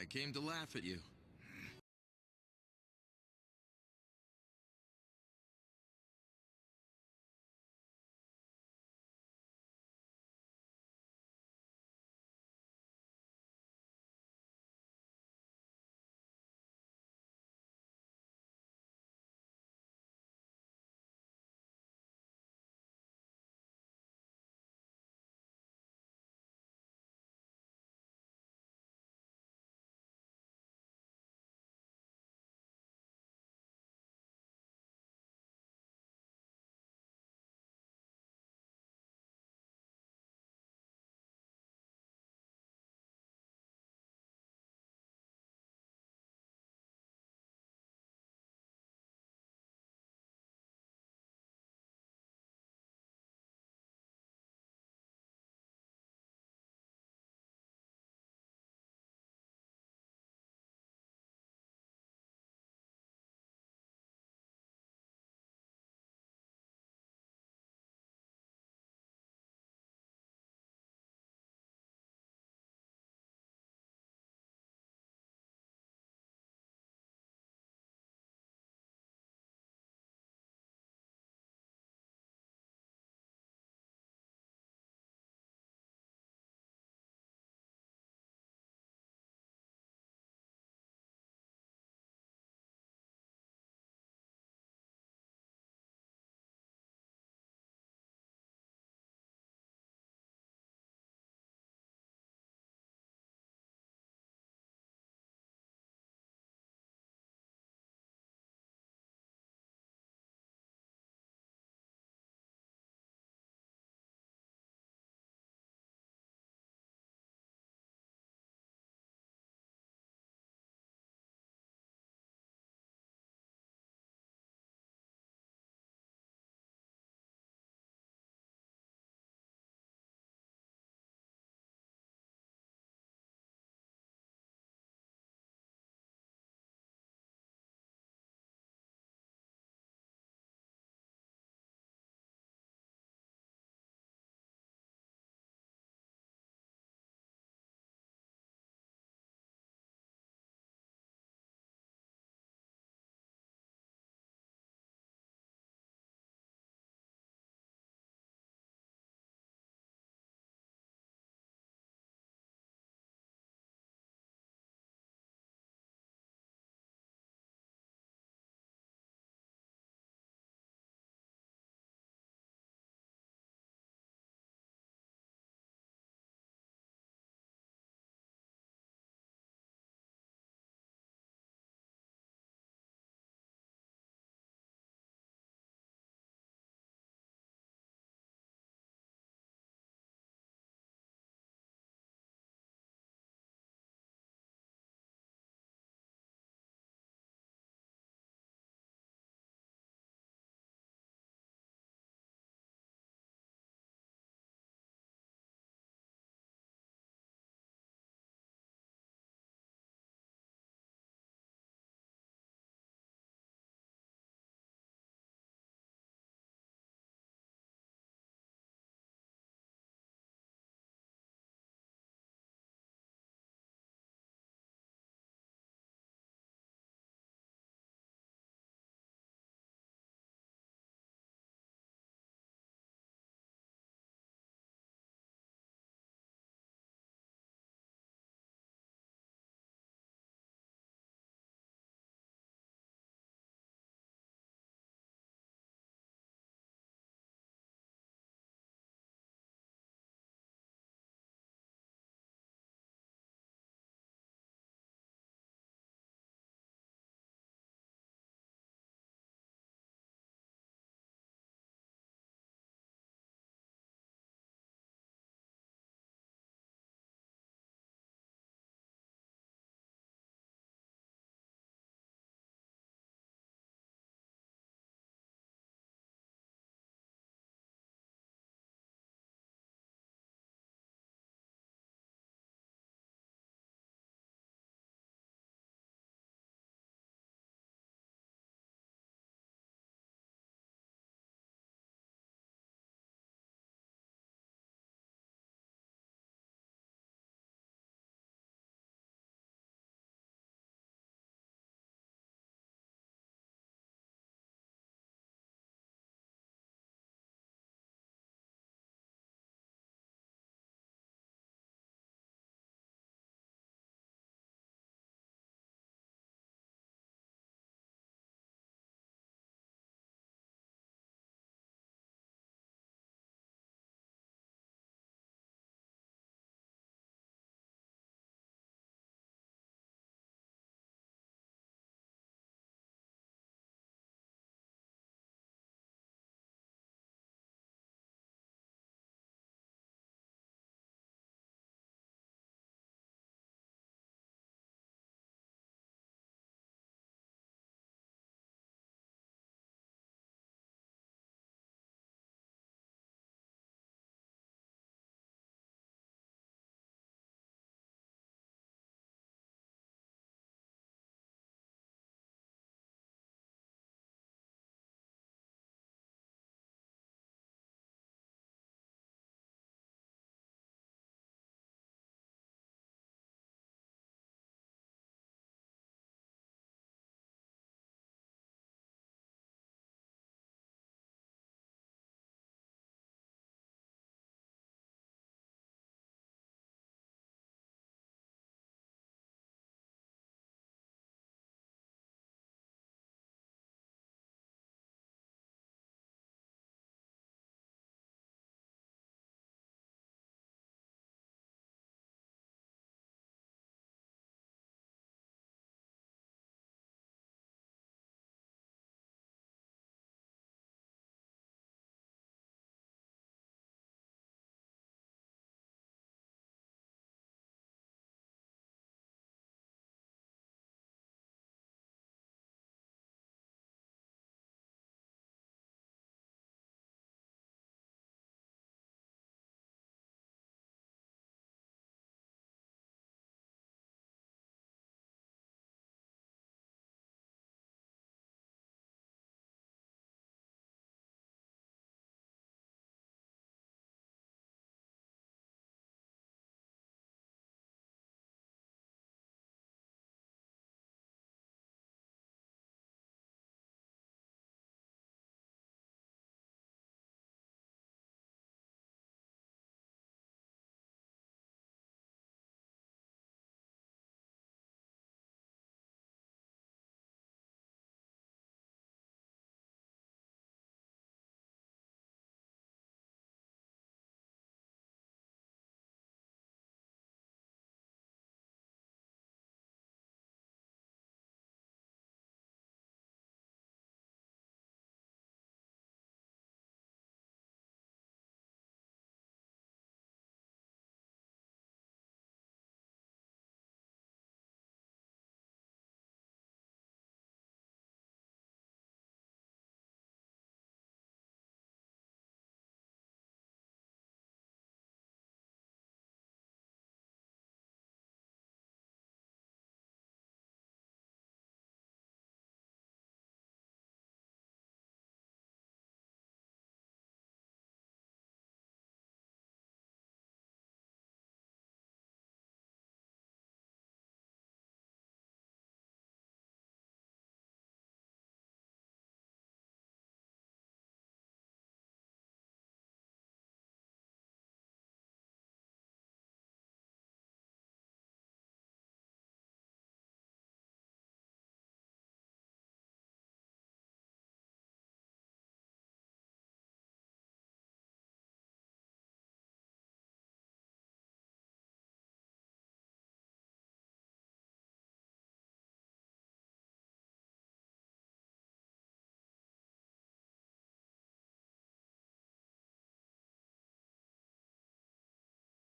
I came to laugh at you.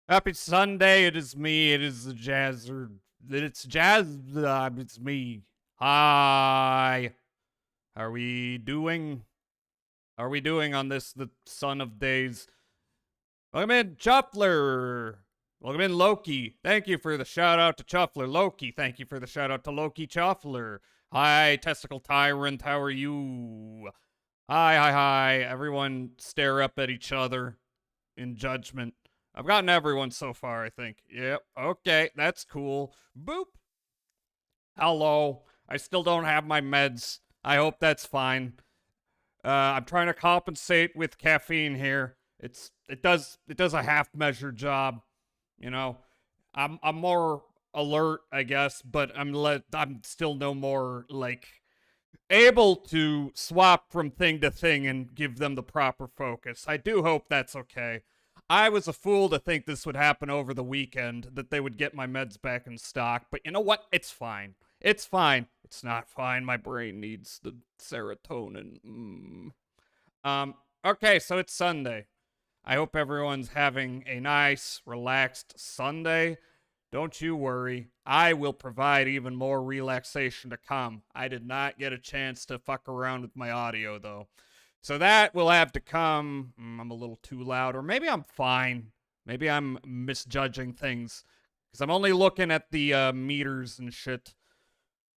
Happy Sunday. It is me. It is the Jazzer. It's Jazz. It's me. Hi. How are we doing? How are we doing on this, the son of days? Welcome in, Chuffler. Welcome in, Loki. Thank you for the shout out to Chuffler. Loki, thank you for the shout out to Loki Chuffler. Hi, Testicle Tyrant. How are you? Hi. Everyone stare up at each other in judgment. I've gotten everyone so far, I think. Yep. Okay, that's cool. Boop. Hello. I still don't have my meds. I hope that's fine. I'm trying to compensate with caffeine here. It does a half measure job, you know. I'm more alert, I guess, but I'm still no more like able to swap from thing to thing and give them the proper focus. I do hope that's okay. I was a fool to think this would happen over the weekend, that they would get my meds back in stock, but you know what? It's fine. It's fine. It's not fine. My brain needs the serotonin. Okay, so it's Sunday. I hope everyone's having a nice, relaxed Sunday. Don't you worry. I will provide even more relaxation to come. I did not get a chance to fuck around with my audio, though. So that will have to come. I'm a little too loud, or maybe I'm fine. Maybe I'm misjudging things. Because I'm only looking at the meters and shit.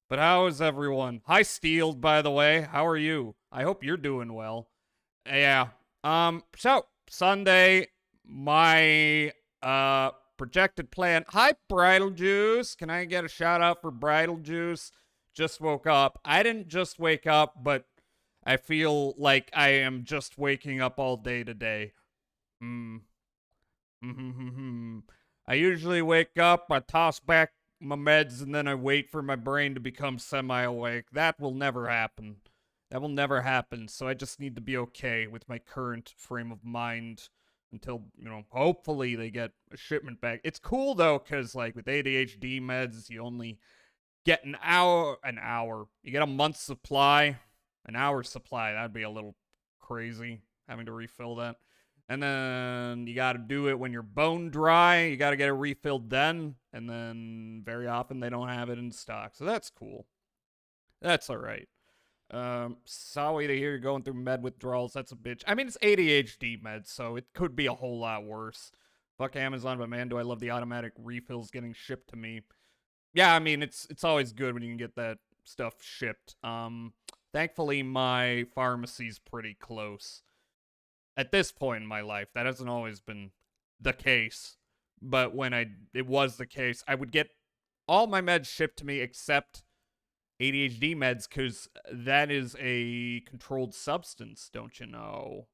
But how is everyone? Hi, Steeled, by the way. How are you? I hope you're doing well. Yeah. So, Sunday, my projected plan. Hi, Bridal Juice. Can I get a shout out for Bridal Juice? Just woke up. I didn't just wake up, but I feel like I am just waking up all day today. Hmm. I usually wake up, I toss back my meds, and then I wait for my brain to become semi awake. That will never happen. That will never happen. So I just need to be okay with my current frame of mind until, hopefully they get a shipment back. It's cool though, because like with ADHD meds, you only get an hour. You get a month's supply, an hour's supply. That'd be a little crazy having to refill that. And then you got to do it when you're bone dry. You got to get it refilled then. And then very often they don't have it in stock. So that's cool. That's all right. Sorry to hear you're going through med withdrawals. That's a bitch. I mean, it's ADHD meds, so it could be a whole lot worse. Fuck Amazon, but man, do I love the automatic refills getting shipped to me. Yeah, I mean, it's always good when you can get that stuff shipped. Thankfully, my pharmacy's pretty close. At this point in my life, that hasn't always been the case, but when it was the case, I would get all my meds shipped to me except ADHD meds, because that is a controlled substance, don't you know?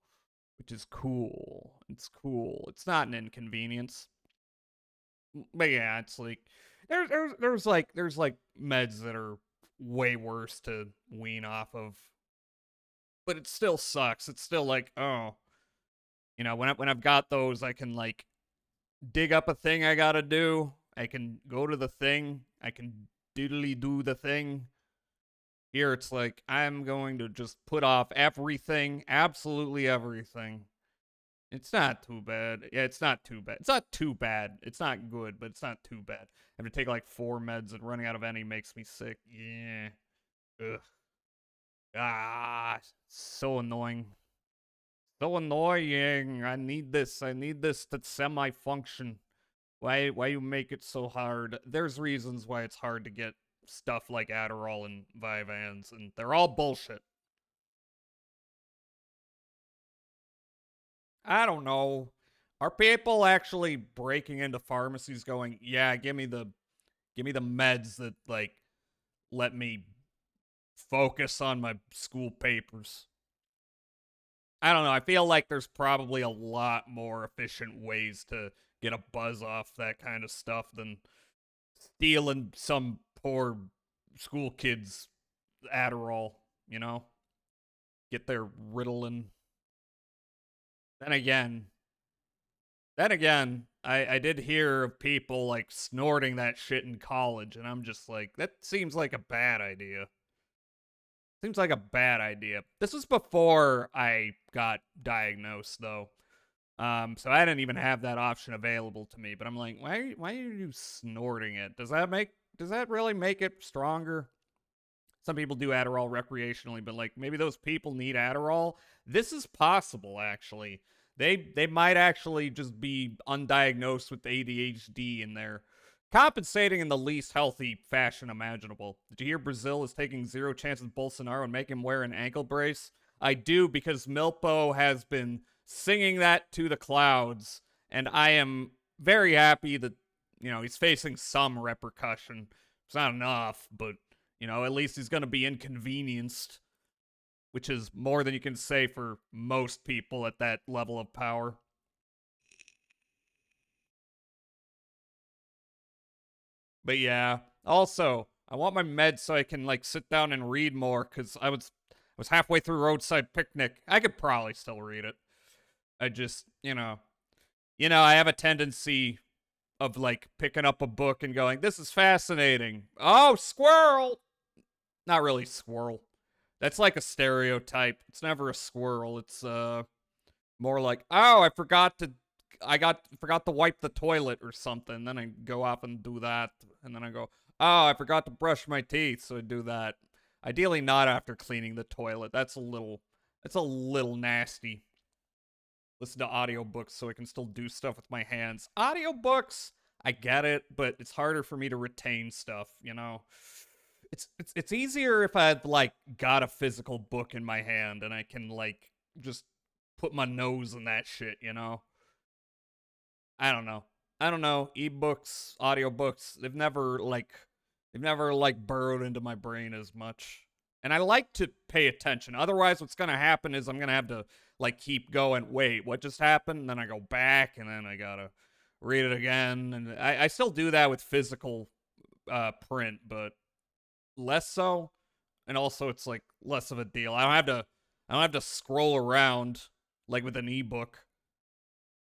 Which is cool. It's cool. It's not an inconvenience. But yeah, it's like there's like meds that are way worse to wean off of, but it still sucks. It's still like, oh, when I've got those, I can like dig up a thing I gotta do. I can go to the thing. I can diddly do the thing. Here it's like I'm going to just put off everything, absolutely everything. It's not too bad. Yeah, it's not too bad. It's not too bad. It's not good, but it's not too bad. I have to take like 4 meds, and running out of any makes me sick. Yeah. Ugh. Ah, so annoying. So annoying. I need this. I need this to semi-function. Why you make it so hard? There's reasons why it's hard to get stuff like Adderall and Vyvanse, and they're all bullshit. I don't know. Are people actually breaking into pharmacies going, "Yeah, give me the meds that like let me focus on my school papers"? I don't know. I feel like there's probably a lot more efficient ways to get a buzz off that kind of stuff than stealing some poor school kids Adderall, you know? Get their Ritalin. Then again, I did hear of people like snorting that shit in college, and I'm just like, that seems like a bad idea. Seems like a bad idea. This was before I got diagnosed, though. So I didn't even have that option available to me. But I'm like, why are you snorting it? Does that really make it stronger? Some people do Adderall recreationally, but like maybe those people need Adderall. This is possible, actually. They might actually just be undiagnosed with ADHD and they're compensating in the least healthy fashion imaginable. Did you hear Brazil is taking zero chances with Bolsonaro and make him wear an ankle brace? I do, because Milpo has been singing that to the clouds, and I am very happy that, he's facing some repercussion. It's not enough, but at least he's going to be inconvenienced, which is more than you can say for most people at that level of power. But yeah, also, I want my meds so I can like sit down and read more cuz I was halfway through Roadside Picnic. I could probably still read it. I just, I have a tendency of like picking up a book and going, "This is fascinating." Oh, squirrel. Not really squirrel. That's like a stereotype. It's never a squirrel. It's more like, "Oh, I forgot to wipe the toilet or something." Then I go off and do that, and then I go, "Oh, I forgot to brush my teeth." So I do that. Ideally not after cleaning the toilet. That's a little nasty. Listen to audiobooks so I can still do stuff with my hands. Audiobooks, I get it, but it's harder for me to retain stuff. It's easier if I'd like got a physical book in my hand and I can like just put my nose in that shit. I don't know. I don't know. Ebooks, audiobooks, they've never like burrowed into my brain as much. And I like to pay attention. Otherwise, what's gonna happen is I'm gonna have to like keep going. Wait, what just happened? And then I go back, and then I gotta read it again. And I still do that with physical print, but less so. And also, it's like less of a deal. I don't have to scroll around like with an ebook.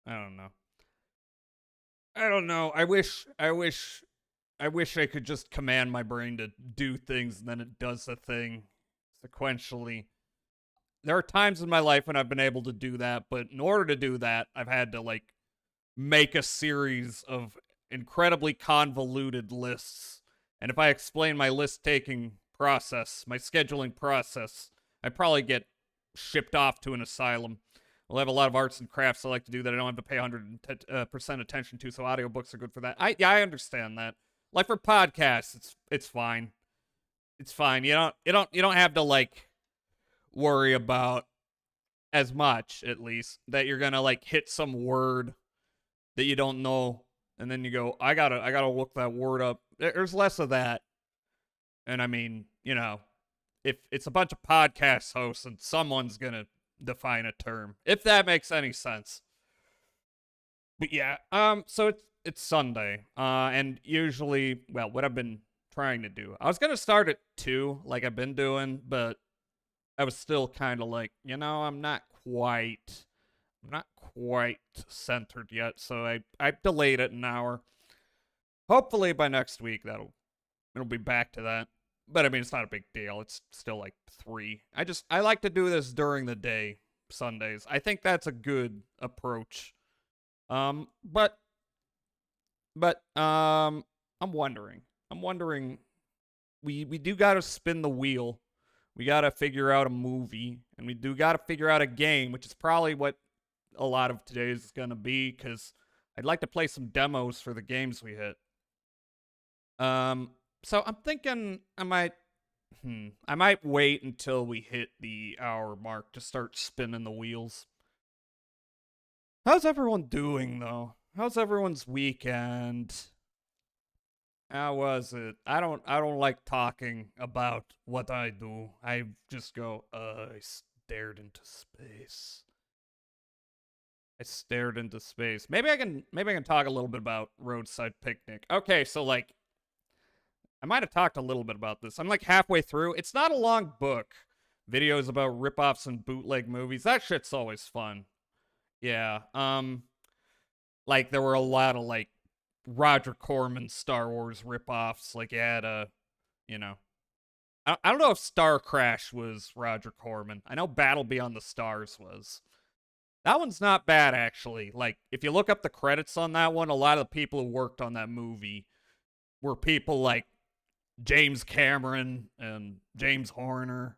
I don't know. I don't know. I wish I could just command my brain to do things and then it does the thing sequentially. There are times in my life when I've been able to do that, but in order to do that, I've had to like make a series of incredibly convoluted lists. And if I explain my list taking process, my scheduling process, I probably get shipped off to an asylum. Well, I have a lot of arts and crafts I like to do that I don't have to pay 100% attention to, so audiobooks are good for that. I understand that. Like for podcasts, it's fine. It's fine. You don't have to like worry about as much, at least, that you're gonna like hit some word that you don't know, and then you go, I gotta look that word up. There's less of that. And I mean, if it's a bunch of podcast hosts and someone's gonna define a term, if that makes any sense. But yeah, so it's Sunday, and usually, well, what I've been trying to do, I was gonna start at 2, like I've been doing, but I was still kind of like, I'm not quite centered yet, so I delayed it an hour. Hopefully by next week it'll be back to that. But I mean, it's not a big deal. It's still like 3. I like to do this during the day, Sundays. I think that's a good approach. But I'm wondering. We do got to spin the wheel. We got to figure out a movie, and we do got to figure out a game, which is probably what a lot of today's is gonna be, because I'd like to play some demos for the games we hit. So I'm thinking I might wait until we hit the hour mark to start spinning the wheels. How's everyone doing though? How's everyone's weekend? How was it? I don't like talking about what I do. I just go, I stared into space. I stared into space. Maybe I can talk a little bit about Roadside Picnic. Okay, so like I might have talked a little bit about this. I'm like halfway through. It's not a long book. Videos about ripoffs and bootleg movies. That shit's always fun. Yeah. Like there were a lot of like Roger Corman Star Wars ripoffs. Like you had you know, I don't know if Star Crash was Roger Corman. I know Battle Beyond the Stars was. That one's not bad, actually. Like, if you look up the credits on that one, a lot of the people who worked on that movie were people like James Cameron and James Horner.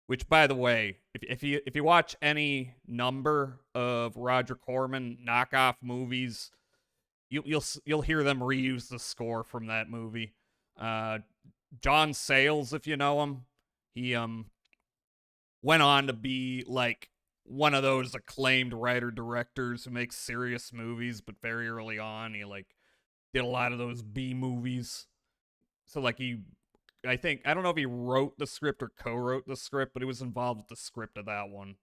Which, by the way, if you watch any number of Roger Corman knockoff movies, you'll hear them reuse the score from that movie. John Sayles, if you know him, he went on to be like one of those acclaimed writer directors who makes serious movies, but very early on he like did a lot of those B movies. So like I don't know if he wrote the script or co-wrote the script, but he was involved with the script of that one.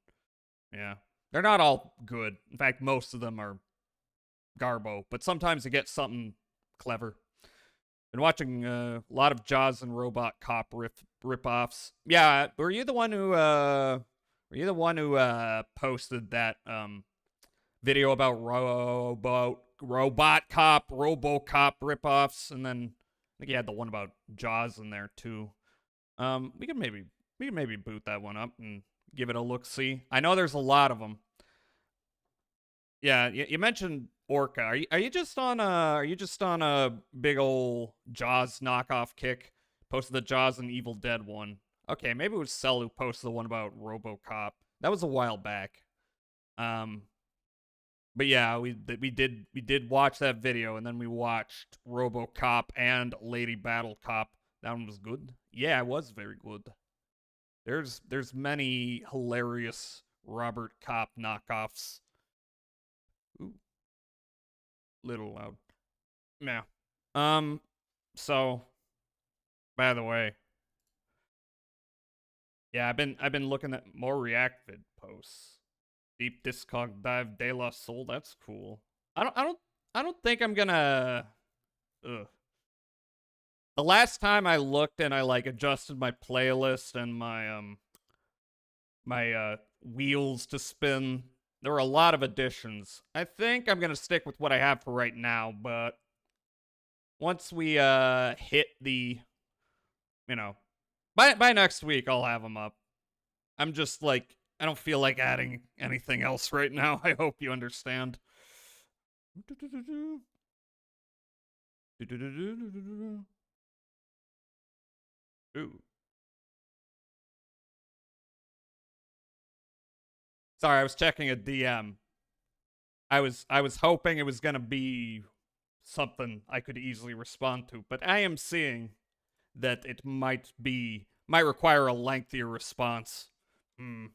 Yeah. They're not all good. In fact, most of them are garbo, but sometimes you get something clever. Been watching a lot of Jaws and Robot Cop rip-offs. Yeah, were you the one who posted that video about Robot Cop, RoboCop rip-offs, and then I think you had the one about Jaws in there too. We can maybe boot that one up and give it a look. See, I know there's a lot of them. Yeah, you mentioned Orca. Are you just on a big old Jaws knockoff kick? Posted the Jaws and Evil Dead one. Okay, maybe it was Cell who posted the one about RoboCop. That was a while back. But yeah, we did watch that video, and then we watched RoboCop and Lady Battle Cop. That one was good. Yeah, it was very good. There's many hilarious Robert Cop knockoffs. Ooh, little loud. Yeah. So, by the way, yeah, I've been looking at more Reactvid posts. Deep Discog Dive De La Soul. That's cool. I don't think I'm gonna. Ugh. The last time I looked and I like adjusted my playlist and my wheels to spin, there were a lot of additions. I think I'm gonna stick with what I have for right now, but once we hit the, you know, by next week I'll have them up. I'm just like I don't feel like adding anything else right now. I hope you understand. Ooh. Sorry, I was checking a DM. I was hoping it was gonna be something I could easily respond to, but I am seeing that it might require a lengthier response. Hmm.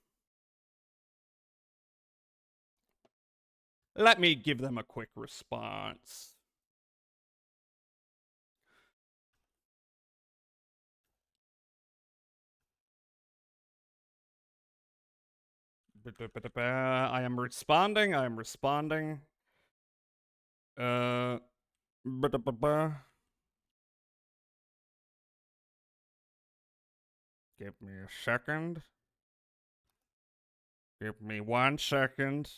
Let me give them a quick response. I am responding. I am responding. Give me a second. Give me 1 second.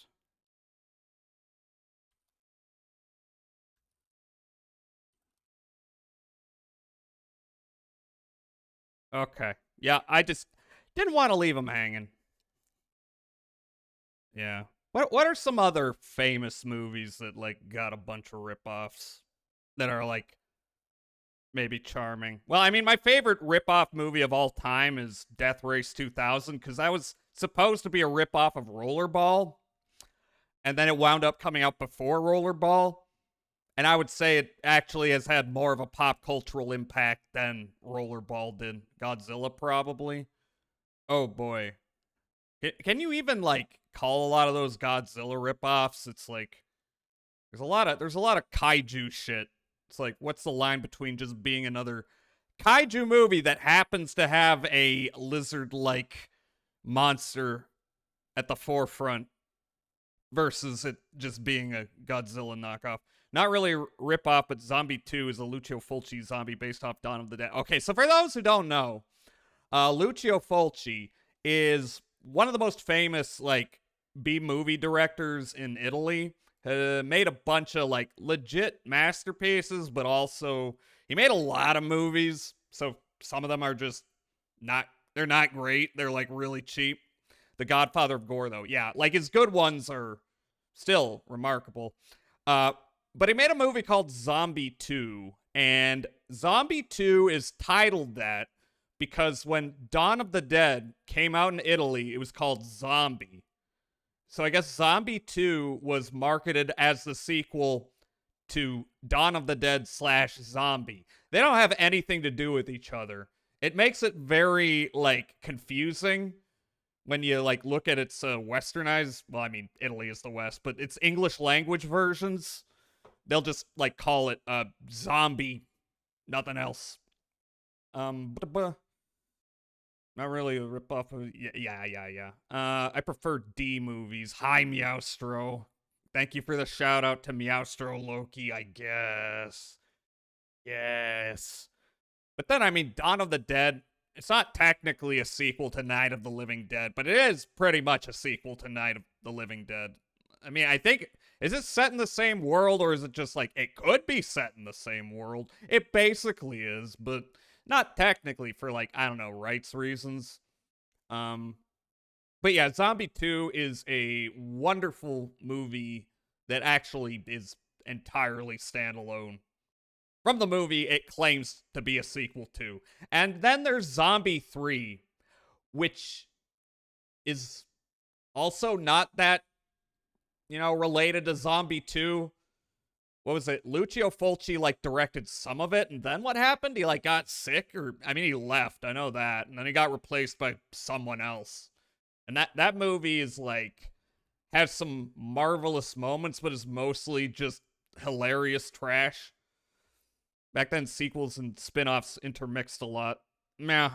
Okay. Yeah, I just didn't want to leave them hanging. Yeah. What are some other famous movies that like got a bunch of ripoffs that are like maybe charming? Well, I mean, my favorite ripoff movie of all time is Death Race 2000 because that was supposed to be a ripoff of Rollerball, and then it wound up coming out before Rollerball. And I would say it actually has had more of a pop cultural impact than Rollerball did. Godzilla, probably. Oh boy. Can you even like call a lot of those Godzilla ripoffs? It's like there's a lot of kaiju shit. It's like what's the line between just being another kaiju movie that happens to have a lizard-like monster at the forefront versus it just being a Godzilla knockoff? Not really a ripoff, but Zombie 2 is a Lucio Fulci zombie based off Dawn of the Dead. Okay, so for those who don't know, Lucio Fulci is one of the most famous like B movie directors in Italy. Made a bunch of like legit masterpieces, but also he made a lot of movies. So some of them are just not they're not great. They're like really cheap. the godfather of gore, though. Yeah, like his good ones are still remarkable. But he made a movie called Zombie 2, and Zombie 2 is titled that because when Dawn of the Dead came out in Italy, it was called Zombie. So I guess Zombie 2 was marketed as the sequel to Dawn of the Dead slash Zombie. They don't have anything to do with each other. It makes it very, like, confusing when you, like, look at its westernized, well, I mean, Italy is the West, but its English language versions. They'll just, like, call it Zombie, nothing else. Not really a ripoff of, yeah. I prefer D movies. Hi, Meowstro. Thank you for the shout out to Meowstro Loki, I guess. Yes. But then, I mean, Dawn of the Dead, it's not technically a sequel to Night of the Living Dead, but it is pretty much a sequel to Night of the Living Dead. I mean, I think, is it set in the same world, or is it just like, it could be set in the same world? It basically is, but not technically for, like, I don't know, rights reasons. But yeah, Zombie 2 is a wonderful movie that actually is entirely standalone. From the movie, it claims to be a sequel to. And then there's Zombie 3, which is also not that, related to Zombie 2. What was it? Lucio Fulci, like, directed some of it, and then what happened? He, like, got sick, or, I mean, he left, I know that, and then he got replaced by someone else. And that movie is, like, has some marvelous moments, but is mostly just hilarious trash. Back then, sequels and spin-offs intermixed a lot. Meh.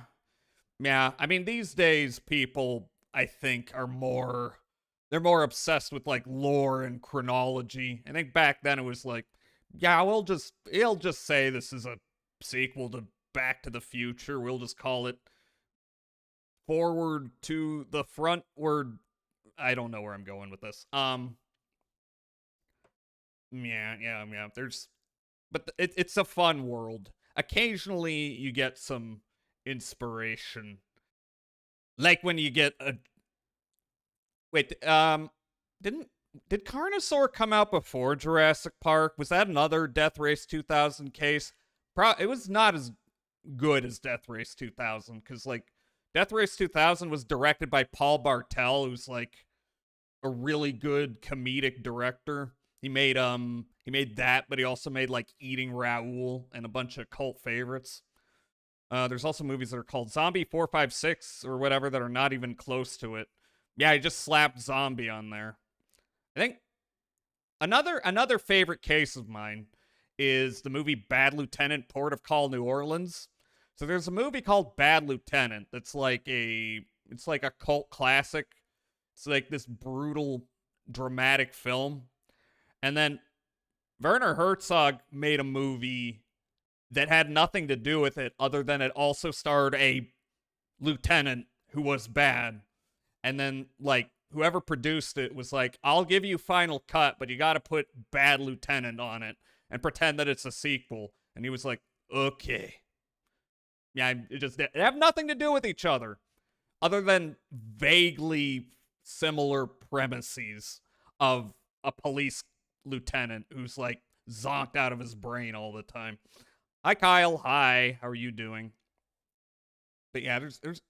Yeah, I mean, these days, people, I think, they're more obsessed with, like, lore and chronology. I think back then it was like, yeah, he'll just say this is a sequel to Back to the Future. We'll just call it Forward to the Frontward. I don't know where I'm going with this. Yeah. But it's a fun world. Occasionally you get some inspiration. Like when you get a Wait, did Carnosaur come out before Jurassic Park? Was that another Death Race 2000 case? It was not as good as Death Race 2000 cuz like Death Race 2000 was directed by Paul Bartel, who's like a really good comedic director. He made that, but he also made like Eating Raoul and a bunch of cult favorites. There's also movies that are called Zombie 456 or whatever that are not even close to it. Yeah, I just slapped Zombie on there. I think another favorite case of mine is the movie Bad Lieutenant, Port of Call, New Orleans. So there's a movie called Bad Lieutenant that's like it's like a cult classic. It's like this brutal, dramatic film. And then Werner Herzog made a movie that had nothing to do with it other than it also starred a lieutenant who was bad. And then, like, whoever produced it was like, I'll give you final cut, but you gotta put Bad Lieutenant on it and pretend that it's a sequel. And he was like, okay. Yeah, they have nothing to do with each other other than vaguely similar premises of a police lieutenant who's, like, zonked out of his brain all the time. Hi, Kyle. Hi. How are you doing? But yeah, there's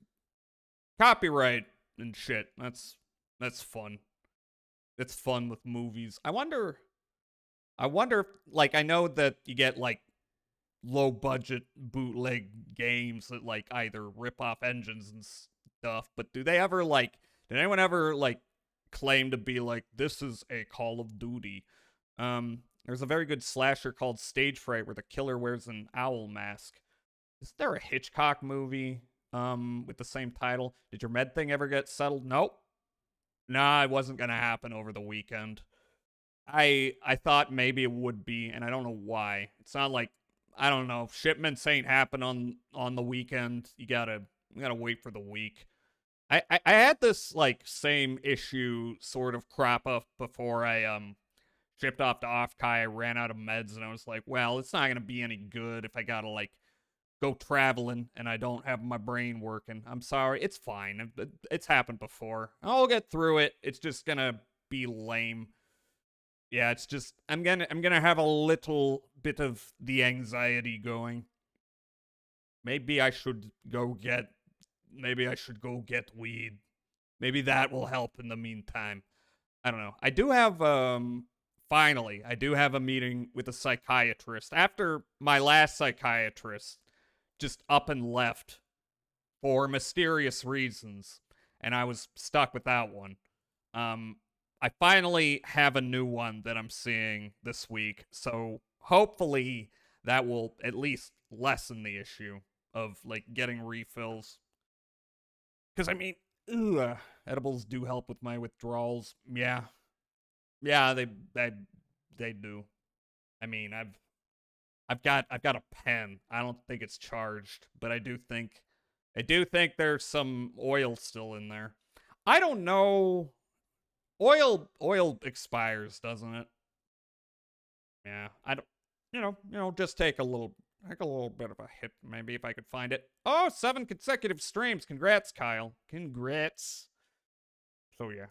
copyright and shit. That's fun. It's fun with movies. I wonder if, like, I know that you get like low budget bootleg games that like either rip off engines and stuff, but did anyone ever like claim to be like, this is a Call of Duty? There's a very good slasher called Stage Fright where the killer wears an owl mask. Is there a Hitchcock movie with the same title? Did your med thing ever get settled? Nope. Nah, it wasn't gonna happen over the weekend. I thought maybe it would be, and I don't know why. It's not like, I don't know, shipments ain't happen on the weekend. You gotta wait for the week. I had this like same issue sort of crop up before I shipped off to Offkai. I ran out of meds and I was like, well, it's not gonna be any good if I gotta like go traveling and I don't have my brain working. I'm sorry. It's fine. It's happened before. I'll get through it. It's just gonna be lame. Yeah, it's just I'm gonna have a little bit of the anxiety going. Maybe I should go get weed. Maybe that will help in the meantime. I don't know. I do have finally, I do have a meeting with a psychiatrist after my last psychiatrist just up and left for mysterious reasons, and I was stuck with that one. I finally have a new one that I'm seeing this week, so hopefully that will at least lessen the issue of like getting refills. Because I mean, edibles do help with my withdrawals. Yeah, yeah, they do. I mean, I've got a pen. I don't think it's charged, but I do think there's some oil still in there. I don't know. Oil expires, doesn't it? Yeah. I don't just take a little bit of a hit maybe if I could find it. Oh, 7 consecutive streams. Congrats, Kyle. Congrats. So yeah.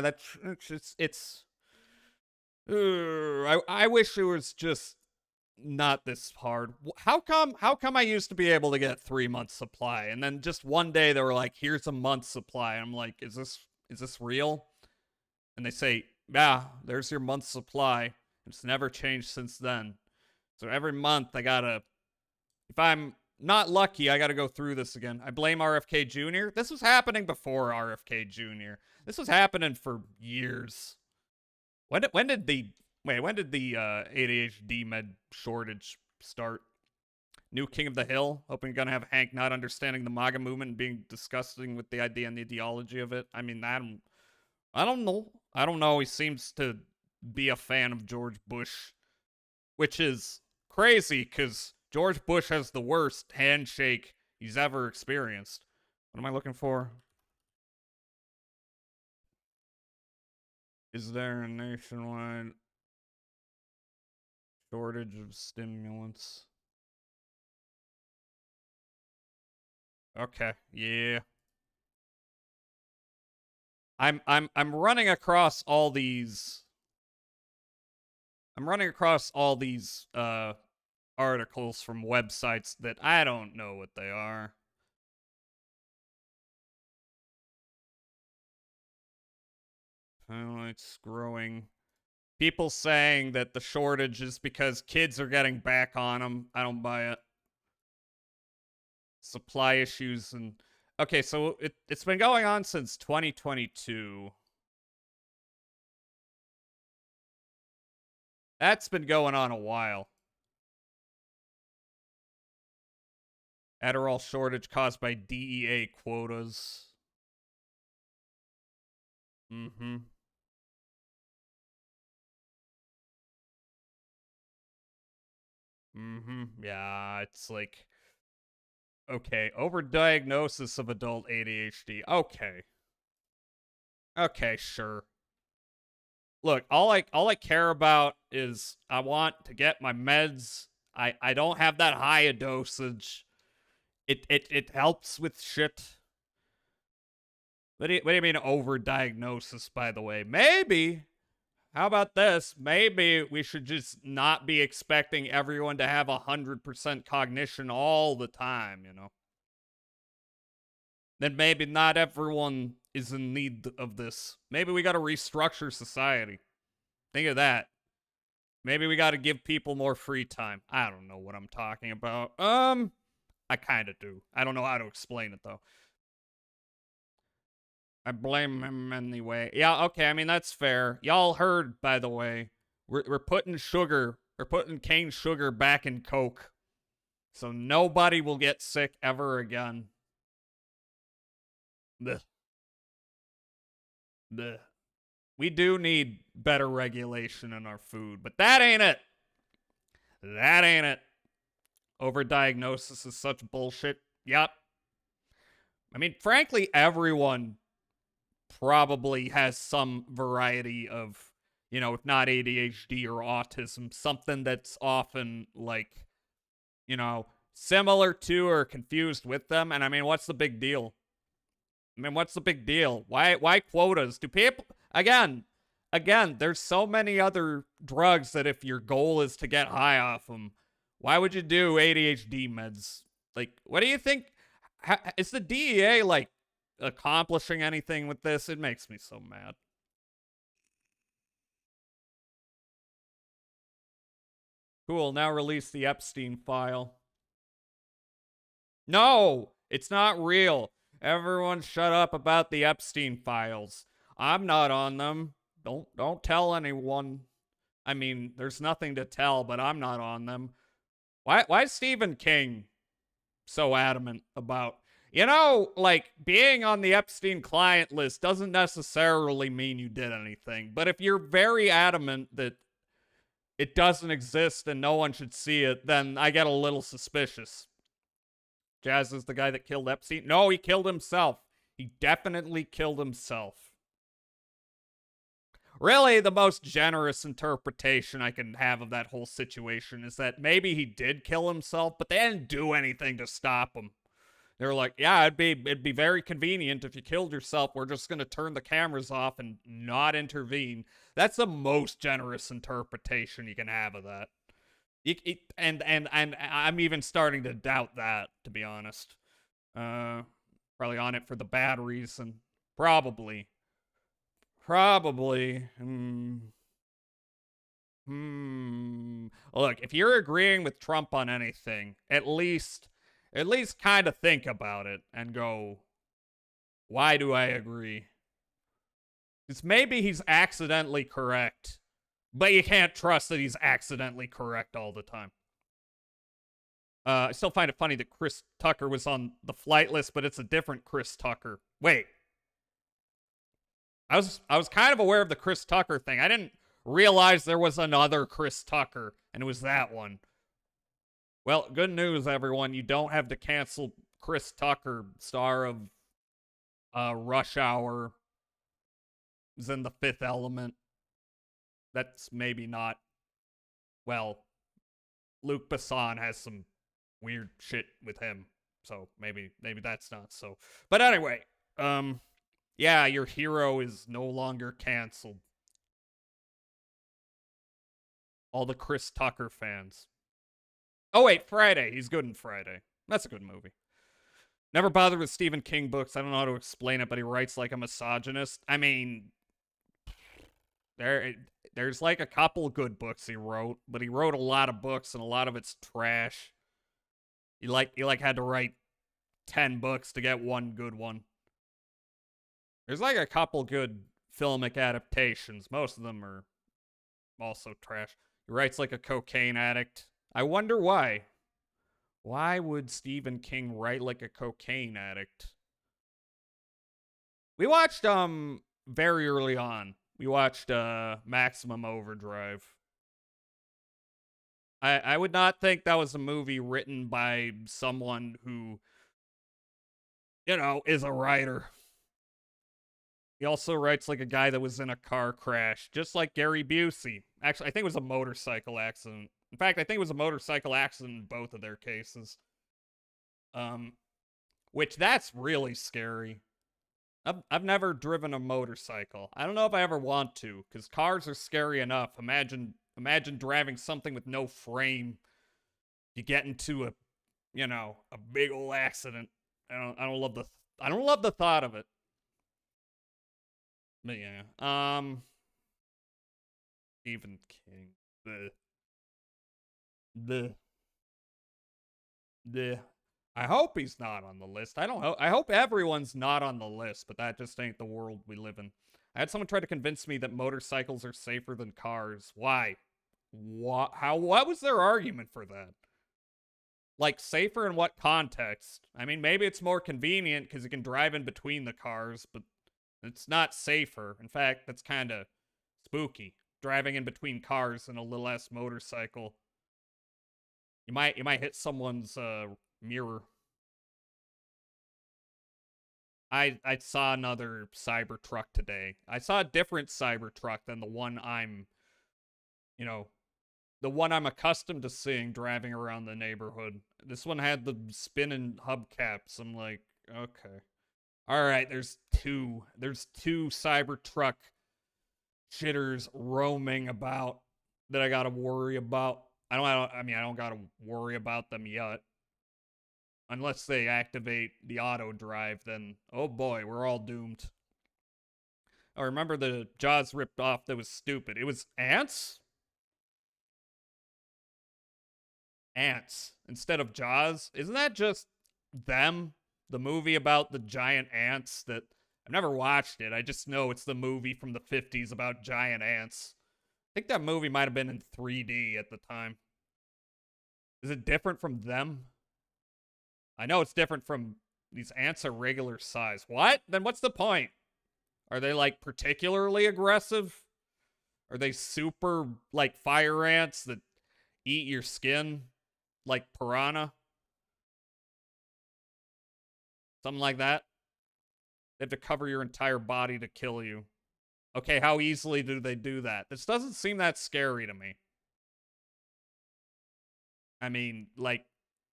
That's it's I wish it was just not this hard. How come I used to be able to get 3 months supply and then just one day they were like, here's a month's supply. And I'm like, is this real? And they say, yeah, there's your month's supply. It's never changed since then. So every month if I'm not lucky, I gotta go through this again. I blame RFK Jr. This was happening before RFK Jr. This was happening for years. When did the ADHD med shortage start? New King of the Hill, hoping you're gonna have Hank not understanding the MAGA movement and being disgusting with the idea and the ideology of it. I mean, I don't know. I don't know. He seems to be a fan of George Bush, which is crazy because George Bush has the worst handshake he's ever experienced. What am I looking for? Is there a nationwide shortage of stimulants? Okay, yeah. I'm running across all these. I'm running across all these articles from websites that I don't know what they are. Highlights growing. People saying that the shortage is because kids are getting back on them. I don't buy it. Supply issues and okay, so it's been going on since 2022. That's been going on a while. Adderall shortage caused by DEA quotas. Mm-hmm. Mm-hmm. Yeah, it's like okay, overdiagnosis of adult ADHD. Okay. Okay, sure. Look, all I care about is I want to get my meds. I don't have that high a dosage. It helps with shit. What do you mean overdiagnosis, by the way? Maybe. How about this? Maybe we should just not be expecting everyone to have 100% cognition all the time, you know? Then maybe not everyone is in need of this. Maybe we gotta restructure society. Think of that. Maybe we gotta give people more free time. I don't know what I'm talking about. I kinda do. I don't know how to explain it, though. I blame him anyway. Yeah, okay, I mean, that's fair. Y'all heard, by the way, we're putting cane sugar back in Coke. So nobody will get sick ever again. Blech. Blech. We do need better regulation in our food, but that ain't it. That ain't it. Overdiagnosis is such bullshit. Yup. I mean, frankly, everyone probably has some variety of, if not ADHD or autism, something that's often like you know, similar to or confused with them. And I mean, what's the big deal? I mean, what's the big deal? Why quotas? Do people again, there's so many other drugs that if your goal is to get high off them, why would you do ADHD meds? Like, what do you think? Is the DEA like accomplishing anything with this? It makes me so mad. Cool, now release the Epstein file. No, it's not real. Everyone shut up about the Epstein files. I'm not on them. Don't tell anyone. I mean, there's nothing to tell, but I'm not on them. Why is Stephen King so adamant about, like being on the Epstein client list doesn't necessarily mean you did anything. But if you're very adamant that it doesn't exist and no one should see it, then I get a little suspicious. Jazz is the guy that killed Epstein? No, he killed himself. He definitely killed himself. Really, the most generous interpretation I can have of that whole situation is that maybe he did kill himself, but they didn't do anything to stop him. They were like, yeah, it'd be very convenient if you killed yourself. We're just going to turn the cameras off and not intervene. That's the most generous interpretation you can have of that. And I'm even starting to doubt that, to be honest. Probably on it for the bad reason. Probably. Look, if you're agreeing with Trump on anything, at least kind of think about it and go, why do I agree? Because maybe he's accidentally correct, but you can't trust that he's accidentally correct all the time. I still find it funny that Chris Tucker was on the flight list, but it's a different Chris Tucker. Wait. I was kind of aware of the Chris Tucker thing. I didn't realize there was another Chris Tucker, and it was that one. Well, good news, everyone. You don't have to cancel Chris Tucker, star of Rush Hour. Is in The Fifth Element. That's maybe not. Well, Luc Besson has some weird shit with him, so maybe that's not so. But anyway, yeah, your hero is no longer canceled. All the Chris Tucker fans. Oh wait, Friday. He's good in Friday. That's a good movie. Never bothered with Stephen King books. I don't know how to explain it, but he writes like a misogynist. I mean, there's like a couple good books he wrote, but he wrote a lot of books and a lot of it's trash. He had to write 10 books to get one good one. There's like a couple good filmic adaptations. Most of them are also trash. He writes like a cocaine addict. I wonder why. Why would Stephen King write like a cocaine addict? We watched very early on. We watched Maximum Overdrive. I would not think that was a movie written by someone who, is a writer. He also writes like a guy that was in a car crash, just like Gary Busey. Actually, I think it was a motorcycle accident. In fact, I think it was a motorcycle accident in both of their cases. Which that's really scary. I've never driven a motorcycle. I don't know if I ever want to, because cars are scary enough. Imagine driving something with no frame. You get into a big old accident. I don't love the thought of it. But yeah. Stephen King. The I hope he's not on the list. I hope everyone's not on the list, but that just ain't the world we live in. I had someone try to convince me that motorcycles are safer than cars. Why? What was their argument for that? Like, safer in what context? I mean, maybe it's more convenient because you can drive in between the cars, but it's not safer. In fact, that's kind of spooky. Driving in between cars in a little ass motorcycle. You might hit someone's mirror. I saw another Cybertruck today. I saw a different Cybertruck than the one I'm, The one I'm accustomed to seeing driving around the neighborhood. This one had the spinning hubcaps. I'm like, okay. All right, there's two. There's two Cybertruck shitters roaming about that I gotta worry about. I don't gotta worry about them yet. Unless they activate the auto drive, then oh boy, we're all doomed. Oh, remember the Jaws ripped off that was stupid. It was ants? Ants instead of Jaws. Isn't that just them? The movie about the giant ants that I've never watched it. I just know it's the movie from the 50s about giant ants. I think that movie might have been in 3D at the time. Is it different from them? I know it's different from these ants are regular size. What? Then what's the point? Are they like particularly aggressive? Are they super like fire ants that eat your skin like piranha? Something like that? They have to cover your entire body to kill you. Okay, how easily do they do that? This doesn't seem that scary to me. I mean, like,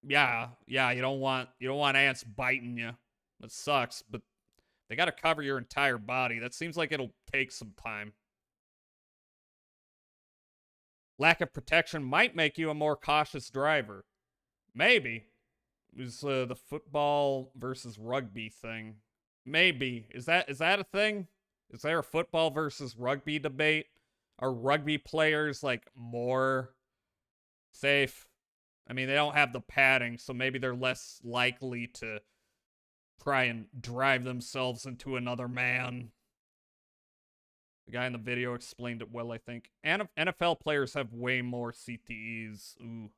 yeah, you don't want ants biting you. That sucks, but they got to cover your entire body. That seems like it'll take some time. Lack of protection might make you a more cautious driver. Maybe. It was the football versus rugby thing. Maybe. Is that a thing? Is there a football versus rugby debate? Are rugby players like more safe? I mean, they don't have the padding, so maybe they're less likely to try and drive themselves into another man. The guy in the video explained it well, I think. And NFL players have way more CTEs. Ooh.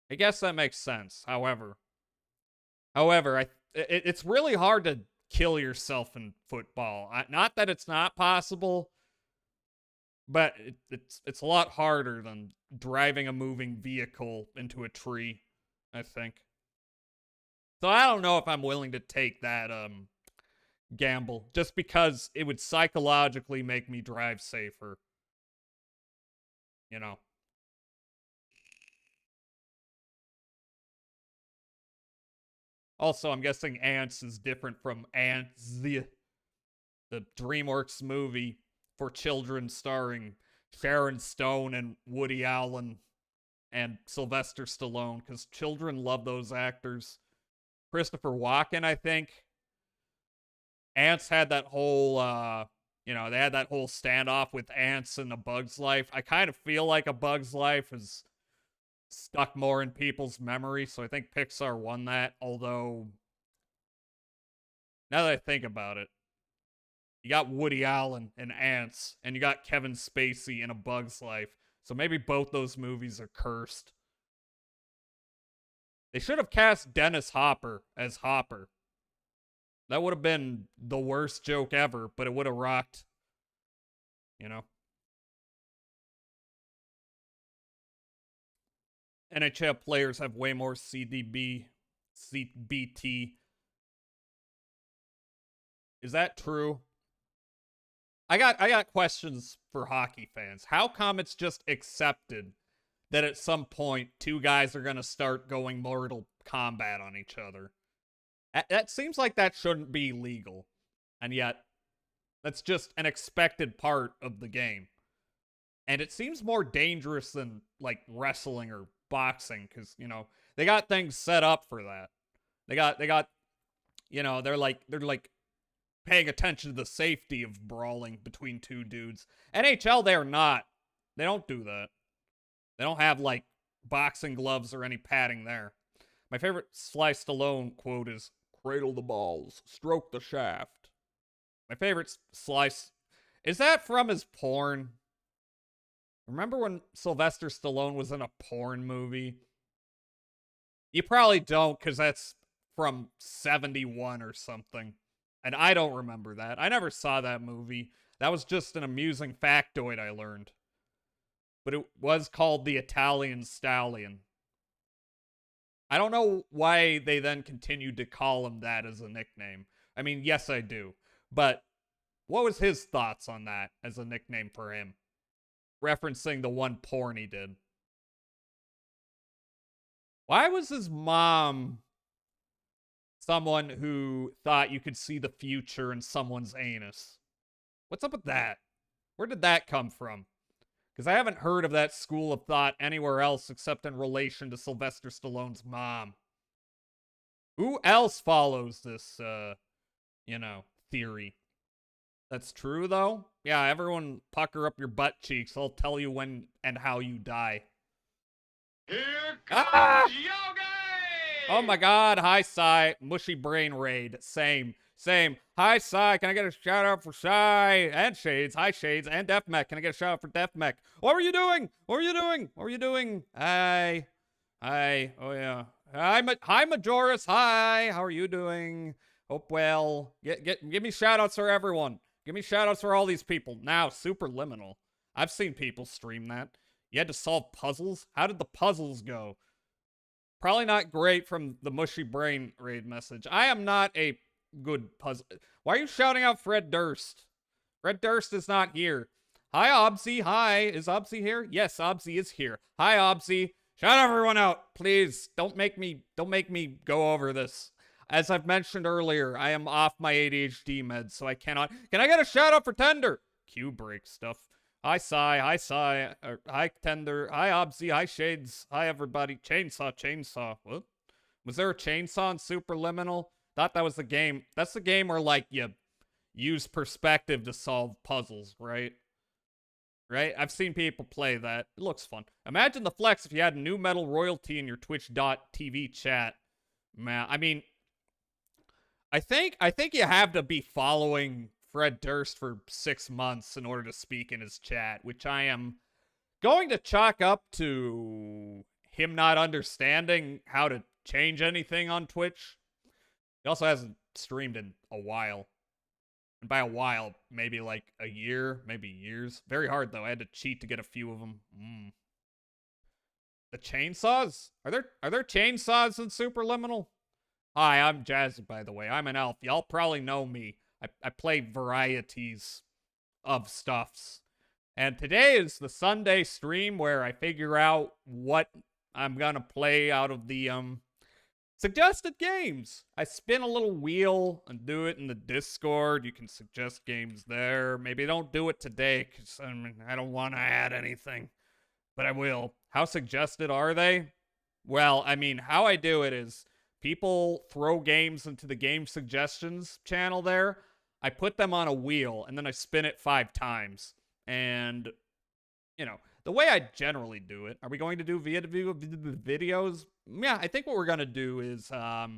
I guess that makes sense. However, it's really hard to kill yourself in football. Not that it's not possible, but it's a lot harder than driving a moving vehicle into a tree, I think. So I don't know if I'm willing to take that gamble just because it would psychologically make me drive safer. You know. Also, I'm guessing Ants is different from Ants, the DreamWorks movie for children starring Sharon Stone and Woody Allen and Sylvester Stallone, because children love those actors. Christopher Walken, I think. Ants had that whole, they had that whole standoff with Ants in A Bug's Life. I kind of feel like A Bug's Life is stuck more in people's memory, so I think Pixar won that, although now that I think about it, you got Woody Allen in Ants, and you got Kevin Spacey in A Bug's Life, so maybe both those movies are cursed. They should have cast Dennis Hopper as Hopper. That would have been the worst joke ever, but it would have rocked. You know? NHL players have way more CBT. Is that true? I got questions for hockey fans. How come it's just accepted that at some point two guys are going to start going Mortal Kombat on each other? That seems like that shouldn't be legal. And yet that's just an expected part of the game. And it seems more dangerous than like wrestling or boxing cuz they got things set up for that. They got they're like paying attention to the safety of brawling between two dudes. NHL, they're not. They don't do that. They don't have like boxing gloves or any padding there. My favorite Sly Stallone quote is "Cradle the balls, stroke the shaft." My favorite Slice is that from his porn. Remember when Sylvester Stallone was in a porn movie? You probably don't, because that's from 71 or something. And I don't remember that. I never saw that movie. That was just an amusing factoid I learned. But it was called The Italian Stallion. I don't know why they then continued to call him that as a nickname. I mean, yes, I do. But what was his thoughts on that as a nickname for him? referencing the one porn he did. Why was his mom someone who thought you could see the future in someone's anus? What's up with that? Where did that come from? Because I haven't heard of that school of thought anywhere else except in relation to Sylvester Stallone's mom. Who else follows this, theory? That's true, though? Yeah, everyone pucker up your butt cheeks. I'll tell you when and how you die. Here comes Yogi! Oh my god, hi, Psy. Mushy brain raid. Same. Hi, Psy. Can I get a shout out for Psy and Shades? Hi, Shades and Deathmech. Can I get a shout out for Deathmech? What were you doing? Hi. Oh, yeah. Hi, Majoris. Hi. How are you doing? Hope well. Give me shout outs for everyone. Give me shout outs for all these people. Now, Superliminal. I've seen people stream that. You had to solve puzzles? How did the puzzles go? Probably not great from the Mushy Brain raid message. I am not a good puzzle. Why are you shouting out Fred Durst? Fred Durst is not here. Hi, Obsy. Hi. Is Obsy here? Yes, Obsy is here. Hi, Obsy. Shout everyone out, please. Don't make me go over this. As I've mentioned earlier, I am off my ADHD meds, so I cannot. Can I get a shout out for Tender? Q break stuff. Hi, Psy. Hi, Tender. Hi, Obsy. Hi, Shades. Hi, everybody. Chainsaw. What? Was there a chainsaw in Superliminal? Thought that was the game. That's the game where, like, you use perspective to solve puzzles, right? Right? I've seen people play that. It looks fun. Imagine the flex if you had new metal royalty in your Twitch.tv chat. Man, I mean, I think you have to be following Fred Durst for 6 months in order to speak in his chat, which I am going to chalk up to him not understanding how to change anything on Twitch. He also hasn't streamed in a while. And by a while, maybe like a year, maybe years. Very hard, though. I had to cheat to get a few of them. The chainsaws? Are there chainsaws in Superliminal? Hi, I'm Jazz, by the way. I'm an elf. Y'all probably know me. I play varieties of stuffs. And today is the Sunday stream where I figure out what I'm gonna play out of the, suggested games. I spin a little wheel and do it in the Discord. You can suggest games there. Maybe don't do it today because I don't want to add anything, but I will. How suggested are they? Well, I mean, how I do it is people throw games into the game suggestions channel there. I put them on a wheel and then I spin it 5 times. And, the way I generally do it, are we going to do videos? Yeah, I think what we're going to do is, why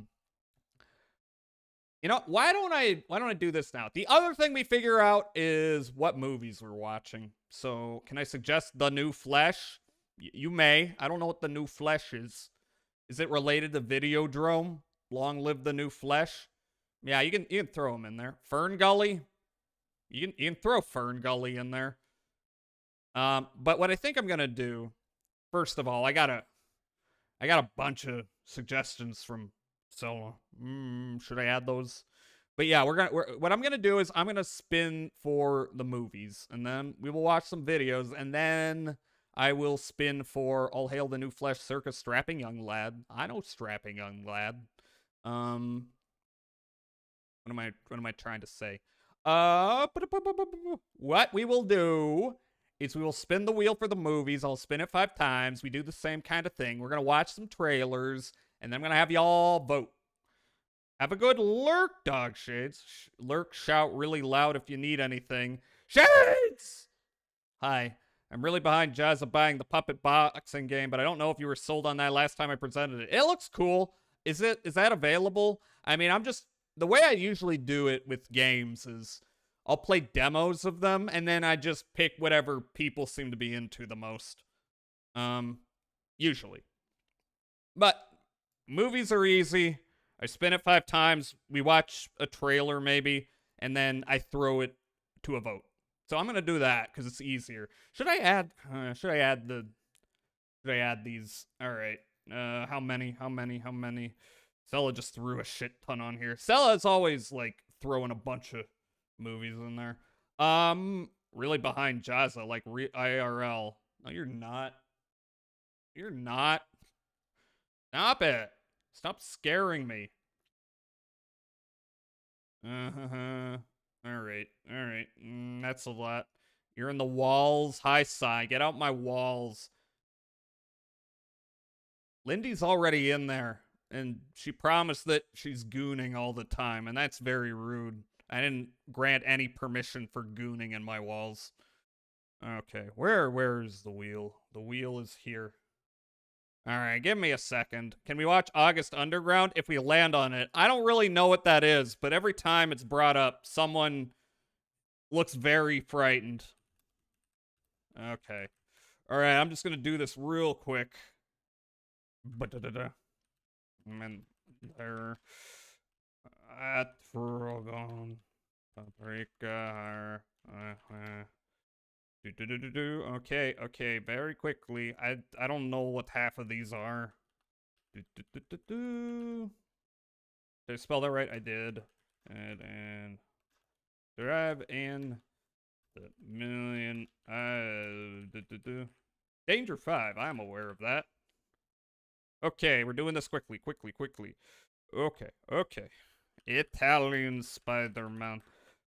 don't I do this now? The other thing we figure out is what movies we're watching. So, can I suggest The New Flesh? You may. I don't know what The New Flesh is. Is it related to Videodrome? Long live The New Flesh? Yeah, you can throw them in there. Fern Gully? You can throw Fern Gully in there. But what I think I'm gonna do, first of all, I got a bunch of suggestions from Solo. Should I add those? But yeah, what I'm gonna do is I'm gonna spin for the movies, and then we will watch some videos, and then I will spin for All Hail the New Flesh Circus Strapping Young Lad. I know Strapping Young Lad. What am I trying to say? What we will do is we will spin the wheel for the movies. I'll spin it 5 times. We do the same kind of thing. We're going to watch some trailers, and then I'm going to have y'all vote. Have a good lurk, Dog Shades. Lurk, shout really loud if you need anything. Shades! Hi. I'm really behind Jazza buying the puppet boxing game, but I don't know if you were sold on that last time I presented it. It looks cool. Is that available? I mean, the way I usually do it with games is I'll play demos of them, and then I just pick whatever people seem to be into the most. Usually. But movies are easy. I spin it 5 times. We watch a trailer maybe, and then I throw it to a vote. So I'm gonna do that because it's easier. Should I add these? All right. How many? Sella just threw a shit ton on here. Sella is always like throwing a bunch of movies in there. really behind Jazza, like IRL. No, you're not. You're not. Stop it. Stop scaring me. Uh-huh. Alright. Alright. That's a lot. You're in the walls. Hi, Sai. Get out my walls. Lindy's already in there. And she promised that she's gooning all the time. And that's very rude. I didn't grant any permission for gooning in my walls. Okay. Where's the wheel? The wheel is here. Alright, give me a second. Can we watch August Underground if we land on it? I don't really know what that is, but every time it's brought up, someone looks very frightened. Okay. Alright, I'm just gonna do this real quick. And there. Atrogon. Paprika. Okay, very quickly. I don't know what half of these are. Did I spell that right? I did. And drive in the million. Danger 5. I'm aware of that. Okay, we're doing this quickly. Okay. Italian Spider-Man.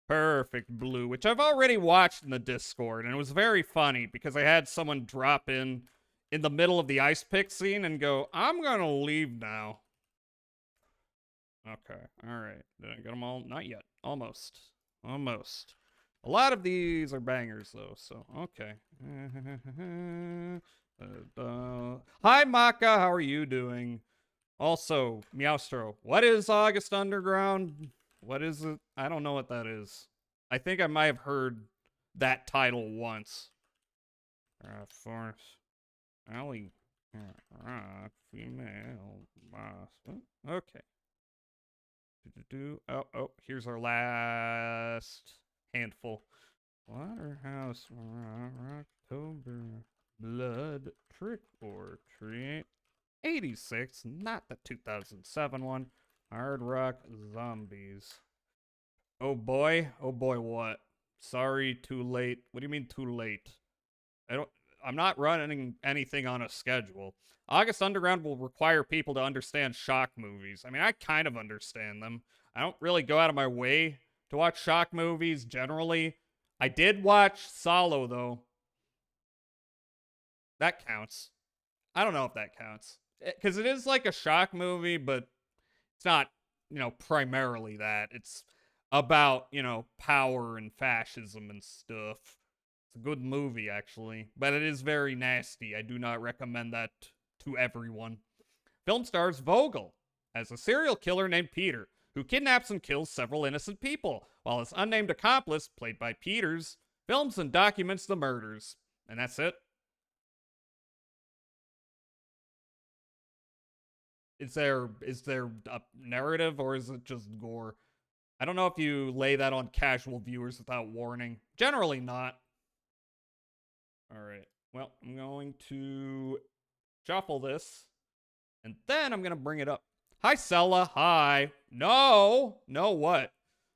Perfect Blue, which I've already watched in the Discord, and it was very funny because I had someone drop in the middle of the ice pick scene and go, I'm gonna leave now. Okay, alright. Did I get them all? Not yet. Almost. A lot of these are bangers, though, so okay. Hi, Maka, how are you doing? Also, Meowstro, what is August Underground? What is it? I don't know what that is. I think I might have heard that title once. Force. Alley. Rock. Female. Boss. Okay. Oh, here's our last handful. Waterhouse. October. Blood. Trick or Treat. 86, not the 2007 one. Hard Rock Zombies. Oh boy, what? Sorry, too late. What do you mean too late? I'm not running anything on a schedule. August Underground will require people to understand shock movies. I mean, I kind of understand them. I don't really go out of my way to watch shock movies generally. I did watch Solo though. That counts. I don't know if that counts. Because it is like a shock movie, but it's not, primarily that. It's about, power and fascism and stuff. It's a good movie, actually, but it is very nasty. I do not recommend that to everyone. Film stars Vogel as a serial killer named Peter, who kidnaps and kills several innocent people, while his unnamed accomplice, played by Peters, films and documents the murders. And that's it. Is there a narrative or is it just gore? I don't know if you lay that on casual viewers without warning. Generally not. Alright. Well, I'm going to shuffle this. And then I'm going to bring it up. Hi, Sella. Hi. No, what?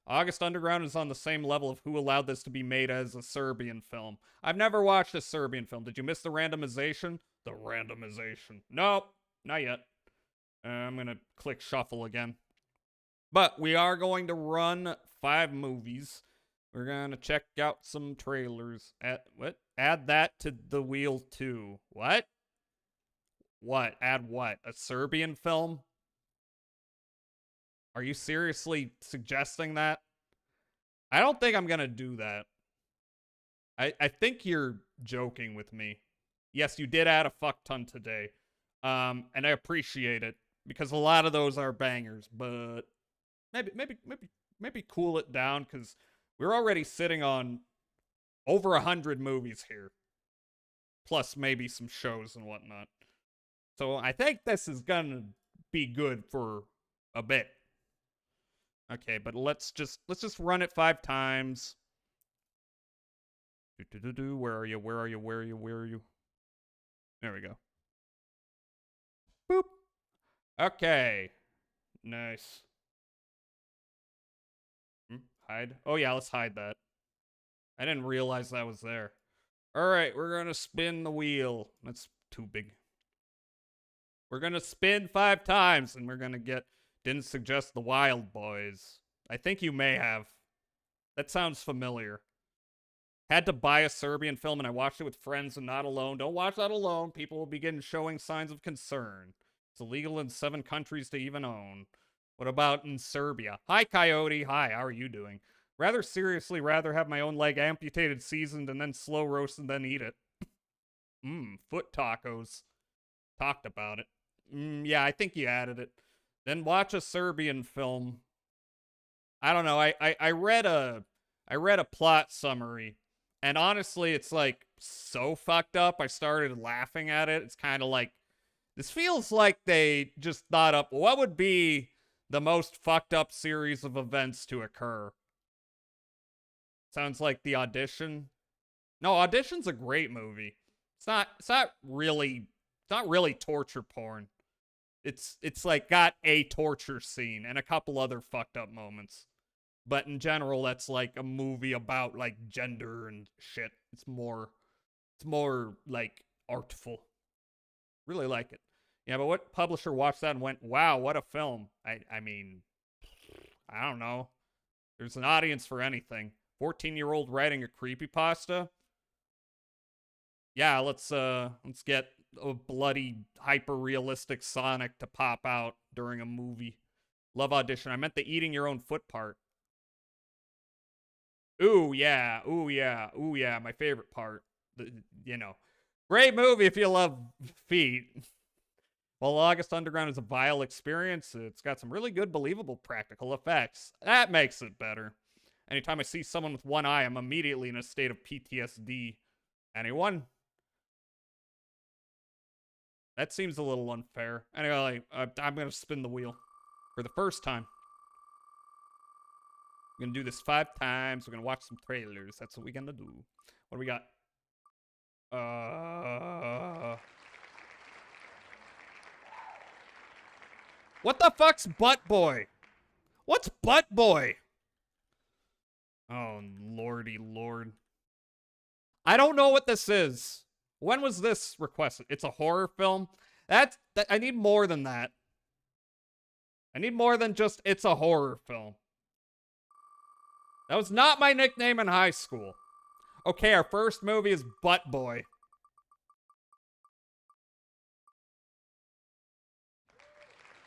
August Underground is on the same level of who allowed this to be made as a Serbian film. I've never watched a Serbian film. Did you miss the randomization? The randomization. Nope. Not yet. I'm going to click shuffle again. But we are going to run 5 movies. We're going to check out some trailers. Add that to the wheel too. What? Add what? A Serbian film? Are you seriously suggesting that? I don't think I'm going to do that. I think you're joking with me. Yes, you did add a fuck ton today. And I appreciate it. Because a lot of those are bangers, but maybe cool it down because we're already sitting on over 100 movies here, plus maybe some shows and whatnot. So I think this is gonna be good for a bit. Okay, but let's just run it 5 times. Where are you? There we go. Boop. Okay. Nice. Hide. Oh yeah, let's hide that. I didn't realize that was there. All right, we're gonna spin the wheel. That's too big. We're gonna spin 5 times, and we're gonna get. Didn't suggest the Wild Boys. I think you may have. That sounds familiar. Had to buy a Serbian film, and I watched it with friends and not alone. Don't watch that alone. People will begin showing signs of concern. It's illegal in 7 countries to even own. What about in Serbia? Hi, Coyote. Hi, how are you doing? Rather seriously, rather have my own leg amputated, seasoned, and then slow roasted, then eat it. Foot tacos. Talked about it. Yeah, I think you added it. Then watch a Serbian film. I don't know. I read a plot summary, and honestly, it's like so fucked up. I started laughing at it. It's kind of like this feels like they just thought up what would be the most fucked up series of events to occur. Sounds like The Audition. No, Audition's a great movie. It's not really torture porn. It's like got a torture scene and a couple other fucked up moments. But in general, that's like a movie about like gender and shit. It's more like artful. Really like it. Yeah, but what publisher watched that and went, wow, what a film? I mean, I don't know. There's an audience for anything. 14-year-old writing a creepypasta? Yeah, let's get a bloody, hyper-realistic Sonic to pop out during a movie. Love Audition. I meant the eating your own foot part. Ooh, yeah. Ooh, yeah. Ooh, yeah. My favorite part. Great movie if you love feet. While August Underground is a vile experience, it's got some really good, believable practical effects. That makes it better. Anytime I see someone with one eye, I'm immediately in a state of PTSD. Anyone? That seems a little unfair. Anyway, I'm going to spin the wheel for the first time. We're going to do this 5 times. We're going to watch some trailers. That's what we're going to do. What do we got? What the fuck's Butt Boy? What's Butt Boy? Oh, lordy lord. I don't know what this is. When was this requested? It's a horror film? I need more than that. I need more than just it's a horror film. That was not my nickname in high school. Okay, our first movie is Butt Boy.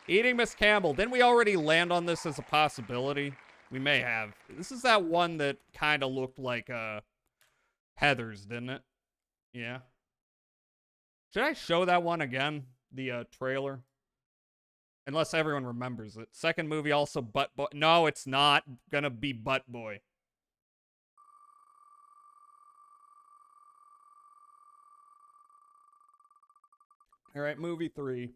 Eating Miss Campbell. Didn't we already land on this as a possibility? We may have. This is that one that kind of looked like Heather's, didn't it? Yeah. Should I show that one again? The trailer? Unless everyone remembers it. Second movie also Butt Boy. No, it's not gonna be Butt Boy. Alright, movie 3.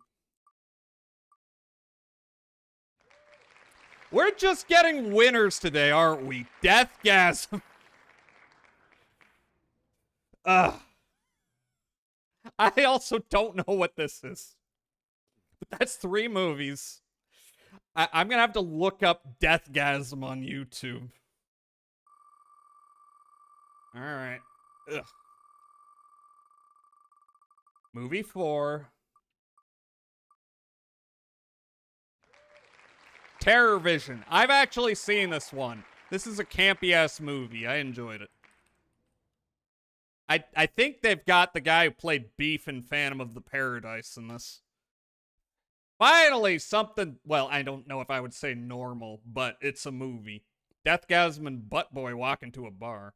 We're just getting winners today, aren't we? Deathgasm. Ugh. I also don't know what this is. But that's 3 movies. I'm gonna have to look up Deathgasm on YouTube. Alright. Ugh. Movie 4. Terror Vision. I've actually seen this one. This is a campy-ass movie. I enjoyed it. I think they've got the guy who played Beef in Phantom of the Paradise in this. Finally, something, well, I don't know if I would say normal, but it's a movie. Deathgasm and Butt Boy walk into a bar.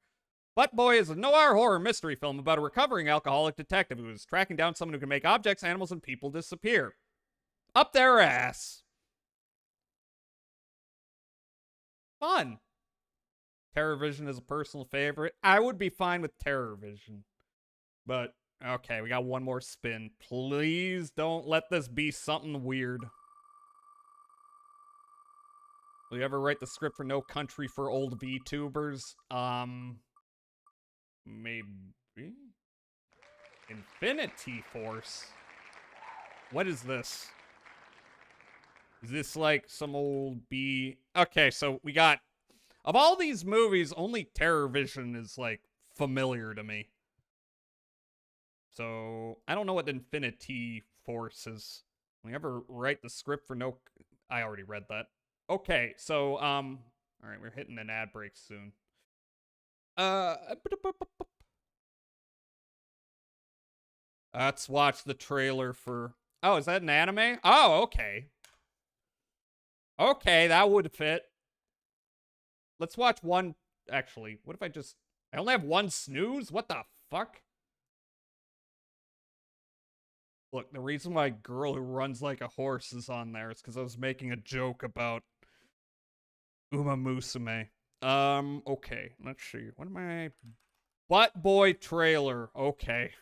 Butt Boy is a noir horror mystery film about a recovering alcoholic detective who is tracking down someone who can make objects, animals, and people disappear. Up their ass. Fun. Terror Vision is a personal favorite. I would be fine with Terror Vision. But, okay, we got one more spin. Please don't let this be something weird. Will you ever write the script for No Country for Old VTubers? Maybe? Infinity Force? What is this? Is this like some old B? Okay, so we got Of all these movies, only Terror Vision is, like, familiar to me. So, I don't know what Infinity Force is. Will you ever write the script for no... I already read that. Okay, so, alright, we're hitting an ad break soon. Let's watch the trailer for... Oh, is that an anime? Oh, okay. Okay, that would fit. Let's watch one... Actually, what if I just... I only have one snooze? What the fuck? Look, the reason why Girl Who Runs Like a Horse is on there is because I was making a joke about Uma Musume. Okay, let's see. What am I... Butt Boy trailer. Okay.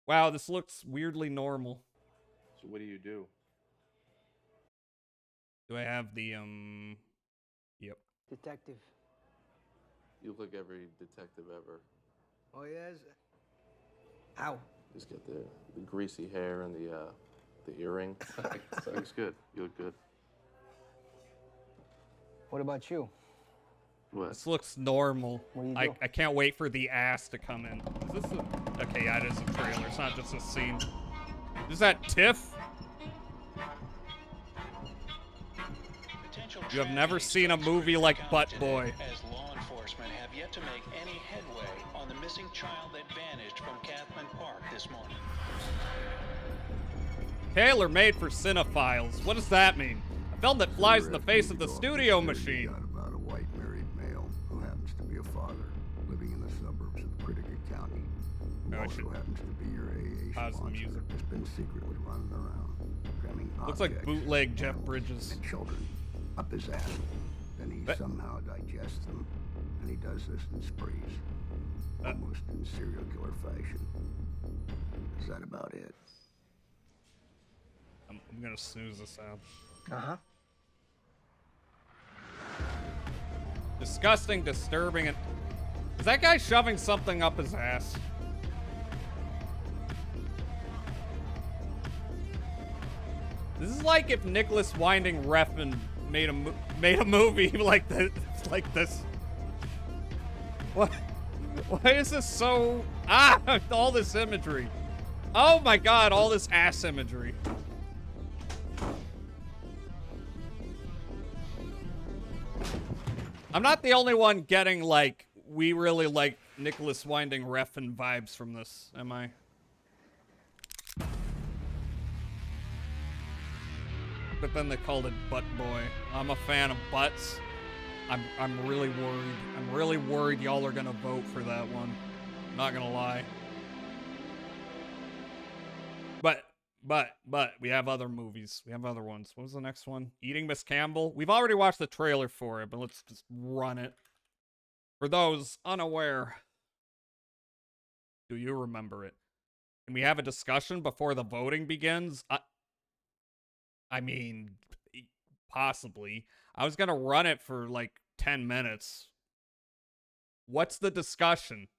Wow, this looks weirdly normal. So what do you do? Do I have the, Yep. Detective. You look like every detective ever. Oh, yes? Ow. Just get the greasy hair and the earring. Looks good. You look good. What about you? What? This looks normal. What do you I do? can't wait for the ass to come in. Is this a... Okay, yeah, it is a trailer. It's not just a scene. Is that Tiff? You have never seen a movie like Butt Boy. As law enforcement have yet to make any headway on the missing child that vanished from Cathman Park this morning. Tailor made for cinephiles. What does that mean? A film that flies in the face of the studio machine. About a white married male who happens to be a father living in the suburbs of Critica County. Who Oh, I also should happens to be your AA pause the sponsor. music. Has been secretly running around, cramming Looks like objects, bootleg Jeff animals, Bridges. and children up his ass. Then he But- somehow digests them, and he does this in sprees, almost in serial killer fashion. Is that about it? I'm gonna snooze this out. Uh-huh. Disgusting, disturbing, and... Is that guy shoving something up his ass? This is like if Nicholas Winding Refn made a movie like this. Like this. What? Why is this so... Ah! All this imagery. Oh my god, all this ass imagery. I'm not the only one getting, like, we really like Nicholas Winding Refn vibes from this, am I? But then they called it Butt Boy. I'm a fan of butts. I'm really worried. I'm really worried y'all are gonna vote for that one. Not gonna lie. But we have other movies. We have other ones. What was the next one? Eating Miss Campbell. We've already watched the trailer for it, but let's just run it. For those unaware, do you remember it? Can we have a discussion before the voting begins? I mean, possibly. I was gonna run it for like 10 minutes. What's the discussion?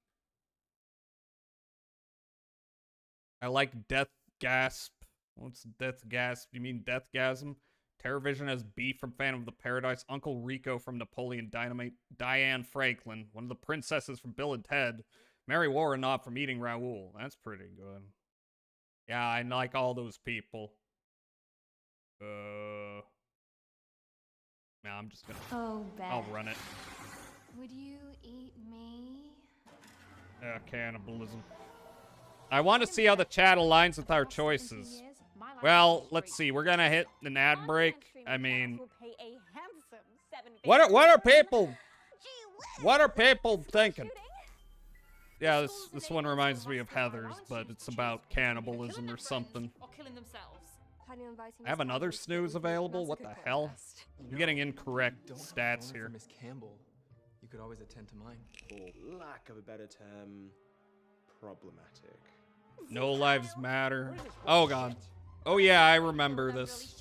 I like Death Gasp. What's Death Gasp? You mean Deathgasm? TerrorVision has beef from Phantom of the Paradise. Uncle Rico from Napoleon Dynamite. Diane Franklin. One of the princesses from Bill and Ted. Mary Warrenoff from Eating Raoul. That's pretty good. Yeah, I like all those people. No, I'm just gonna... Oh, Beth. I'll run it. Would you eat me? Cannibalism. I want to see how the chat aligns with our choices. Well, let's see. We're gonna hit an ad break. I mean, what are people thinking? Yeah, this one reminds me of Heather's, but it's about cannibalism or something. I have another snooze available. What the hell? I'm getting incorrect stats here. Miss Campbell, you could always attend to mine. For lack of a better term, problematic. No lives matter. Oh god. Oh yeah, I remember this.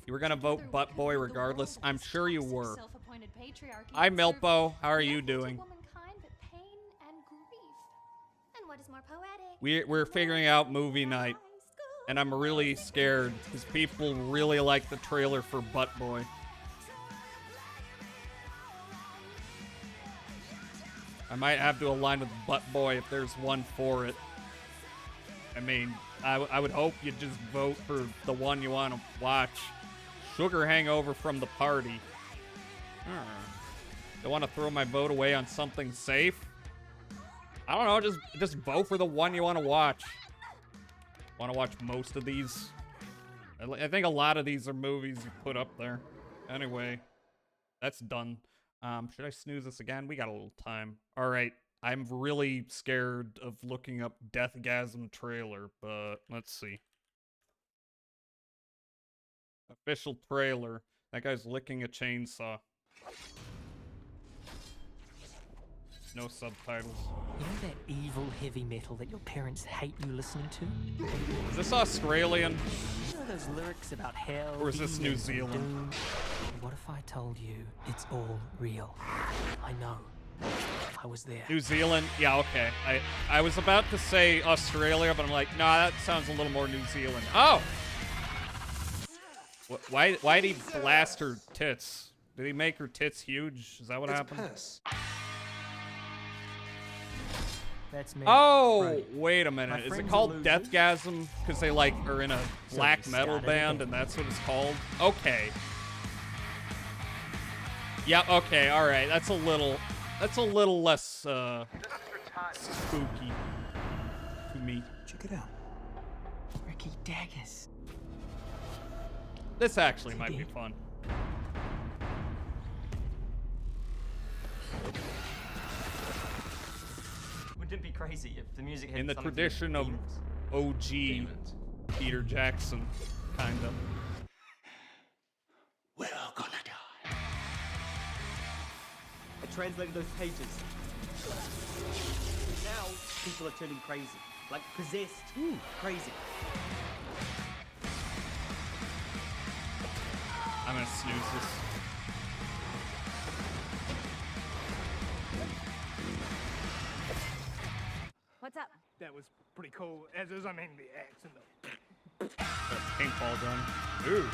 You were gonna vote Butt Boy regardless. I'm sure you were. Hi Milpo, how are you doing? We're figuring out movie night, and I'm really scared because people really like the trailer for Butt Boy. I might have to align with Butt Boy if there's one for it. I mean, I would hope you just vote for the one you want to watch. Sugar Hangover from the Party. I want to throw my vote away on something safe. I don't know, just vote for the one you want to watch. Want to watch most of these? I think a lot of these are movies you put up there. Anyway, that's done. Should I snooze this again? We got a little time. All right, I'm really scared of looking up Deathgasm trailer, but let's see. Official trailer. That guy's licking a chainsaw. No subtitles. You know that evil heavy metal that your parents hate you listening to? Is this Australian? You know those lyrics about hell? Or is this New Zealand? Doom? What if I told you it's all real? I know. I was there. New Zealand? Yeah, okay. I was about to say Australia, but I'm like, nah, that sounds a little more New Zealand. Oh! Why did he blast her tits? Did he make her tits huge? Is that what happened? Piss. That's me. Oh, Right. wait a My minute. Is it friends called are losers. Deathgasm? Because they like are in a So black we metal started band, again. and that's what it's called. Okay. Yeah. Okay. All right. That's a little less spooky to me. Check it out. Ricky Daggers. This actually might be fun. Wouldn't it be crazy if the music had In the something to do with tradition of demons? OG Demons. Peter Jackson, kind of. We're all gonna die. I translated those pages. Now people are turning crazy, like possessed, crazy. I'm gonna snooze this. What's up? That was pretty cool. As is, I mean, the accent. Paintball gun. Ooh.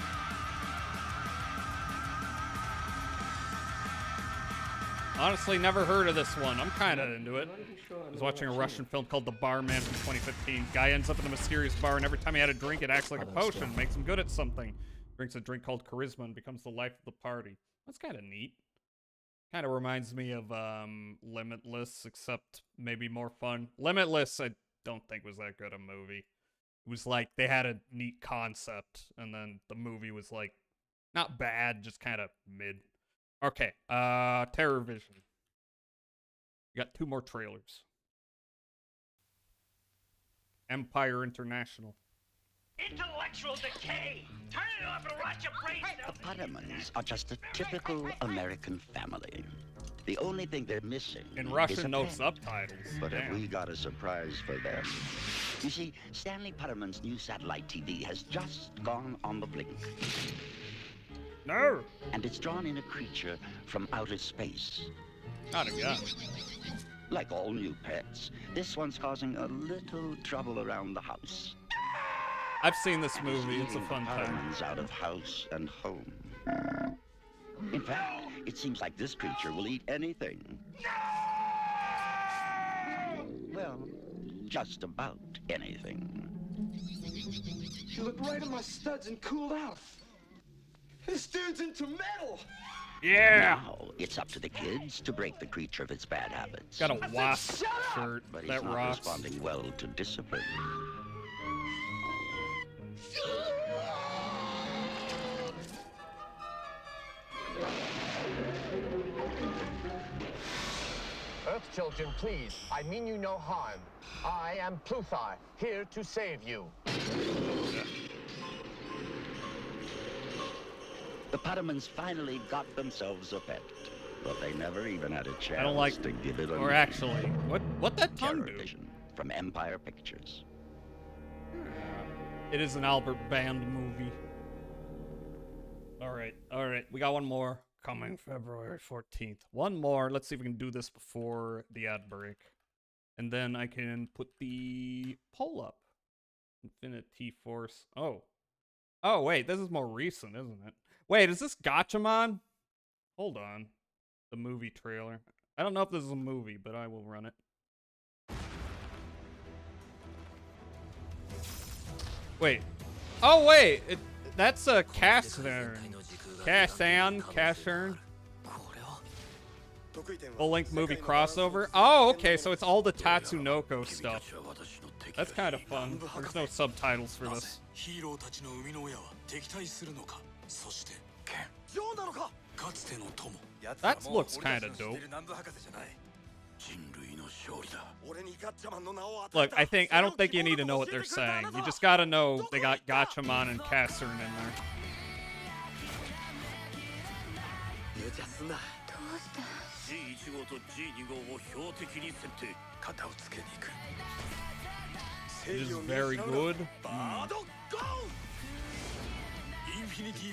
Honestly, never heard of this one. I'm kind of into it. I was watching a Russian film called The Barman from 2015. Guy ends up in a mysterious bar, and every time he had a drink, it acts like a potion, makes him good at something. Drinks a drink called charisma and becomes the life of the party. That's kind of neat. Kind of reminds me of Limitless, except maybe more fun. Limitless, I don't think was that good a movie. It was like they had a neat concept, and then the movie was like not bad, just kind of mid. Okay, Terror Vision. We got 2 more trailers. Empire International. Intellectual decay! Turn it off and rot your brains out! The Pottermans are just a typical American family. The only thing they're missing In is Russian, a no pen. subtitles. But have Damn. we got a surprise for them? You see, Stanley Potterman's new satellite TV has just gone on the blink. No! And it's drawn in a creature from outer space. Not again. Like all new pets, this one's causing a little trouble around the house. I've seen this movie. It's a fun time. Potterman's out of house and home. In fact, it seems like this creature will eat anything. Well, just about anything. You looked right at my studs and cooled out. This dude's into metal! Yeah! Now, it's up to the kids to break the creature of its bad habits. Got a wasp shirt. But he's That not rocks. responding well to discipline. Earth children, please. I mean you no harm. I am Pluthar, here to save you. The Pottermans finally got themselves a pet, but they never even had a chance I don't like, to give it a or name. actually, what that tongue Terror do? Vision from Empire Pictures. It is an Albert Band movie. All right. We got one more coming February 14th. One more. Let's see if we can do this before the ad break. And then I can put the poll up. Infinity Force. Oh, wait. This is more recent, isn't it? Wait, is this Gatchaman? Hold on. The movie trailer. I don't know if this is a movie, but I will run it. Wait. Oh, wait. That's a Casern. Casern. Full-length movie crossover. Oh, okay. So it's all the Tatsunoko stuff. That's kind of fun. There's no subtitles for this. That looks kind of dope. Look, I don't think you need to know what they're saying. You just gotta know they got Gatchaman and Casern in there. It is very good. Infinity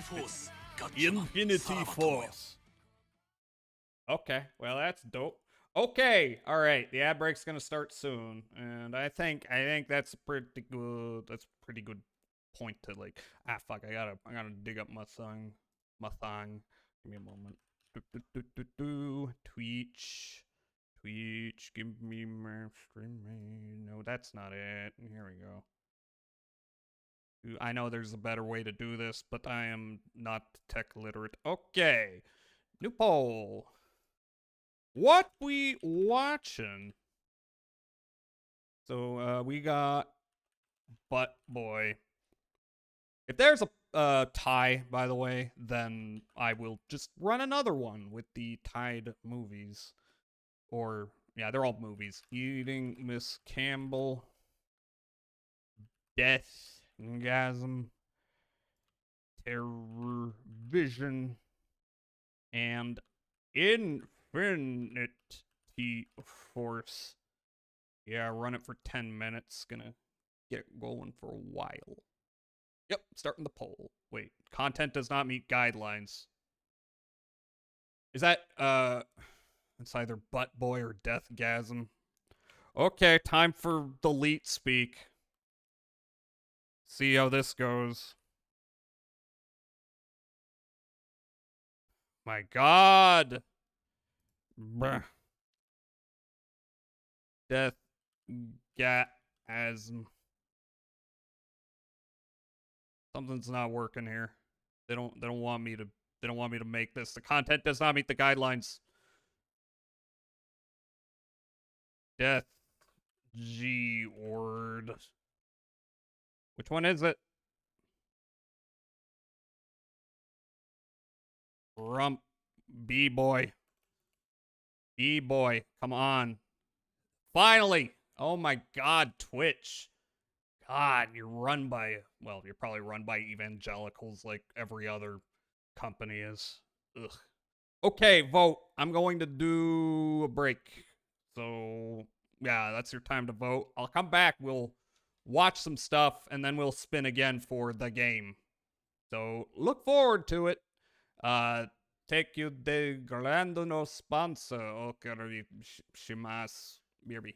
Force. Okay, well that's dope. Okay, all right. The ad break's gonna start soon, and I think that's pretty good. That's a pretty good point to like. Ah, fuck! I gotta dig up my thing. Give me a moment. Twitch. Give me my stream. No, that's not it. Here we go. I know there's a better way to do this, but I am not tech literate. Okay, new poll. What we watching? So we got Butt Boy. If there's a tie, by the way, then I will just run another one with the tied movies. Or yeah, they're all movies. Eating Miss Campbell. Death Gasm. Terror Vision. And Infinity Force. Yeah, run it for 10 minutes. Gonna get it going for a while. Yep, starting the poll. Wait, content does not meet guidelines. Is that, it's either Butt Boy or Deathgasm. Okay, time for delete speak. See how this goes. My God. Bruh. Deathgasm. Something's not working here. They don't want me to make this. The content does not meet the guidelines. Death G word. Which one is it? Rump B-boy. B-boy, come on. Finally! Oh my God, Twitch. God, you're probably run by evangelicals like every other company is. Ugh. Okay, vote. I'm going to do a break. So, yeah, that's your time to vote. I'll come back. We'll watch some stuff, and then we'll spin again for the game. So, look forward to it. Take you de grande no sponsor. Okay, shimasu. Mirbi.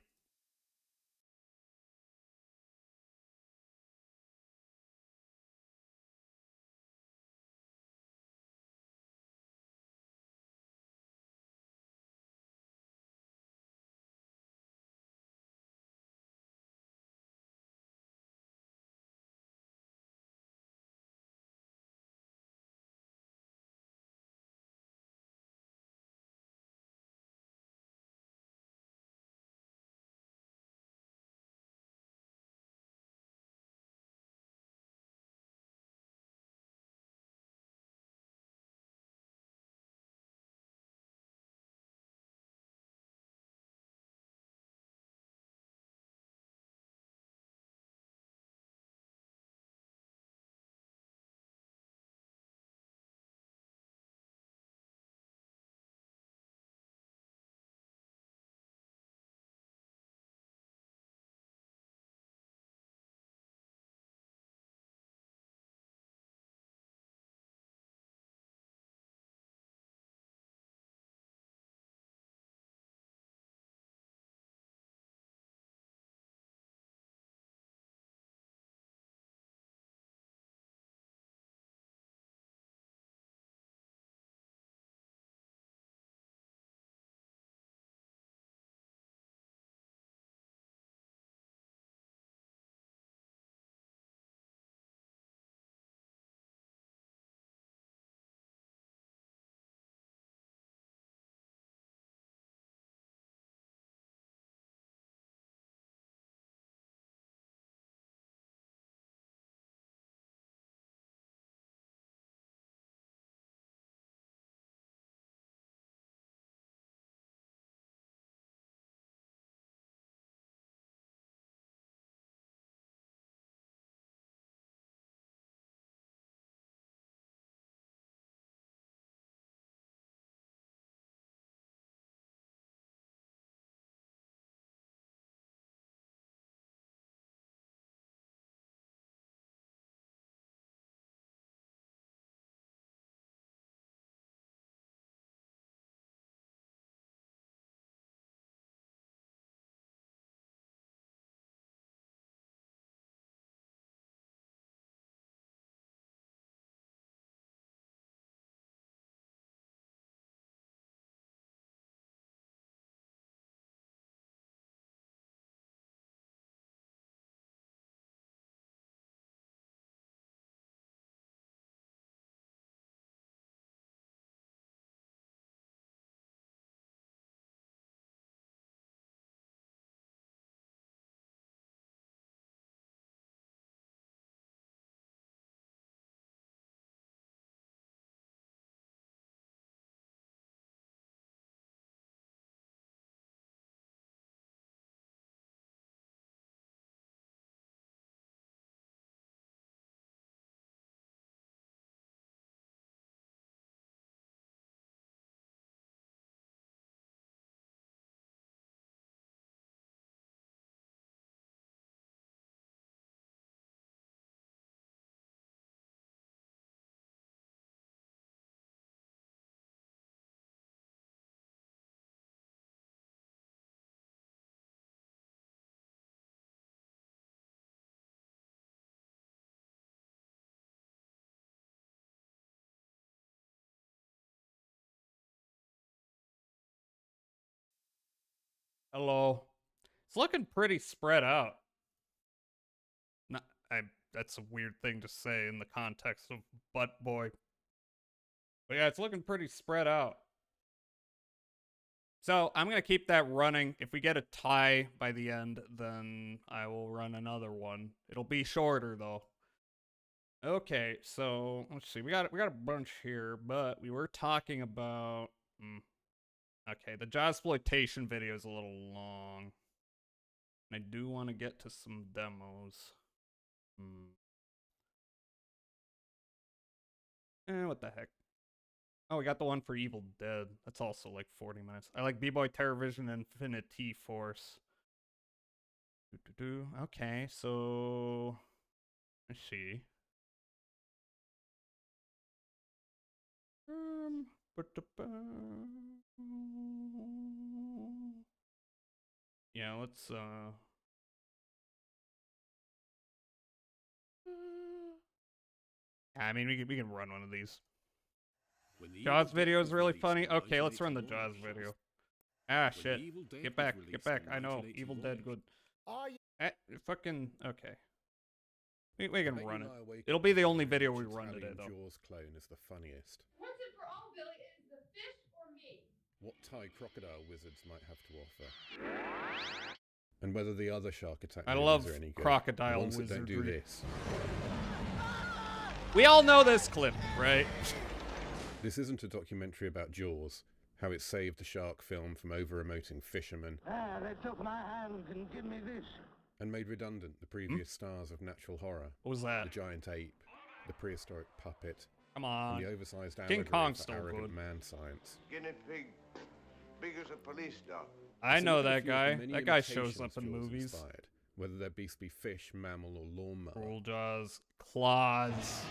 Hello. It's looking pretty spread out. That's a weird thing to say in the context of Butt Boy. But yeah, it's looking pretty spread out. So I'm going to keep that running. If we get a tie by the end, then I will run another one. It'll be shorter though. Okay, so let's see. We got a bunch here, but we were talking about okay, the Jawsploitation video is a little long. I do want to get to some demos. What the heck? Oh, we got the one for Evil Dead. That's also like 40 minutes. I like B-Boy TerrorVision Infinity Force. Okay, so let's see. Yeah, let's I mean, we can run one of these. Jaws video is really funny. Okay, let's run the Jaws video. Ah, shit. Get back. I know. Evil Dead good. Fucking, okay. We can run it. It'll be the only video we run today, though. Jaws clone is the funniest. What's it for all, Billy? Is the fish or me? What Thai crocodile wizards might have to offer. And whether the other shark attack I love are any good. crocodile The ones that don't do wizardry. this. We all know this clip, right? This isn't a documentary about Jaws, how it saved the shark film from over-emoting fishermen They took my hand and give me this. and made redundant the previous stars of natural horror. What was that? The giant ape, the prehistoric puppet, Come on. and the oversized King allegory Kong's for still arrogant good. man science. Guinea pig, big as a police dog. I So know look at a that few of guy. the many That guy shows imitations up in Jaws movies. inspired, whether their beast be fish, mammal, or lawnmower. Cruel Jaws. Claws.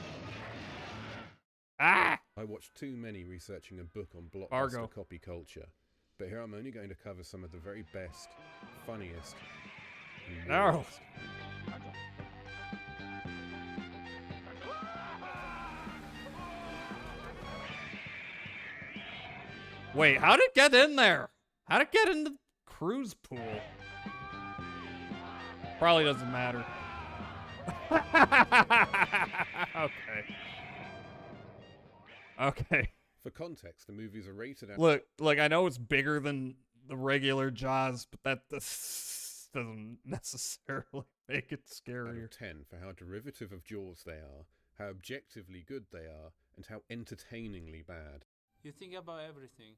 Ah! I watched too many researching a book on blockbuster Fargo. copy culture, but here I'm only going to cover some of the very best, funniest, and No. weirdest. Wait, how'd it get in there? How'd it get in the cruise pool? Probably doesn't matter. Okay. Okay. For context, the movies are rated at Look, I know it's bigger than the regular Jaws, but that doesn't necessarily make it out scarier. of 10 for how derivative of Jaws they are, how objectively good they are, and how entertainingly bad. You think about everything.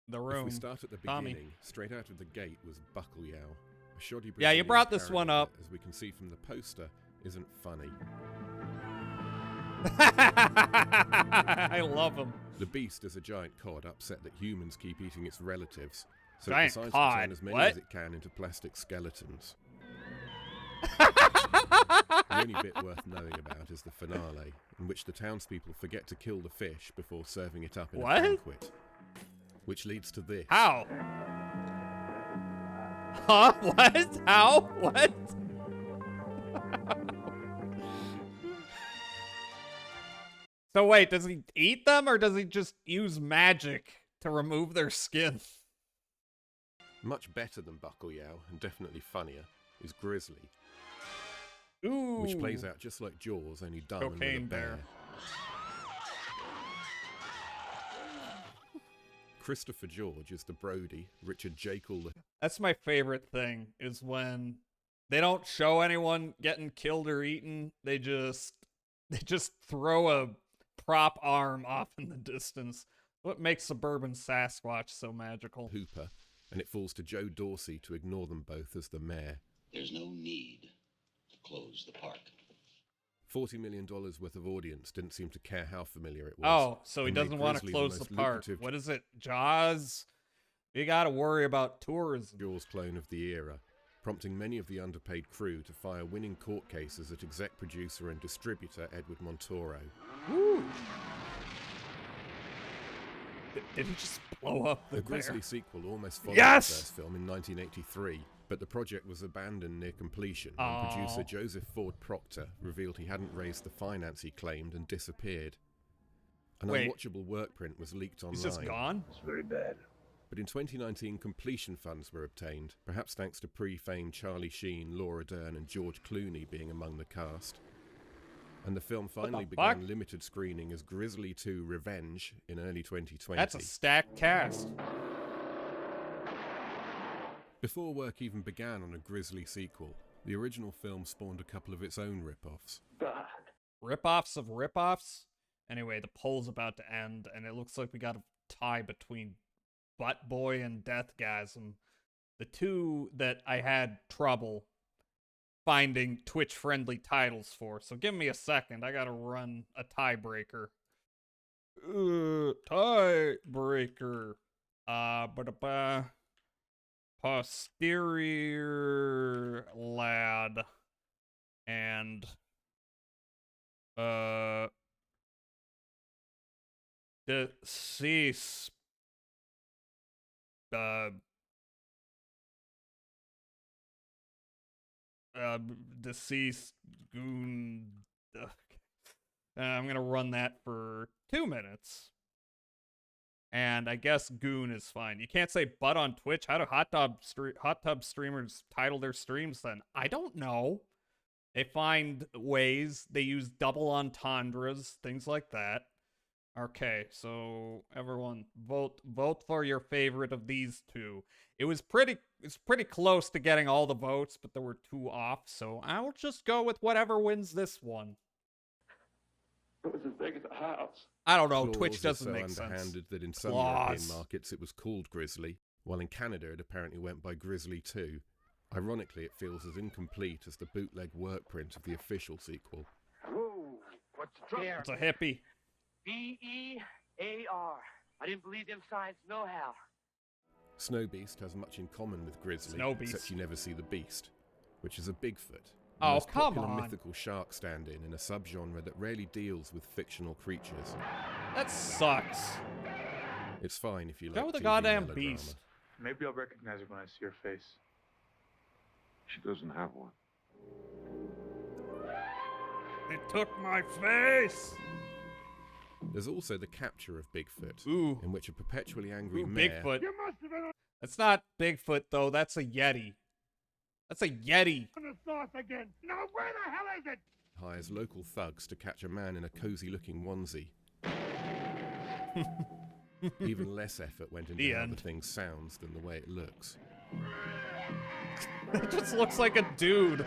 The If room. we start at the Tommy. beginning, straight out of the gate was Bacalhau, a shoddy Yeah, you Brazilian brought this one parody up. that, as we can see from the poster, isn't funny. I love him. The beast is a giant cod upset that humans keep eating its relatives, so Giant it decides cod? to turn as many What? as it can into plastic skeletons. The only bit worth knowing about is the finale, in which the townspeople forget to kill the fish before serving it up in What? a banquet. Which leads to this. How? Huh? What? How? What? So wait, does he eat them or does he just use magic to remove their skin? Much better than Bacalhau, and definitely funnier, is Grizzly. Ooh. Which plays out just like Jaws, only dumb and with a Cocaine bear. bear. Christopher George is the Brody, Richard Jekyll the... That's my favorite thing, is when they don't show anyone getting killed or eaten. They just throw a prop arm off in the distance. What makes Suburban Sasquatch so magical? Hooper, and it falls to Joe Dorsey to ignore them both as the mayor. There's no need to close the park. $40 million worth of audience didn't seem to care how familiar it was. Oh, so he and made doesn't want to Grizzly close the most park. lucrative What is it? Jaws? You gotta worry about tourism. Jaws clone of the era, prompting many of the underpaid crew to fire winning court cases at exec producer and distributor Edward Montoro. Woo. Did he just blow up the The Grizzly bear? sequel almost followed Yes! the first film in 1983, but the project was abandoned near completion Aw. when producer Joseph Ford Proctor revealed he hadn't raised the finance he claimed and disappeared. An Wait. unwatchable work print was leaked online. He's just gone? It's very bad. But in 2019, completion funds were obtained, perhaps thanks to pre-fame Charlie Sheen, Laura Dern and George Clooney being among the cast. And the film finally began limited screening as Grizzly 2 Revenge in early 2020. That's a stacked cast. Before work even began on a Grizzly sequel, the original film spawned a couple of its own rip-offs. Rip-offs of rip-offs? Anyway, the poll's about to end, and it looks like we got a tie between Butt Boy and Deathgasm. The two that I had trouble finding Twitch-friendly titles for. So give me a second. I gotta run a tiebreaker. Tiebreaker. Posterior Lad. And Deceased. Deceased Goon. I'm gonna run that for 2 minutes. And I guess Goon is fine. You can't say butt on Twitch. How do hot tub streamers title their streams then? I don't know. They find ways. They use double entendres, things like that. Okay, so everyone vote for your favorite of these two. It's pretty close to getting all the votes, but there were 2 off, so I'll just go with whatever wins this one. It was as big as a house. I don't know, Claws Twitch doesn't so make sense. underhanded that in some European markets it was called Grizzly, while in Canada it apparently went by Grizzly 2. Ironically, it feels as incomplete as the bootleg work print of the official sequel. Whoa, what's the trouble? It's a hippie. B-E-A-R. I didn't believe them signs no how. Snow Beast has much in common with Grizzly, Snow Beast. except you never see the Beast, which is a Bigfoot. the Oh, most come popular on. mythical shark stand-in in a subgenre that rarely deals with fictional creatures. That sucks. It's fine if you Go like with the TV goddamn melodrama. beast. Maybe I'll recognize her when I see her face. She doesn't have one. They took my face! There's also the capture of Bigfoot, Ooh. in which a perpetually angry Ooh, mayor Bigfoot. That's not Bigfoot, though. That's a Yeti. That's a Yeti. On the sauce again. Now where the hell is it? hires local thugs to catch a man in a cozy-looking onesie. Even less effort went into The how end. the thing sounds than the way it looks. It just looks like a dude.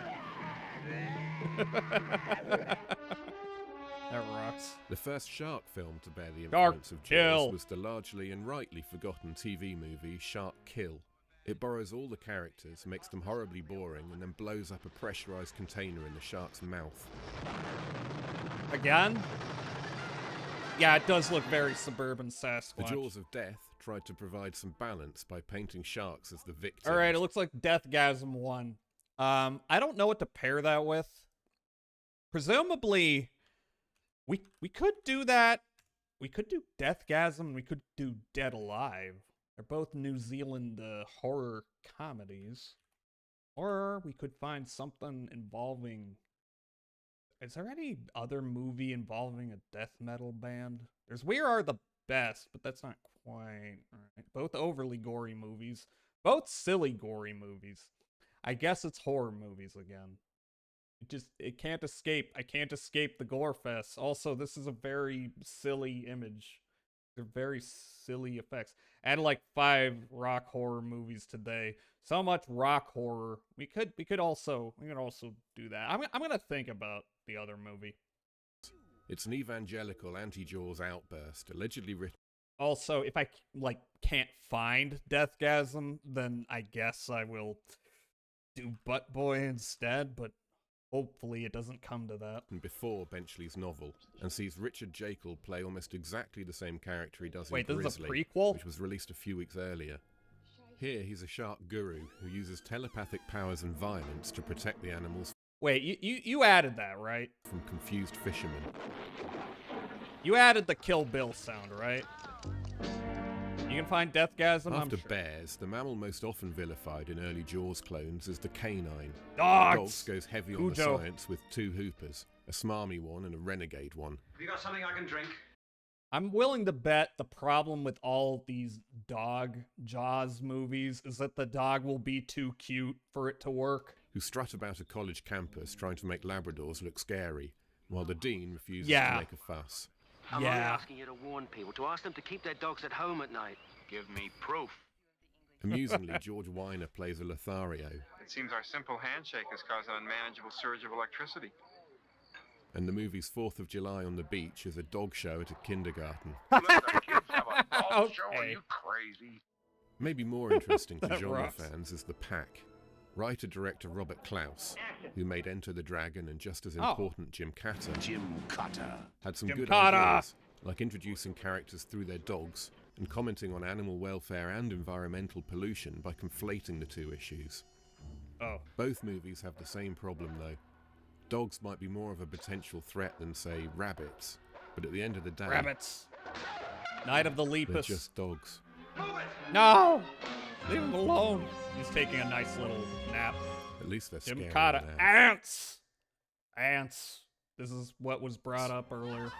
That rocks. The first shark film to bear the Shark influence of Kill. Jaws was the largely and rightly forgotten TV movie Shark Kill. It borrows all the characters, makes them horribly boring, and then blows up a pressurized container in the shark's mouth. Again? Yeah, it does look very suburban Sasquatch. The Jaws of Death tried to provide some balance by painting sharks as the victims. Alright, it looks like Deathgasm won. I don't know what to pair that with. Presumably, we could do that. We could do Deathgasm, and we could do Dead Alive. They're both New Zealand horror comedies. Or we could find something involving... Is there any other movie involving a death metal band? There's We Are the Best, but that's not quite right. Both overly gory movies. Both silly gory movies. I guess it's horror movies again. It can't escape. I can't escape the gore fest. Also, this is a very silly image. They're very silly effects. And like 5 rock horror movies today. So much rock horror. We could also do that. I'm gonna think about the other movie. It's an evangelical anti-Jaws outburst, allegedly written. Also, if I can't find Deathgasm, then I guess I will do Butt Boy instead, but hopefully it doesn't come to that. Before Benchley's novel, and sees Richard Jekyll play almost exactly the same character he does Wait, in this is a Grizzly, prequel? which was released a few weeks earlier. Here, he's a shark guru who uses telepathic powers and violence to protect the animals. Wait, you added that, right? From confused fishermen. You added the Kill Bill sound, right? You can find Deathgasm, After I'm sure. bears, the mammal most often vilified in early Jaws clones is the canine. Dogs! Dogs goes heavy on the Cujo. science with 2 hoopers, a smarmy one and a renegade one. Have you got something I can drink? I'm willing to bet the problem with all these dog Jaws movies is that the dog will be too cute for it to work. Who strut about a college campus trying to make Labradors look scary, while the dean refuses to make a fuss. I'm only asking you to warn people, to ask them to keep their dogs at home at night. Give me proof. Amusingly, George Weiner plays a Lothario. It seems our simple handshake has caused an unmanageable surge of electricity. And the movie's 4th of July on the beach is a dog show at a kindergarten. Let the kids have a dog show? Are you crazy? Maybe more interesting to genre rocks. fans is The Pack. Writer-director Robert Klaus, who made Enter the Dragon and just as Oh. important Jim Carter, had some Jim good Carter. ideas, like introducing characters through their dogs and commenting on animal welfare and environmental pollution by conflating the two issues. Oh. Both movies have the same problem, though. Dogs might be more of a potential threat than, say, rabbits, but at the end of the day, Rabbits. Night of the they're Lepus. just dogs. No! Leave him alone. He's taking a nice little nap. At least they're Jim scary Carter. now. Ants! Ants. This is what was brought up earlier.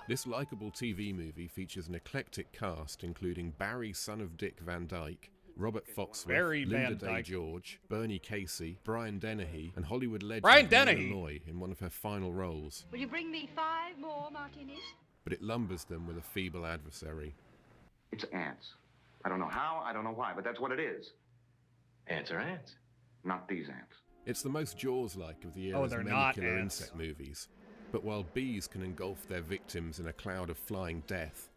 This likeable TV movie features an eclectic cast including Barry son of Dick Van Dyke, Robert Foxworth, Barry Linda Van Day Dyke. George, Bernie Casey, Brian Dennehy, and Hollywood legend Brian Lana Dennehy! Loy in one of her final roles. Will you bring me 5 more martinis? But it lumbers them with a feeble adversary. It's ants. I don't know how, I don't know why, but that's what it is. Ants are ants. Not these ants. It's the most Jaws-like of the Oh, era's they're many not killer ants. insect movies. But while bees can engulf their victims in a cloud of flying death,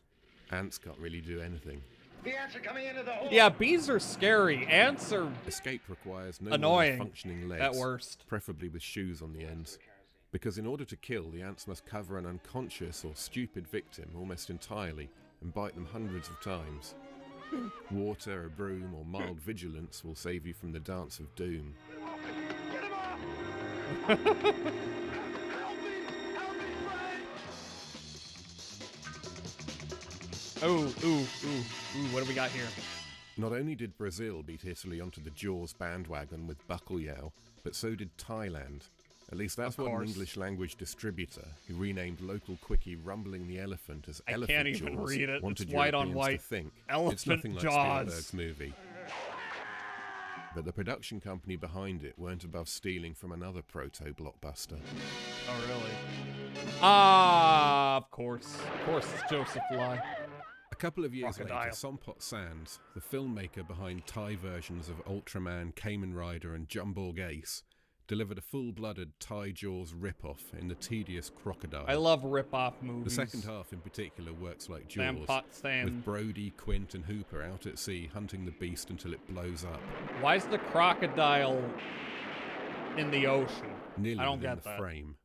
ants can't really do anything. The ants are coming into the hole. Yeah, bees are scary. Ants are Escape requires no more annoying than functioning legs, at worst. preferably with shoes on the ends. Because in order to kill, the ants must cover an unconscious or stupid victim almost entirely and bite them hundreds of times. Water, a broom, or mild vigilance will save you from the dance of doom. Get him off! Help me! Help me, Frank! Ooh, what do we got here? Not only did Brazil beat Italy onto the Jaws bandwagon with Bacalhau, but so did Thailand. At least that's Of what an course. English language distributor, who renamed local quickie Rumbling the Elephant as I Elephant can't even Jaws, read it. wanted It's white on Europeans white. to think. Elephant It's nothing like Jaws. Spielberg's movie. But the production company behind it weren't above stealing from another proto-blockbuster. Oh, really? Ah, of course. Of course, it's Joseph Lai. A couple of years later, Crocodile. Sompot Sands, the filmmaker behind Thai versions of Ultraman, Kamen Rider and Jumborg Ace, delivered a full-blooded Thai Jaws rip-off in the tedious Crocodile. I love rip-off movies. The second half in particular works like Sam Jaws, Potsdam. with Brody, Quint and Hooper out at sea hunting the beast until it blows up. Why is the crocodile in the ocean? Nearly I don't within get the that. frame.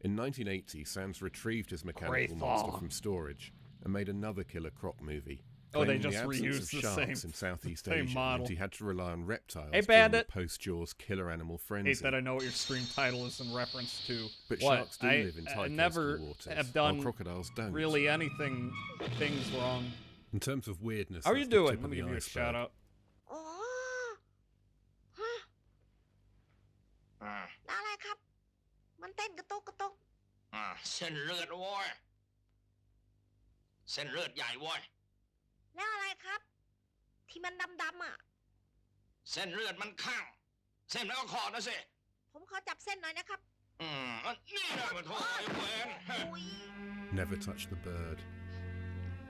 In 1980, Sands retrieved his mechanical Great monster fall. from storage and made another killer croc movie. Oh, they claiming just the absence reused of the sharks same- in Southeast same Asia model. meant he had to rely on reptiles Hey, during the Bandit. post-Jaws killer animal frenzy. Hate that I know what your stream title is in reference to. But what? sharks do I, live in I Thai never coastal waters, have while done crocodiles don't. really things wrong. In terms of weirdness, How are you that's the doing? tip Let of me the give you a iceberg. shout out.เส้นเลือดโว้ยเส้นเลือดใหญ่โว้ย แล้วอะไรครับ ที่มันดำๆอ่ะ เส้นเลือดมันข้างเส้นแล้วก็คอนะสิ ผมขอจับเส้นหน่อยนะครับ นี่นะมันโถ่ไอ้เวน Never touch the bird.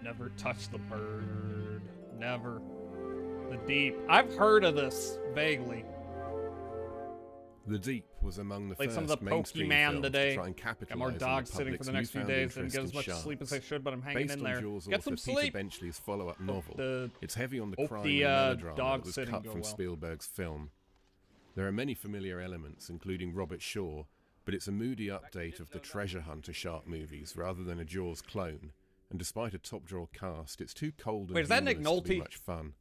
Never touch the bird. Never. The Deep. I've heard of this vaguely. The Deep was among the Played first some of the mainstream Pokemon films today. to try and Got capitalize more on the dogs sitting for public's the next few newfound days. Didn't interest get as in much sleep as I sharks. should, but I'm hanging Based in on there. Jaws Get some author Peter sleep. Benchley's follow-up novel, the- it's heavy on the hope crime the, and melodrama dog that was sitting cut go from well. Spielberg's film. There are many familiar elements, including Robert Shaw, but it's a moody update of the treasure hunter shark movies rather than a Jaws clone. And despite a top-drawer cast, it's too cold and Wait, is that Nick humorless to be Nolte? much fun.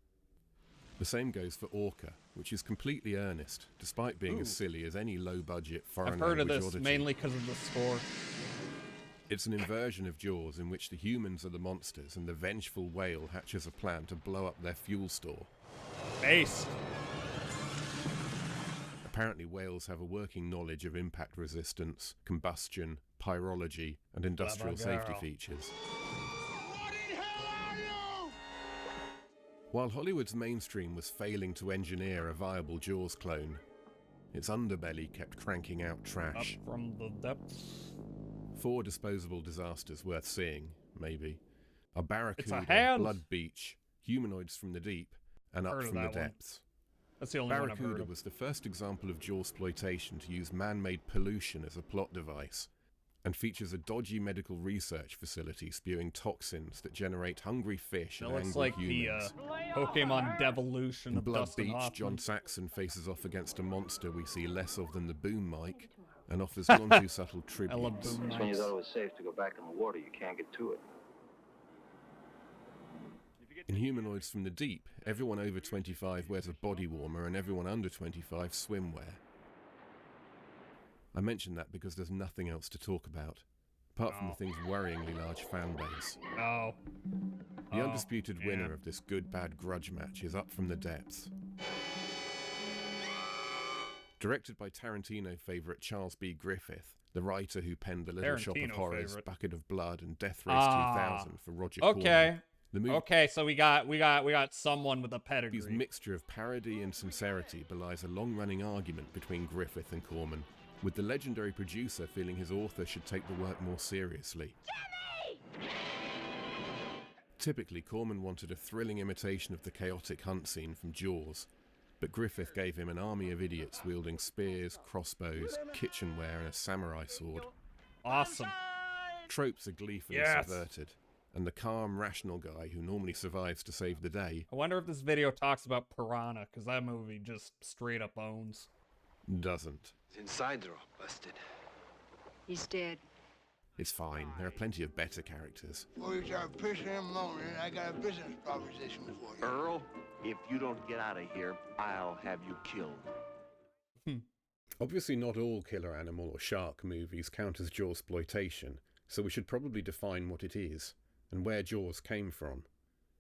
The same goes for Orca, which is completely earnest, despite being as Ooh. silly as any low-budget foreign I've heard of language this oddity. mainly because of the score. It's an inversion of Jaws in which the humans are the monsters and the vengeful whale hatches a plan to blow up their fuel store. Based. Apparently whales have a working knowledge of impact resistance, combustion, pyrology, and industrial safety features. While Hollywood's mainstream was failing to engineer a viable Jaws clone, its underbelly kept cranking out trash. Up from the depths. 4 disposable disasters worth seeing, maybe, are Barracuda, hand. Blood Beach, Humanoids from the Deep, and Up Heard of from the that one. Depths. That's the only one I've heard Barracuda of. was the first example of Jawsploitation to use man-made pollution as a plot device, and features a dodgy medical research facility spewing toxins that generate hungry fish That and looks angry like humans. the Pokemon Devolution In of Blood Dustin Beach, Hoffman. John Saxon faces off against a monster we see less of than the boom mic, and offers none too subtle tributes. I love boom When you mics. thought it was safe to go back in the water, you can't get to it. In Humanoids from the Deep, everyone over 25 wears a body warmer and everyone under 25 swimwear. I mention that because there's nothing else to talk about, apart from the thing's worryingly large fan base. Oh. The undisputed winner of this good-bad grudge match is Up from the Depths. Directed by Tarantino favourite Charles B. Griffith, the writer who penned The Little Shop of Tarantino Horrors, favourite. Bucket of Blood, and Death Race 2000 for Roger Corman. Okay. The movie Okay, so we got someone with a pedigree. His mixture of parody and sincerity belies a long-running argument between Griffith and Corman, with the legendary producer feeling his author should take the work more seriously. Typically, Corman wanted a thrilling imitation of the chaotic hunt scene from Jaws, but Griffith gave him an army of idiots wielding spears, crossbows, kitchenware, and a samurai sword. Awesome. Tropes are gleefully subverted, and the calm, rational guy who normally survives to save the day I wonder if this video talks about Piranha, because that movie just straight up owns. doesn't. His insides are all busted. He's dead. It's fine, there are plenty of better characters. Before you start pissing him moaning, I got a business proposition for you. Earl, if you don't get out of here, I'll have you killed. Obviously not all killer animal or shark movies count as Jawsploitation, so we should probably define what it is, and where Jaws came from.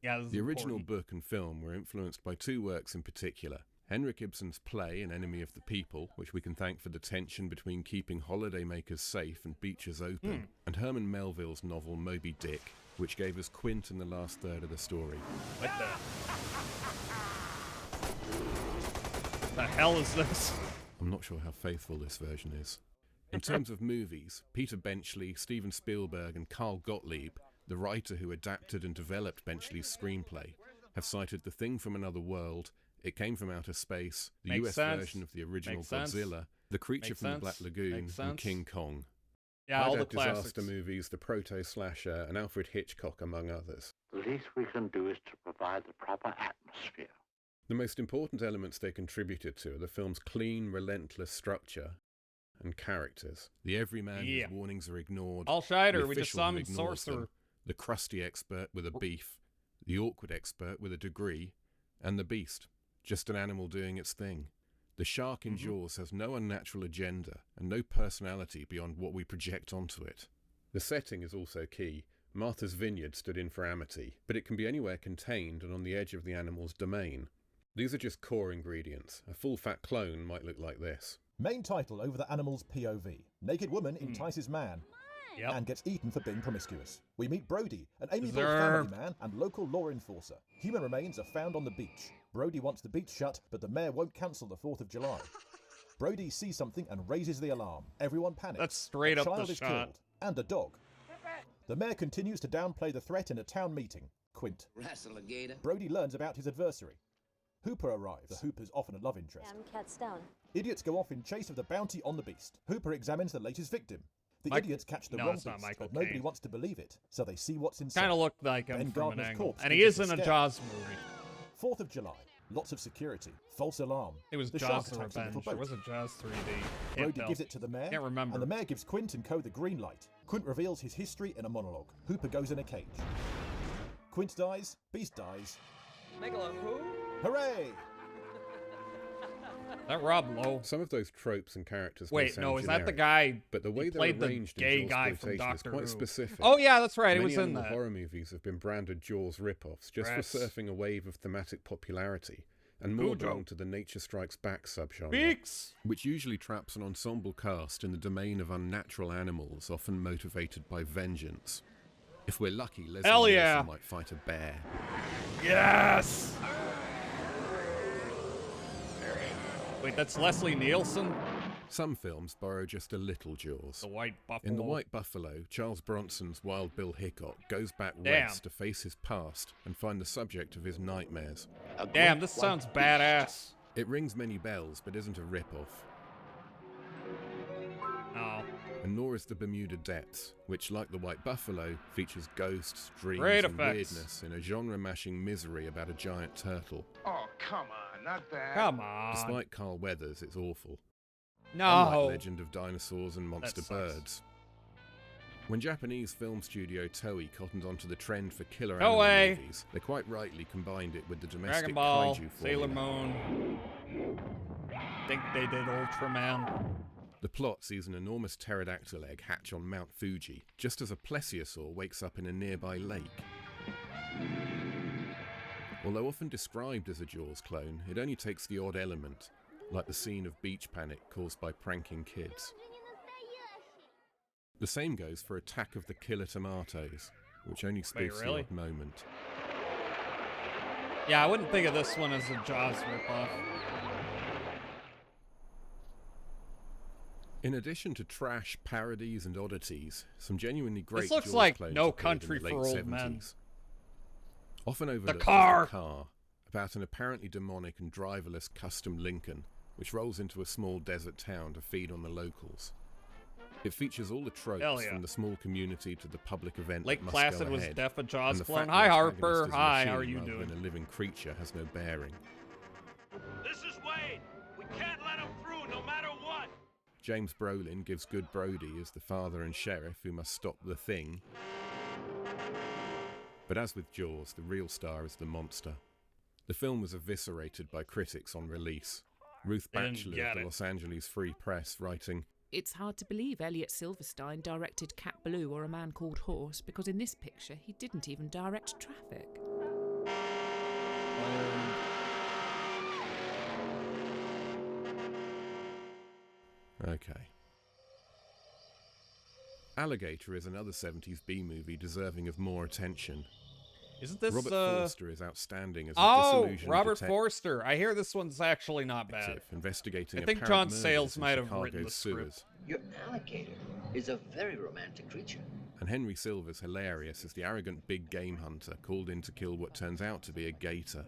Yeah, this is The original important. book and film were influenced by 2 works in particular. Henrik Ibsen's play, An Enemy of the People, which we can thank for the tension between keeping holidaymakers safe and beaches open, and Herman Melville's novel Moby Dick, which gave us Quint in the last third of the story. What the hell is this? I'm not sure how faithful this version is. In terms of movies, Peter Benchley, Steven Spielberg, and Carl Gottlieb, the writer who adapted and developed Benchley's screenplay, have cited The Thing from Another World, It Came from Outer Space, the Makes US sense. version of the original Makes sense. Godzilla, The Creature Makes from the sense. Black Lagoon, Makes and sense. King Kong. Yeah, all I'd the add disaster classics. movies, The Proto-Slasher, and Alfred Hitchcock, among others. The least we can do is to provide the proper atmosphere. The most important elements they contributed to are the film's clean, relentless structure and characters. The everyman Yeah. whose warnings are ignored. Al Scheider, the we just official saw who him in ignores Sorcerer. them, the crusty expert with a beef, the awkward expert with a degree, and the beast, just an animal doing its thing. The shark in Jaws has no unnatural agenda and no personality beyond what we project onto it. The setting is also key. Martha's Vineyard stood in for Amity, but it can be anywhere contained and on the edge of the animal's domain. These are just core ingredients. A full-fat clone might look like this. Main title over the animal's POV. Naked woman entices man and gets eaten for being promiscuous. We meet Brody, an amiable Deserved. family man and local law enforcer. Human remains are found on the beach. Brody wants the beach shut, but the mayor won't cancel the 4th of July. Brody sees something and raises the alarm. Everyone panics. That's straight a up the child is shot. killed, and a dog. The mayor continues to downplay the threat in a town meeting. Quint. Wrestle a gator. Brody learns about his adversary. Hooper arrives. The Hooper's often a love interest. Cat's down. Idiots go off in chase of the bounty on the beast. Hooper examines the latest victim. The Mike- idiots catch the No, wrong it's not beast, Michael but nobody Caine. wants to believe it, so they see what's inside. Kind of looked like him Ben from an Gardner's angle. corpse And he gives is us a in a scare. Jaws movie. 4th of July. Lots of security. False alarm. It was the Jaws shark the attacks a little Revenge. It boat. wasn't Jaws 3D. Can't Brody tell. gives it to the mayor, Can't remember. and the mayor gives Quint and co the green light. Quint reveals his history in a monologue. Hooper goes in a cage. Quint dies, Beast dies. Megalo who? Hooray! That Rob Lowe. Some of those tropes and characters may Wait, sound no, is that the generic, guy but the he way they're played the arranged gay in guy from Jawsploitation is Doctor quite Who? specific. Oh yeah, that's right. He Many was in animal that. horror movies have been branded Jaws rip-offs just Rats. for surfing a wave of thematic popularity, and more Cujo. belong to the Nature Strikes Back subgenre, Beaks! which usually traps an ensemble cast in the domain of unnatural animals, often motivated by vengeance. If we're lucky, Leslie Hell Nielsen yeah. might fight a bear. Yes! Wait, that's Leslie Nielsen? Some films borrow just a little Jaws. The White Buffalo. In The White Buffalo, Charles Bronson's Wild Bill Hickok goes back Damn. west to face his past and find the subject of his nightmares. Damn, this sounds badass. It rings many bells, but isn't a rip-off. Oh. And nor is The Bermuda Depths, which, like The White Buffalo, features ghosts, dreams, Great and effects. weirdness in a genre-mashing misery about a giant turtle. Oh, come on, not that. Come on. Despite Carl Weathers, it's awful. No. Unlike Legend of Dinosaurs and Monster sucks. Birds. When Japanese film studio Toei cottoned onto the trend for killer Toei. animal movies, they quite rightly combined it with the domestic Dragon Ball, kaiju Sailor formula. Moon. Think they did Ultraman. The plot sees an enormous pterodactyl egg hatch on Mount Fuji, just as a plesiosaur wakes up in a nearby lake. Although often described as a Jaws clone, it only takes the odd element, like the scene of beach panic caused by pranking kids. The same goes for Attack of the Killer Tomatoes, which only spoofs really? the odd moment. Yeah, I wouldn't think of this one as a Jaws ripoff. In addition to trash, parodies, and oddities, some genuinely great This looks Jaws like clones No appeared Country in the for late Old Men. 70s. Often overlooked car! is The Car, about an apparently demonic and driverless custom Lincoln, which rolls into a small desert town to feed on the locals. It features all the Hell tropes yeah. from the small community to the public event Lake that must Placid go was ahead, def a Jaws and the clone. fact Hi, the Harper. antagonist is a Hi, how machine are you rather doing? than a living creature has no bearing. This is Wade. We can't let him through no matter what. James Brolin gives Good Brody as the father and sheriff who must stop the Thing. But as with Jaws, the real star is the monster. The film was eviscerated by critics on release. Ruth They didn't Batchelor get of the it. Los Angeles Free Press writing, It's hard to believe Elliot Silverstein directed Cat Blue or A Man Called Horse, because in this picture he didn't even direct traffic. okay. Alligator is another 70s B-movie deserving of more attention. Isn't this Robert Forster is outstanding as a Oh, disillusioned Robert detective Forster. I hear this one's actually not bad. investigating I think apparent John murders Sayles in might have Chicago's written the script. sewers. Your alligator is a very romantic creature. And Henry Silver's hilarious as the arrogant big game hunter called in to kill what turns out to be a gator.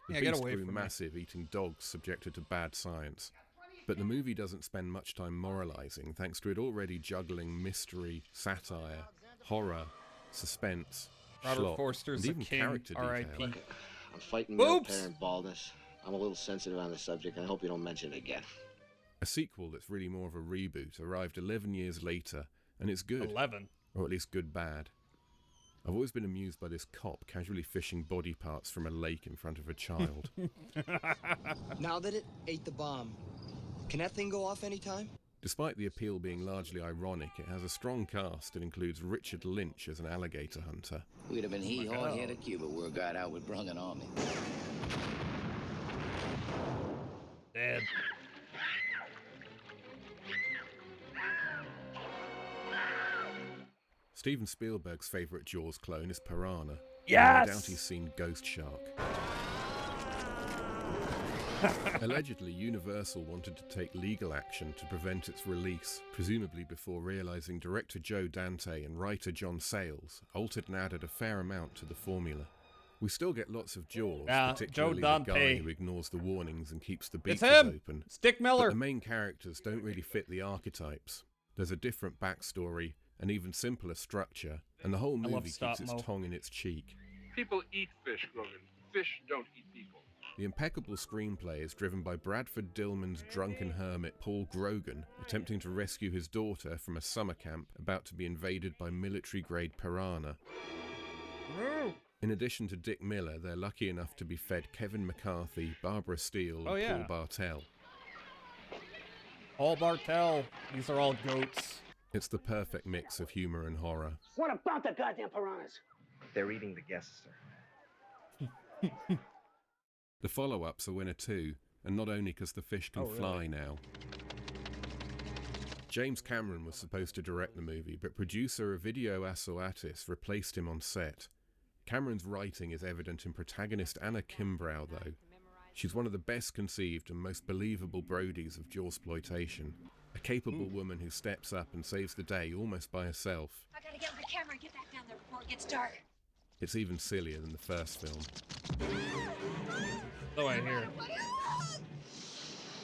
The Yeah, get beast away grew from me. massive, eating dogs subjected to bad science. But the movie doesn't spend much time moralizing, thanks to it already juggling mystery, satire, horror, suspense, Robert schlock, Forster's and a even king, character R.I.P. detail. I'm fighting male Boobs! parent baldness. I'm a little sensitive on the subject, and I hope you don't mention it again. A sequel that's really more of a reboot arrived 11 years later, and it's good. 11? Or at least good bad. I've always been amused by this cop casually fishing body parts from a lake in front of a child. Now that it ate the bomb, can that thing go off anytime? Despite the appeal being largely ironic, it has a strong cast that includes Richard Lynch as an alligator hunter. We'd have been hee-haw God. here to Cuba where a guy out would brung an army. Dead. Steven Spielberg's favourite Jaws clone is Piranha. Yes! I doubt he's seen Ghost Shark. Allegedly, Universal wanted to take legal action to prevent its release, presumably before realising director Joe Dante and writer John Sayles altered and added a fair amount to the formula. We still get lots of Jaws, Yeah, particularly Joe the guy Dante. who ignores the warnings and keeps the It's beaches him! open. Stick Miller! But the main characters don't really fit the archetypes. There's a different backstory, an even simpler structure, and the whole I love movie Stop keeps Mo. its tongue in its cheek. People eat fish, Grogan. Fish don't eat people. The impeccable screenplay is driven by Bradford Dillman's drunken hermit Paul Grogan, attempting to rescue his daughter from a summer camp about to be invaded by military-grade piranha. In addition to Dick Miller, they're lucky enough to be fed Kevin McCarthy, Barbara Steele, and Oh, yeah. Paul Bartel. Paul Bartel. These are all goats. It's the perfect mix of humour and horror. What about the goddamn piranhas? They're eating the guests, sir. The follow-up's a winner too, and not only because the fish can Oh, really? fly now. James Cameron was supposed to direct the movie, but producer Ovidio Assoatis replaced him on set. Cameron's writing is evident in protagonist Anna Kimbrough, though. She's one of the best conceived and most believable Brodies of Jawsploitation. A capable woman who steps up and saves the day almost by herself. I gotta get on the camera and get back down there before it gets dark. It's even sillier than the first film. So I hear.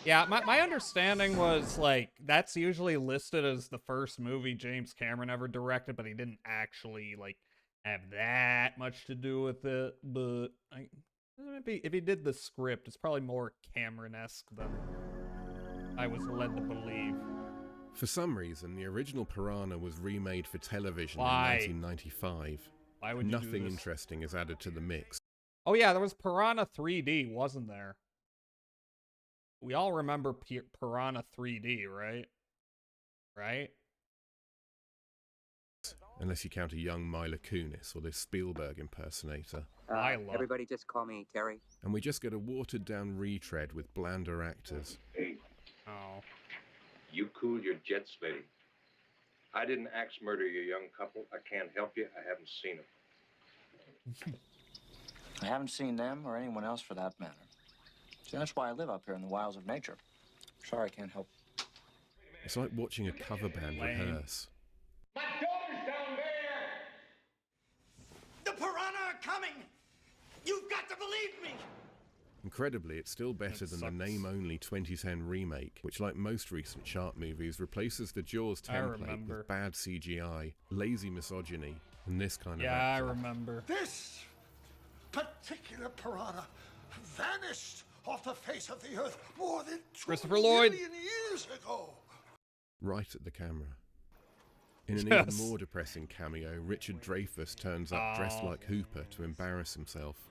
Yeah, my understanding was, like, that's usually listed as the first movie James Cameron ever directed, but he didn't actually, like, have that much to do with it. But if he did the script, it's probably more Cameron-esque than I was led to believe. For some reason, the original Piranha was remade for television Why? in 1995. Why would you do Nothing this? interesting is added to the mix. Oh yeah, there was Piranha 3D, wasn't there? We all remember Piranha 3D, right? Right? Unless you count a young Mila Kunis or this Spielberg impersonator. Everybody just call me Terry. And we just get a watered-down retread with blander actors. Hey, Oh. you cool your jets, lady. I didn't axe murder your young couple. I can't help you. I haven't seen them. I haven't seen them or anyone else for that matter. So that's why I live up here in the wilds of nature. Sorry, I can't help. It's like watching a cover band rehearse. My daughter's down there! The piranha are coming! You've got to believe me! Incredibly, it's still better than the name-only 2010 remake, which, like most recent shark movies, replaces the Jaws template with bad CGI, lazy misogyny, and this kind of Yeah, I acting. remember. This particular piranha vanished off the face of the earth more than 2 Christopher Lloyd. million years ago. Right at the camera. In an Yes. even more depressing cameo, Richard Dreyfuss turns up dressed Oh. like Hooper to embarrass himself.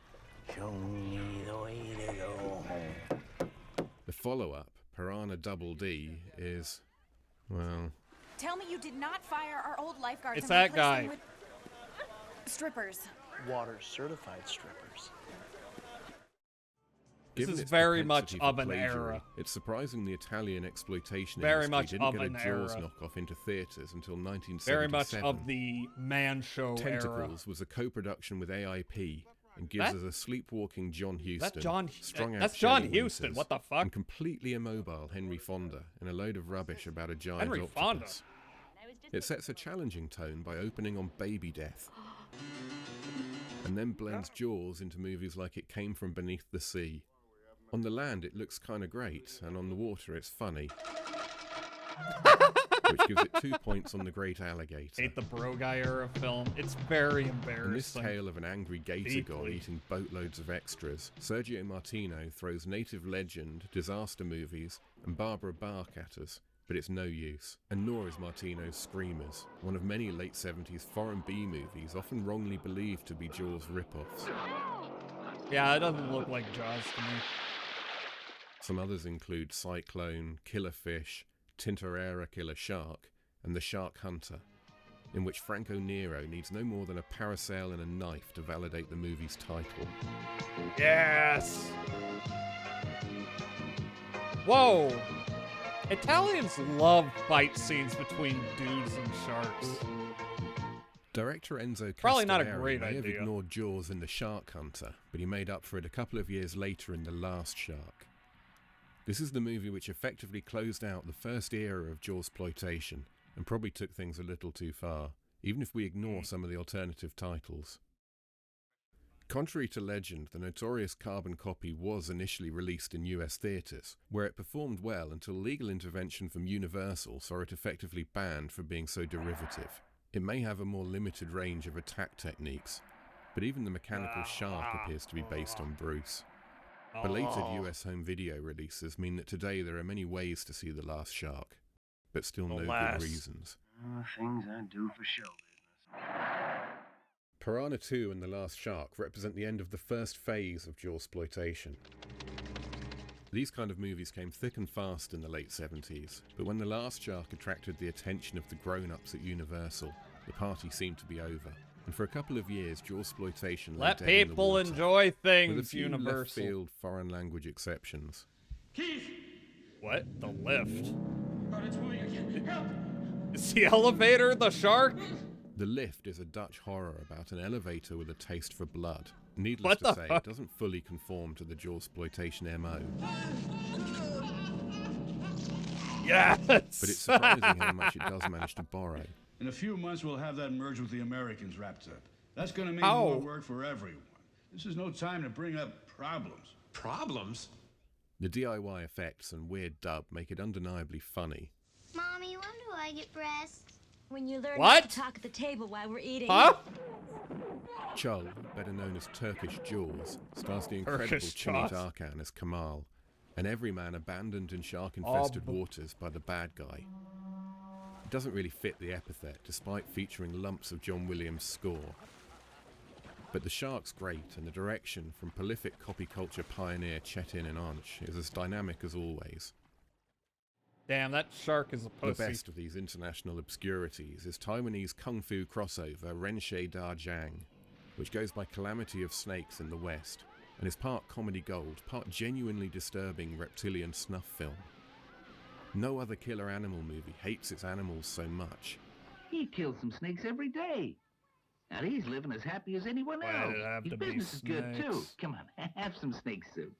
Show me the way to go home. The follow-up, Piranha Double D, is, well... Tell me you did not fire our old lifeguards It's and that replace guy. them with strippers. Water certified strippers. This Given is its very much propensity for of an plagiarism, era. It's surprising the Italian exploitation Very industry much didn't of get a an Jaws era. knockoff into theatres until 1977. Very much of the man show era. Tentacles was a co-production with AIP and gives That- us a sleepwalking John Huston, strung out that's John Shelley Huston, Winters, what the fuck? and completely immobile Henry Fonda in a load of rubbish about a giant Henry Fonda? octopus. It sets a challenging tone by opening on baby death, and then blends Jaws into movies like It Came From Beneath the Sea. On the land, it looks kind of great, and on the water, it's funny. Which gives it 2 points on the Great Alligator. Hate the bro guy era film. It's very embarrassing. In this tale of an angry gator god Deeply. eating boatloads of extras, Sergio Martino throws native legend, disaster movies, and Barbara Bach at us, but it's no use. And nor is Martino's Screamers, one of many late 70s foreign B movies often wrongly believed to be Jaws rip-offs. Yeah, it doesn't look like Jaws to me. Some others include Cyclone, Killer Fish, Tintorera Killer Shark, and The Shark Hunter, in which Franco Nero needs no more than a parasail and a knife to validate the movie's title. Yes! Whoa! Italians love fight scenes between dudes and sharks. Director Enzo Probably not a Castellari great may have idea. ignored Jaws in The Shark Hunter, but he made up for it a couple of years later in The Last Shark. This is the movie which effectively closed out the first era of Jawsploitation, and probably took things a little too far, even if we ignore some of the alternative titles. Contrary to legend, the notorious Carbon Copy was initially released in US theatres, where it performed well until legal intervention from Universal saw it effectively banned for being so derivative. It may have a more limited range of attack techniques, but even the mechanical shark appears to be based on Bruce. Belated US home video releases mean that today there are many ways to see The Last Shark, but still no Alas. good reasons. Things I do for show business. Piranha 2 and The Last Shark represent the end of the first phase of Jawsploitation. These kind of movies came thick and fast in the late 70s, but when The Last Shark attracted the attention of the grown-ups at Universal, the party seemed to be over. And for a couple of years, Jawsploitation lay Let dead in the people water, enjoy with a things, few Universal. left-field foreign language exceptions. What? The lift? Oh, it's moving again. Help! Is the elevator the shark? The Lift is a Dutch horror about an elevator with a taste for blood. Needless to say, it doesn't fully conform to the Jawsploitation MO. Yes! But it's surprising how much it does manage to borrow. In a few months, we'll have that merge with the Americans wrapped up. That's going to mean more work for everyone. This is no time to bring up problems. Problems? The DIY effects and weird dub make it undeniably funny. Mommy, when do I get breasts? When you learn What? not to talk at the table while we're eating. Huh? Chul, better known as Turkish Jaws, stars the incredible Turkish Chinit Jaws. Arkan as Kamal, an everyman abandoned in shark-infested waters by the bad guy. It doesn't really fit the epithet, despite featuring lumps of John Williams' score. But the shark's great, and the direction from prolific copy culture pioneer Chetin and Anch is as dynamic as always. Damn, that shark is a pussy. The best of these international obscurities is Taiwanese kung fu crossover Renshei Da Jiang, which goes by Calamity of Snakes in the West, and is part comedy gold, part genuinely disturbing reptilian snuff film. No other killer animal movie hates its animals so much. He kills some snakes every day. And he's living as happy as anyone Why'd else. it have His to be business is good, too. snakes? Come on, have some snake soup.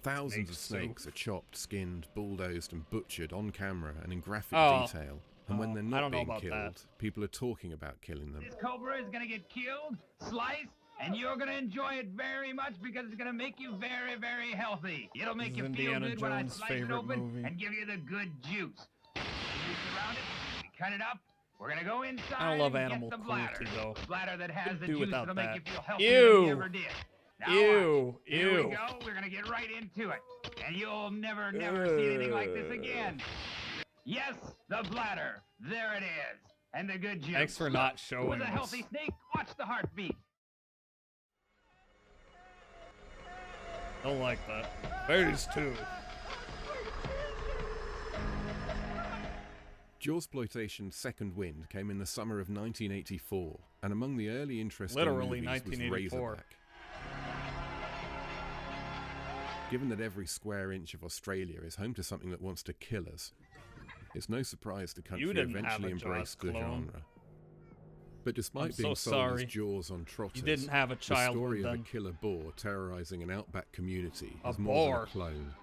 Thousands of snakes are chopped, skinned, bulldozed and butchered on camera and in graphic Oh. detail. And when they're I not don't know being about killed, that. people are talking about killing them. This cobra is gonna get killed, sliced, and you're gonna enjoy it very much because it's gonna make you very, very healthy. It'll make This you is feel Indiana good when I Jones' slice it favorite open movie. and give you the good juice. We surround it, we cut it up. We're gonna go inside I don't love and animal get the bladder. cruelty, though. The bladder that has Could the do juice without that'll make that. you feel healthier than Ew. you ever did. Now Ew. watch. Here Ew. we go. We're gonna get right into it. And you'll never see anything like this again. Yes, the bladder. There it is. And the good juice. Thanks for not showing With a us. healthy snake, watch the heartbeat. Don't like that. Phase 2. Jawsploitation's second wind came in the summer of 1984, and among the early interesting Literally movies was 1984. Razorback. Given that every square inch of Australia is home to something that wants to kill us, it's no surprise the country didn't have eventually a Jaws embraced the clone. genre. But despite I'm being so sold sorry. as Jaws on trotters, didn't have a the child story with of them. a killer boar terrorizing an outback community A is more than boar. a clone.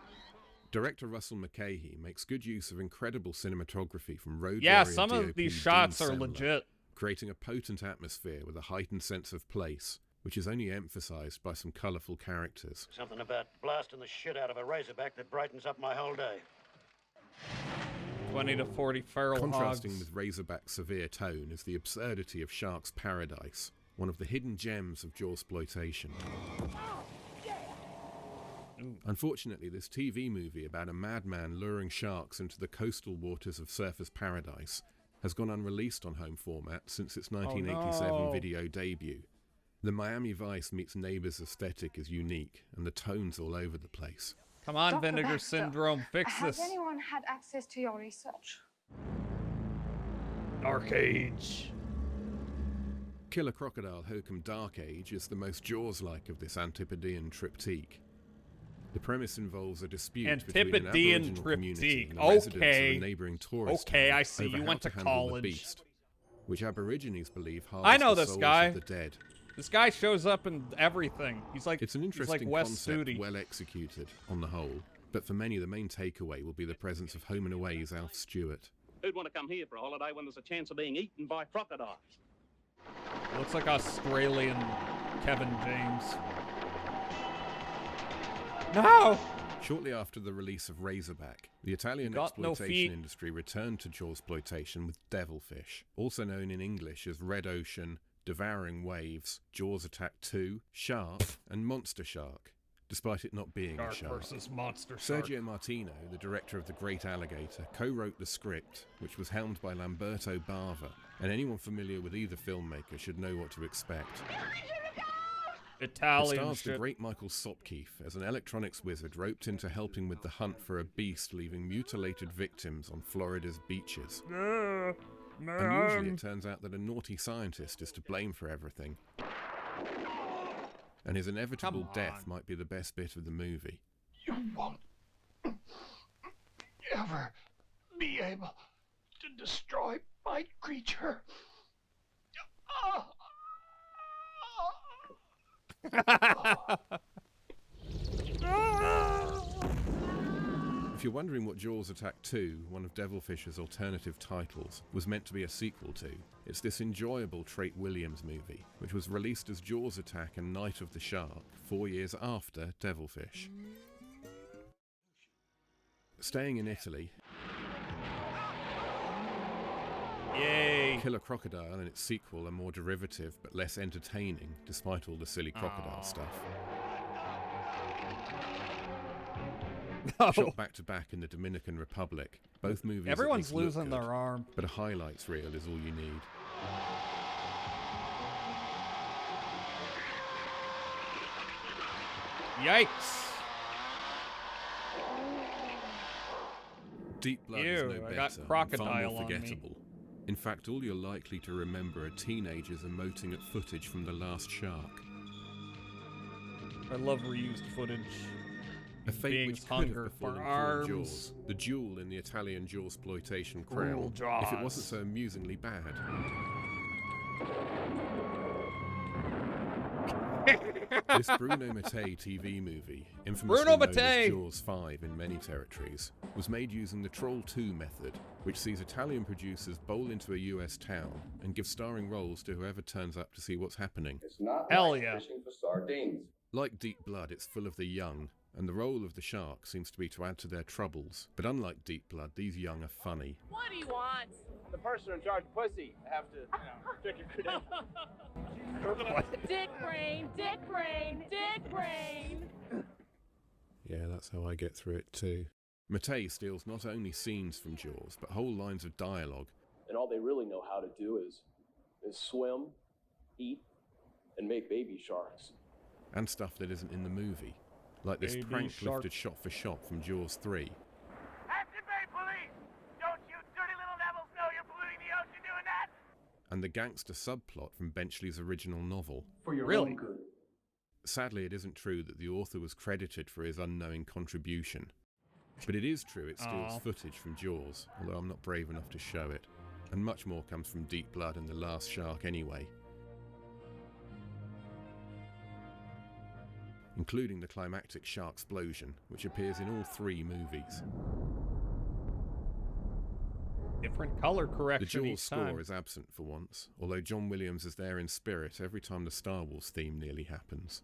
Director Russell McKahey makes good use of incredible cinematography from Road Yeah, Warrior some of DOP these Dean shots are Semler, legit. creating a potent atmosphere with a heightened sense of place, which is only emphasized by some colorful characters. Something about blasting the shit out of a razorback that brightens up my whole day. 20 to 40 feral Contrasting hogs. with Razorback's severe tone is the absurdity of Shark's Paradise, one of the hidden gems of Jawsploitation. Unfortunately, this TV movie about a madman luring sharks into the coastal waters of Surfer's Paradise has gone unreleased on home format since its 1987 no. video debut. The Miami Vice meets Neighbours aesthetic is unique, and the tone's all over the place. Come on, Dr. Vinegar Baxter, Syndrome, fix has this. anyone had access to your research? Dark Age. Killer Crocodile Hokum Dark Age is the most Jaws-like of this Antipodean triptych. The premise involves a dispute between an Antipodean Aboriginal community triptych. and the residents of Okay. a neighbouring tourist Okay, town I see. over You how went to handle the college. beast, which Aborigines believe I harvests know the this souls guy. of the dead. This guy shows up in everything. He's like It's an he's interesting like Wes concept, Studi. well executed on the whole, but for many the main takeaway will be the presence of Home and Away's Alf Stewart. Who'd want to come here for a holiday when there's a chance of being eaten by crocodiles? Looks like Australian Kevin James. No! Shortly after the release of Razorback, the Italian Got no exploitation feet. industry returned to Jawsploitation with Devilfish, also known in English as Red Ocean, Devouring Waves, Jaws Attack 2, Shark, and Monster Shark, despite it not being Shark a shark. versus Monster Shark. Sergio Martino, the director of The Great Alligator, co-wrote the script, which was helmed by Lamberto Bava, and anyone familiar with either filmmaker should know what to expect. Italian It stars shit. the great Michael Sopkeef as an electronics wizard roped into helping with the hunt for a beast leaving mutilated victims on Florida's beaches. Unusually, it turns out that a naughty scientist is to blame for everything, and his inevitable death might be the best bit of the movie. You won't ever be able to destroy my creature. If you're wondering what Jaws Attack 2, one of Devilfish's alternative titles, was meant to be a sequel to, it's this enjoyable Treat Williams movie, which was released as Jaws Attack and Night of the Shark 4 years after Devilfish. Staying in Italy, yay! Killer Crocodile and its sequel are more derivative but less entertaining, despite all the silly crocodile stuff. Shot back to back in the Dominican Republic, both movies. Everyone's at least losing look good, their arm. but a highlights reel is all you need. Yikes! Deep Blood Ew, is no I better, got and crocodile far more on me. forgettable. In fact, all you're likely to remember are teenagers emoting at footage from The Last Shark. I love reused footage. A fate Being's which could hunger have for befallen arms. Paul Jaws, the jewel in the Italian Jawsploitation Cruel crown, if it wasn't Jaws. so amusingly bad. This Bruno Mattei TV movie, infamously Bruno known as Mattei! Jaws 5 in many territories, was made using the Troll 2 method, which sees Italian producers bowl into a US town and give starring roles to whoever turns up to see what's happening. It's not Hell like yeah. fishing for sardines. Like Deep Blood, it's full of the young, and the role of the shark seems to be to add to their troubles. But unlike Deep Blood, these young are funny. What do you want? The person in charge of pussy. I have to, check your credentials. Dick brain, dick brain, dick brain. Yeah, that's how I get through it too. Mattei steals not only scenes from Jaws, but whole lines of dialogue. And all they really know how to do is swim, eat, and make baby sharks. And stuff that isn't in the movie. Like this Baby prank shark. lifted shot for shot from Jaws 3. Hampton Bay Police! Don't you dirty little devils know you're polluting the ocean doing that? And the gangster subplot from Benchley's original novel. For your Really? own good. Sadly, it isn't true that the author was credited for his unknowing contribution. But it is true it steals Aw. footage from Jaws, although I'm not brave enough to show it. And much more comes from Deep Blood and The Last Shark anyway. Including the climactic sharksplosion, which appears in all 3 movies. Different color The correction Jaws each score time. is absent for once, although John Williams is there in spirit every time the Star Wars theme nearly happens.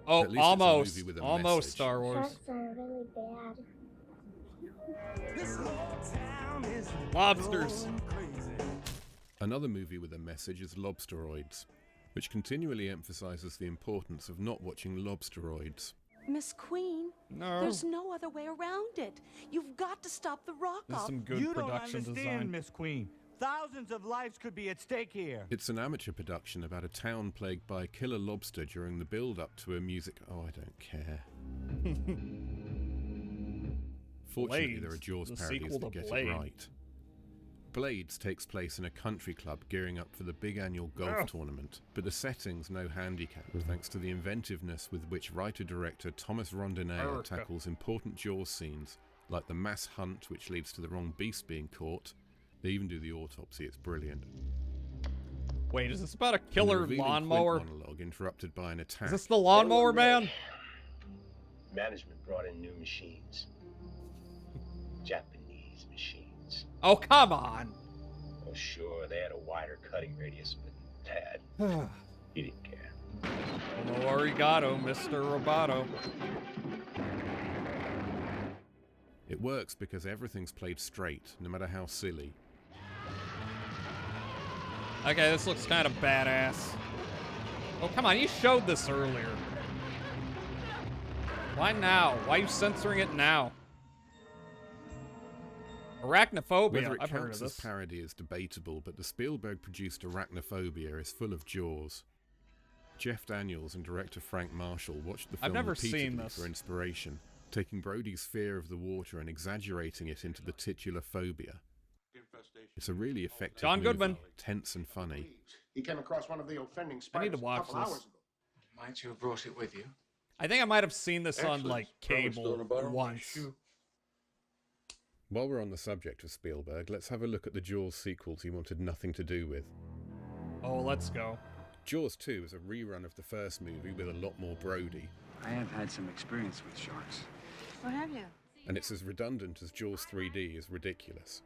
Oh, At least it's a almost. movie with a Almost message. Star Wars. Sharks are really bad. Lobsters. Another movie with a message is Lobsteroids, which continually emphasizes the importance of not watching lobsteroids. Miss Queen, No. there's no other way around it. You've got to stop the rock This is off. some good You don't production understand, design. Miss Queen. Thousands of lives could be at stake here. It's an amateur production about a town plagued by a killer lobster during the build-up to a music... Oh, I don't care. Fortunately, there are Blades, Jaws the parodies sequel that to get Blade. it right. Blades takes place in a country club gearing up for the big annual golf Ugh. tournament, but the setting's no handicap thanks to the inventiveness with which writer-director Thomas Rondinelli America. tackles important Jaws scenes, like the mass hunt which leads to the wrong beast being caught. They even do the autopsy, it's brilliant. Wait, is this about a And the killer revealing lawnmower? Quint monologue interrupted by an attack. Is this the lawnmower man? Management brought in new machines. Japanese machines. Oh, come on. Oh, sure, they had a wider cutting radius, but Tad, he didn't care. Hello, arigato, Mr. Roboto. It works because everything's played straight, no matter how silly. Okay, this looks kind of badass. Oh, come on, you showed this earlier. Why now? Why are you censoring it now? Arachnophobia. Whether it I've heard of counts as this. parody is debatable, but the Spielberg-produced Arachnophobia is full of Jaws. Jeff Daniels and director Frank Marshall watched the I've film never repeatedly seen this. for inspiration, taking Brody's fear of the water and exaggerating it into the titular phobia. It's a really effective John movie, Goodman. tense and funny. He came across one of the offending I need spiders to watch a couple this. hours ago. Might you have brought it with you? I think I might have seen this on, Excellent. like, Probably still in cable a bottle of my once. shoe. While we're on the subject of Spielberg, let's have a look at the Jaws sequels he wanted nothing to do with. Oh, let's go. Jaws 2 is a rerun of the first movie with a lot more Brody. I have had some experience with sharks. What have you? And it's as redundant as Jaws 3D is ridiculous.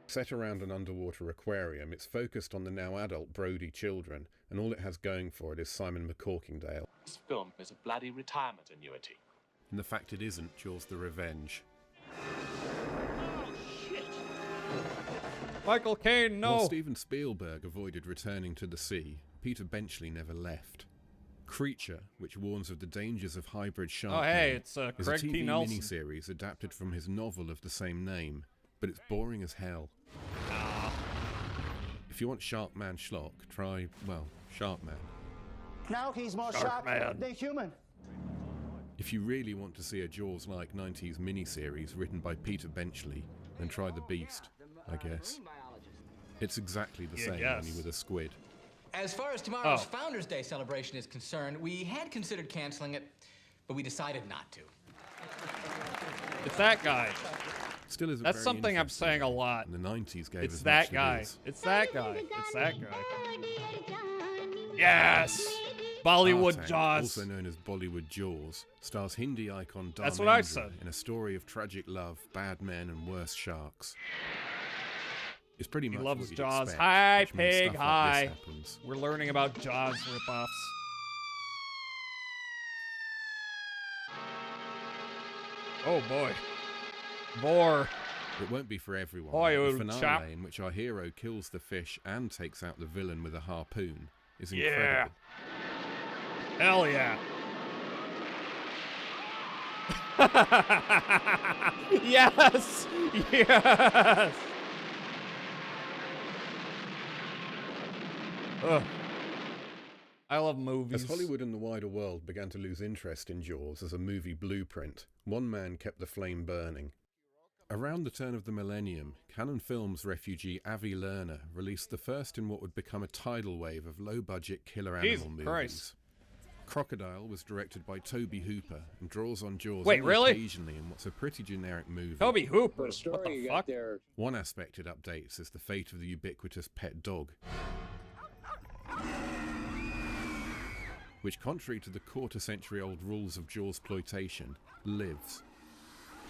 Set around an underwater aquarium, it's focused on the now adult Brody children, and all it has going for it is Simon McCorkingdale. This film is a bloody retirement annuity. And the fact it isn't Jaws the Revenge. Michael Caine, no! While Steven Spielberg avoided returning to the sea, Peter Benchley never left. Creature, which warns of the dangers of hybrid shark, it's is a Craig T. TV Nelson. miniseries adapted from his novel of the same name, but it's boring as hell. If you want Sharkman schlock, try, well, Sharkman. Now he's more shark than human. If you really want to see a Jaws-like 90s miniseries written by Peter Benchley, then try The Beast, I guess. It's exactly the same, only with a squid. As far as tomorrow's Founders Day celebration is concerned, we had considered canceling it, but we decided not to. It's that guy. Still isn't That's very something I'm saying a lot. And the 90s gave It's us that much guy. it is. It's that guy. It's that guy. Yes! Bollywood Artang, Jaws. also known as Bollywood Jaws, stars Hindi icon That's Dharmendra what I said. in a story of tragic love, bad men, and worse sharks. It's pretty He much loves what you'd Jaws. expect, Hi, which means pig, stuff hi. like this happens. We're learning about Jaws ripoffs. Oh boy. More. It won't be for everyone. Boy, the old finale, chap. in which our hero kills the fish and takes out the villain with a harpoon, is Yeah. incredible. Hell yeah. Yes! Yes! Ugh. I love movies. As Hollywood and the wider world began to lose interest in Jaws as a movie blueprint, one man kept the flame burning. Around the turn of the millennium, Cannon Films refugee Avi Lerner released the first in what would become a tidal wave of low-budget killer animal Jesus movies. Christ. Crocodile was directed by Toby Hooper and draws on Jaws Wait, only really? occasionally in what's a pretty generic movie. Toby Hooper? What the fuck? One aspect it updates is the fate of the ubiquitous pet dog, which, contrary to the quarter-century-old rules of Jawsploitation, lives.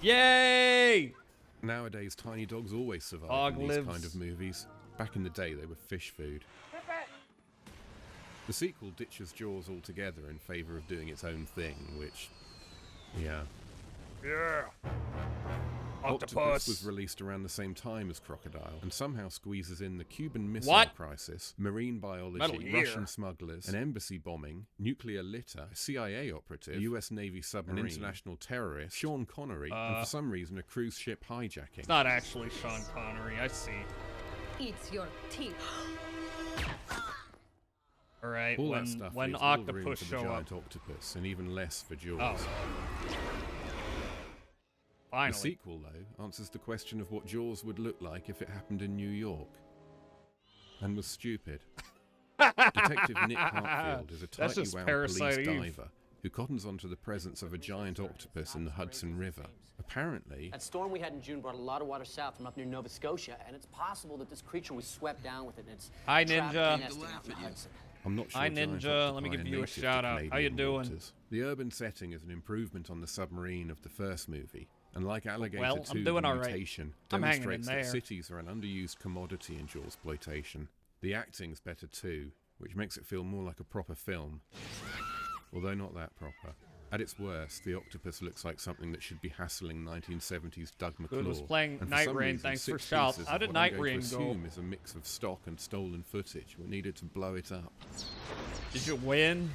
Yay! Nowadays, tiny dogs always survive Dog in these lives. kind of movies. Back in the day, they were fish food. The sequel ditches Jaws altogether in favour of doing its own thing, which... yeah. Yeah. Octopus was released around the same time as Crocodile, and somehow squeezes in the Cuban Missile What? Crisis, marine Metal biology, Gear. Russian smugglers, an embassy bombing, nuclear litter, a CIA operative, a US Navy submarine, an international terrorist, Sean Connery, and for some reason a cruise ship hijacking. It's not actually Sean Connery, I see. Eats your teeth. Alright, All when that stuff when leaves little room octopus for the show up. giant octopus, and even less for Jaws. Oh. The Finally. sequel, though, answers the question of what Jaws would look like if it happened in New York. And was stupid. Detective Nick Hartfield is a That's tightly just wound Parasite police Eve. diver who cottons onto the presence of a giant octopus in the Hudson River. Apparently, That storm we had in June brought a lot of water south from up near Nova Scotia, and it's possible that this creature was swept down with it. And it's Hi, trapped Ninja. nesting out in the Hudson. I'm not sure Hi, giant Ninja. Let me octopi give are you a native to shout out. How you Canadian doing? waters. The urban setting is an improvement on the submarine of the first movie, and like Alligator Well, 2, I'm doing the all right. mutation I'm hanging in demonstrates that there. cities are an underused commodity in Jawsploitation. The acting's better too, which makes it feel more like a proper film, although not that proper. At its worst, the octopus looks like something that should be hassling 1970s Doug McClure. Good was playing and for Night some Rain, reason, thanks for 6 shout. pieces How of did what Night I'm going Rain to go? assume is a mix of stock and stolen footage were needed to blow it up. Did you win?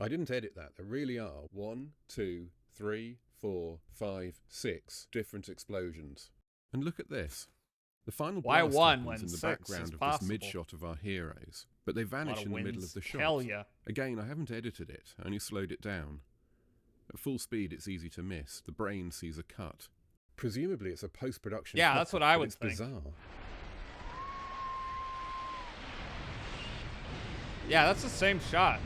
I didn't edit that. There really are 1, 2, 3, 4, 5, 6 different explosions. And look at this. The final Why blast one happens when in the 6 background is of possible? this mid-shot of our heroes, but they vanish of in the middle wins. of the shot. Hell yeah. Again, I haven't edited it, I only slowed it down. At full speed, it's easy to miss. The brain sees a cut. Presumably, it's a post-production. Yeah, that's what I but would it's think. bizarre. Yeah, that's the same shot.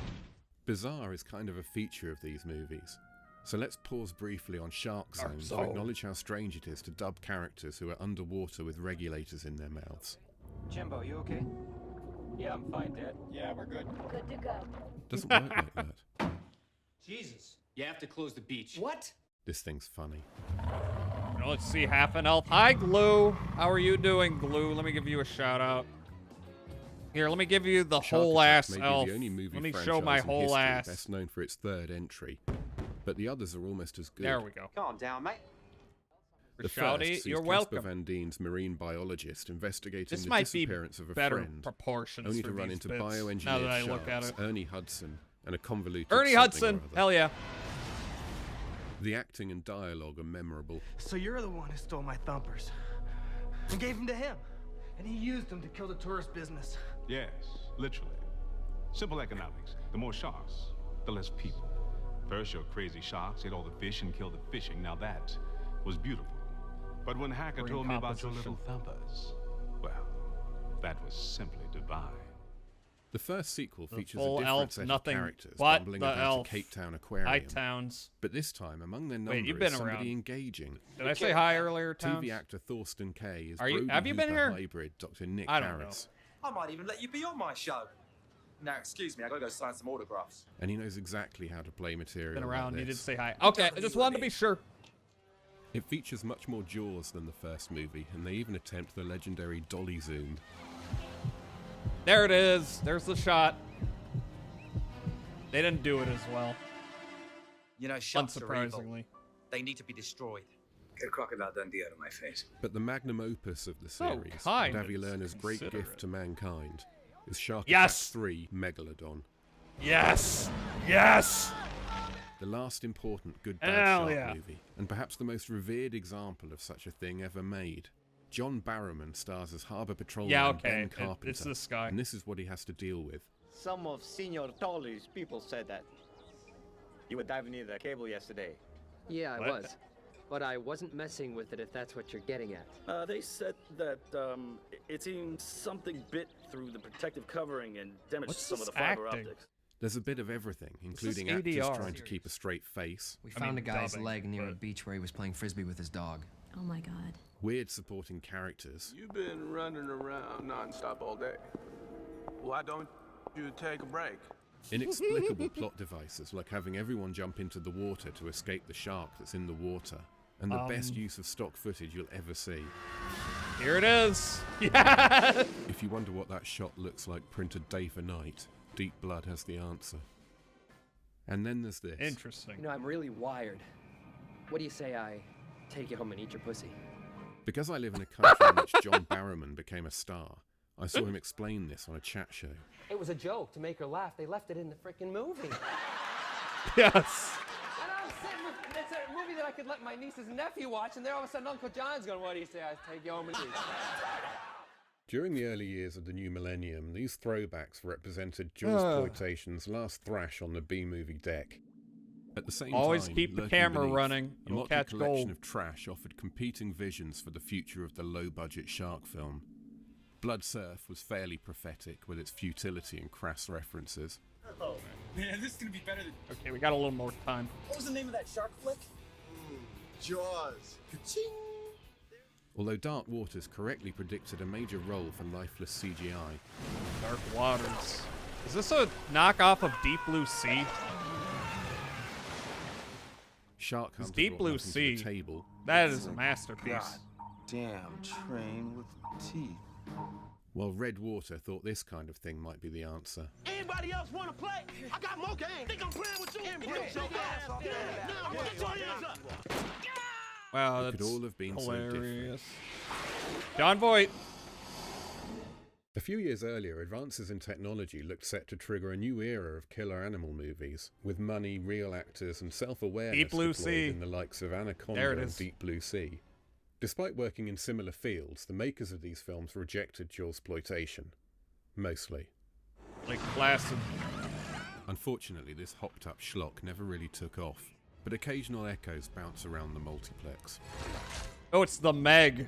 Bizarre is kind of a feature of these movies. So let's pause briefly on Shark Zone to acknowledge how strange it is to dub characters who are underwater with regulators in their mouths. Jimbo, you okay? Yeah, I'm fine, Dad. Yeah, we're good. Good to go. Doesn't work like that. Jesus. You have to close the beach. What? This thing's funny. Now let's see, half an elf. Hi, Glue. How are you doing, Glue? Let me give you a shout out. Here, let me give you the Shark whole Attack ass may be elf. the only movie Let me franchise show my in whole history ass. best known for its third entry, but the others are almost as good. There we go. Calm down, mate. The Shouty, first sees you're Casper welcome. Van Dien's marine biologist investigating This the might be disappearance of a better friend, proportions only for to run these into bits, bioengineered now that I sharks, look at it. Ernie Hudson, and a convoluted Ernie something Hudson, or other. hell yeah. The acting and dialogue are memorable. So you're the one who stole my thumpers and gave them to him, and he used them to kill the tourist business. Yes, literally. Simple economics. The more sharks, the less people. First, your crazy sharks ate all the fish and killed the fishing. Now that was beautiful. But when Hacker told me about your little thumpers, well, that was simply divine. The first sequel features a full different elf, set nothing of characters but bumbling the about elf. a Cape Town aquarium. Hi, Towns. But this time, among their number Wait, you've is been somebody around. engaging. Did I say hi earlier, Towns? TV actor Thorsten Kaye is Are you- Brody have you been Hooper here? hybrid Dr. Nick I don't know. Harris. I might even let you be on my show. Now, excuse me, I gotta go sign some autographs. And he knows exactly how to play material Been like around, you did this. say hi. Okay, I just wanted to be sure. It features much more Jaws than the first movie, and they even attempt the legendary dolly zoom. There it is. There's the shot. They didn't do it as well. You know, sharks are evil. Unsurprisingly. They need to be destroyed. Get Crocodile Dundee out of my face. But the magnum opus of the So series, kind and Avi and Lerner's great considerate. gift to mankind, is Shark Yes! Attack 3 Megalodon. Yes! Yes! The last important good bad Hell shark yeah. movie, and perhaps the most revered example of such a thing ever made. John Barrowman stars as Harbour Patrolman Yeah, okay, Ben it- Carpenter, it's this guy. and this is what he has to deal with. Some of Senor Tolly's people said that you were diving near the cable yesterday. Yeah, I What? was. But I wasn't messing with it, if that's what you're getting at. They said that it seemed something bit through the protective covering and damaged What's some of this the fiber acting? optics. There's a bit of everything, is including actors ADR. trying to keep a straight face, We I found mean, a guy's dubbing, leg near a but- beach where he was playing frisbee with his dog. Oh my god. weird supporting characters, You've been running around nonstop all day. Why don't you take a break? inexplicable plot devices like having everyone jump into the water to escape the shark that's in the water, and the best use of stock footage you'll ever see. Here it is. Yeah. If you wonder what that shot looks like printed day for night, Deep Blood has the answer. And then there's this. Interesting. You know, I'm really wired. What do you say I take you home and eat your pussy? Because I live in a country in which John Barrowman became a star, I saw him explain this on a chat show. It was a joke to make her laugh. They left it in the freaking movie. Yes. And I'm sitting with, it's a movie that I could let my nieces and nephew watch, and there all of a sudden Uncle John's going, what do you say I take you home and eat? During the early years of the new millennium, these throwbacks represented Jawsploitation's last thrash on the B-movie deck. At the same Always time, keep the lurking camera beneath, running, a you'll motley catch collection gold. of trash offered competing visions for the future of the low-budget shark film. Blood Surf was fairly prophetic with its futility and crass references. Oh, man, this is gonna be better than. Okay, we got a little more time. What was the name of that shark flick? Jaws. Ka-ching! Although Dark Waters correctly predicted a major role for lifeless CGI. Dark Waters. Is this a knockoff of Deep Blue Sea? Shark Because Hunter Deep brought Blue nothing to Sea, the table. that is a masterpiece. Damn train with teeth. While Red Water thought this kind of thing might be the answer. Anybody else want to play? I got more game. Think I'm playing with you? Embrace your ass. Now, get your hands up. Wow, It that's could all have been so different. hilarious. John Voight. A few years earlier, advances in technology looked set to trigger a new era of killer animal movies, with money, real actors, and self-awareness Deep Blue deployed Sea. in the likes of There Anaconda it and is. Deep Blue Sea. Despite working in similar fields, the makers of these films rejected Jawsploitation. Mostly. Like Placid. Unfortunately, this hopped-up schlock never really took off, but occasional echoes bounce around the multiplex. Oh, it's the Meg.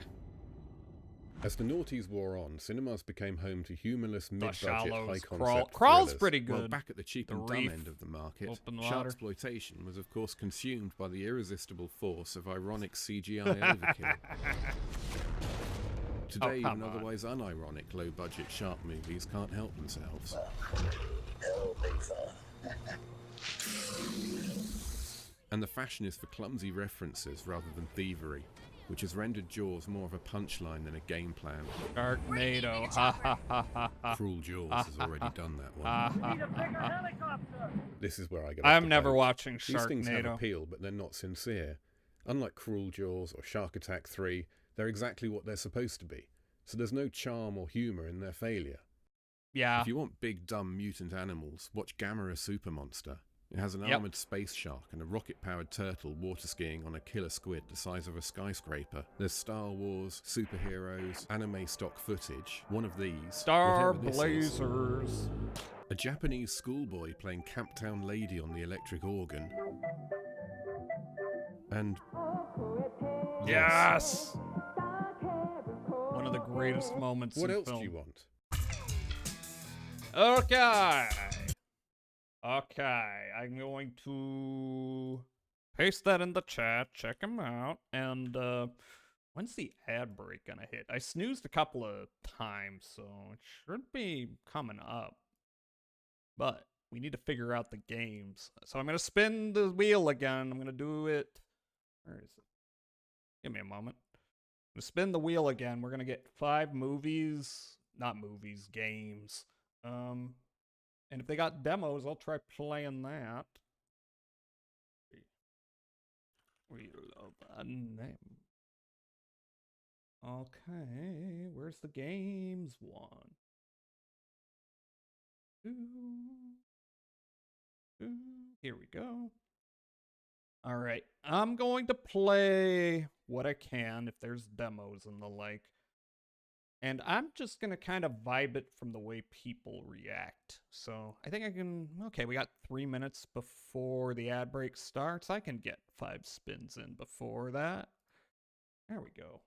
As the noughties wore on, cinemas became home to humorless, mid-budget, Shallows, high-concept Crawl's thrillers, pretty good. while back at the cheap The and dumb Reef, end of the market, Open Water. sharksploitation was of course consumed by the irresistible force of ironic CGI overkill. Today, even otherwise unironic, low-budget shark movies can't help themselves. And the fashion is for clumsy references rather than thievery, which has rendered Jaws more of a punchline than a game plan. Sharknado, ha ha ha ha ha. Cruel Jaws has already done that one. This is where I get. I'm never watching These things have Sharknado. appeal, but they're not sincere. Unlike Cruel Jaws or Shark Attack 3, they're exactly what they're supposed to be. So there's no charm or humour in their failure. Yeah. If you want big, dumb mutant animals, watch Gamera Super Monster. It has an Yep. armoured space shark and a rocket-powered turtle water skiing on a killer squid the size of a skyscraper. There's Star Wars, superheroes, anime stock footage. One of these, Star whatever this is, Blazers. a Japanese schoolboy playing Camptown Lady on the electric organ. And Yes! One of the greatest moments what in else film. do you want? Okay. Okay, I'm going to paste that in the chat, check them out, and when's the ad break gonna hit? I snoozed a couple of times, so it should be coming up. But we need to figure out the games. So I'm gonna spin the wheel again. I'm gonna do it. Where is it? Give me a moment. I'm gonna spin the wheel again. We're gonna get 5 movies. Not movies, games. And if they got demos, I'll try playing that. We love a name. Okay, where's the games one? Here we go. All right, I'm going to play what I can if there's demos and the like. And I'm just going to kind of vibe it from the way people react. So I think I can... Okay, we got 3 minutes before the ad break starts. I can get 5 spins in before that. There we go.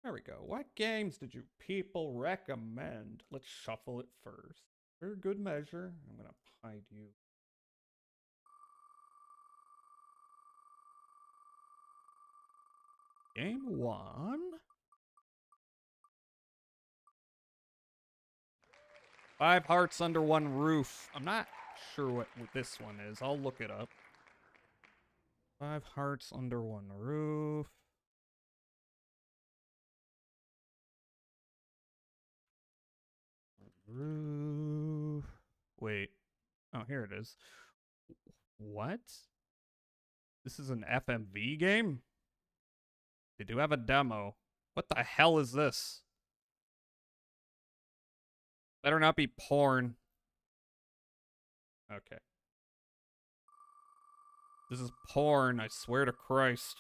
There we go. What games did you people recommend? Let's shuffle it first. For good measure, I'm going to hide you. Game 1... 5 Hearts Under One Roof. I'm not sure what this one is. I'll look it up. 5 Hearts Under One Roof. Roof. Wait. Oh, here it is. What? This is an FMV game? They do have a demo. What the hell is this? Better not be porn. Okay. This is porn, I swear to Christ.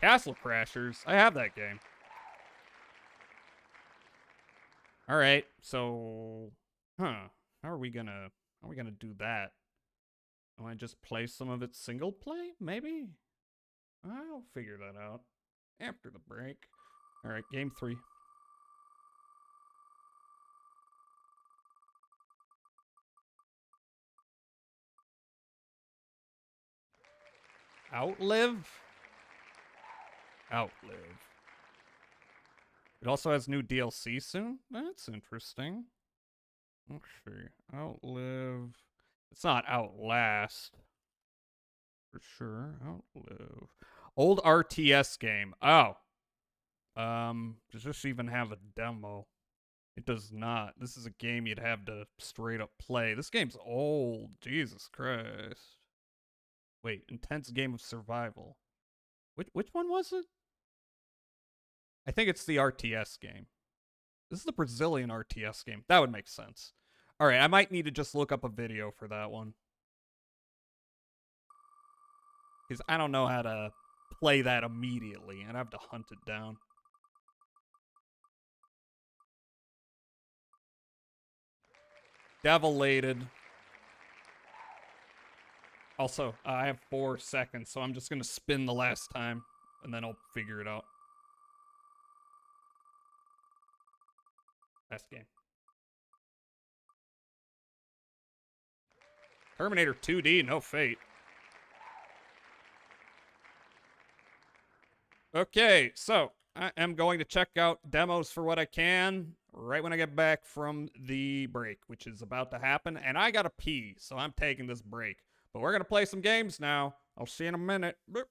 Castle Crashers. I have that game. Alright, so... How are we gonna do that? Do I just play some of it single play? Maybe? I'll figure that out after the break. All right, game 3. Outlive? Outlive. It also has new DLC soon? That's interesting. Let's see. Outlive. It's not Outlast. For sure. Outlive. Old RTS game. Oh. Does this even have a demo? It does not. This is a game you'd have to straight up play. This game's old. Jesus Christ. Wait, intense game of survival. Which one was it? I think it's the RTS game. This is the Brazilian RTS game. That would make sense. All right, I might need to just look up a video for that one. Because I don't know how to play that immediately, and I have to hunt it down. Devil-lated. Also, I have 4 seconds, so I'm just gonna spin the last time, and then I'll figure it out. Last game. Terminator 2D, no Fate. Okay, so I am going to check out demos for what I can right when I get back from the break, which is about to happen. And I gotta pee, so I'm taking this break. But we're gonna play some games now. I'll see you in a minute. Boop.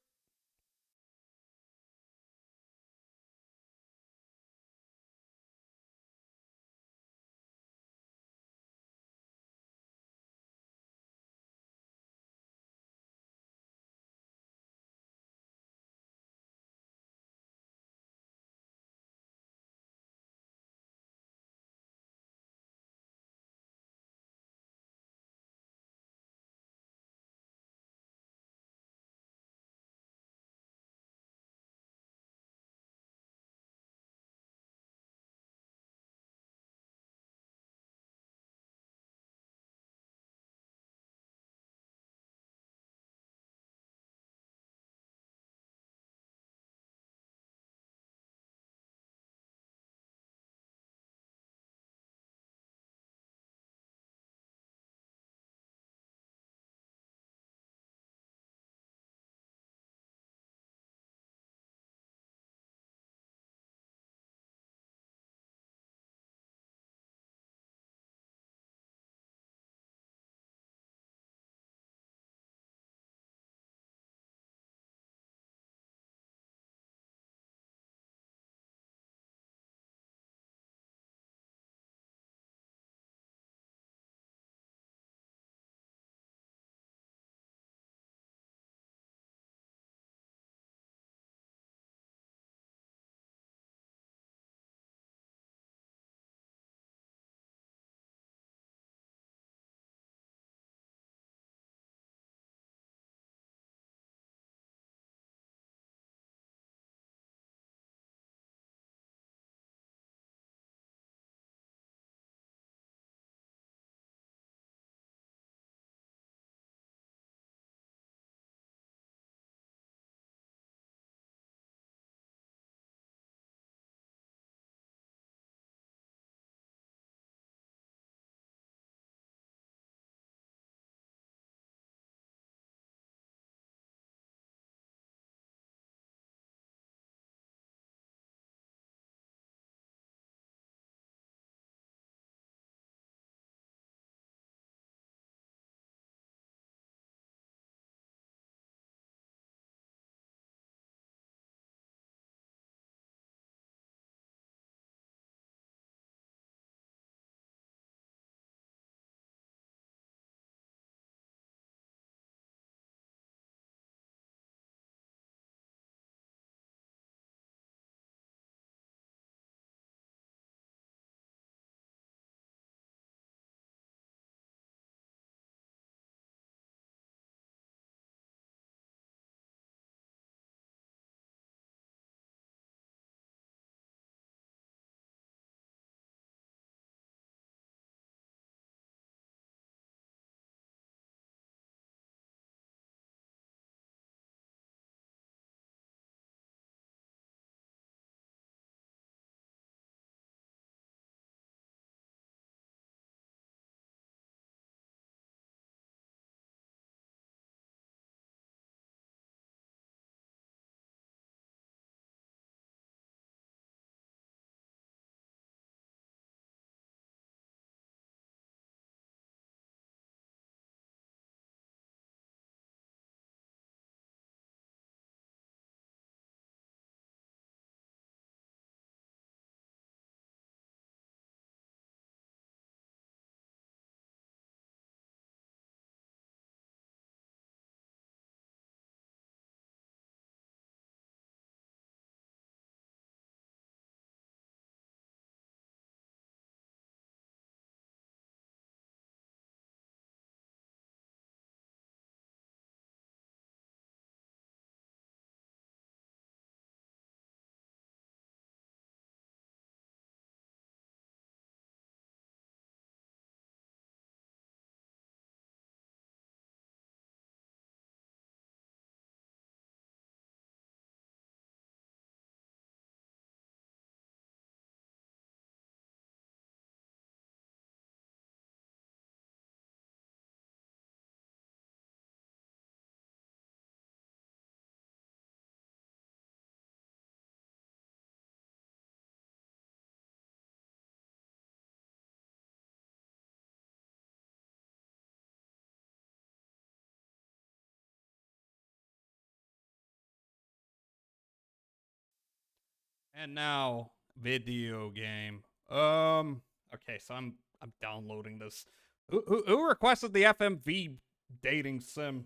And now, video game. Okay, so I'm downloading this. Who requested the FMV dating sim?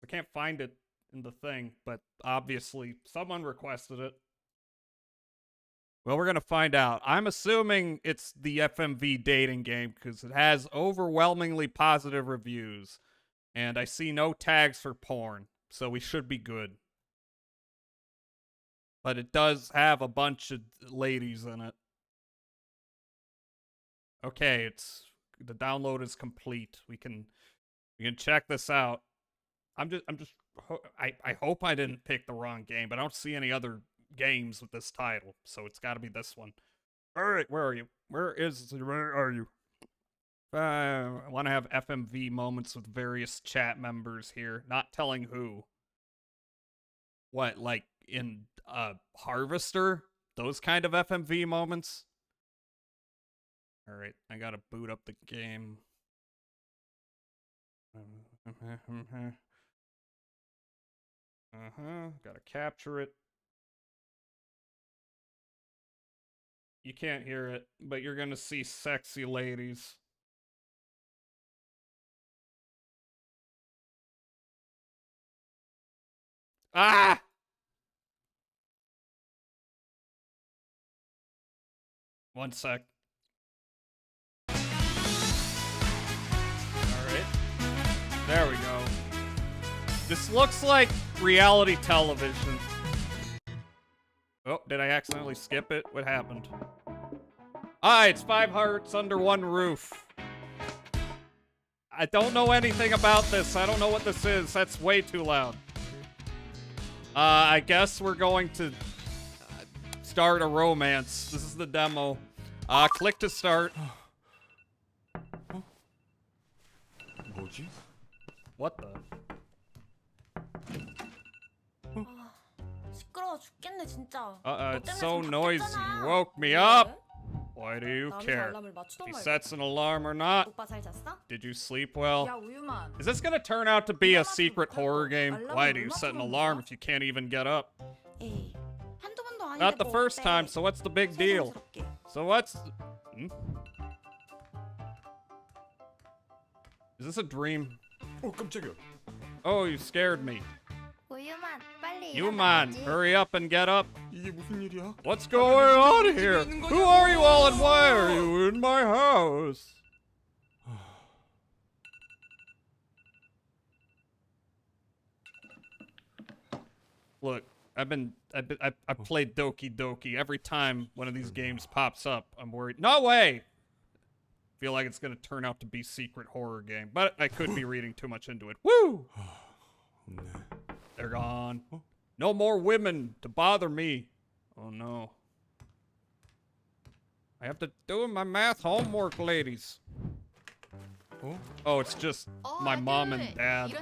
I can't find it in the thing, but obviously someone requested it. Well, we're gonna find out. I'm assuming it's the FMV dating game because it has overwhelmingly positive reviews. And I see no tags for porn, so we should be good. But it does have a bunch of ladies in it. Okay, the download is complete. We can check this out. I hope I didn't pick the wrong game, but I don't see any other games with this title, so it's got to be this one. All right, where are you? Where are you? I want to have FMV moments with various chat members here, not telling who. What, like in Harvester? Those kind of FMV moments? Alright, I gotta boot up the game. Gotta capture it. You can't hear it, but you're gonna see sexy ladies. Ah! One sec. Alright. There we go. This looks like reality television. Oh, did I accidentally skip it? What happened? Ah, it's 5 hearts under one roof. I don't know anything about this. I don't know what this is. That's way too loud. I guess we're going to start a romance. This is the demo. Click to start. What the? 시끄러워 죽겠네 진짜. It's so noisy. You woke me up. Why do you care? If he sets an alarm or not? Did you sleep well? Is this gonna turn out to be a secret horror game? Why do you set an alarm if you can't even get up? Not the first time, so what's the big deal? So what's... Is this a dream? 어, 깜짝이야. Oh, you scared me. 우유만 빨리 Human, hurry up and get up. 이게 무슨 일이야? What's going on here? Who are you all and why are you in my house? Look, I played Doki Doki. Every time one of these games pops up, I'm worried. No way! Feel like it's gonna turn out to be secret horror game, but I could be reading too much into it. Woo! They're gone. No more women to bother me. Oh no. I have to do my math homework, ladies. Oh, it's just my mom and dad.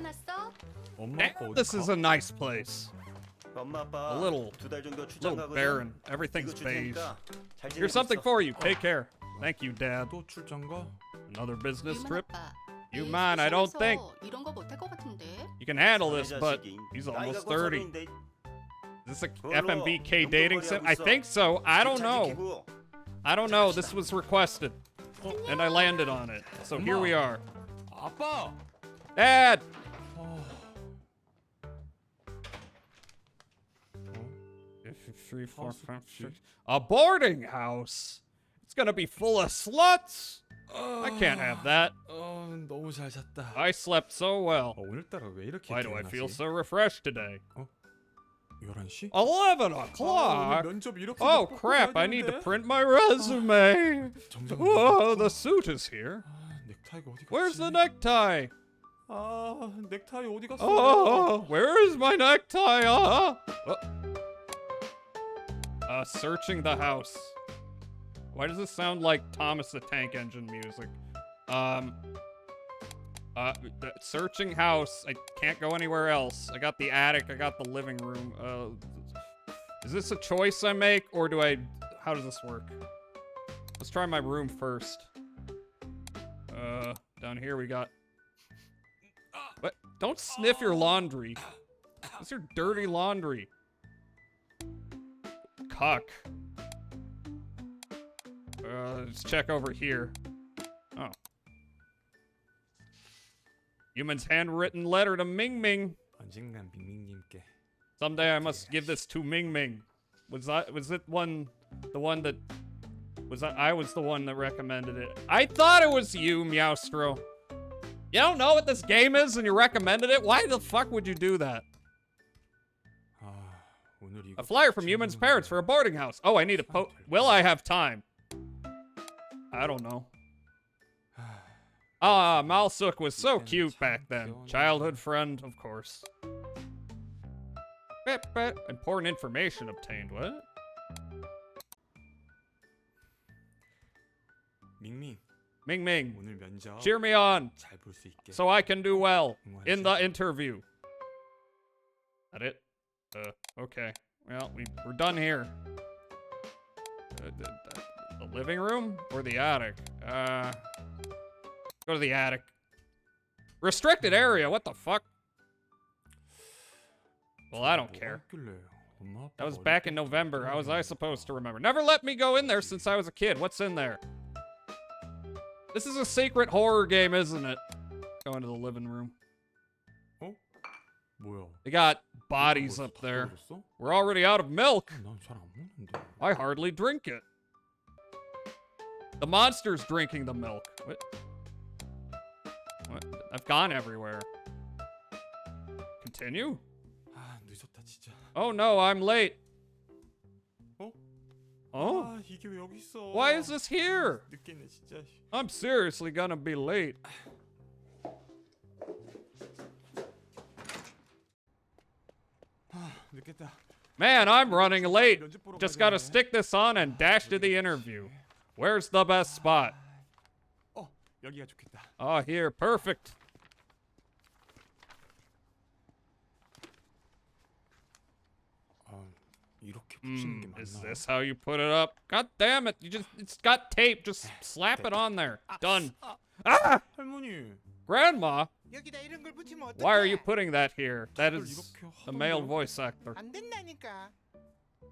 Damn, this is a nice place. A little barren. Everything's beige. Here's something for you. Take care. Thank you, Dad. Another business trip? You mind, I don't think. You can handle this, but he's almost 30. Is this a FMVK dating sim? I think so. I don't know. I don't know. This was requested. And I landed on it. So here we are. Dad! 3, 4, 5, 6. A boarding house? It's gonna be full of sluts? I can't have that. 너무 잘 잤다. I slept so well. 오늘따라 왜 이렇게 Why do I feel 개운하지? so refreshed today? 11시? 11 o'clock? 오늘 면접 이렇게 Oh 못 crap, I need to 봤는데? print my resume. Whoa, the suit is here. 넥타이가 어디 갔지? Where's the necktie? 아, 넥타이 어디 갔어? Oh, where is my necktie? Searching the house. Why does this sound like Thomas the Tank Engine music? Searching house. I can't go anywhere else. I got the attic. I got the living room. Is this a choice I make, or do I... How does this work? Let's try my room first. Down here we got... What? Don't sniff your laundry. What's your dirty laundry? Puck. Let's check over here. Oh. Human's handwritten letter to Ming Ming. 언젠간 밍밍님께. Someday I must give this to Ming Ming. Was it the one that I was the one that recommended it. I thought it was you, Meowstro. You don't know what this game is and you recommended it? Why the fuck would you do that? A flyer from Human's parents for a boarding house. Oh, I need a Will I have time? I don't know. Ah, Malsuk was so cute back then. Childhood friend, of course. Important information obtained. What? 밍밍. Ming Ming. 오늘 면접 Cheer me on 잘 볼 수 있게. so I can do well in the interview. That it? Okay. Well, we're done here. The living room or the attic? Go to the attic. Restricted area, what the fuck? Well, I don't care. That was back in November. How was I supposed to remember? Never let me go in there since I was a kid. What's in there? This is a secret horror game, isn't it? Go into the living room. 어? 뭐야? They got bodies up there. We're already out of milk. 난 잘 안 먹는데. I hardly drink it. The monster's drinking the milk. What? I've gone everywhere. Continue? 아, 늦었다 진짜. Oh no, I'm late. 어? Oh? 아, 이게 왜 여기 있어? Why is this here? 늦겠네 진짜. I'm seriously gonna be late. 아, 늦겠다. Man, I'm running late. Just gotta stick this on and dash to the interview. Where's the best spot? 어, 여기가 좋겠다. Oh, here. Perfect. 이렇게 붙이는 게 맞나? Is this how you put it up? God damn it. It's got tape. Just slap it on there. Done. Ah! 할머니. Grandma? 여기다 이런 걸 붙이면 어떡해? Why are you putting that here? That is the male voice actor. 안 된다니까.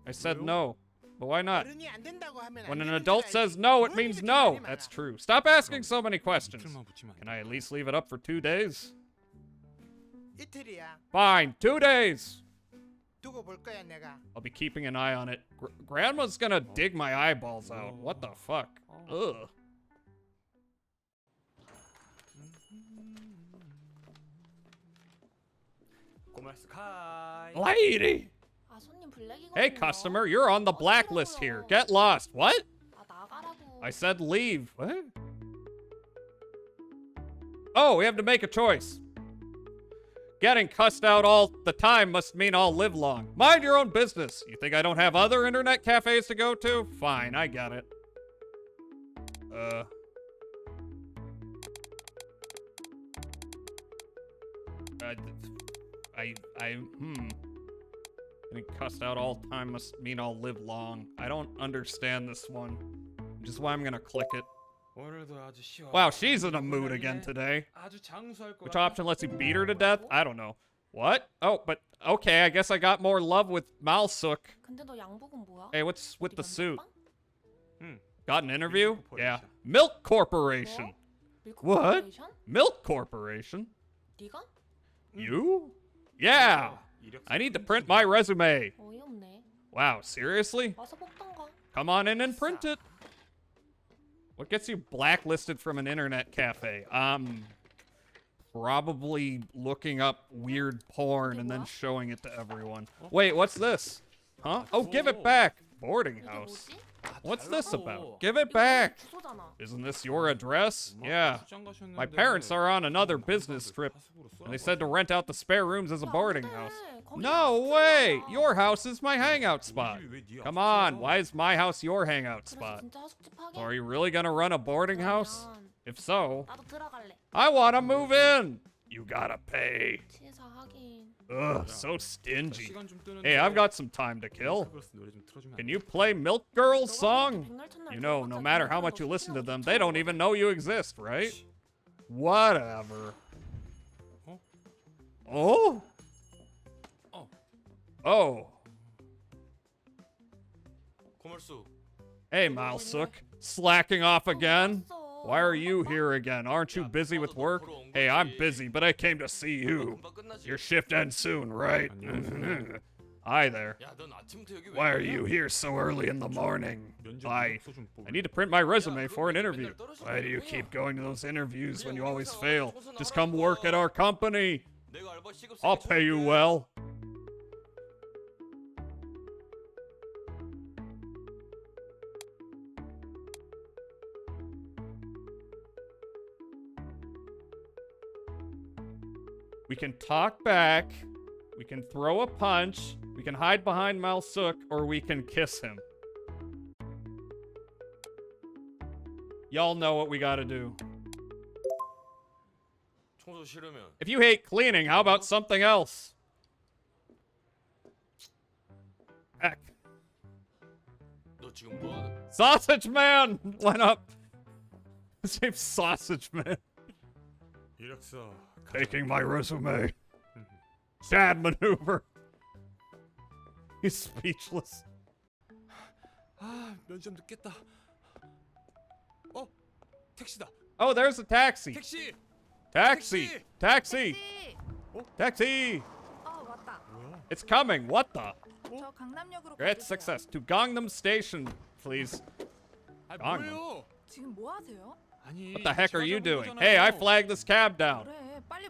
I said no. But why not? 어른이 안 된다고 하면 안 When an 되는 adult 줄 says 알지. no, it 뭘 means 이렇게 no. 말이 많아. That's true. Stop asking so many questions. 이틀만 붙이면 안 돼. Can I at least leave it up for 2 days? 이틀이야. Fine, 2 days. 두고 볼 거야 내가. I'll be keeping an eye on it. Grandma's gonna dig my eyeballs out. What the fuck? Ugh. Lady! 아, 손님 블랙이거든요. Hey, customer, you're on the blacklist here. Get lost. What? 아, 나가라고. I said leave. What? Oh, we have to make a choice. Getting cussed out all the time must mean I'll live long. Mind your own business. You think I don't have other internet cafes to go to? Fine, I got it. Getting cussed out all the time must mean I'll live long. I don't understand this one. Which is why I'm gonna click it. Wow, she's in a mood again today. Which option lets you beat her to death? I don't know. What? Oh, but okay, I guess I got more love with Malsuk. 근데 너 양복은 뭐야? Hey, what's with the suit? Got an interview? Yeah. Milk Corporation. What? Milk Corporation? 네가? You? Yeah. I need to print my resume. 어이없네. Wow, seriously? 와서 뽑던가. Come on in and print it. What gets you blacklisted from an internet cafe? Probably looking up weird porn and then showing it to everyone. Wait, what's this? Huh? Oh, give it back. Boarding house. What's this about? Give it back. Isn't this your address? Yeah. My parents are on another business trip, and they said to rent out the spare rooms as a boarding house. No way! Your house is my hangout spot. Come on, why is my house your hangout spot? So are you really gonna run a boarding house? If so, 나도 들어갈래. I wanna move in. You gotta pay. 치사하긴. Ugh, so stingy. Hey, I've got some time to kill. Can you play Milk Girl's song? You know, no matter how much you listen to them, they don't even know you exist, right? Whatever. Oh? Oh. Hey, Malsuk. Slacking off again? Why are you here again? Aren't you busy with work? Hey, I'm busy, but I came to see you. Your shift ends soon, right? Hi there. Why are you here so early in the morning? I need to print my resume for an interview. Why do you keep going to those interviews when you always fail? Just come work at our company. I'll pay you well. We can talk back, we can throw a punch, we can hide behind Malsuk, or we can kiss him. Y'all know what we gotta do. If you hate cleaning, how about something else? Heck. Sausage Man went up. His name's Sausage Man. Taking my resume. Sad maneuver. He's speechless. 면접 늦겠다. 택시다. Oh, there's a taxi. 택시. Taxi. Taxi. Taxi. 맞다. It's coming. What the? 저 강남역으로 Great success. To Gangnam Station, please. Gangnam. 지금 뭐 하세요? What the heck are you doing? Hey, I flagged this cab down.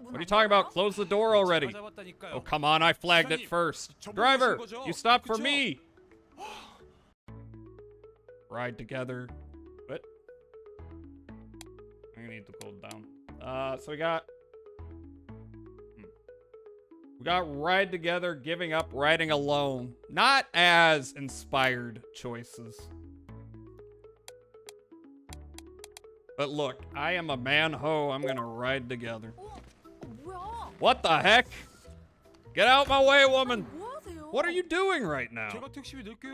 What are you talking about? Close the door already. Oh, come on. I flagged it first. Driver, you stopped for me. Ride together. What? I need to go down. So we got ride together, giving up, riding alone. Not as inspired choices. But look, I am a man-ho. I'm gonna ride together. What the heck? Get out my way, woman! What are you doing right now?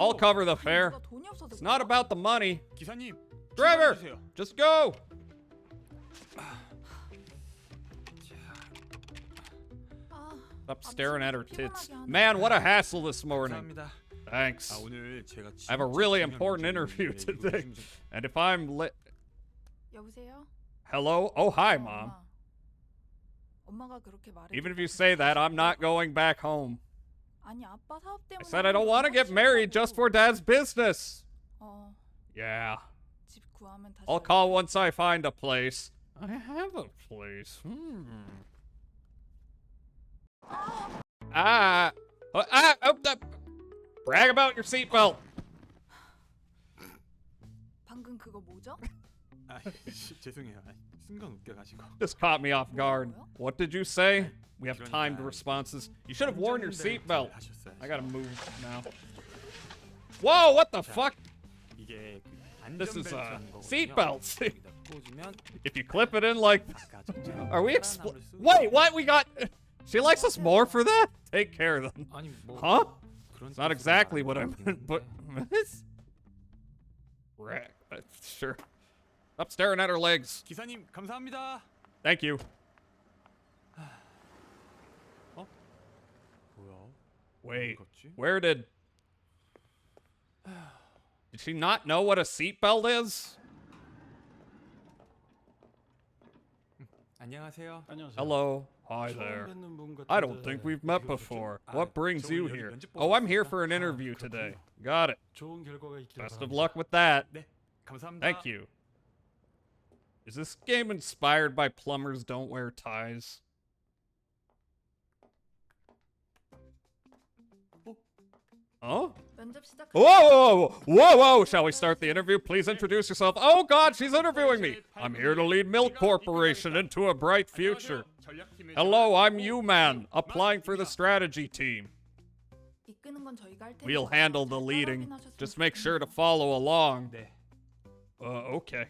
I'll cover the fare. It's not about the money. Driver, just go! Stop staring at her tits. Man, what a hassle this morning. Thanks. I have a really important interview today. And if I'm lit... 여보세요? Hello? Oh, hi, Mom. 엄마가 그렇게 말해. Even if you say that, I'm not going back home. 아니, 아빠 사업 때문에. I said I don't want to get married just for Dad's business. Yeah. 집 구하면 다시. I'll call once I find a place. I have a place. Brag about your seatbelt. 방금 그거 뭐죠? 죄송해요. 순간 웃겨가지고. Just caught me off guard. What did you say? We have timed responses. You should have worn your seatbelt. I gotta move now. Whoa, what the fuck? This is seatbelts. If you clip it in like, are we wait, what? We got, she likes us more for that? Take care then. Huh? It's not exactly what I meant, but sure. Stop staring at her legs. 기사님, 감사합니다. Thank you. Wait, where did she not know what a seatbelt is? 안녕하세요. Hello. Hi there. I don't think we've met before. What brings you here? Oh, I'm here for an interview today. Got it. Best of luck with that. Thank you. Is this game inspired by plumbers don't wear ties? Oh? Whoa, whoa, whoa, whoa! Shall we start the interview? Please introduce yourself. Oh God, she's interviewing me. I'm here to lead Milk Corporation into a bright future. Hello, I'm U-Man, applying for the strategy team. We'll handle the leading. Just make sure to follow along. Okay.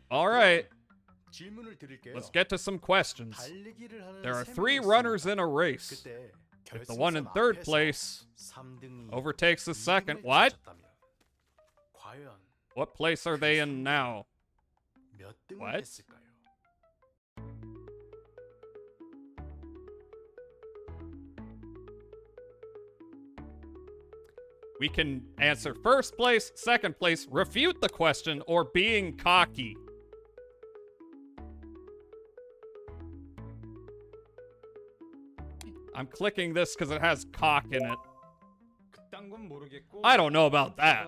All right. Let's get to some questions. There are 3 runners in a race. If the one in 3rd place overtakes the second, what? What place are they in now? What? We can answer first place, second place, refute the question, or being cocky. I'm clicking this because it has cock in it. I don't know about that,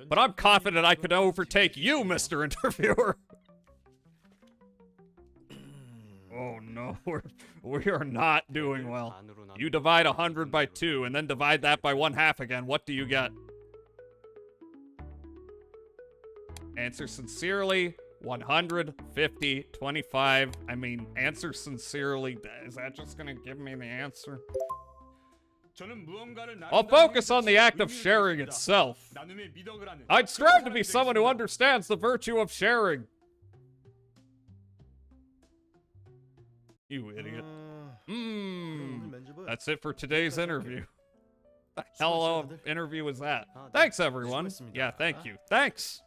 but I'm confident I could overtake you, Mr. Interviewer. Oh no, we are not doing well. You divide 100 by 2 and then divide that by 1/2 again. What do you get? Answer sincerely. 100, 50, 25. I mean, answer sincerely. Is that just gonna give me the answer? I'll focus on the act of sharing itself. I'd strive to be someone who understands the virtue of sharing. You idiot. That's it for today's interview. The hell of interview was that? Thanks, everyone. Yeah, thank you. Thanks.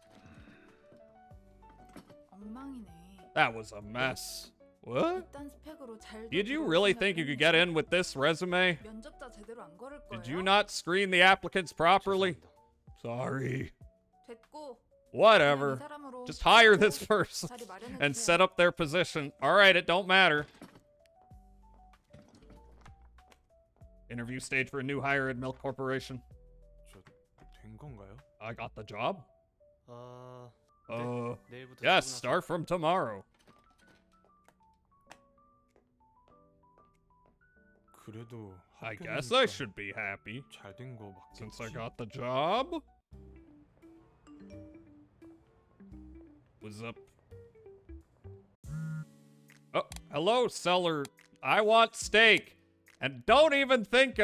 That was a mess. What? Did you really think you could get in with this resume? Did you not screen the applicants properly? Sorry. Whatever. Just hire this person and set up their position. Alright, it don't matter. Interview stage for a new hire at Milk Corporation. I got the job? Yes, start from tomorrow. I guess I should be happy since I got the job. What's up? Oh, hello, seller. I want steak. And don't even think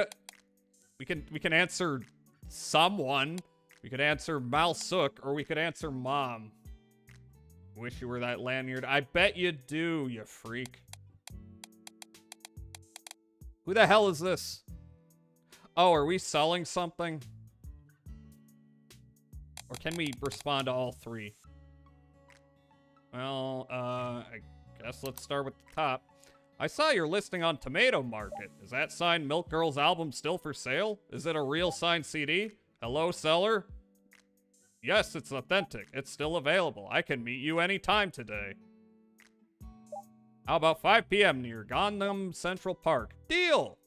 we can answer someone. We could answer Malsuk, or we could answer Mom. Wish you were that lanyard. I bet you do, you freak. Who the hell is this? Oh, are we selling something? Or can we respond to all 3? Well, I guess let's start with the top. I saw your listing on Tomato Market. Is that signed Milk Girls album still for sale? Is it a real signed CD? Hello, seller? Yes, it's authentic. It's still available. I can meet you anytime today. How about 5 p.m. near Gangnam Central Park? Deal!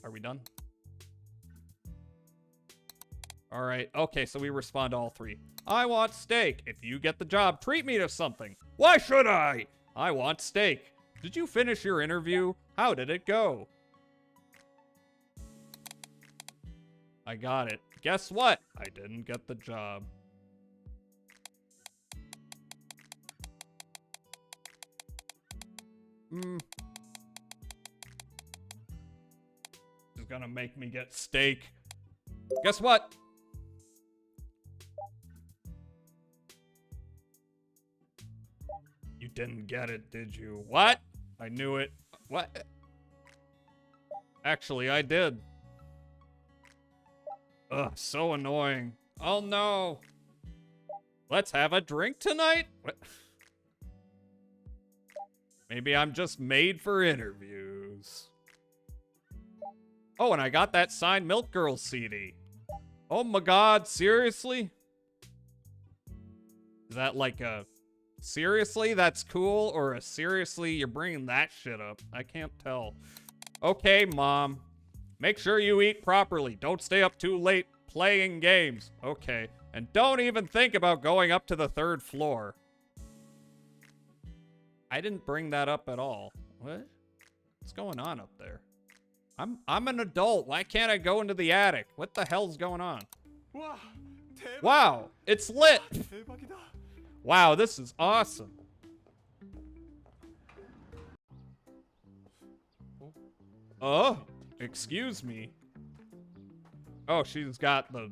Are we done? Alright, okay, so we respond to all 3. I want steak. If you get the job, treat me to something. Why should I? I want steak. Did you finish your interview? How did it go? I got it. Guess what? I didn't get the job. This is gonna make me get steak. Guess what? You didn't get it, did you? What? I knew it. What? Actually, I did. Ugh, so annoying. Oh no. Let's have a drink tonight? What? Maybe I'm just made for interviews. Oh, and I got that signed Milk Girls CD. Oh my god, seriously? Is that like a seriously that's cool or a seriously you're bringing that shit up? I can't tell. Okay, Mom. Make sure you eat properly. Don't stay up too late playing games. Okay. And don't even think about going up to the 3rd floor. I didn't bring that up at all. What? What's going on up there? I'm an adult. Why can't I go into the attic? What the hell's going on? Wow, it's lit. Wow, this is awesome. Oh, excuse me. Oh, she's got the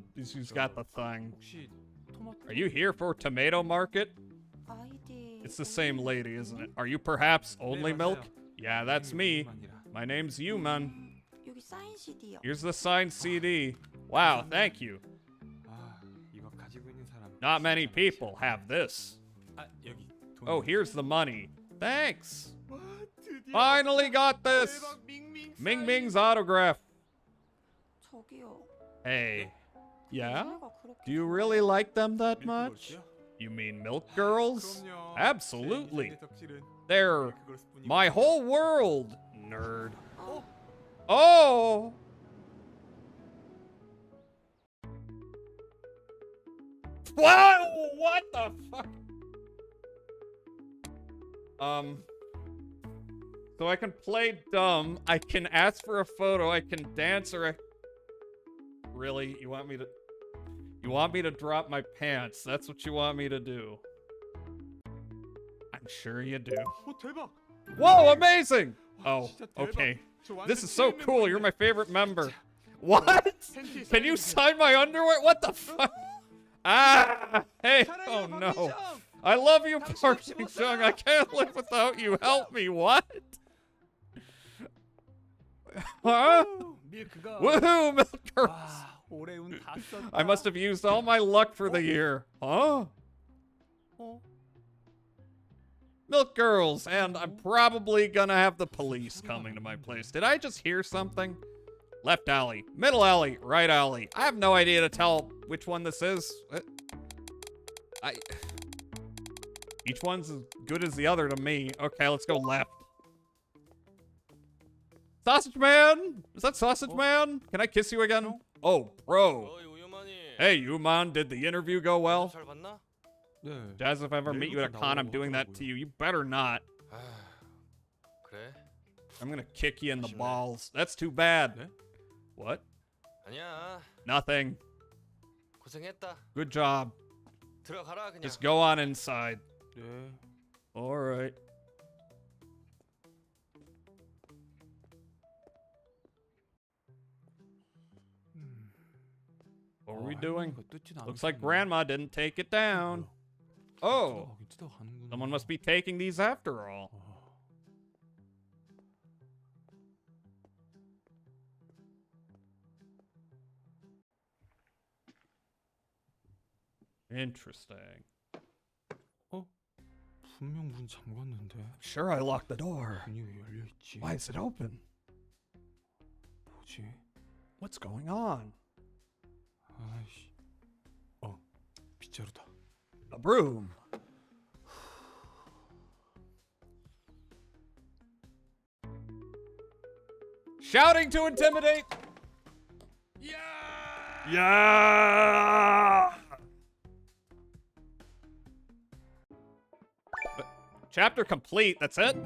thing. Are you here for Tomato Market? It's the same lady, isn't it? Are you perhaps Only Milk? Yeah, that's me. My name's Yuman. Here's the signed CD. Wow, thank you. Not many people have this. Oh, here's the money. Thanks. Finally got this. Ming Ming's autograph. 저기요. Hey. Yeah? 얘네가 그렇게 Do you really like them that much? You mean Milk Girls? Absolutely. They're my whole world, nerd. Oh! What the fuck? So I can play dumb, I can ask for a photo, I can dance, or I... Really? You want me to drop my pants? That's what you want me to do? I'm sure you do. Whoa, amazing! Oh, okay. This is so cool, you're my favorite member. What? Can you sign my underwear? What the fuck? Ah! Hey, oh no. I love you, Park Shin-jung. I can't live without you. Help me, what? Huh? Woohoo, Milk Girls! I must have used all my luck for the year. Huh? Milk Girls, and I'm probably gonna have the police coming to my place. Did I just hear something? Left alley, middle alley, right alley. I have no idea to tell which one this is. Each one's as good as the other to me. Okay, let's go left. Sausage Man? Is that Sausage Man? Can I kiss you again? Oh, bro. Hey, Yuman, did the interview go well? Jazz, if I ever meet you at a con, I'm doing that to you. You better not. I'm gonna kick you in the balls. That's too bad. What? Nothing. Good job. Just go on inside. Alright. What were we doing? Looks like Grandma didn't take it down. Oh, someone must be taking these after all. Interesting. 분명 문 잠궜는데. Sure, I locked the door. Why is it open? 뭐지? What's going on? 아이씨. 빗자루다. A broom. Shouting to intimidate. Yeah. Yeah. Chapter complete. That's it.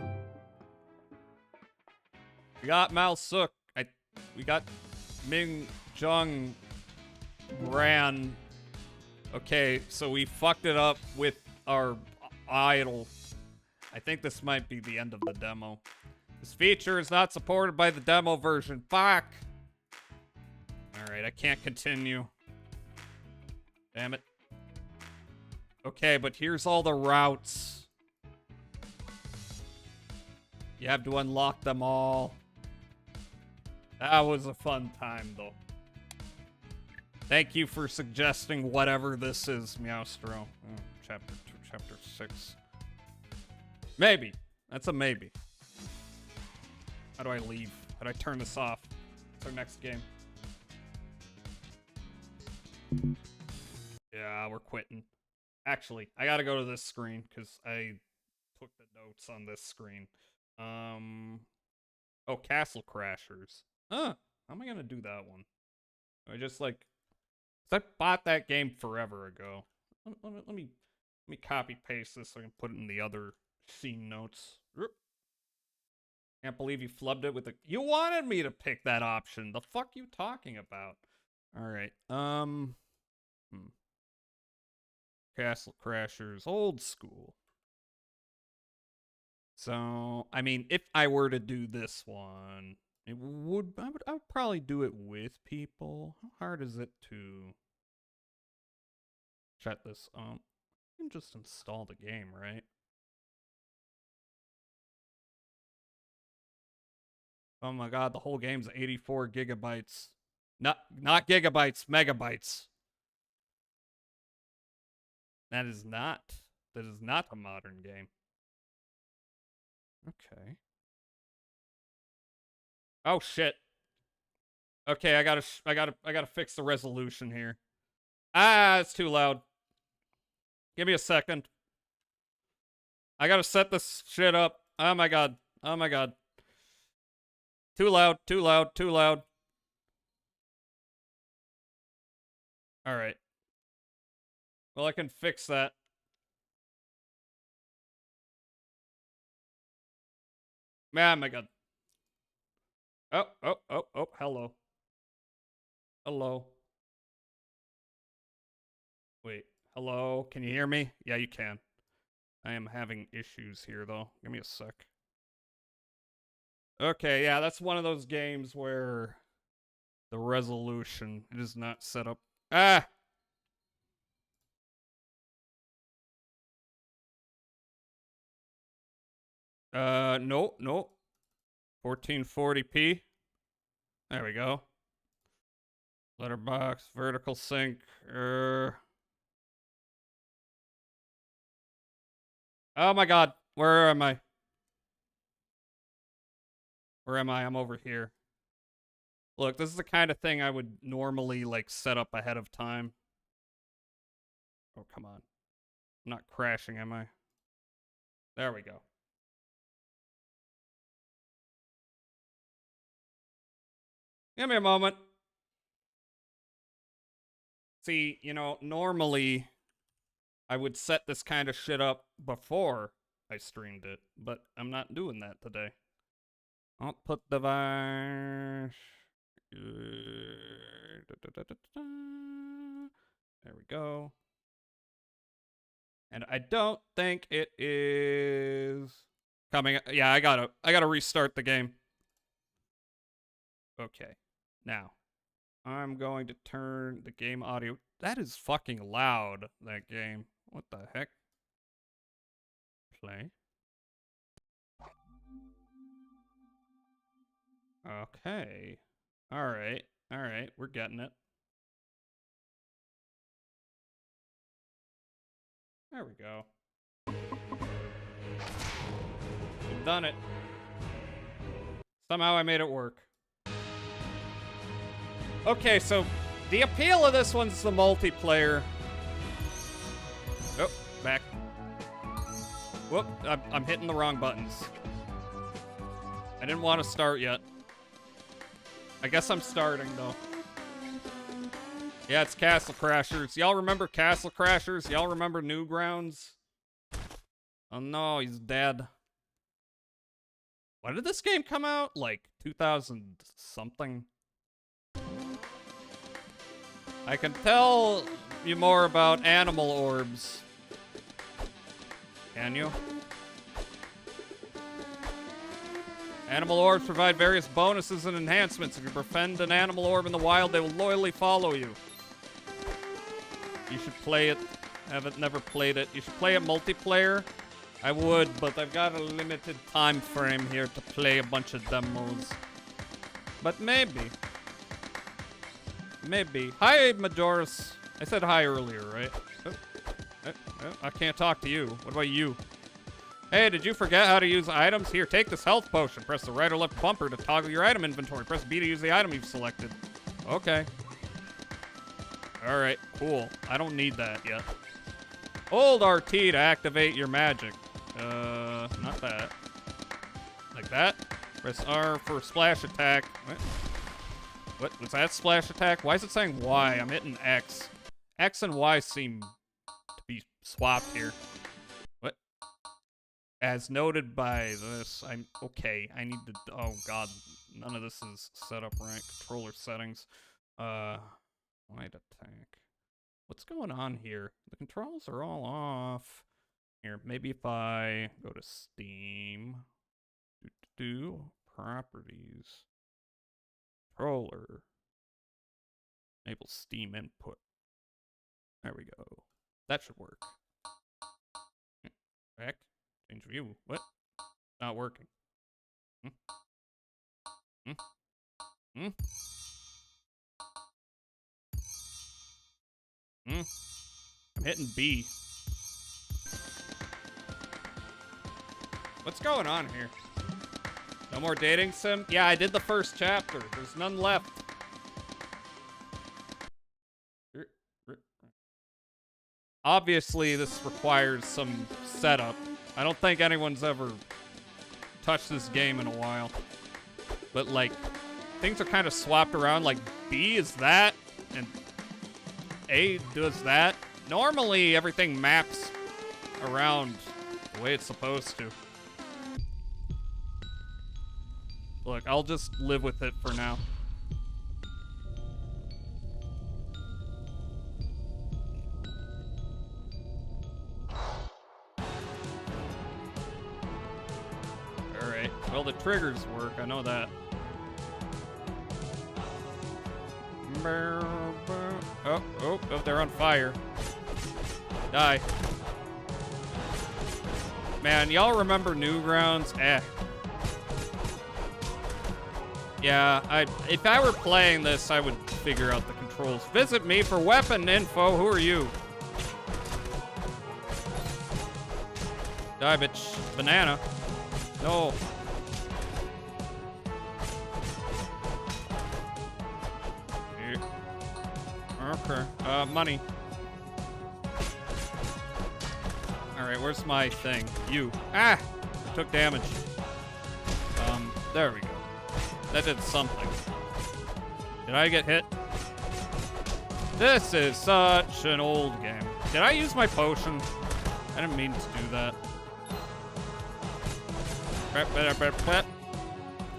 We got Mao Suk. We got Ming Jung Ran. Okay, so we fucked it up with our idol. I think this might be the end of the demo. This feature is not supported by the demo version. Fuck. Alright, I can't continue. Damn it. Okay, but here's all the routes. You have to unlock them all. That was a fun time, though. Thank you for suggesting whatever this is, Meowstro. Oh, chapter 2, chapter 6. Maybe. That's a maybe. How do I leave? How do I turn this off? It's our next game. Yeah, we're quitting. Actually, I gotta go to this screen because I took the notes on this screen. Oh, Castle Crashers. Huh. How am I gonna do that one? I just like, 'cause I bought that game forever ago. Let me copy paste this so I can put it in the other scene notes. Can't believe you flubbed it with the. You wanted me to pick that option. The fuck you talking about? All right. Castle Crashers, old school. So, I mean, if I were to do this one, I would probably do it with people. How hard is it to shut this up? You can just install the game, right? Oh my god, the whole game's 84 gigabytes. Not gigabytes, megabytes. That is not a modern game. Okay. Oh shit. Okay, I gotta fix the resolution here. Ah, it's too loud. Give me a second. I gotta set this shit up. Oh my god. Oh my god. Too loud, too loud, too loud. Alright. Well, I can fix that. Man, my god. Oh, hello. Hello. Wait, hello? Can you hear me? Yeah, you can. I am having issues here, though. Give me a sec. Okay, yeah, that's one of those games where the resolution is not set up. Ah! No. 1440p. There we go. Letterbox, vertical sync. Oh my god. Where am I? Where am I? I'm over here. Look, this is the kind of thing I would normally, like, set up ahead of time. Oh, come on. I'm not crashing, am I? There we go. Give me a moment. See, you know, normally I would set this kind of shit up before I streamed it, but I'm not doing that today. I'll put device. There we go. And I don't think it is coming. Yeah, I gotta restart the game. Okay. Now, I'm going to turn the game audio. That is fucking loud, that game. What the heck? Play. Okay. Alright. Alright. We're getting it. There we go. We've done it. Somehow I made it work. Okay, so the appeal of this one's the multiplayer. Oh, back. Whoop, I'm hitting the wrong buttons. I didn't want to start yet. I guess I'm starting, though. Yeah, it's Castle Crashers. Y'all remember Castle Crashers? Y'all remember Newgrounds? Oh no, he's dead. When did this game come out? Like 2000 something? I can tell you more about Animal Orbs. Can you? Animal Orbs provide various bonuses and enhancements. If you befriend an animal orb in the wild, they will loyally follow you. You should play it. Haven't never played it. You should play it multiplayer. I would, but I've got a limited time frame here to play a bunch of demos. But maybe. Maybe. Hi, Majoris. I said hi earlier, right? I can't talk to you. What about you? Hey, did you forget how to use items? Here, take this health potion. Press the right or left bumper to toggle your item inventory. Press B to use the item you've selected. Okay. Alright, cool. I don't need that yet. Hold RT to activate your magic. Not that. Like that. Press R for splash attack. What? Was that splash attack? Why is it saying Y? I'm hitting X. X and Y seem to be swapped here. What? As noted by this, I'm okay. I need to. Oh god, none of this is set up right. Controller settings. Light attack. What's going on here? The controls are all off. Here, maybe if I go to Steam. Properties. Controller. Enable Steam input. There we go. That should work. Back. Change view. What? Not working. I'm hitting B. What's going on here? No more dating sim? Yeah, I did the first chapter. There's none left. Obviously, this requires some setup. I don't think anyone's ever touched this game in a while. But, like, things are kind of swapped around. Like, B is that, and A does that. Normally, everything maps around the way it's supposed to. Look, I'll just live with it for now. Alright, well, the triggers work, I know that. Oh, they're on fire. Die. Man, y'all remember Newgrounds? Yeah, if I were playing this, I would figure out the controls. Visit me for weapon info. Who are you? Die, bitch. Banana. No. Okay. Money. Alright, where's my thing? You. Ah! I took damage. There we go. That did something. Did I get hit? This is such an old game. Did I use my potion? I didn't mean to do that.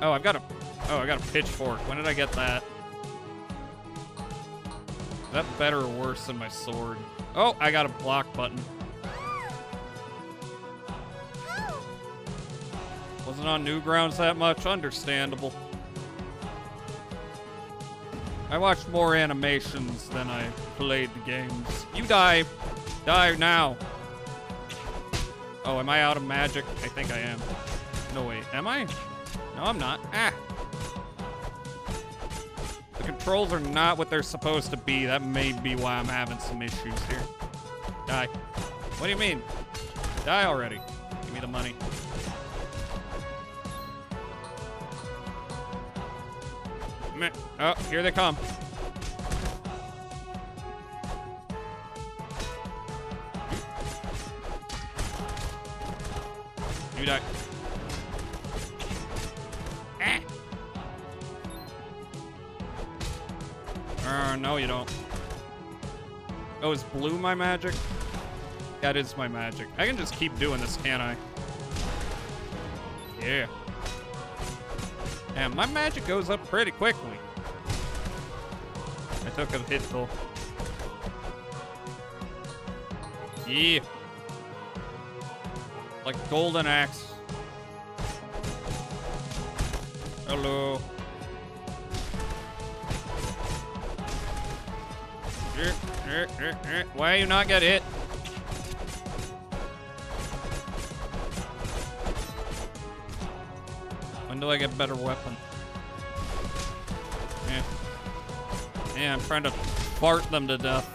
Oh, I got a pitchfork. When did I get that? Is that better or worse than my sword? Oh, I got a block button. Wasn't on Newgrounds that much. Understandable. I watched more animations than I played the games. You die. Die now. Oh, am I out of magic? I think I am. No, wait. Am I? No, I'm not. Ah. The controls are not what they're supposed to be. That may be why I'm having some issues here. Die. What do you mean? Die already. Give me the money. Oh, here they come. You die. No, you don't. Oh, is blue my magic? That is my magic. I can just keep doing this, can't I? Yeah. And my magic goes up pretty quickly. I took a hit though. Yeah. Like golden axe. Hello. Why you not get hit? When do I get a better weapon? Yeah. Yeah, I'm trying to fart them to death.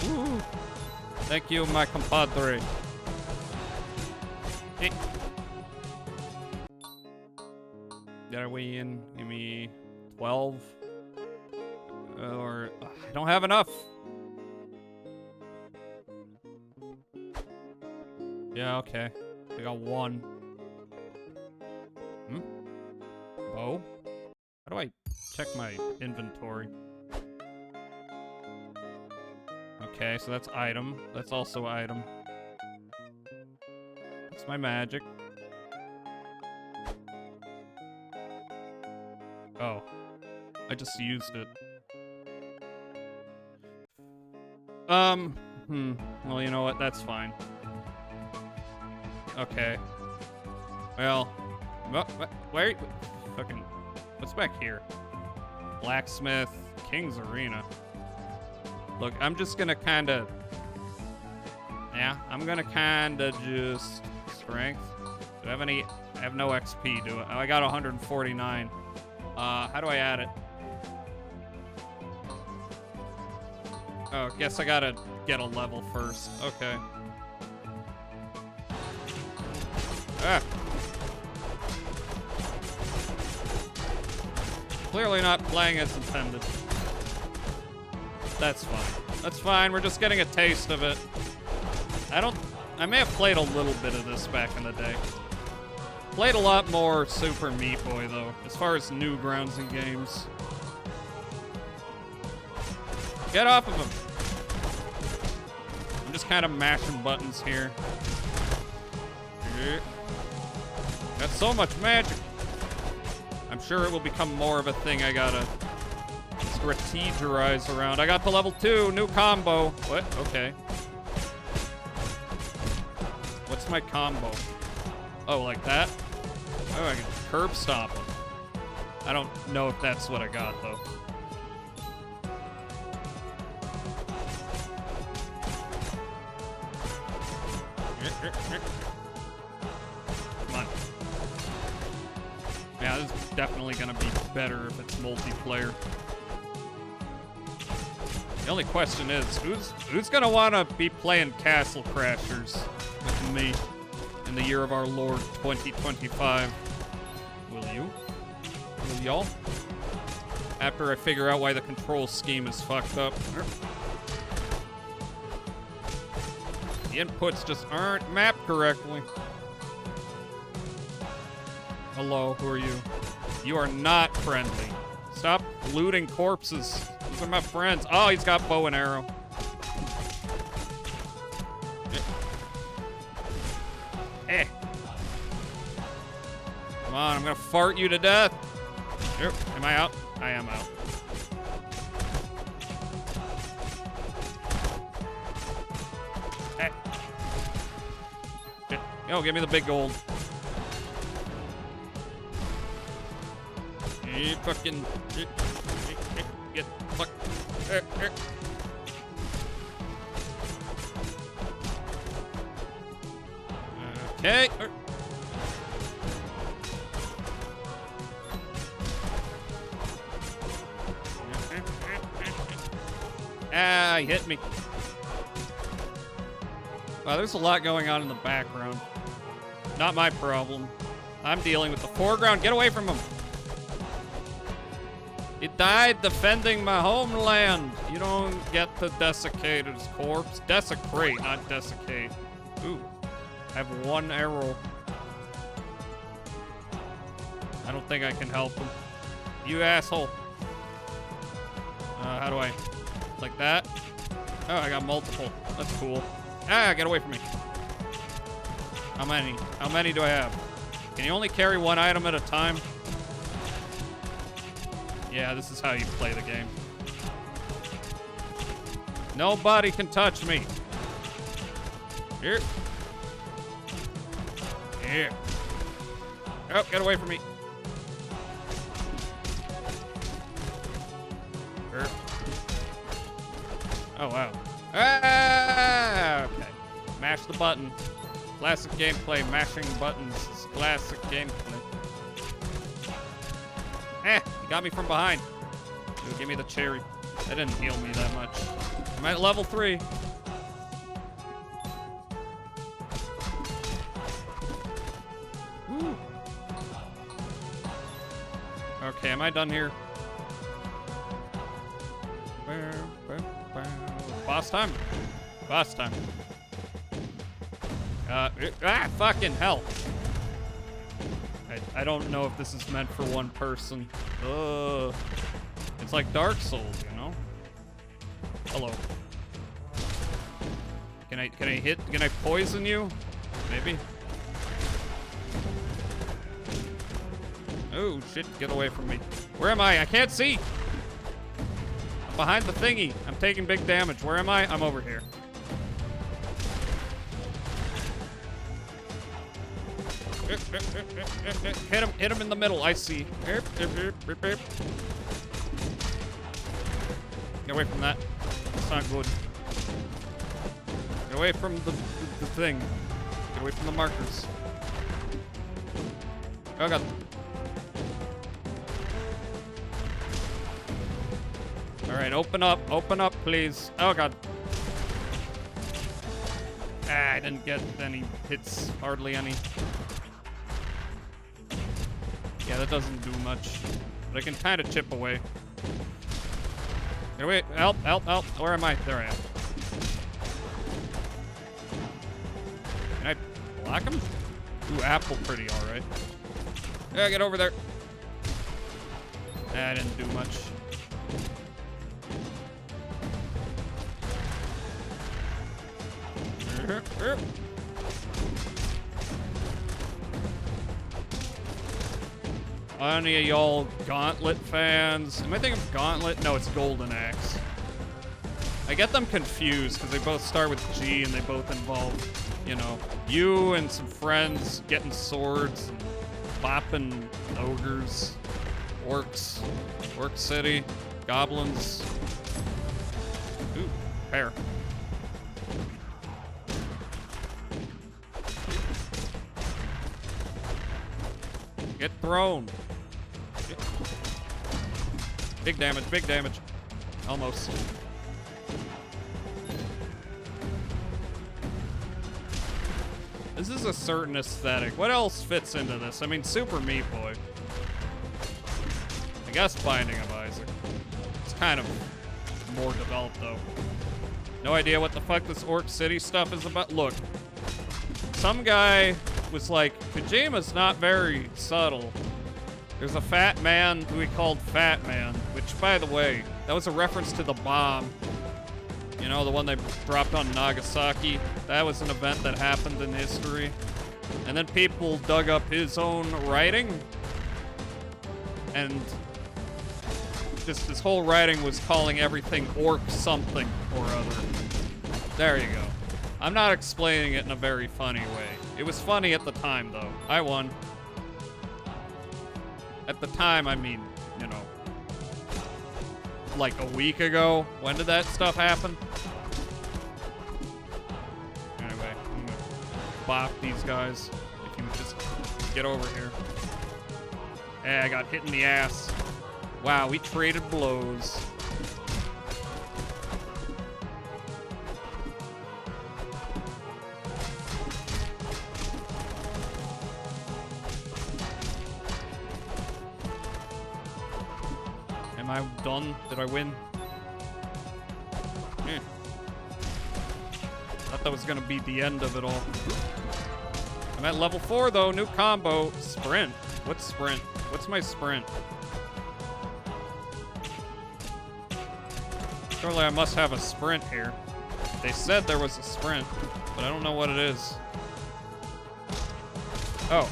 Woo. Thank you, my compadre. Hey. Did I weigh in? Give me 12. Or I don't have enough. Yeah, okay. I got 1. Bow? How do I check my inventory? Okay, so that's item. That's also item. That's my magic. Oh. I just used it. Well, you know what? That's fine. Okay. Well, where? Fucking, what's back here? Blacksmith, King's Arena. Look, I'm just gonna kinda, yeah, I'm gonna kinda just strength. Do I have any? I have no XP. Do I? Oh, I got 149. How do I add it? Oh, guess I gotta get a level first. Okay. Ah. Clearly not playing as intended. That's fine. That's fine. We're just getting a taste of it. I may have played a little bit of this back in the day. Played a lot more Super Meat Boy, though, as far as Newgrounds and games. Get off of him. I'm just kind of mashing buttons here. Got so much magic. I'm sure it will become more of a thing I gotta strategize around. I got to level 2, new combo. What? Okay. What's my combo? Oh, like that? Oh, I can curb stomp him. I don't know if that's what I got, though. Come on. Yeah, this is definitely gonna be better if it's multiplayer. The only question is, who's gonna wanna be playing Castle Crashers with me in the year of our Lord 2025? Will you? Will y'all? After I figure out why the control scheme is fucked up. The inputs just aren't mapped correctly. Hello, who are you? You are not friendly. Stop looting corpses. These are my friends. Oh, he's got bow and arrow. Eh. Come on, I'm gonna fart you to death. Here, am I out? I am out. Eh. Yo, give me the big gold. You fucking get fuck. Okay. Ah, he hit me. Wow, there's a lot going on in the background. Not my problem. I'm dealing with the foreground. Get away from him. He died defending my homeland. You don't get to desiccate his corpse. Desecrate, not desiccate. Ooh, I have one arrow. I don't think I can help him. You asshole. How do I? Like that? Oh, I got multiple. That's cool. Ah, get away from me. How many? How many do I have? Can you only carry one item at a time? Yeah, this is how you play the game. Nobody can touch me. Here. Here. Oh, get away from me. Here. Oh, wow. Ah, okay. Mash the button. Classic gameplay. Mashing buttons is classic gameplay. Eh, he got me from behind. Ooh, give me the cherry. That didn't heal me that much. I'm at level 3. Woo. Okay, am I done here? Boss time. Boss time. Fucking hell. I don't know if this is meant for one person. It's like Dark Souls, you know? Hello. Can I poison you? Maybe? Oh shit, get away from me. Where am I? I can't see! I'm behind the thingy. I'm taking big damage. Where am I? I'm over here. Hit him in the middle. I see. Get away from that. It's not good. Get away from the thing. Get away from the markers. Oh god. Alright, open up, please. Oh god. Ah, I didn't get any hits, hardly any. Yeah, that doesn't do much. But I can kind of chip away. Wait, help. Where am I? There I am. Can I block him? Ooh, apple pretty alright. Yeah, get over there. I didn't do much. Any of y'all Gauntlet fans? Am I thinking of Gauntlet? No, it's Golden Axe. I get them confused because they both start with G and they both involve, you know, you and some friends getting swords and bopping ogres, orcs, Orc City, goblins. Ooh, pear. Get thrown. Big damage, big damage. Almost. This is a certain aesthetic. What else fits into this? I mean, Super Meat Boy. I guess Binding of Isaac. It's kind of more developed, though. No idea what the fuck this Orc City stuff is about. Look. Some guy was like, Kojima's not very subtle. There's a fat man who he called Fat Man, which, by the way, that was a reference to the bomb. You know, the one they dropped on Nagasaki. That was an event that happened in history. And then people dug up his own writing. And just his whole writing was calling everything orc something or other. There you go. I'm not explaining it in a very funny way. It was funny at the time, though. I won. At the time, I mean, you know, like a week ago. When did that stuff happen? Anyway, I'm gonna bop these guys. If you would just get over here. Hey, I got hit in the ass. Wow, we traded blows. Am I done? Did I win? Thought that was gonna be the end of it all. I'm at level 4 though, new combo. Sprint. What's sprint? What's my sprint? Surely I must have a sprint here. They said there was a sprint, but I don't know what it is. Oh.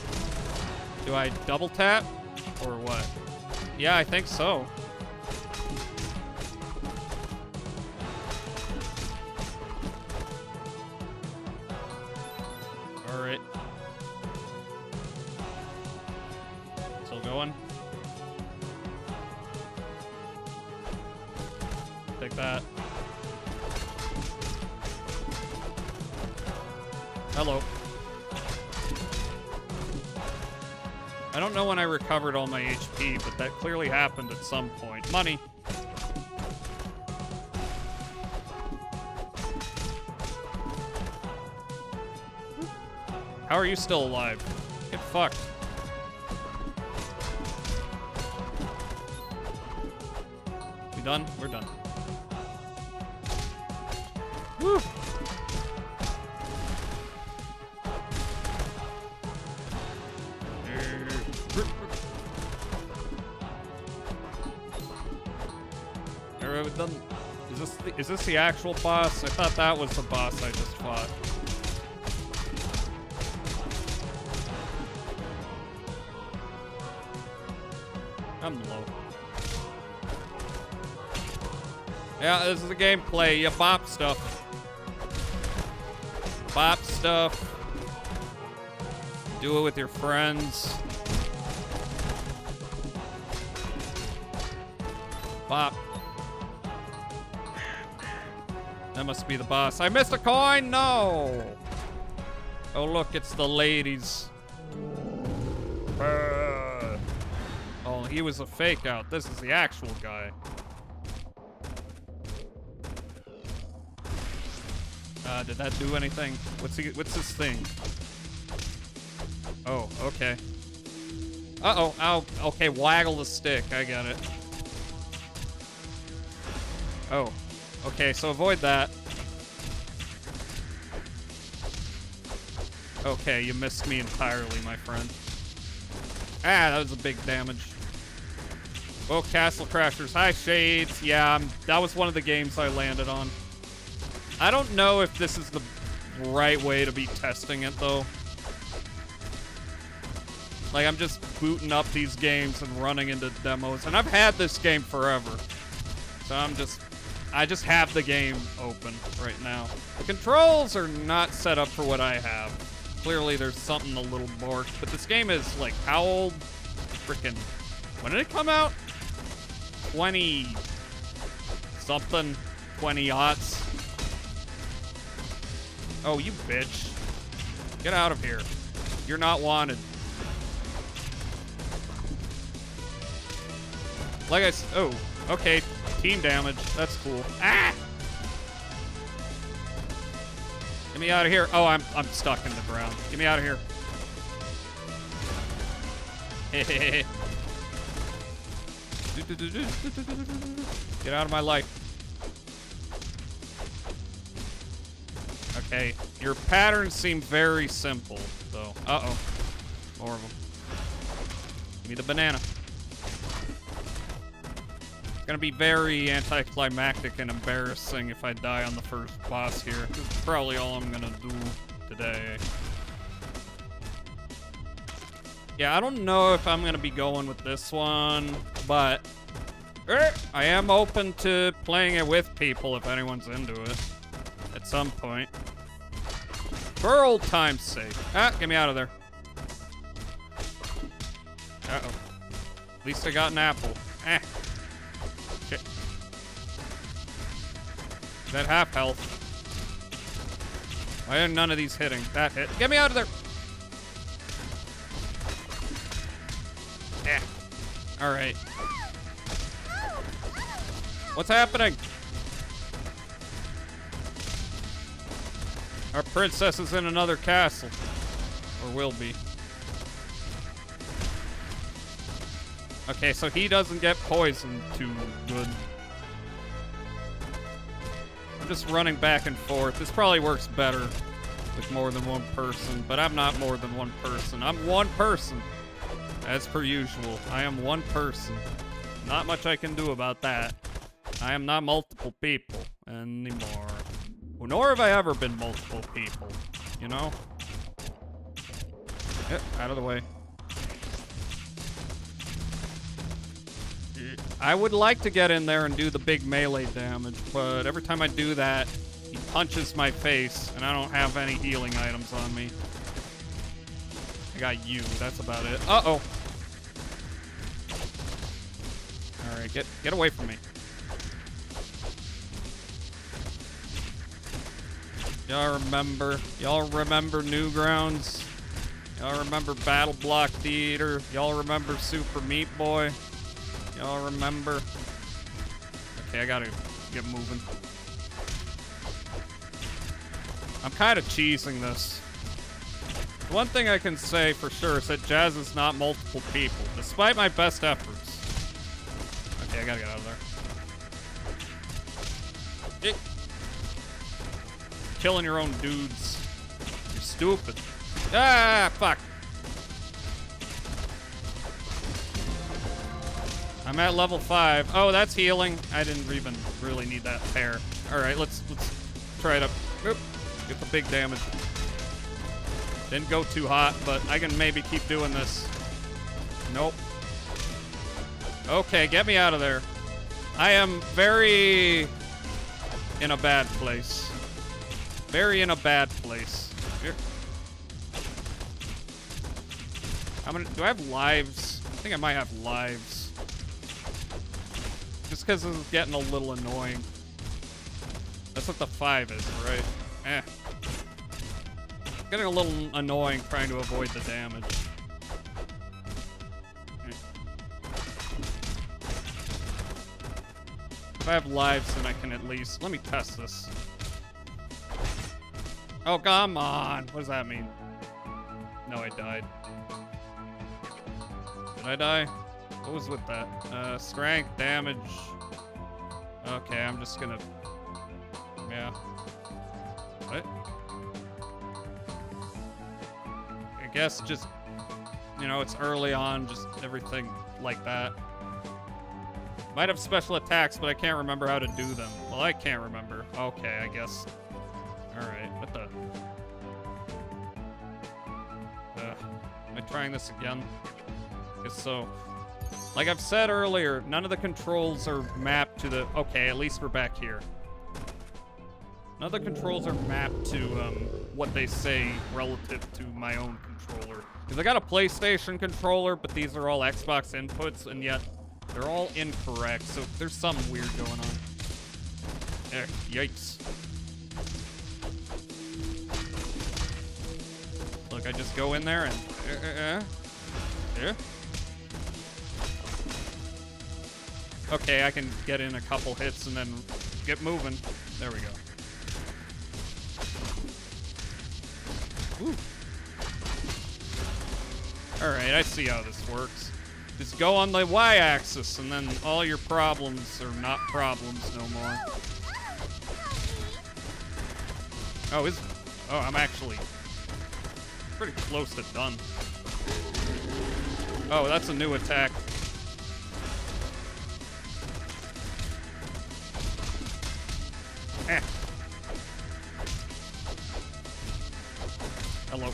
Do I double tap? Or what? Yeah, I think so. Alright. Still going? Take that. Hello. I don't know when I recovered all my HP, but that clearly happened at some point. Money. How are you still alive? Get fucked. We done? We're done. Woo! Are we done? Is this the actual boss? I thought that was the boss I just fought. I'm low. Yeah, this is the gameplay. You bop stuff. Bop stuff. Do it with your friends. Bop. That must be the boss. I missed a coin? No! Oh, look, it's the ladies. Oh, he was a fake out. This is the actual guy. Did that do anything? What's this thing? Oh, okay. Uh-oh. Ow. Okay, waggle the stick. I got it. Oh. Okay, so avoid that. Okay, you missed me entirely, my friend. Ah, that was a big damage. Oh, Castle Crashers. Hi, Shades. Yeah, that was one of the games I landed on. I don't know if this is the right way to be testing it, though. Like, I'm just booting up these games and running into demos, and I've had this game forever. So I just have the game open right now. The controls are not set up for what I have. Clearly there's something a little borked, but this game is like, how old? Frickin', when did it come out? 20 something, 20-aughts. Oh, you bitch. Get out of here. You're not wanted. Like I oh, okay, team damage, that's cool. Ah! Get me out of here. Oh, I'm stuck in the ground. Get me out of here. Get out of my life. Okay, your patterns seem very simple, though. Uh-oh. More of them. Give me the banana. It's gonna be very anticlimactic and embarrassing if I die on the first boss here. This is probably all I'm gonna do today. Yeah, I don't know if I'm gonna be going with this one, but I am open to playing it with people if anyone's into it at some point. For old time's sake. Ah, get me out of there. Uh-oh. At least I got an apple. Eh. Shit. Is that half health? Why are none of these hitting? That hit. Get me out of there! Eh. Alright. What's happening? Our princess is in another castle. Or will be. Okay, so he doesn't get poisoned too good. I'm just running back and forth. This probably works better with more than one person, but I'm not more than one person. I'm one person. As per usual, I am one person. Not much I can do about that. I am not multiple people anymore. Well, nor have I ever been multiple people, you know? Yep, out of the way. I would like to get in there and do the big melee damage, but every time I do that, he punches my face, and I don't have any healing items on me. I got you, that's about it. Uh-oh. Alright, get away from me. Y'all remember Newgrounds? Y'all remember Battle Block Theater? Y'all remember Super Meat Boy? Y'all remember? Okay, I gotta get moving. I'm kind of cheesing this. One thing I can say for sure is that Jazz is not multiple people, despite my best efforts. Okay, I gotta get out of there. Killing your own dudes. You're stupid. Ah, fuck. I'm at level 5. Oh, that's healing. I didn't even really need that pair. Alright, let's try it up. Oop. Get the big damage. Didn't go too hot, but I can maybe keep doing this. Nope. Okay, get me out of there. I am very in a bad place. Very in a bad place. Here. How many? Do I have lives? I think I might have lives. Just because this is getting a little annoying. That's what the 5 is, right? Eh. Getting a little annoying trying to avoid the damage. If I have lives, then I can at least... Let me test this. Oh, come on. What does that mean? No, I died. Did I die? What was with that? Strength, damage. Okay, I'm just gonna... Yeah. What? I guess just... You know, it's early on, just everything like that. Might have special attacks, but I can't remember how to do them. Well, I can't remember. Okay, I guess. Alright, what the... am I trying this again? Guess so. Like I've said earlier, none of the controls are mapped to the... Okay, at least we're back here. None of the controls are mapped to what they say relative to my own controller. Because I got a PlayStation controller, but these are all Xbox inputs, and yet they're all incorrect, so there's something weird going on. Yikes. Look, I just go in there and... Yeah. Okay, I can get in a couple hits and then get moving. There we go. Ooh. Alright, I see how this works. Just go on the Y-axis and then all your problems are not problems no more. Oh, I'm actually pretty close to done. Oh, that's a new attack. Eh. Hello.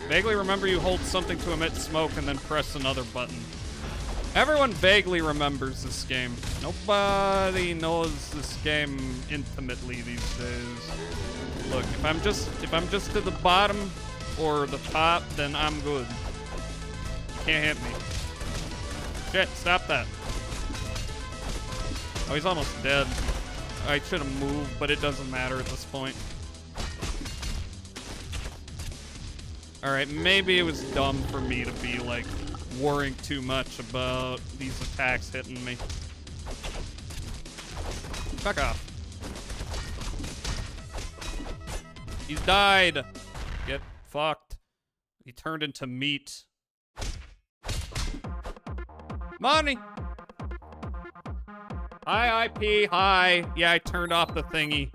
Vaguely remember you hold something to emit smoke and then press another button. Everyone vaguely remembers this game. Nobody knows this game intimately these days. Look, if I'm just to the bottom or the top, then I'm good. You can't hit me. Shit, stop that. Oh, he's almost dead. I should have moved, but it doesn't matter at this point. Alright, maybe it was dumb for me to be, like, worrying too much about these attacks hitting me. Fuck off. He's died. Get fucked. He turned into meat. Money! Hi, IP, hi. Yeah, I turned off the thingy.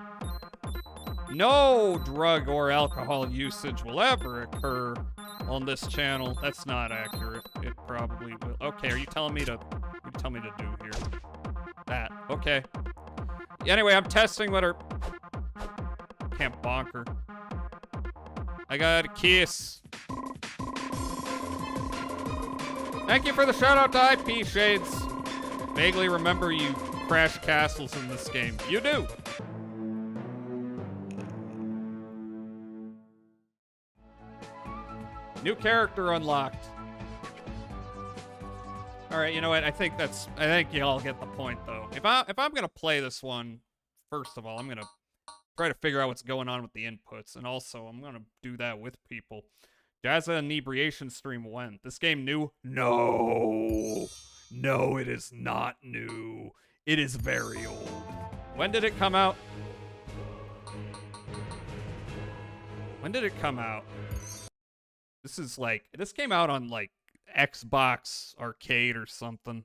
No drug or alcohol usage will ever occur on this channel. That's not accurate. It probably will. Okay, are you telling me to... What do you tell me to do here? That. Okay. Anyway, I'm testing whether... Can't bonk her. I got a kiss. Thank you for the shout out to IP Shades. Vaguely remember you crash castles in this game. You do. New character unlocked. All right, you know what? I think y'all get the point though. If I'm gonna play this one, first of all, I'm gonna try to figure out what's going on with the inputs, and also I'm gonna do that with people. Jazza Inebriation stream when? This game new? No, it is not new. It is very old. When did it come out? When did it come out? This came out on like Xbox Arcade or something.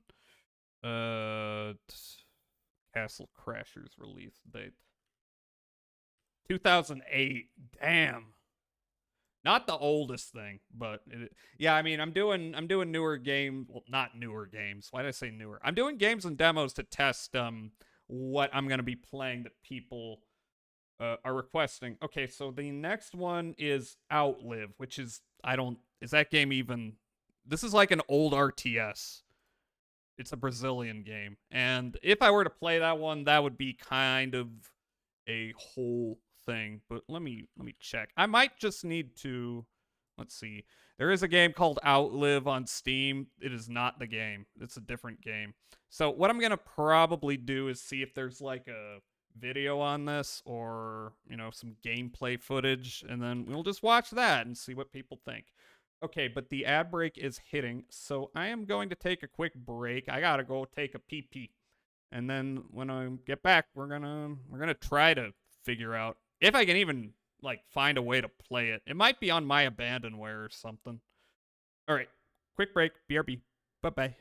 Castle Crashers release date. 2008. Damn. Not the oldest thing, but yeah, I mean, I'm doing newer games. Well, not newer games. Why did I say newer? I'm doing games and demos to test what I'm gonna be playing that people are requesting. Okay, so the next one is Outlive, which is is that game even? This is like an old RTS. It's a Brazilian game, and if I were to play that one, that would be kind of a whole thing. But let me check. I might just need to. Let's see. There is a game called Outlive on Steam. It is not the game. It's a different game. So what I'm gonna probably do is see if there's like a video on this or, you know, some gameplay footage, and then we'll just watch that and see what people think. Okay, but the ad break is hitting, so I am going to take a quick break. I gotta go take a pee-pee. And then when I get back, we're gonna try to figure out if I can even like find a way to play it. It might be on my abandonware or something. All right, quick break. BRB. Bye-bye.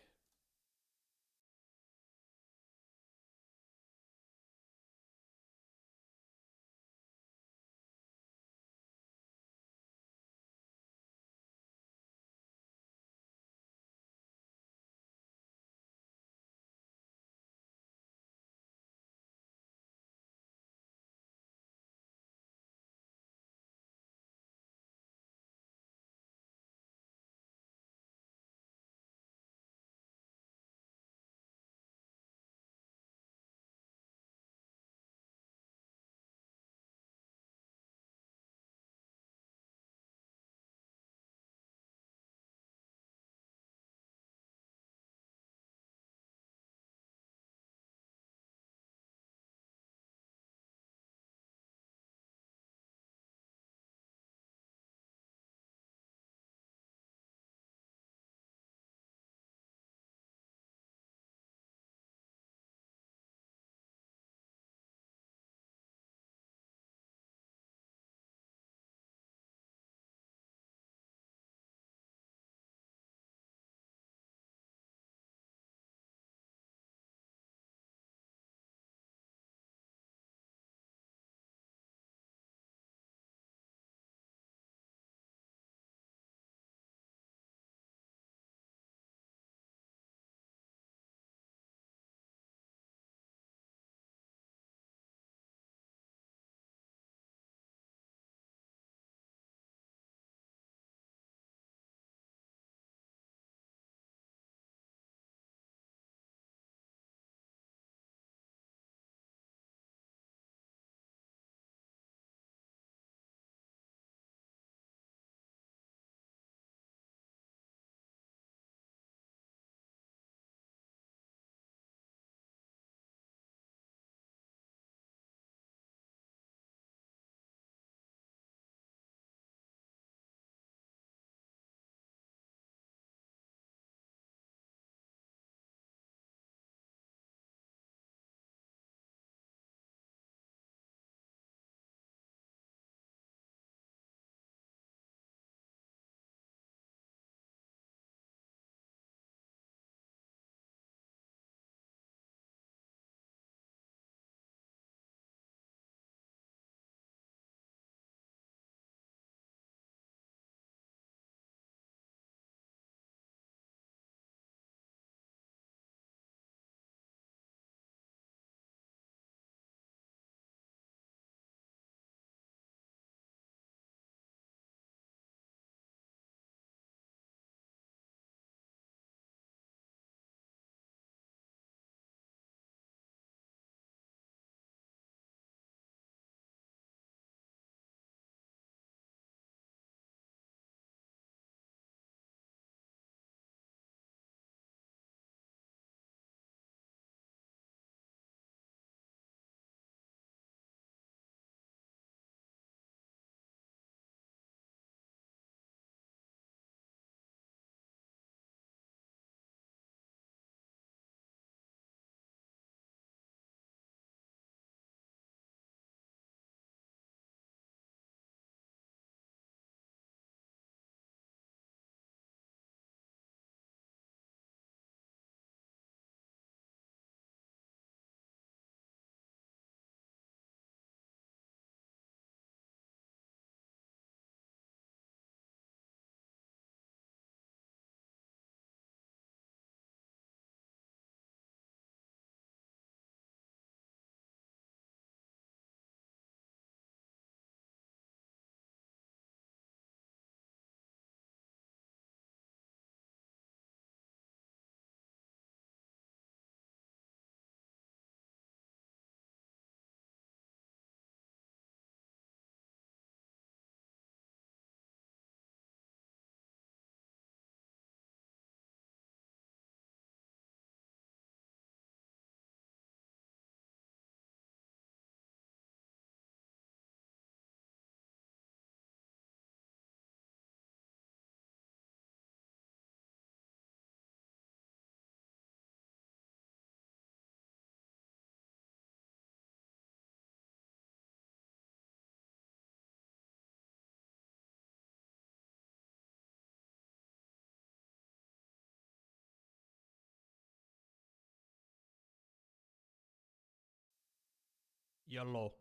Yellow.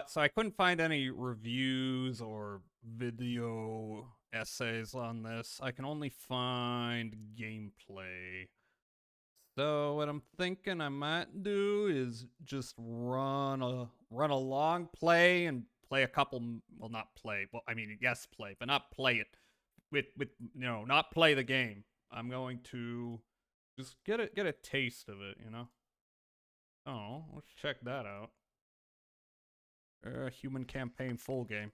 So I couldn't find any reviews or video essays on this. I can only find gameplay. So what I'm thinking I might do is just run a long play and play a couple. Well, not play. Well, I mean, yes, play, but not play it with not play the game. I'm going to just get a taste of it, you know. Oh, let's check that out. Human campaign full game.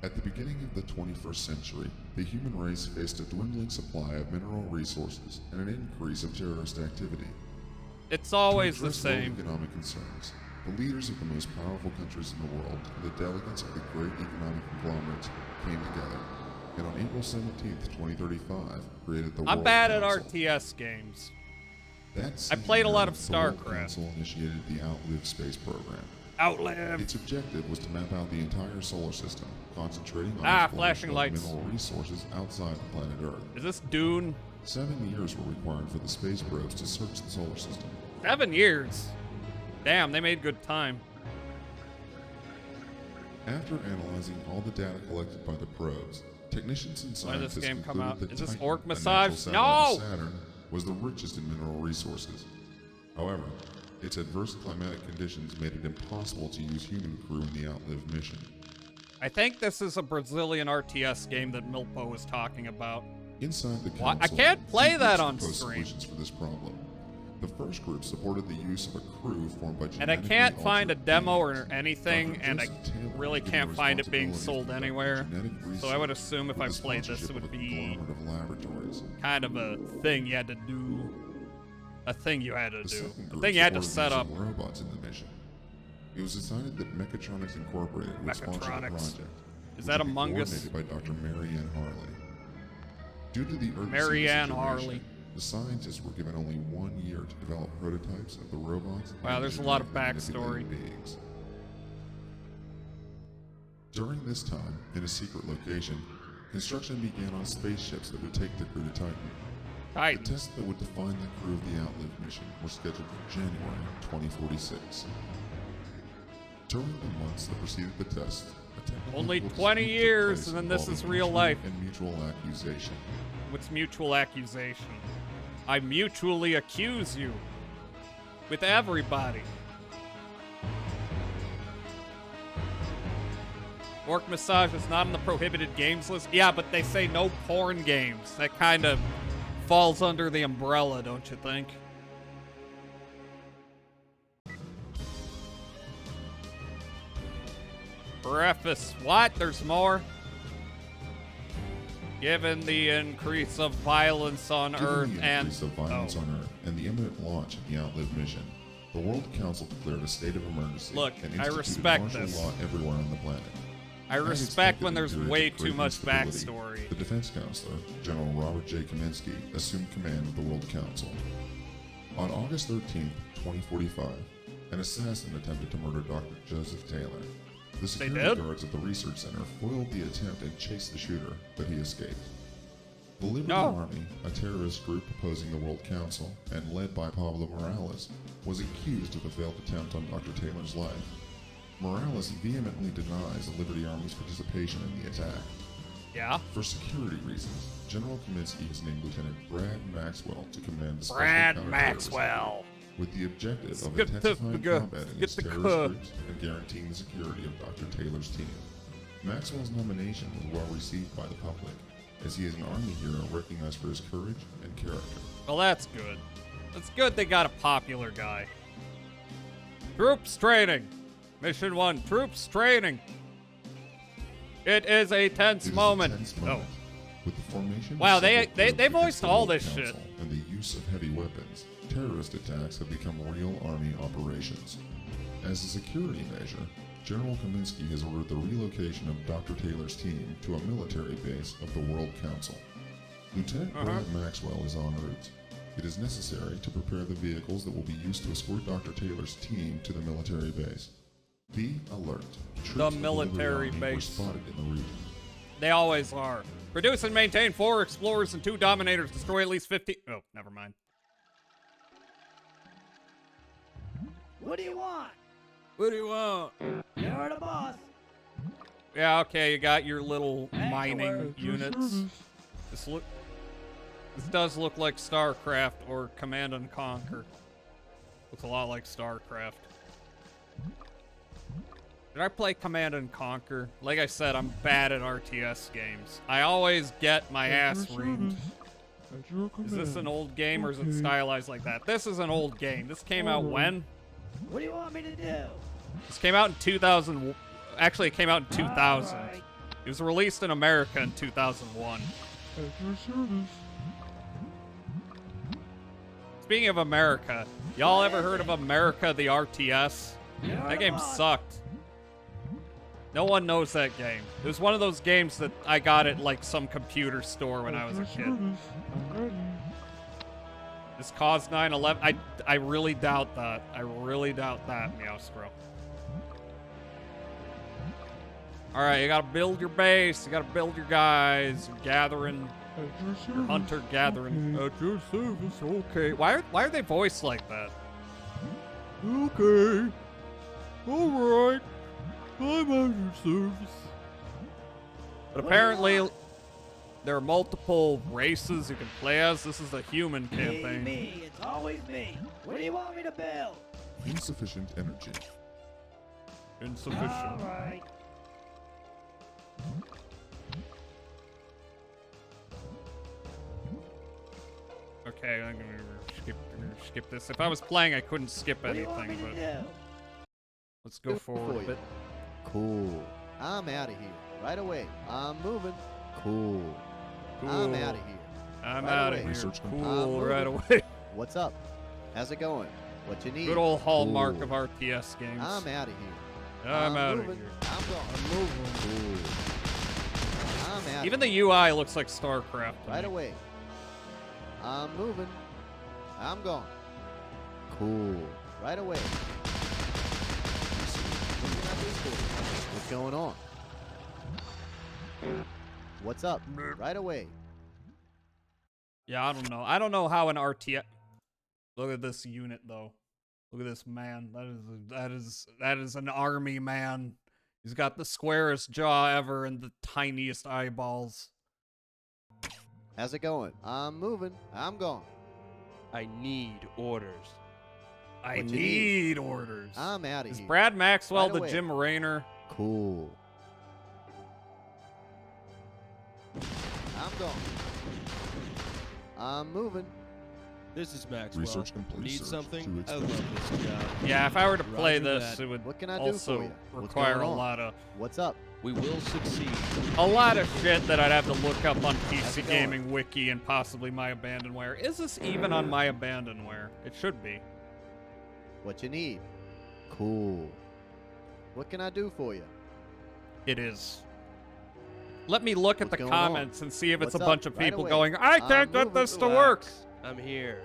At the beginning of the 21st century, the human race faced a dwindling supply of mineral resources and an increase of terrorist activity. It's always to the address world same. Economic concerns, the leaders of the most powerful countries in the world and the delegates of the great economic conglomerates came together, and on April 17th, 2035, created the I'm World bad at Council. RTS games. That I same played a lot year, of the World StarCraft. Council initiated the Outlive space program. Outlive. Its objective was to map out the entire solar system, concentrating on Ah, exploration flashing of lights. mineral resources outside the planet Earth. Is this Dune? 7 years were required for the space probes to search the solar system. 7 years. Damn, they made good time. After analyzing all the data collected by the probes, technicians and When did scientists this game come out? concluded that Is this Titan, Orc a Massage? natural satellite No! of Saturn, was the richest in mineral resources. However, its adverse climatic conditions made it impossible to use human crew in the Outlive mission. I think this is a Brazilian RTS game that Milpo was talking about. Inside the What? council, I can't play two that groups on proposed screen. solutions for this problem. The first group supported the use of a crew formed by And I genetically can't find a altered demo or beings. anything, Dr. and I Joseph Taylor really given can't the find it being responsibility sold to conduct anywhere. genetic So I would research assume if I with the played this, it sponsorship would of a be conglomerate of laboratories. kind of a thing you had to do. A thing you had to The do. second A group thing you had to supported set up. using robots in the mission. It was decided that Mechatronics Incorporated would sponsor the Mechatronics. project. Is which that would be Among Us? coordinated by Dr. Mary Ann Harley. Due to the urgency Mary of Ann the Harley. situation, the scientists were given only 1 year to develop prototypes of the robots. Wow, and there's a lot of genetically backstory. manipulated beings. During this time, in a secret location, construction began on spaceships that would take the crew to Titan. The tests that would define the crew of the Outlive mission were scheduled for January 2046. During the months that preceded the test, a technical Only dispute 20 took years, place and then this is involving real mutual life. and mutual accusation. What's mutual accusation? I mutually accuse you. With everybody. Orc Massage is not on the prohibited games list. Yeah, but they say no porn games. That kind of falls under the umbrella, don't you think? Preface. What? There's more? Given the increase of violence on Earth Given the and... increase of violence on Earth and the imminent launch of the Outlive mission, the World Council declared a state of emergency Look, and I instituted respect martial this. law everywhere on the planet. I As respect expected when in there's periods way of too great much instability, backstory. The defense counselor, General Robert J. Kaminsky, assumed command of the World Council. On August 13, 2045, an assassin attempted to murder Dr. Joseph Taylor. The security guards at the research center foiled the attempt and chased the shooter, but he escaped. The Liberty Army, a terrorist group opposing the World Council and led by Pablo Morales, was accused of a failed attempt on Dr. Taylor's life. Morales vehemently denies the Liberty Army's participation in the attack. Yeah? For security reasons, General Kaminsky has named Lieutenant Brad Maxwell to command the Special Brad Counterterrorism Maxwell. with the objective of Get the- intensifying get combat the against terrorist cut. groups and guaranteeing the security of Dr. Taylor's team. Maxwell's nomination was well received by the public, as he is an Army hero recognized for his courage and character. Well, that's good. It's good they got a popular guy. Troops training. Mission 1, troops training. It is a tense It is a moment. tense moment. With the formation of Wow, several they groups voiced against the all World this Council shit. and the use of heavy weapons, terrorist attacks have become real Army operations. As a security measure, General Kaminsky has ordered the relocation of Dr. Taylor's team to a military base of the World Council. Lieutenant Brad Maxwell is en route. It is necessary to prepare the vehicles that will be used to escort Dr. Taylor's team to the military base. Be alert. Troops of military Liberty Army were base. spotted in the region. They always are. Produce and maintain 4 explorers and 2 dominators. Destroy at least 50. Oh, never mind. What do you want? What do you want? You're the boss. Yeah, okay, you got your little mining units. This does look like StarCraft or Command and Conquer. Looks a lot like StarCraft. Did I play Command and Conquer? Like I said, I'm bad at RTS games. I always get my ass reamed. Is this an old game or is it stylized like that? This is an old game. This came out when? What do you want me to do? This came out in 2000. Actually, it came out in 2000. It was released in America in 2001. Speaking of America, y'all ever heard of America the RTS? That game sucked. No one knows that game. It was one of those games that I got at like some computer store when I was a kid. This caused 9/11. I really doubt that. I really doubt that, Meowscro. Alright, you gotta build your base. You gotta build your guys. You're gathering. Your hunter gathering. At your service, okay. Why are they voiced like that? Okay. Alright. I'm at your service. But apparently, there are multiple races you can play as. This is the human campaign. Me. It's always me. What do you want me to build? Insufficient energy. Insufficient. All right. Okay, I'm gonna skip this. If I was playing, I couldn't skip anything, but let's go forward a bit. Cool. I'm out of here. Right away. I'm moving. Cool. I'm out of here. I'm Right out of away. here. Research complete. Cool, right away. What's up? How's it going? What you need? Good old hallmark Cool. of RTS games. I'm out of here. I'm out of moving. here. I'm going. I'm moving. Cool. I'm out. Even the UI looks like StarCraft. to Right me. away. I'm moving. I'm gone. Cool. Right away. What's going on? What's up? Right away. Yeah, I don't know. I don't know how an RTS. Look at this unit, though. Look at this man. That is an army man. He's got the squarest jaw ever and the tiniest eyeballs. How's it going? I'm moving. I'm gone. I need orders. I What you need orders. I'm out of Is here. Brad Maxwell Right the away. Jim Raynor? Cool. I'm gone. I'm moving. This is Maxwell. Research complete. Need Search something? to I love this job. Yeah, if I were to play Roger this, that. it would What can I do also for you? What's require going a on? lot of What's up? We will succeed. a lot of shit that I'd have to look up on PC it going? Gaming Wiki and possibly My Abandonware. Is this even on My Abandonware? It should be. What you need? Cool. What can I do for you? It is. Let me look at What's the going on? comments and see if it's What's a up? bunch of Right people away. going, I can't get moving. this to work. Relax. I'm here.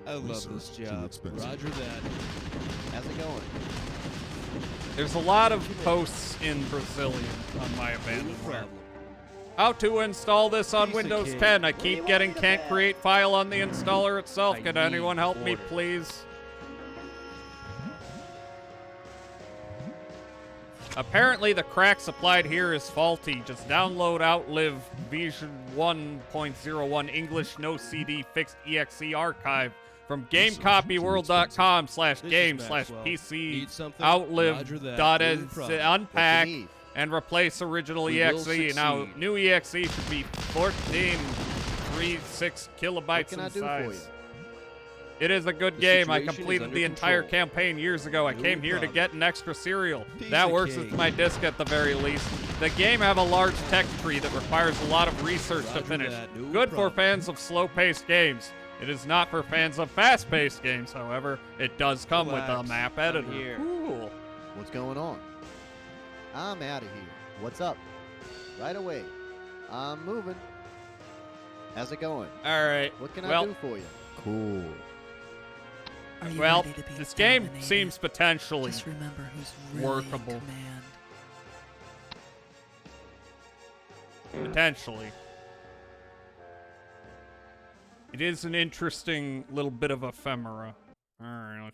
I love Research this too job. expensive. Roger that. How's it going? There's a lot of posts in Brazilian on My No Abandonware. problem. How to install this on Piece of Windows cake. 10. I keep getting can't create file on the installer itself. I Can need anyone help me, orders. please? Apparently, the crack supplied here is faulty. Just download Outlive Vision 1.01 English No CD Fixed EXE archive from GameCopyWorld.com/game/PC Need something? Outlive Roger that. dot No as problem. unpack What you need? and replace original We will EXE. Now, succeed. new EXE should be 14.36 kilobytes What can in I do size. for you? It is a good The game. I situation is completed under the entire control. campaign years ago. I No came here to problem. get an extra cereal. Piece That of works cake. with my disc at the very least. The game have a large tech tree that requires a lot of research to Roger finish. that. No Good for problem. fans of slow-paced games. It is not for fans of fast-paced games, however. It does come with a Relax. map I'm editor. here. Cool. What's going on? I'm out of here. What's up? Right away. I'm moving. How's it going? All right. What can well, I do for you? Cool. Well, this game seems potentially Just remember who's really workable. in command. Potentially. It is an interesting little bit of ephemera. Alright,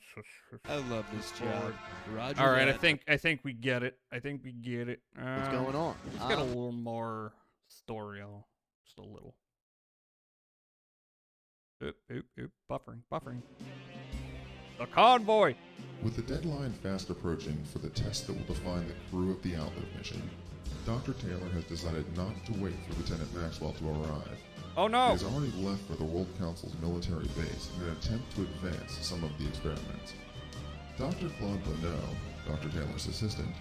I love this job. Roger All right, that. I think we get it. What's going on? Let's get a little more story, just a little. Oop, buffering. The convoy. With the deadline fast approaching for the test that will define the crew of the Outlive mission, Dr. Taylor has decided not to wait for Lieutenant Maxwell to arrive. Oh no! He has already left for the World Council's military base in an attempt to advance some of the experiments. Dr. Claude Bonneau, Dr. Taylor's assistant,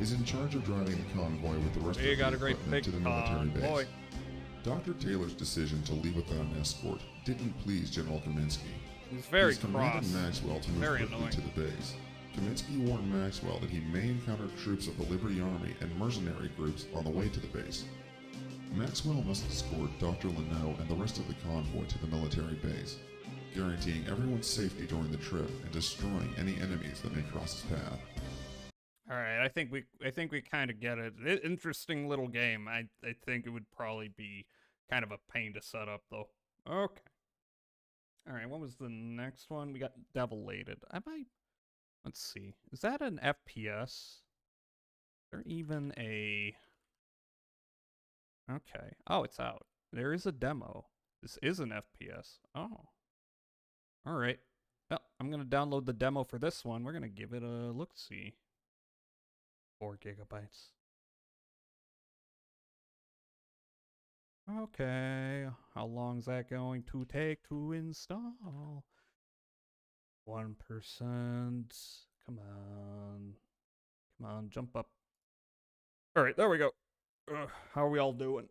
is in charge of driving the convoy with the rest of the equipment to the military base. Dr. Taylor's decision to leave without an escort didn't please General Kaminsky. He's very He's commanded cross. Maxwell to move Very quickly annoying. to the base. Kaminsky warned Maxwell that he may encounter troops of the Liberty Army and mercenary groups on the way to the base. Maxwell must escort Dr. Leno and the rest of the convoy to the military base, guaranteeing everyone's safety during the trip and destroying any enemies that may cross his path. All right, I think we kind of get it. Interesting little game. I think it would probably be kind of a pain to set up though. Okay. All right, what was the next one? We got Devil-Lated. Let's see. Is that an FPS? Is there even a... Okay. Oh, it's out. There is a demo. This is an FPS. Oh. All right. Well, I'm going to download the demo for this one. We're going to give it a look-see. 4 gigabytes. Okay. How long is that going to take to install? 1%. Come on. Come on, jump up. All right, there we go. How are we all doing?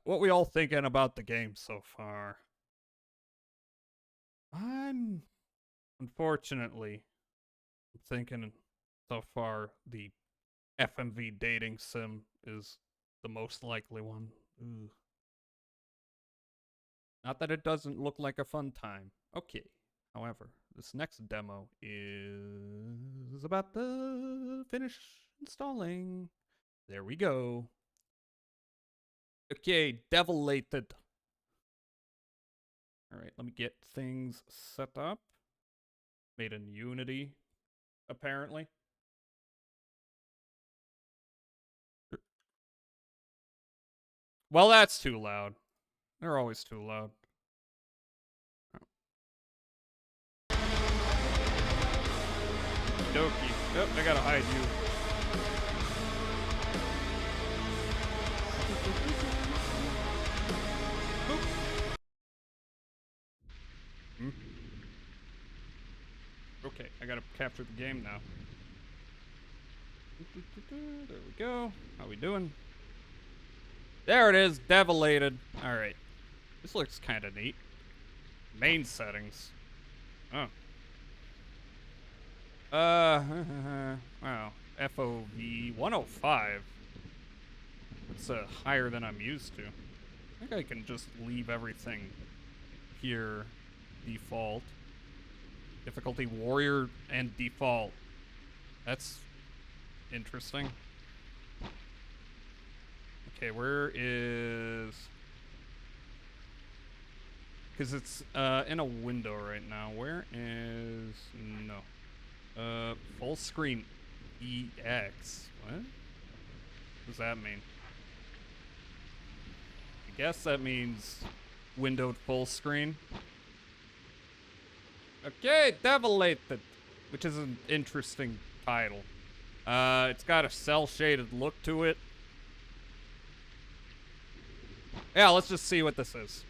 What we all thinking about the game so far? I'm unfortunately thinking so far the FMV dating sim is the most likely one. Ugh. Not that it doesn't look like a fun time. Okay. However, this next demo is about to finish installing. There we go. Okay, Devil-Lated. Alright, let me get things set up. Made in Unity, apparently. Well, that's too loud. They're always too loud. Dokey. Yep, I gotta hide you. Okay, I gotta capture the game now. There we go. How we doing? There it is, Devil-Lated. Alright. This looks kinda neat. Main settings. Oh. Wow. FOV 105. It's higher than I'm used to. I think I can just leave everything here default. Difficulty warrior and default. That's interesting. Okay, where is... Because it's in a window right now. Where is... No. Full screen EX. What? What does that mean? I guess that means windowed full screen. Okay, Devil-Lated, which is an interesting title. It's got a cel-shaded look to it. Yeah, let's just see what this is.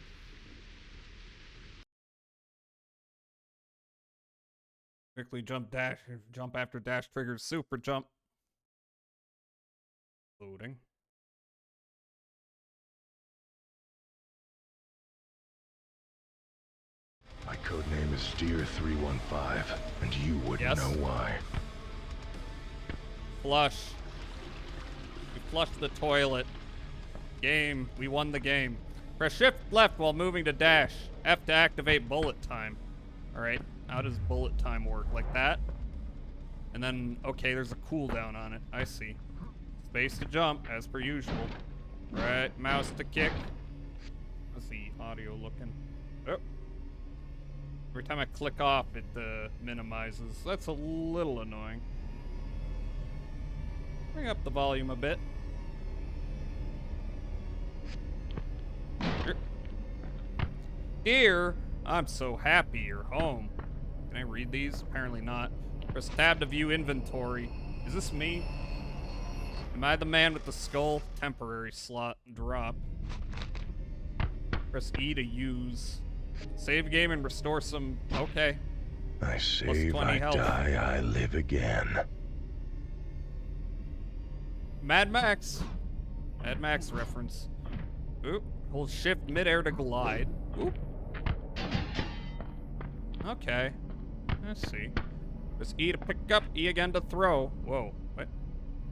Quickly jump after dash triggers super jump. Loading. My code name is Steer315, and you wouldn't know why. Flush. We flushed the toilet. Game. We won the game. Press shift left while moving to dash. F to activate bullet time. Alright, how does bullet time work? Like that? And then, okay, there's a cooldown on it. I see. Space to jump, as per usual. Right, mouse to kick. How's the audio looking? Oh. Every time I click off, it minimizes. That's a little annoying. Bring up the volume a bit. Dear, I'm so happy you're home. Can I read these? Apparently not. Press tab to view inventory. Is this me? Am I the man with the skull? Temporary slot drop. Press E to use. Save game and restore some. Okay. I save, I health. die, I live again. Mad Max. Mad Max reference. Oop. Hold shift midair to glide. Oop. Okay. Let's see. Press E to pick up, E again to throw. Whoa. What?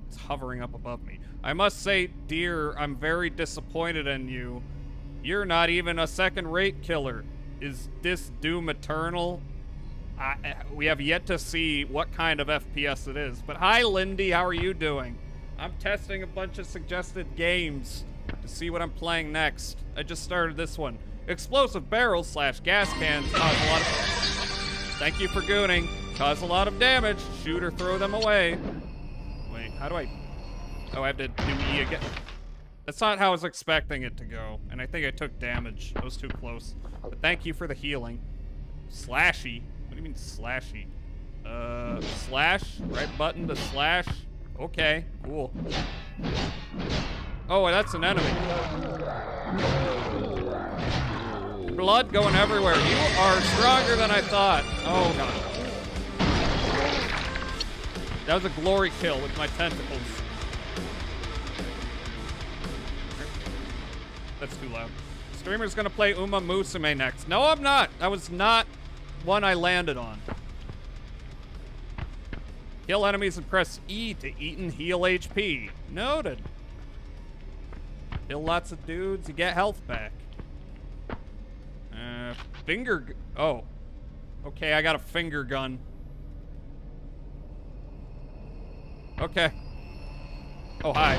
It's hovering up above me. I must say, dear, I'm very disappointed in you. You're not even a second-rate killer. Is this Doom Eternal? We have yet to see what kind of FPS it is. But hi, Lindy. How are you doing? I'm testing a bunch of suggested games to see what I'm playing next. I just started this one. Explosive barrels / gas cans cause a lot of... Thank you for gooning. Cause a lot of damage. Shoot or throw them away. Wait, how do I... Oh, I have to do E again. That's not how I was expecting it to go. And I think I took damage. I was too close. But thank you for the healing. Slashy? What do you mean slashy? Slash? Right button to slash? Okay, cool. Oh, that's an enemy. Blood going everywhere. You are stronger than I thought. Oh, God. That was a glory kill with my tentacles. That's too loud. Streamer's gonna play Uma Musume next. No, I'm not. That was not one I landed on. Kill enemies and press E to eat and heal HP. Noted. Kill lots of dudes, you get health back. Oh. Okay, I got a finger gun. Okay. Oh, hi.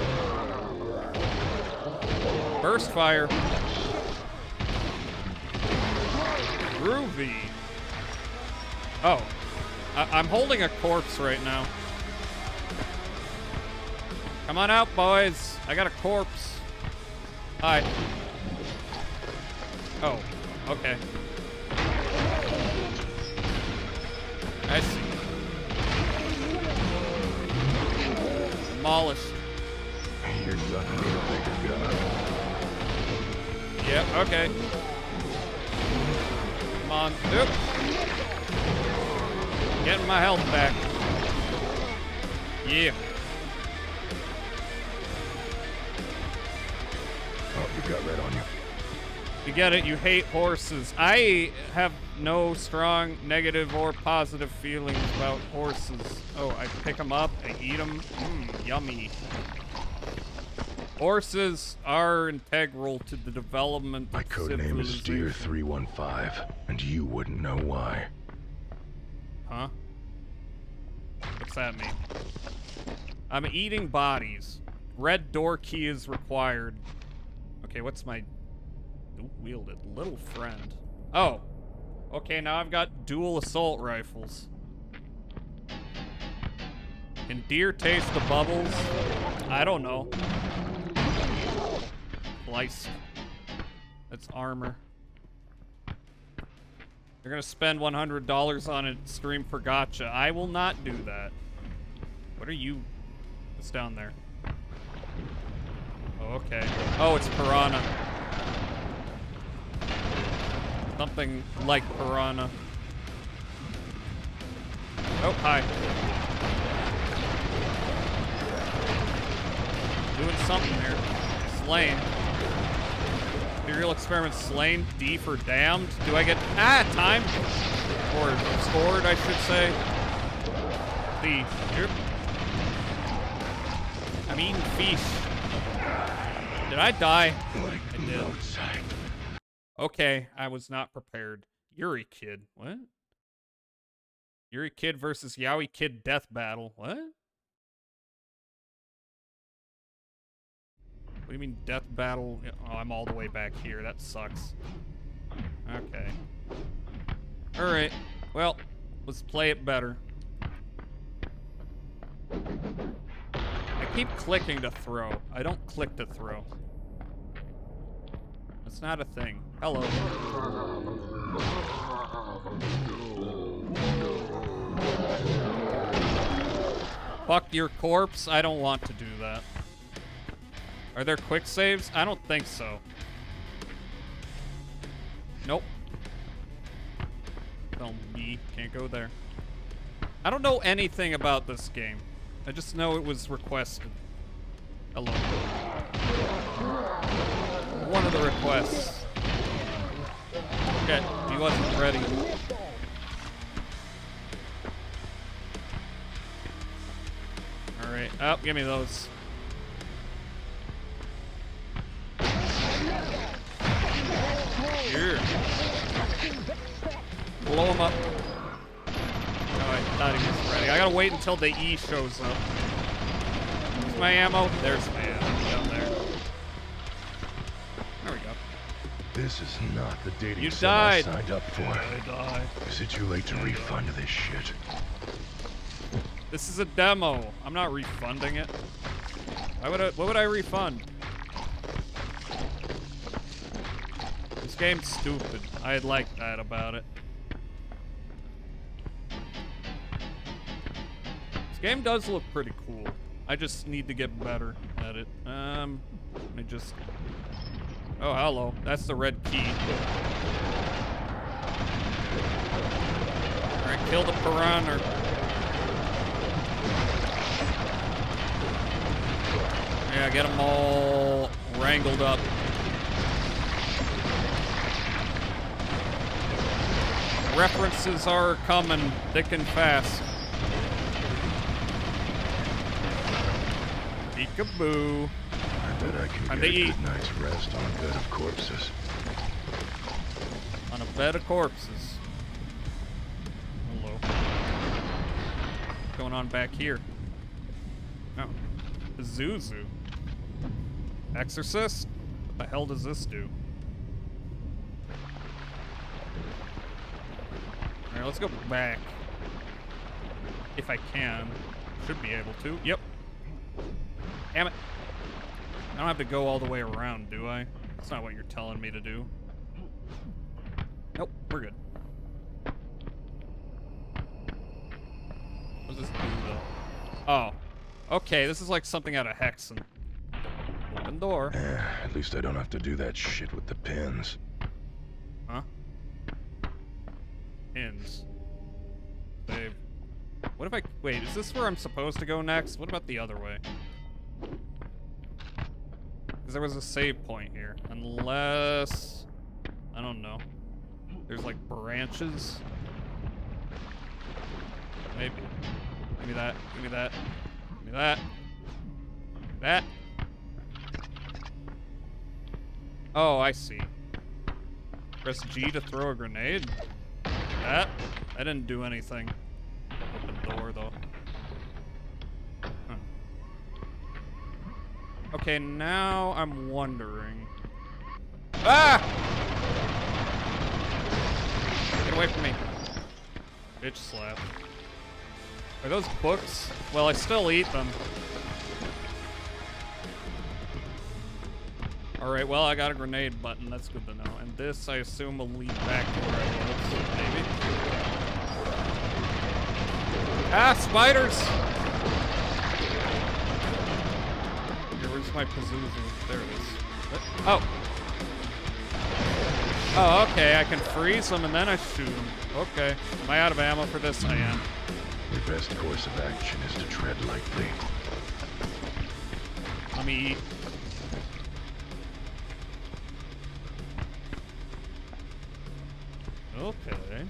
Burst fire. Groovy. Oh. I'm holding a corpse right now. Come on out, boys. I got a corpse. Hi. Oh. Okay. I see. Demolished. You're sucking me a bigger gun. Yep, okay. Come on. Oop. Getting my health back. Yeah. Oh, you got red on you. You get it, you hate horses. I have no strong negative or positive feelings about horses. Oh, I pick them up, I eat them. Yummy. Horses are integral to the development of My code name is Steer 315, and you wouldn't know why. Huh? What's that mean? I'm eating bodies. Red door key is required. Okay, what's my wielded little friend? Oh. Okay, now I've got dual assault rifles. Can deer taste the bubbles? I don't know. Sliced. That's armor. You're gonna spend $100 on a stream for gotcha. I will not do that. What are you? What's down there? Oh, okay. Oh, it's piranha. Something like piranha. Oh, hi. Doing something here. Slain. Serial experiment slain. D for damned. Do I get time? Or scored, I should say. D. Yep. I'm eating fish. Did I die? I did. Okay, I was not prepared. Yuri Kid. What? Yuri Kid versus Yaoi Kid death battle. What? What do you mean death battle? Oh, I'm all the way back here. That sucks. Okay. Alright. Well, let's play it better. I keep clicking to throw. I don't click to throw. That's not a thing. Hello. Fuck your corpse? I don't want to do that. Are there quick saves? I don't think so. Nope. Tell me, can't go there. I don't know anything about this game. I just know it was requested. Hello. One of the requests. Okay, he wasn't ready. Alright, oh, give me those. Here. Blow him up. Oh, I thought he was ready. I gotta wait until the E shows up. Where's my ammo? There's my ammo down there. There we go. This is not the dating You sim I died. signed up for. I died. Is it too late to refund this shit? This is a demo. I'm not refunding it. What would I refund? This game's stupid. I like that about it. This game does look pretty cool. I just need to get better at it. Let me just... Oh, hello. That's the red key. Alright, kill the piranha. Yeah, get them all wrangled up. References are coming thick and fast. Peekaboo. I bet I can Time get to a eat. good night's rest on a bed of corpses. On a bed of corpses. Hello. What's going on back here? Oh. Zuzu. Exorcist? What the hell does this do? Alright, let's go back. If I can. Should be able to. Yep. Damn it. I don't have to go all the way around, do I? That's not what you're telling me to do. Nope, we're good. What does this do, though? Oh. Okay, this is like something out of Hexen. Open door. At least I don't have to do that shit with the pins. Huh? Pins. Save. What if I... Wait, is this where I'm supposed to go next? What about the other way? Because there was a save point here. Unless... I don't know. There's like branches. Maybe. Give me that. Give me that. Give me that. That. Oh, I see. Press G to throw a grenade. That didn't do anything. Open door though. Huh. Okay, now I'm wondering. Ah! Get away from me. Bitch slap. Are those books? Well, I still eat them. Alright, well, I got a grenade button. That's good to know. And this, I assume, will lead back to where I was. Maybe. Ah, spiders! Here, where's my Pazuzu? There it is. What? Oh. Oh, okay. I can freeze them and then I shoot them. Okay. Am I out of ammo for this? I am. Your best course of action is to tread lightly. Let me eat. Okay. Okay.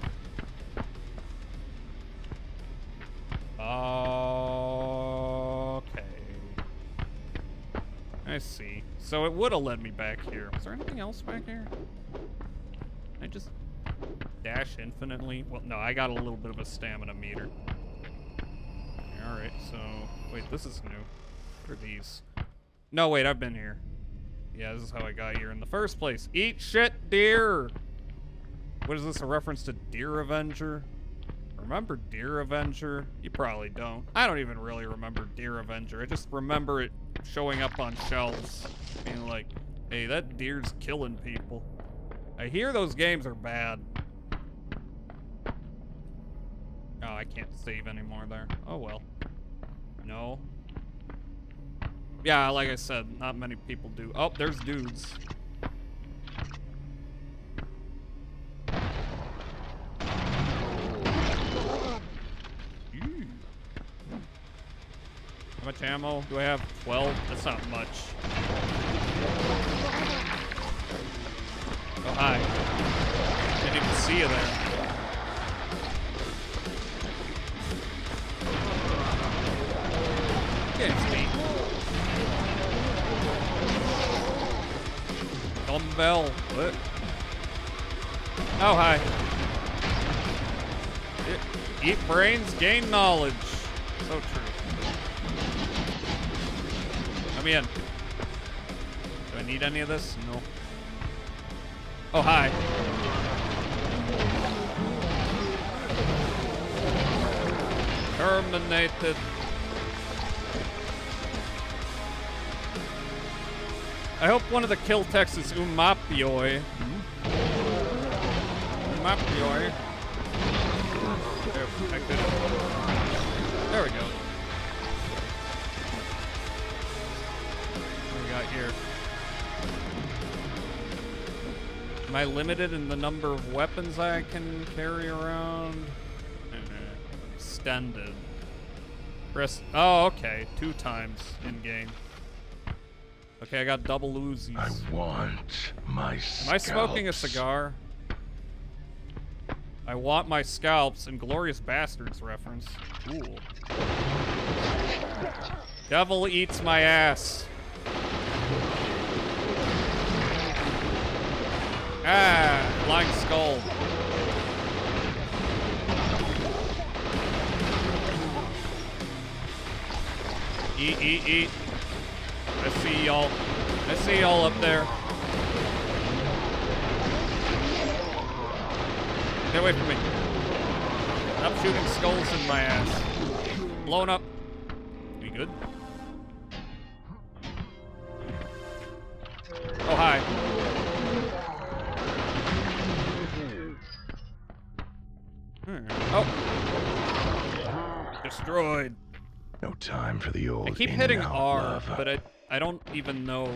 I see. So it would have led me back here. Was there anything else back here? I just dash infinitely? Well, no, I got a little bit of a stamina meter. Alright, so... Wait, this is new. What are these? No, wait, I've been here. Yeah, this is how I got here in the first place. Eat shit, deer! What is this, a reference to Deer Avenger? Remember Deer Avenger? You probably don't. I don't even really remember Deer Avenger. I just remember it showing up on shelves. Being like, hey, that deer's killing people. I hear those games are bad. Oh, I can't save anymore there. Oh well. No. Yeah, like I said, not many people do. Oh, there's dudes. How much ammo do I have? 12? That's not much. Oh, hi. Didn't even see you there. Game's neat. Dumbbell. What? Oh, hi. Eat brains, gain knowledge. So true. Let me in. Do I need any of this? No. Oh, hi. Terminated. I hope one of the kill texts is Umapioi. Umapioi. There we go. What do we got here? Am I limited in the number of weapons I can carry around? Extended. Press. Oh, okay. 2 times in game. Okay, I got double Uzis. I want my scalps. Am I smoking a cigar? I want my scalps. Inglourious Bastards reference. Cool. Devil eats my ass. Ah, flying skull. Eat, eat, eat. I see y'all. I see y'all up there. Get away from me. Stop shooting skulls in my ass. Blown up. We good? Oh, hi. Oh. Destroyed. No time for the old. I keep hitting R, but I don't even know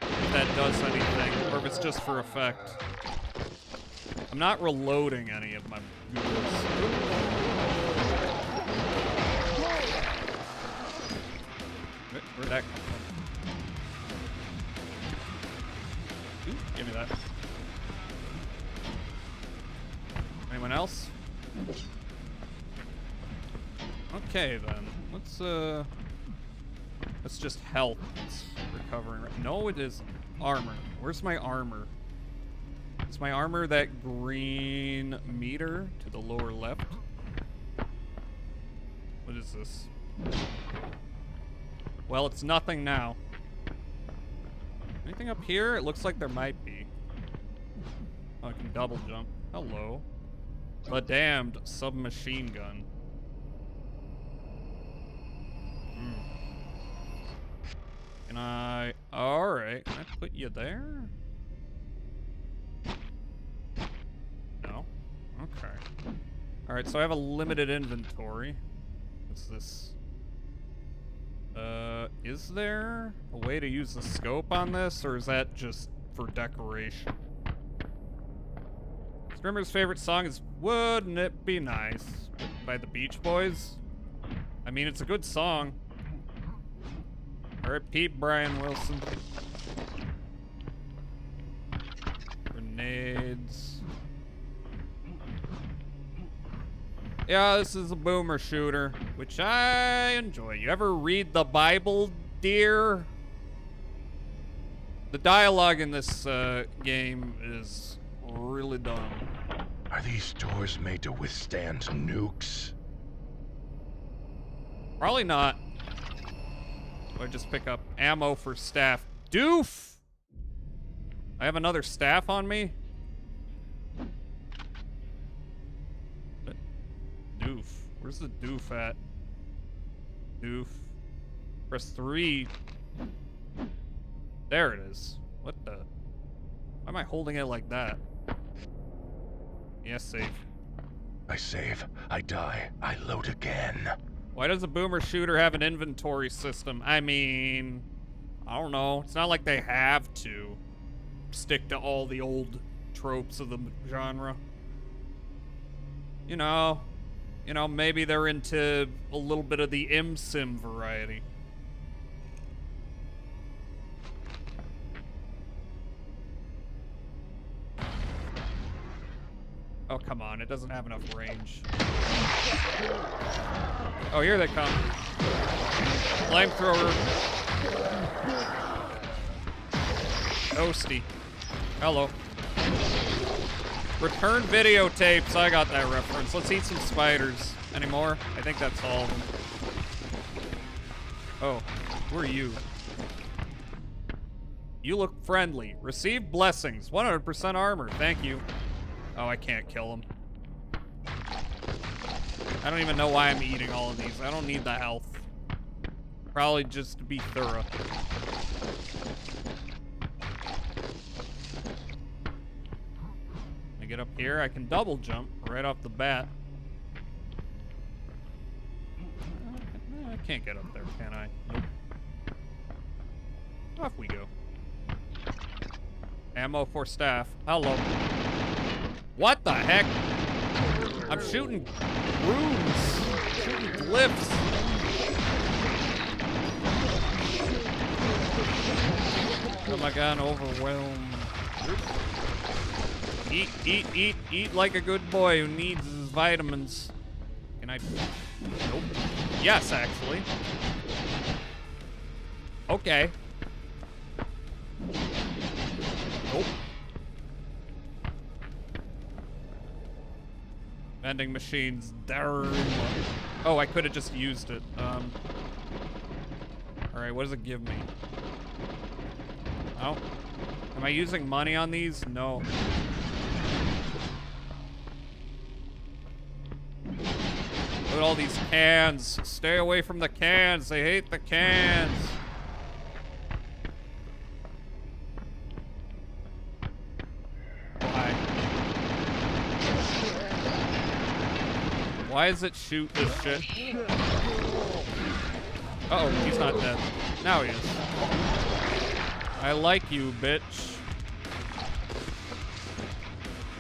if that does anything, or if it's just for effect. I'm not reloading any of my moves. Where'd that come from? Ooh, give me that. Anyone else? Okay then. Let's just health. It's recovering. No, it is armor. Where's my armor? Is my armor that green meter to the lower left? What is this? Well, it's nothing now. Anything up here? It looks like there might be. Oh, I can double jump. Hello. The damned submachine gun. Can I... Alright, can I put you there? No? Okay. Alright, so I have a limited inventory. What's this? Is there a way to use the scope on this, or is that just for decoration? Scrimmer's favorite song is Wouldn't It Be Nice by the Beach Boys. I mean, it's a good song. R.I.P. Brian Wilson. Grenades. Yeah, this is a boomer shooter, which I enjoy. You ever read the Bible, dear? The dialogue in this game is really dumb. Are these doors made to withstand nukes? Probably not. Or just pick up ammo for staff. Doof! I have another staff on me? doof? Where's the doof at? Doof. Press 3. There it is. What the? Why am I holding it like that? Yes, save. I save, I die, I load again. Why does a boomer shooter have an inventory system? I mean, I don't know. It's not like they have to stick to all the old tropes of the genre. You know, maybe they're into a little bit of the MSim variety. Oh, come on. It doesn't have enough range. Oh, here they come. Flamethrower. Toasty. Hello. Return videotapes. I got that reference. Let's eat some spiders. Any more? I think that's all of them. Oh, who are you? You look friendly. Receive blessings. 100% armor. Thank you. Oh, I can't kill him. I don't even know why I'm eating all of these. I don't need the health. Probably just to be thorough. I get up here. I can double jump right off the bat. I can't get up there, can I? Nope. Off we go. Ammo for staff. Hello. What the heck? I'm shooting runes. Shooting glyphs. Oh my god, overwhelmed. Eat, eat, eat, eat like a good boy who needs his vitamins. Can I? Nope. Yes, actually. Okay. Nope. Vending machines. Oh, I could have just used it. Alright, what does it give me? Oh. Am I using money on these? No. Look at all these cans. Stay away from the cans. I hate the cans. Why does it shoot this shit? Uh-oh, he's not dead. Now he is. I like you, bitch.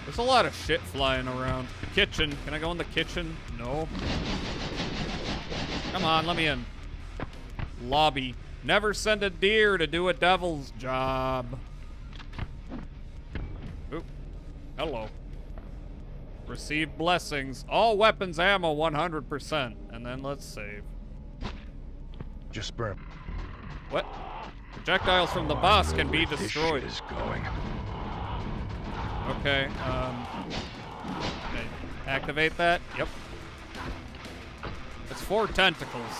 There's a lot of shit flying around. Kitchen. Can I go in the kitchen? No. Come on, let me in. Lobby. Never send a deer to do a devil's job. Oop. Hello. Receive blessings. All weapons ammo 100%. And then let's save. Just burn. What? Projectiles from the boss can be destroyed. This shit is going. Okay, activate that? Yep. It's 4 tentacles.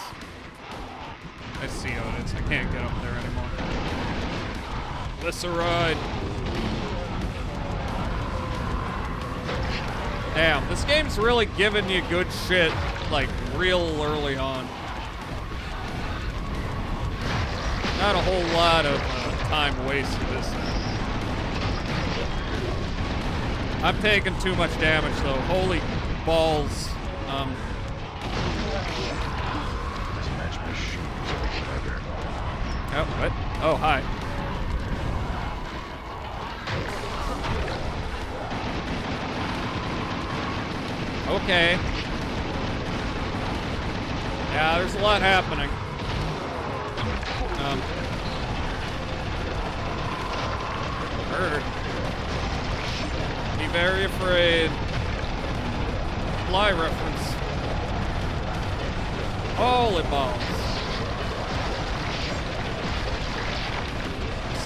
I see how it is. I can't get up there anymore. Glyceride. Damn, this game's really giving you good shit, like, real early on. Not a whole lot of time wasted this. I'm taking too much damage, though. Holy balls. Oh, what? Oh, hi. Okay. Yeah, there's a lot happening. Murder. Be very afraid. Fly reference. Holy balls.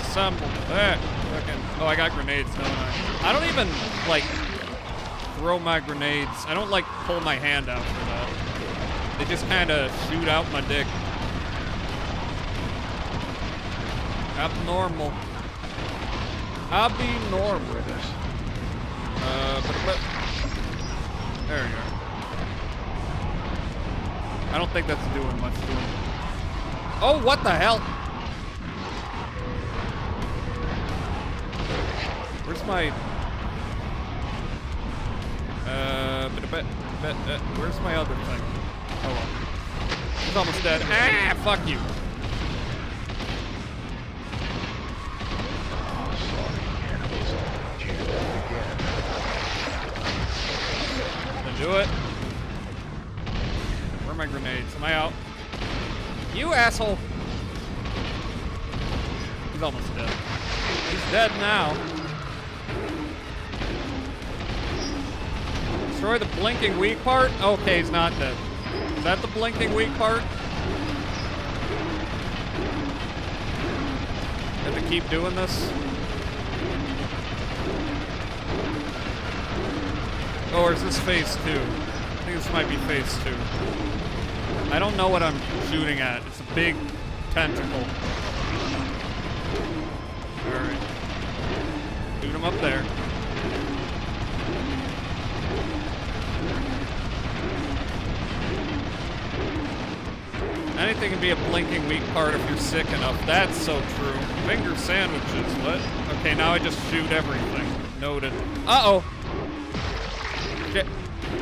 Assemble. There. Okay. Oh, I got grenades, don't I? I don't even, like, throw my grenades. I don't, like, pull my hand out for that. They just kind of shoot out my dick. Abnormal. I'll be normal. There you go. I don't think that's doing much to him. Oh, what the hell? Where's my... where's my other thing? Oh, well. He's almost dead. Ah, fuck you. Gonna do it. Where are my grenades? Am I out? You asshole. He's almost dead. He's dead now. Destroy the blinking weak part? Okay, he's not dead. Is that the blinking weak part? Have to keep doing this? Oh, or is this phase 2? I think this might be phase 2. I don't know what I'm shooting at. It's a big tentacle. Alright. Shoot him up there. Anything can be a blinking weak part if you're sick enough. That's so true. Finger sandwiches, what? Okay, now I just shoot everything. Noted. Uh-oh! Shit.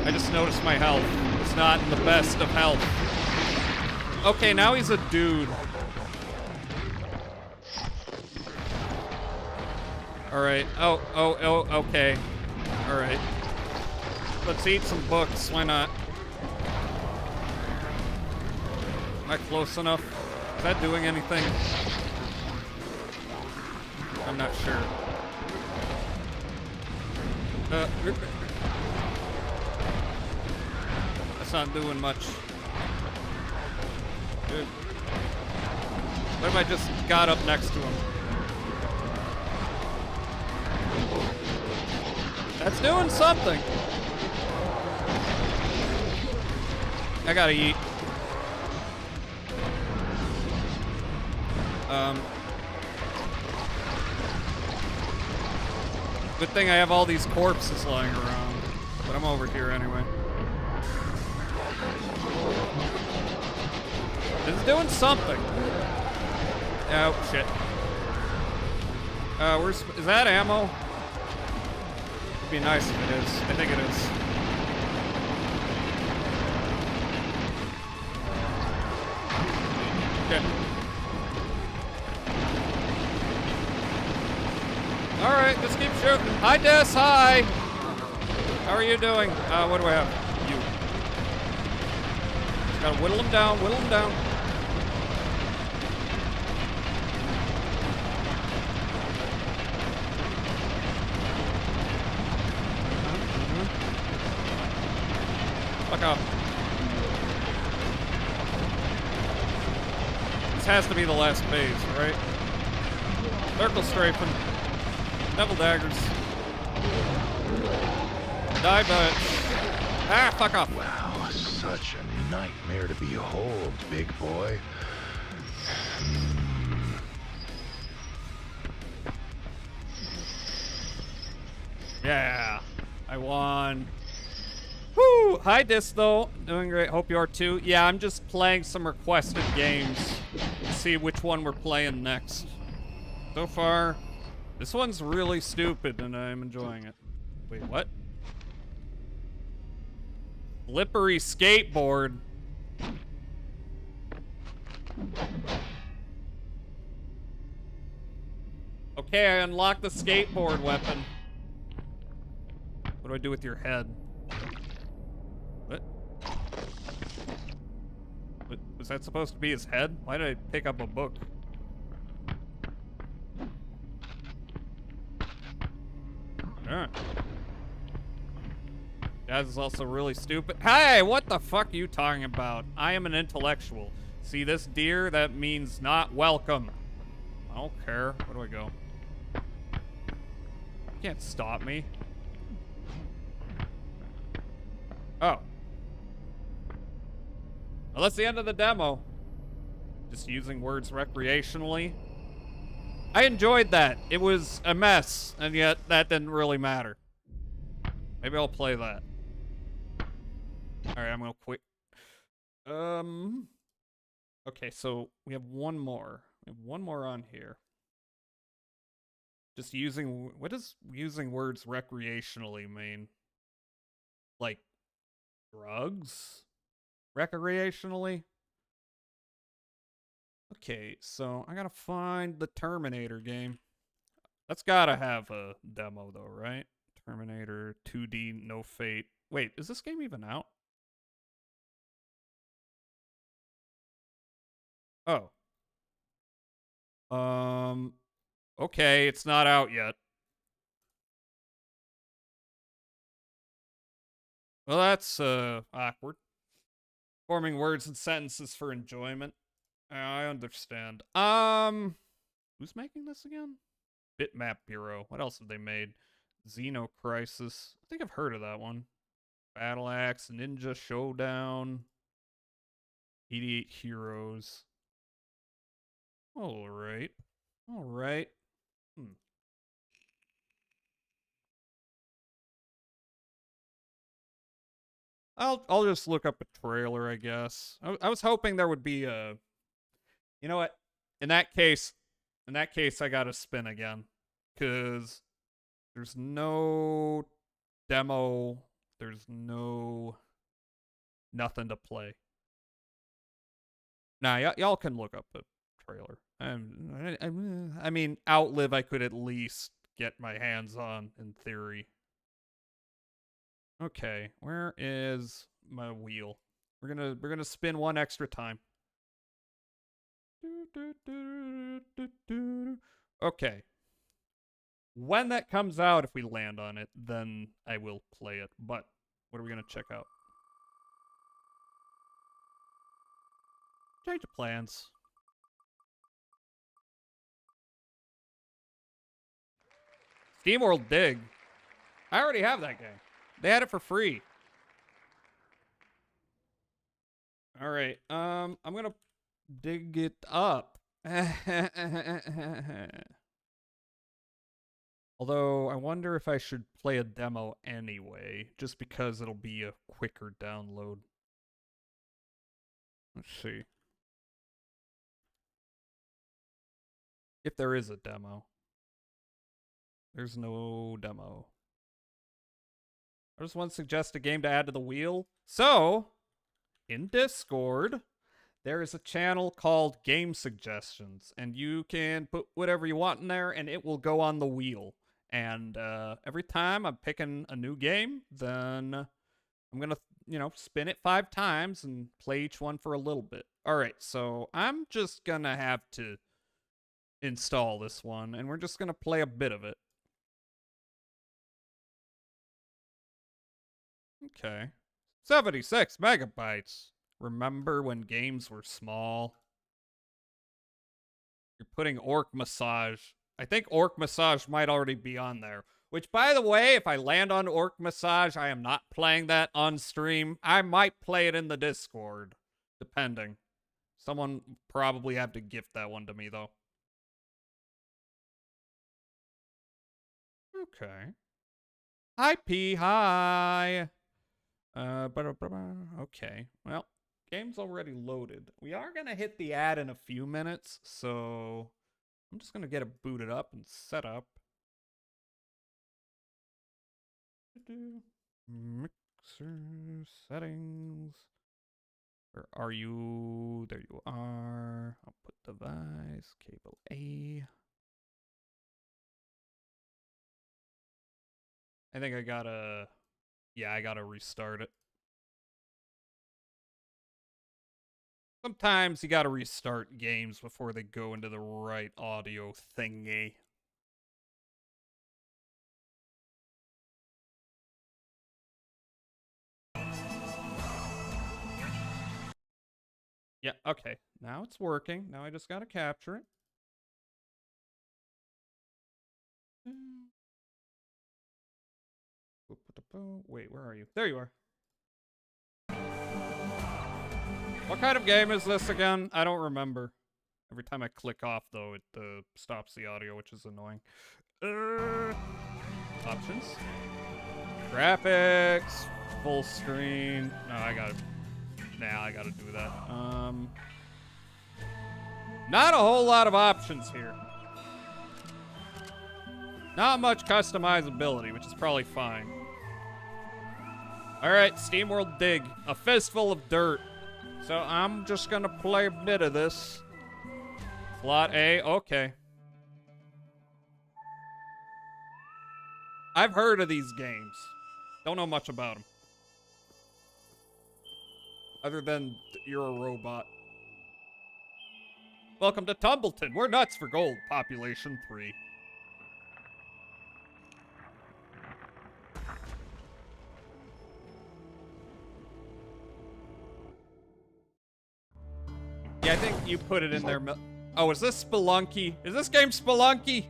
I just noticed my health. It's not in the best of health. Okay, now he's a dude. Alright. Oh, okay. Alright. Let's eat some books. Why not? Am I close enough? Is that doing anything? I'm not sure. That's not doing much. Good. What if I just got up next to him? That's doing something. I gotta eat. Good thing I have all these corpses lying around, but I'm over here anyway. It's doing something. Oh, shit. Is that ammo? It'd be nice if it is. I think it is. Okay. Alright, just keep shooting. Hi, Des, hi! How are you doing? What do I have? You. Just gotta whittle them down, whittle them down. Fuck off. This has to be the last phase, right? Circle strafing. Devil daggers. Die, bitch. Ah, fuck off. Wow, such a nightmare to behold, big boy. Yeah, I won. Woo! Hi, Disto. Doing great. Hope you are too. Yeah, I'm just playing some requested games to see which one we're playing next. So far, this one's really stupid, and I'm enjoying it. Wait, what? Slippery skateboard. Okay, I unlocked the skateboard weapon. What do I do with your head? What? Was that supposed to be his head? Why did I pick up a book? Yeah. Jazz is also really stupid. Hey, what the fuck are you talking about? I am an intellectual. See this deer? That means not welcome. I don't care. Where do I go? You can't stop me. Oh. Well, that's the end of the demo. Just using words recreationally. I enjoyed that. It was a mess, and yet that didn't really matter. Maybe I'll play that. Alright, I'm gonna quit. Okay, so we have one more. We have one more on here. Just using... What does using words recreationally mean? Like, drugs? Recreationally? Okay, so I gotta find the Terminator game. That's gotta have a demo, though, right? Terminator 2D No Fate. Wait, is this game even out? Oh. Okay, it's not out yet. Well, that's, awkward. Forming words and sentences for enjoyment. I understand. Who's making this again? Bitmap Bureau. What else have they made? Xenocrisis. I think I've heard of that one. Battle Axe, Ninja Showdown. 88 Heroes. Alright. Alright. I'll just look up a trailer, I guess. I was hoping there would be a... You know what? In that case, I gotta spin again. Because there's no demo. There's no... Nothing to play. Nah, y'all can look up the trailer. I mean, Outlive I could at least get my hands on, in theory. Okay, where is my wheel? We're gonna spin one extra time. Okay. When that comes out, if we land on it, then I will play it. But what are we gonna check out? Change of plans. SteamWorld Dig. I already have that game. They had it for free. All right. I'm gonna dig it up. Although I wonder if I should play a demo anyway, just because it'll be a quicker download. Let's see. If there is a demo. There's no demo. I just want to suggest a game to add to the wheel. So, in Discord, there is a channel called Game Suggestions, and you can put whatever you want in there, and it will go on the wheel. And every time I'm picking a new game, then I'm gonna, spin it 5 times and play each one for a little bit. All right, so I'm just gonna have to install this one, and we're just gonna play a bit of it. Okay. 76 megabytes. Remember when games were small? You're putting Orc Massage. I think Orc Massage might already be on there. Which, by the way, if I land on Orc Massage, I am not playing that on stream. I might play it in the Discord. Depending. Someone probably have to gift that one to me, though. Okay. Hi, P. Hi. Okay. Well, game's already loaded. We are going to hit the ad in a few minutes, so I'm just going to get it booted up and set up. Mixer settings. Where are you? There you are. I'll put device, cable A. I think I gotta... Yeah, I gotta restart it. Sometimes you gotta restart games before they go into the right audio thingy. Yeah, okay. Now it's working. Now I just gotta capture it. Wait, where are you? There you are. What kind of game is this again? I don't remember. Every time I click off, though, it stops the audio, which is annoying. Options. Graphics. Full screen. No, I got it. Nah, I gotta do that. Not a whole lot of options here. Not much customizability, which is probably fine. Alright, SteamWorld Dig. A fistful of dirt. So I'm just gonna play a bit of this. Slot A, okay. I've heard of these games. Don't know much about them. Other than you're a robot. Welcome to Tumbleton. We're nuts for gold. Population 3. Yeah, I think you put it in there. Oh, is this Spelunky? Is this game Spelunky?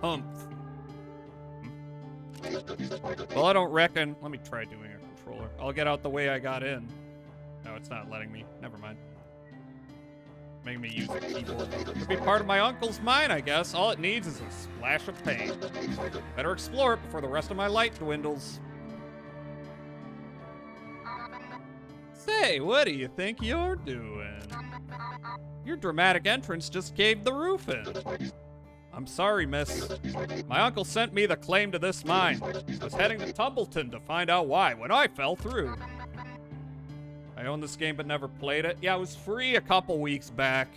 Humph. Well, I don't reckon. Let me try doing a controller. I'll get out the way I got in. No, it's not letting me. Never mind. Making me use a keyboard. Could be part of my uncle's mine, I guess. All it needs is a splash of paint. Better explore it before the rest of my light dwindles. Say, what do you think you're doing? Your dramatic entrance just caved the roof in. I'm sorry, miss. My uncle sent me the claim to this mine. I was heading to Tumbleton to find out why when I fell through. I own this game but never played it. Yeah, it was free a couple weeks back.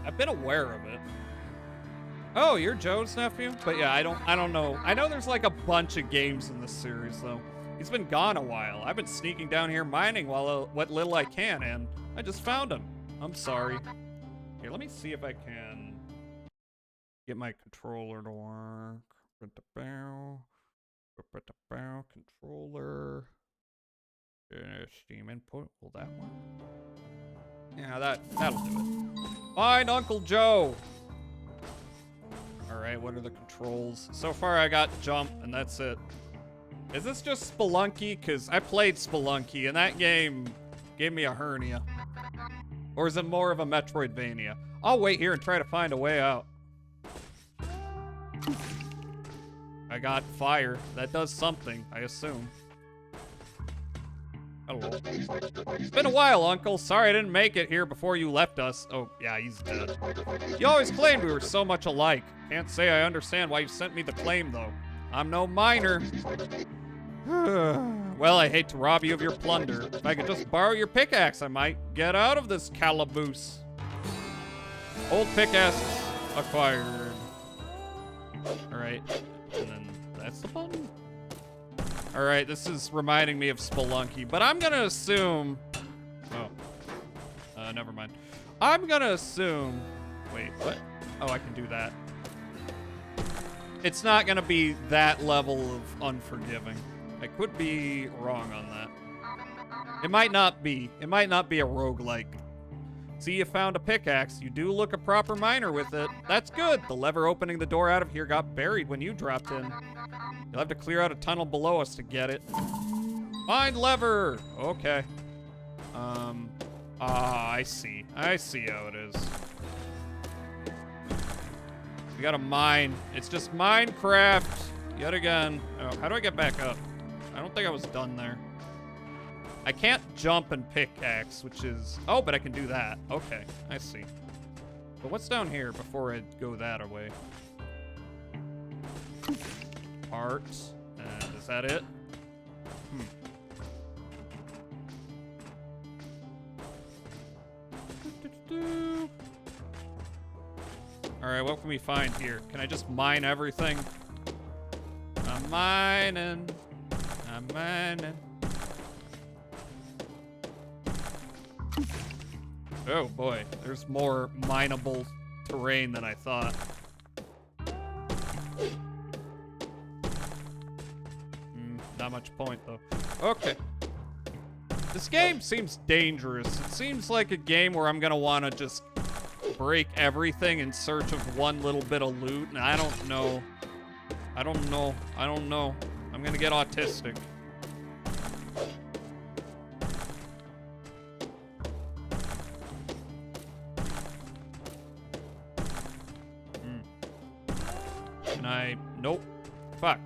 I've been aware of it. Oh, you're Joe's nephew? But yeah, I don't know. I know there's like a bunch of games in this series though. He's been gone a while. I've been sneaking down here mining what little I can, and I just found him. I'm sorry. Here, let me see if I can get my controller to work. Controller. Steam input. Will that work? Yeah, that'll do it. Find Uncle Joe. All right, what are the controls? So far, I got jump, and that's it. Is this just Spelunky? Because I played Spelunky, and that game gave me a hernia. Or is it more of a Metroidvania? I'll wait here and try to find a way out. I got fire. That does something, I assume. Hello. It's been a while, Uncle. Sorry I didn't make it here before you left us. Oh, yeah, he's dead. You always claimed we were so much alike. Can't say I understand why you sent me the claim, though. I'm no miner. Well, I hate to rob you of your plunder. If I could just borrow your pickaxe, I might get out of this calaboose. Old pickaxe acquired. Alright, and then that's the button? Alright, this is reminding me of Spelunky, but I'm gonna assume... Oh. Never mind. I'm gonna assume... Wait, what? Oh, I can do that. It's not gonna be that level of unforgiving. I could be wrong on that. It might not be. It might not be a roguelike. See, you found a pickaxe. You do look a proper miner with it. That's good. The lever opening the door out of here got buried when you dropped in. You'll have to clear out a tunnel below us to get it. Find lever! Okay. I see. I see how it is. We gotta mine. It's just Minecraft yet again. Oh, how do I get back up? I don't think I was done there. I can't jump and pickaxe, which is... Oh, but I can do that. Okay, I see. But what's down here before I go that way? Parts. And is that it? Alright, what can we find here? Can I just mine everything? I'm mining. I'm mining. Oh boy, there's more mineable terrain than I thought. Not much point though. Okay. This game seems dangerous. It seems like a game where I'm gonna wanna just break everything in search of one little bit of loot, and I don't know. I don't know. I'm gonna get autistic. Can I? Nope. Fuck.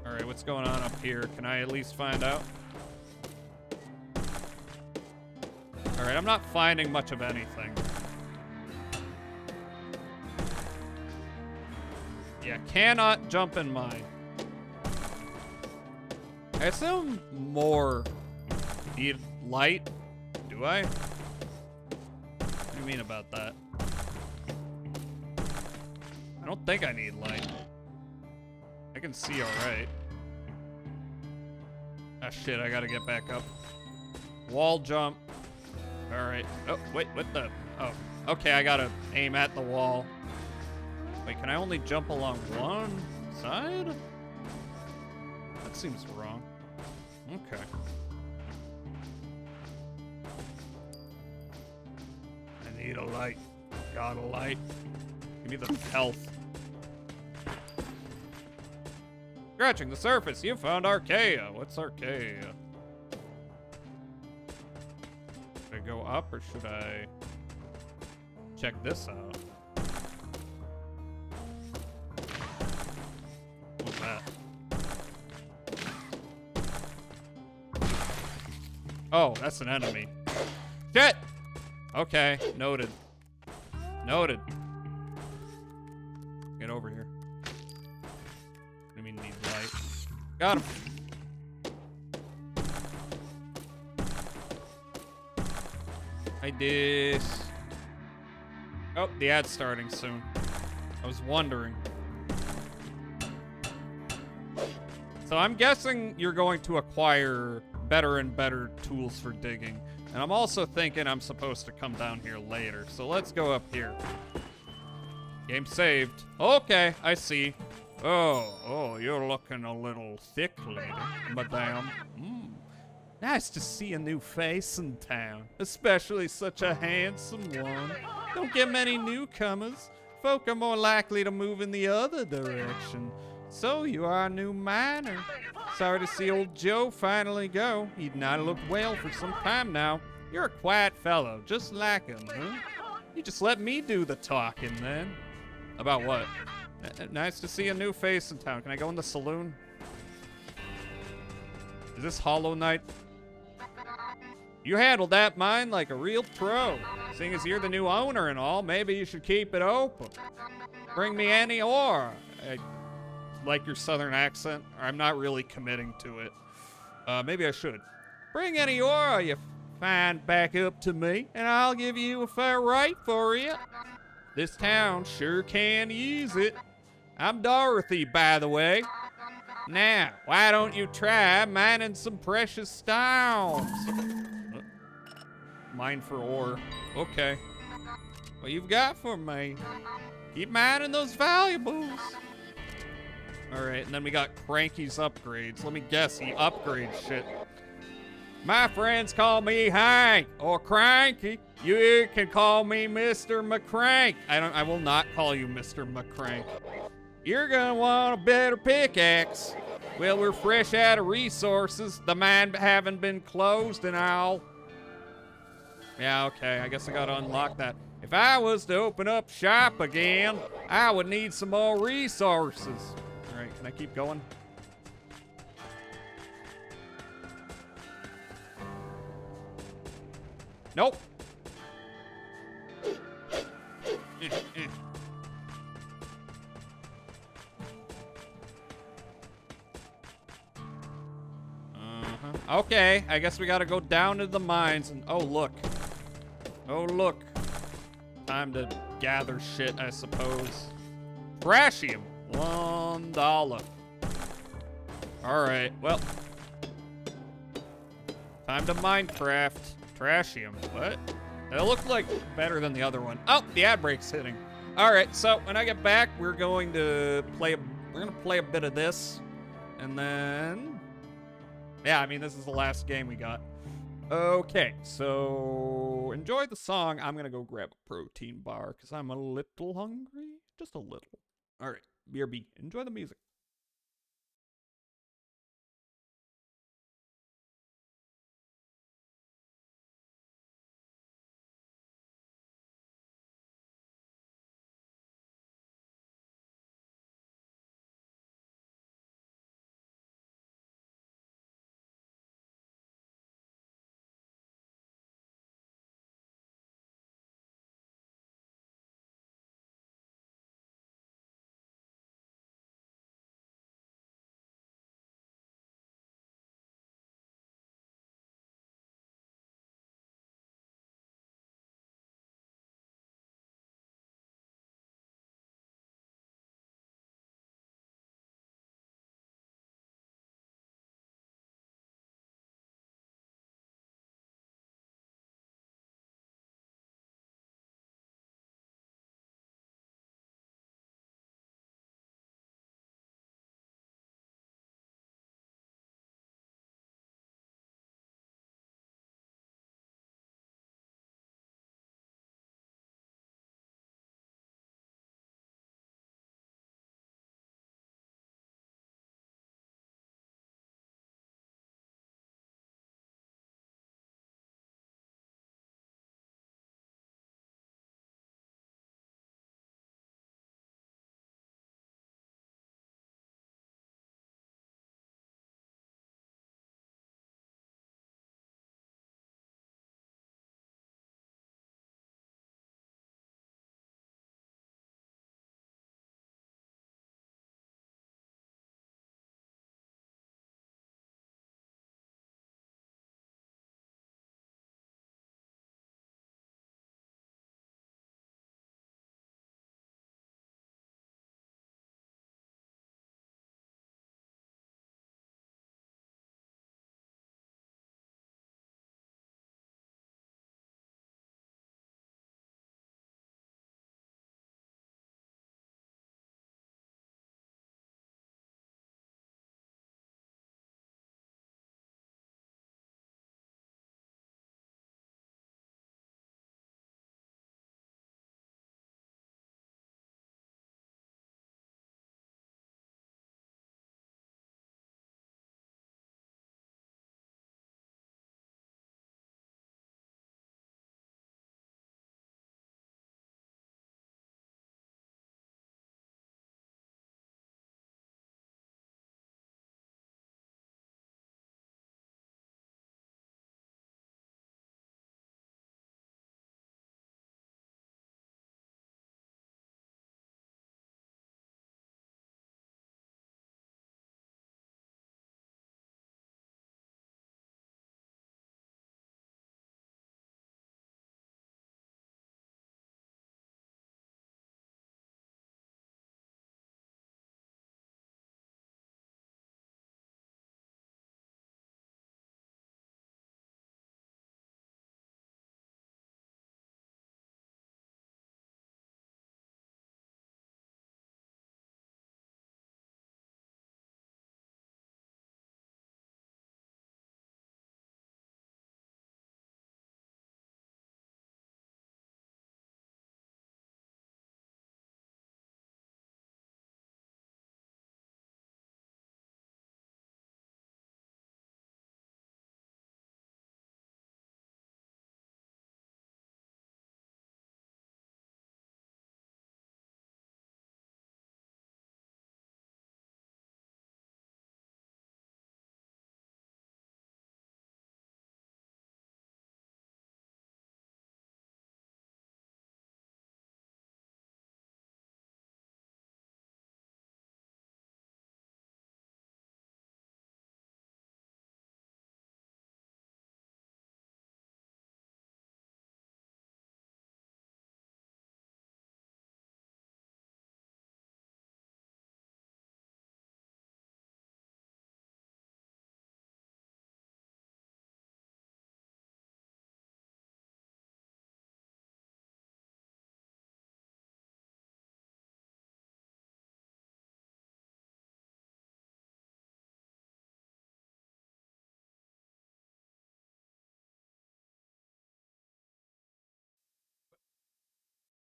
Alright. Alright, what's going on up here? Can I at least find out? Alright, I'm not finding much of anything. Yeah, cannot jump in mine. I assume more need light. Do I? What do you mean about that? I don't think I need light. I can see alright. Ah, shit, I gotta get back up. Wall jump. Alright. Oh, wait, what the? Oh, okay, I gotta aim at the wall. Wait, can I only jump along one side? That seems wrong. Okay. I need a light. Got a light. Give me the health. Scratching the surface, you found Archaea. What's Archaea? Should I go up or should I check this out? What's that? Oh, that's an enemy. Shit! Okay, noted. Noted. Get over here. What do you mean need light? Got him. I did. Oh, the ad's starting soon. I was wondering. So I'm guessing you're going to acquire better and better tools for digging. And I'm also thinking I'm supposed to come down here later. So let's go up here. Game saved. Okay, I see. Oh, you're looking a little thick, lady, madame. Nice to see a new face in town, especially such a handsome one. Don't get many newcomers. Folk are more likely to move in the other direction. So you are a new miner. Sorry to see old Joe finally go. He'd not looked well for some time now. You're a quiet fellow, just like him, huh? You just let me do the talking then. About what? Nice to see a new face in town. Can I go in the saloon? Is this Hollow Knight? You handled that mine like a real pro. Seeing as you're the new owner and all, maybe you should keep it open. Bring me any ore. I like your southern accent. I'm not really committing to it. Maybe I should. Bring any ore you find back up to me, and I'll give you a fair rate for it. This town sure can use it. I'm Dorothy, by the way. Now, why don't you try mining some precious stones? Mine for ore. Okay. What you've got for me? Keep mining those valuables. Alright, and then we got Cranky's upgrades. Let me guess, he upgrades shit. My friends call me Hank or Cranky. You can call me Mr. McCrank. I will not call you Mr. McCrank. You're gonna want a better pickaxe. Well, we're fresh out of resources, the mine having been closed and all. Yeah, okay, I guess I gotta unlock that. If I was to open up shop again, I would need some more resources. All right, can I keep going? Nope. Okay, I guess we gotta go down to the mines and oh look. Oh look. Time to gather shit, I suppose. Trashium, $1. Alright, well. Time to Minecraft. Trashium. What? It looked like better than the other one. Oh, the ad break's hitting. Alright, so when I get back, we're going to play a bit of this. And then yeah, I mean, this is the last game we got. Okay, so enjoy the song. I'm gonna go grab a protein bar because I'm a little hungry. Just a little. Alright, BRB, enjoy the music.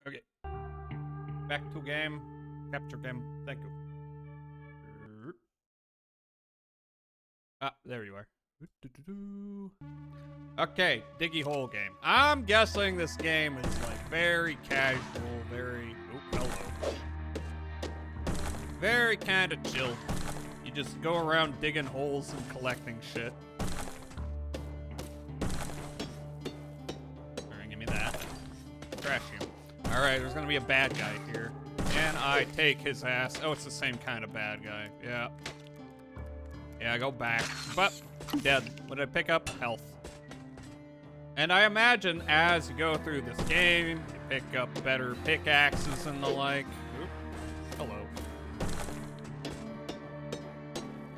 Okay. Back to game. Capture game. Thank you. Ah, there you are. Okay, Diggy Hole game. I'm guessing this game is like very casual, very... Oh, hello. Very kind of chill. You just go around digging holes and collecting shit. Alright, give me that. Trash him. Alright, there's gonna be a bad guy here. And I take his ass. Oh, it's the same kind of bad guy. Yeah. Yeah, go back. But, dead. What did I pick up? Health. And I imagine as you go through this game, you pick up better pickaxes and the like. Oop. Hello.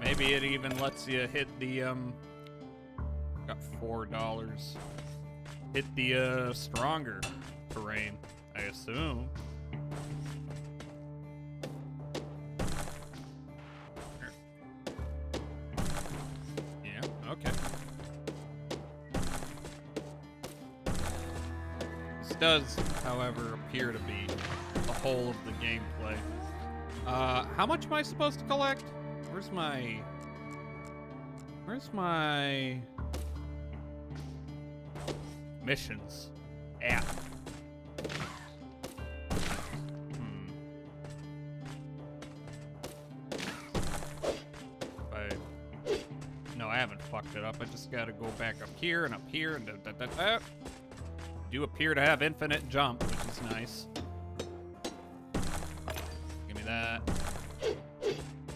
Maybe it even lets you hit the, got $4. Hit the, stronger terrain, I assume. Yeah, okay. This does, however, appear to be the whole of the gameplay. How much am I supposed to collect? Where's my missions at? No, I haven't fucked it up. I just gotta go back up here and do appear to have infinite jump, which is nice. Give me that.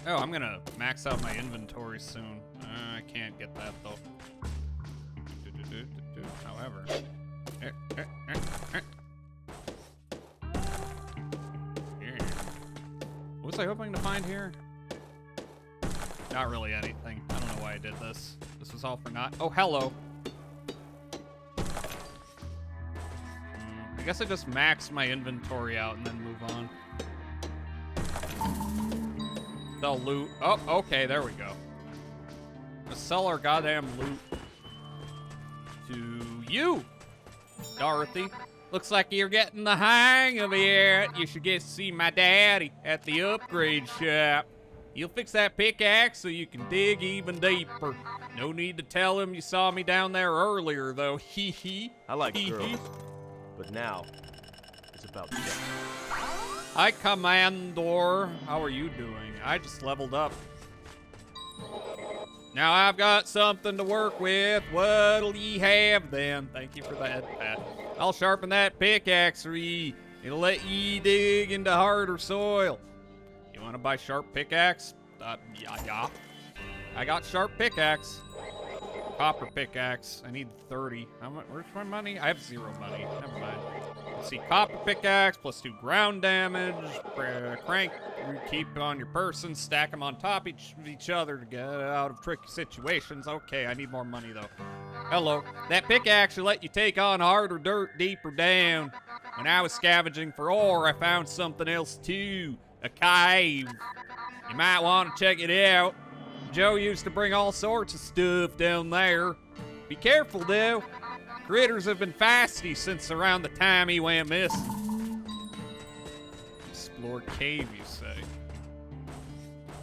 Oh, I'm gonna max out my inventory soon. I can't get that though. However. What was I hoping to find here? Not really anything. I don't know why I did this. This was all for naught. Oh, hello. I guess I just maxed my inventory out and then move on. They'll loot. Oh, okay, there we go. Let's sell our goddamn loot to you, Dorothy. Looks like you're getting the hang of it. You should get to see my daddy at the upgrade shop. He'll fix that pickaxe so you can dig even deeper. No need to tell him you saw me down there earlier, though. Hee hee. I like girls, but now it's about sex. Hi, Commandor. How are you doing? I just leveled up. Now I've got something to work with. What'll ye have then? Thank you for the head pat. I'll sharpen that pickaxe for ye. It'll let ye dig into harder soil. You want to buy sharp pickaxe? Yeah. I got sharp pickaxe. Copper pickaxe. I need 30. How much? Where's my money? I have 0 money. Never mind. Let's see. Copper pickaxe plus 2 ground damage. Crank. You keep it on your person. Stack them on top of each other to get out of tricky situations. Okay, I need more money though. Hello. That pickaxe will let you take on harder dirt deeper down. When I was scavenging for ore, I found something else too. A cave. You might want to check it out. Joe used to bring all sorts of stuff down there. Be careful, though. Critters have been feisty since around the time he went missing. Explore cave, you say?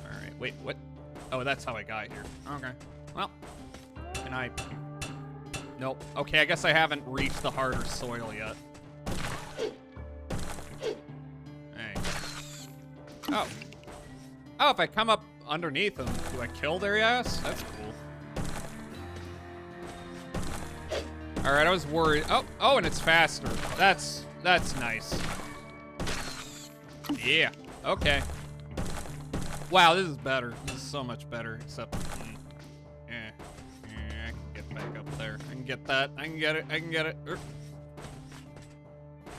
Alright, wait, what? Oh, that's how I got here. Okay. Well, can I... Nope. Okay, I guess I haven't reached the harder soil yet. Hey. Oh. Oh, if I come up underneath them, do I kill their ass? That's cool. Alright, I was worried. Oh, and it's faster. That's nice. Yeah, okay. Wow, this is better. This is so much better, except... I can get back up there. I can get that. I can get it.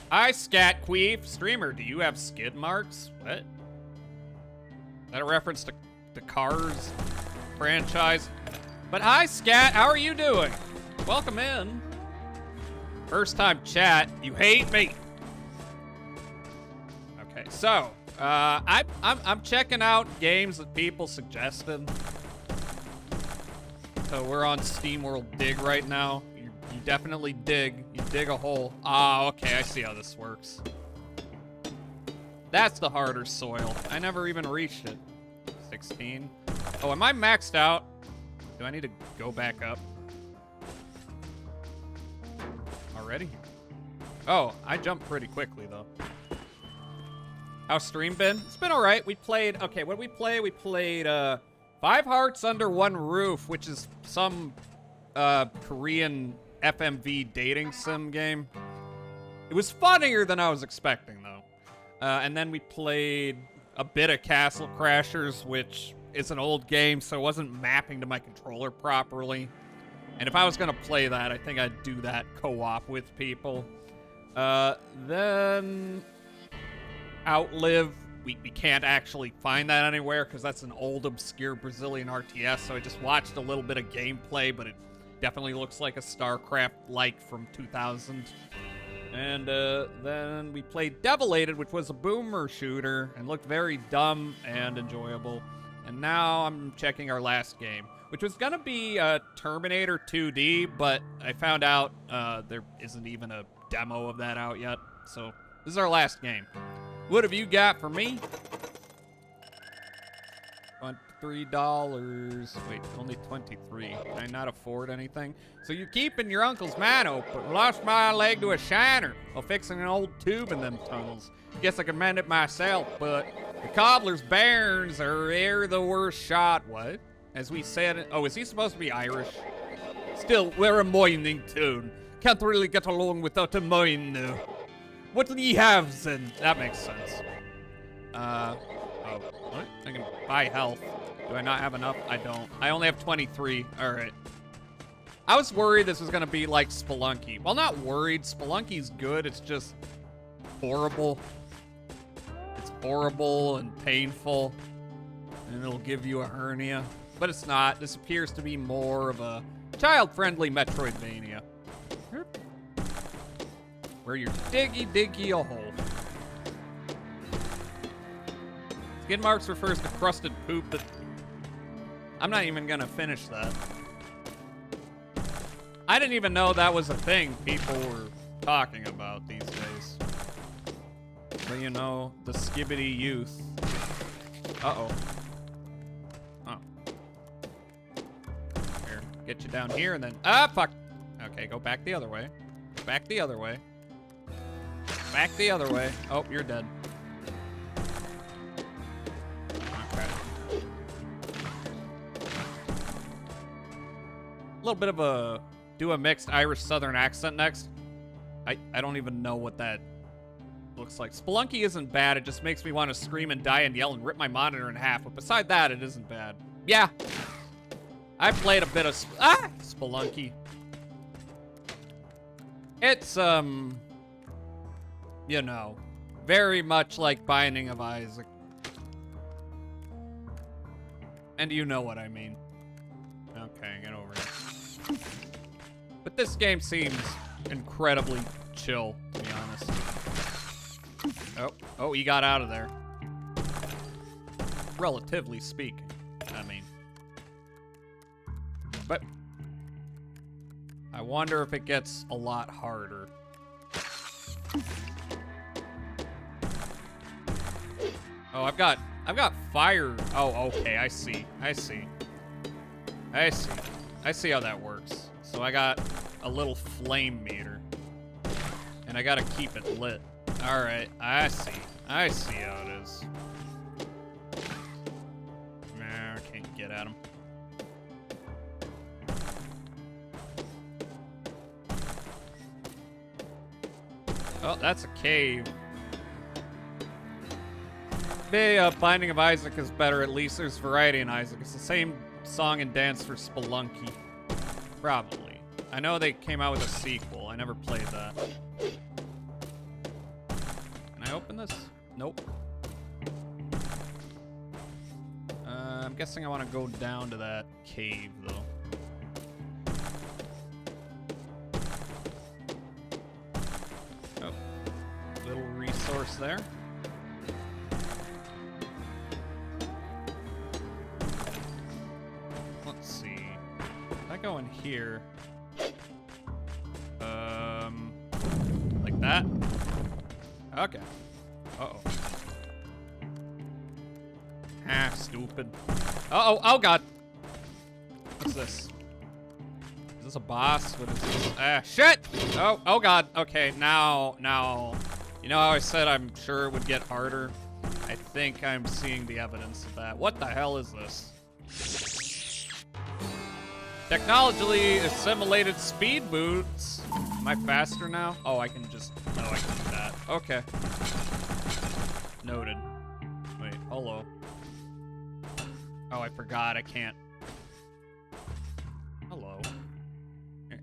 Hi, Scat Queef. Streamer, do you have skid marks? What? Is that a reference to the Cars franchise? But hi, Scat. How are you doing? Welcome in. First time chat. You hate me. Okay, so I'm checking out games that people suggested. So we're on SteamWorld Dig right now. You definitely dig. You dig a hole. Ah, okay. I see how this works. That's the harder soil. I never even reached it. 16. Oh, am I maxed out? Do I need to go back up? Already? Oh, I jumped pretty quickly, though. How's stream been? It's been alright. We played... Okay, what did we play? We played, 5 Hearts Under One Roof, which is some, Korean FMV dating sim game. It was funnier than I was expecting, though. And then we played a bit of Castle Crashers, which is an old game, so it wasn't mapping to my controller properly. And if I was going to play that, I think I'd do that co-op with people. Then Outlive, we can't actually find that anywhere because that's an old, obscure Brazilian RTS, so I just watched a little bit of gameplay, but it definitely looks like a StarCraft-like from 2000. And then we played Devilated, which was a boomer shooter and looked very dumb and enjoyable. And now I'm checking our last game, which was going to be Terminator 2D, but I found out there isn't even a demo of that out yet. So this is our last game. What have you got for me? $23. Wait, only 23. Can I not afford anything? So you're keeping your uncle's man open. Lost my leg to a shiner while fixing an old tube in them tunnels. Guess I can mend it myself, but the cobbler's bairns are the worst shot. What? As we said, oh, is he supposed to be Irish? Still, we're a mining tune. Can't really get along without a mine now. What do ye have then? That makes sense. Oh, what? I can buy health. Do I not have enough? I don't. I only have 23. All right. I was worried this was going to be like Spelunky. Well, not worried. Spelunky's good. It's just horrible. It's horrible and painful. And it'll give you a hernia. But it's not. This appears to be more of a child-friendly Metroidvania. Where you're diggy a hole. Skid marks refers to crusted poop that... I'm not even gonna finish that. I didn't even know that was a thing people were talking about these days. But you know, the skibbity youth. Uh-oh. Oh. Here, get you down here and then... Ah, fuck! Okay, go back the other way. Back the other way. Back the other way. Oh, you're dead. Okay. A little bit of a... Do a mixed Irish-Southern accent next. I don't even know what that looks like. Spelunky isn't bad. It just makes me want to scream and die and yell and rip my monitor in half. But beside that, it isn't bad. Yeah. I played a bit of... Spelunky. It's, you know, very much like Binding of Isaac. And you know what I mean. Okay, get over it. But this game seems incredibly chill, to be honest. Oh, he got out of there. Relatively speaking, I mean. But I wonder if it gets a lot harder. Oh, I've got fire. Oh, okay, I see how that works. So I got a little flame meter. And I gotta keep it lit. Alright, I see how it is. Nah, I can't get at him. Oh, that's a cave. Maybe Binding of Isaac is better. At least there's variety in Isaac. It's the same song and dance for Spelunky. Probably. I know they came out with a sequel. I never played that. Can I open this? Nope. I'm guessing I want to go down to that cave, though. Oh. Little resource there. Let's see. If I go in here... like that? Okay. Uh-oh. Ah, stupid. Uh-oh, oh god. What's this? Is this a boss? What is this? Ah, shit! Oh god. Okay, now. You know how I said I'm sure it would get harder? I think I'm seeing the evidence of that. What the hell is this? Technologically assimilated speed boots. Am I faster now? Oh, I can just... No, I can do that. Okay. Noted. Wait, hello. Oh, I forgot. I can't. Hello. Here.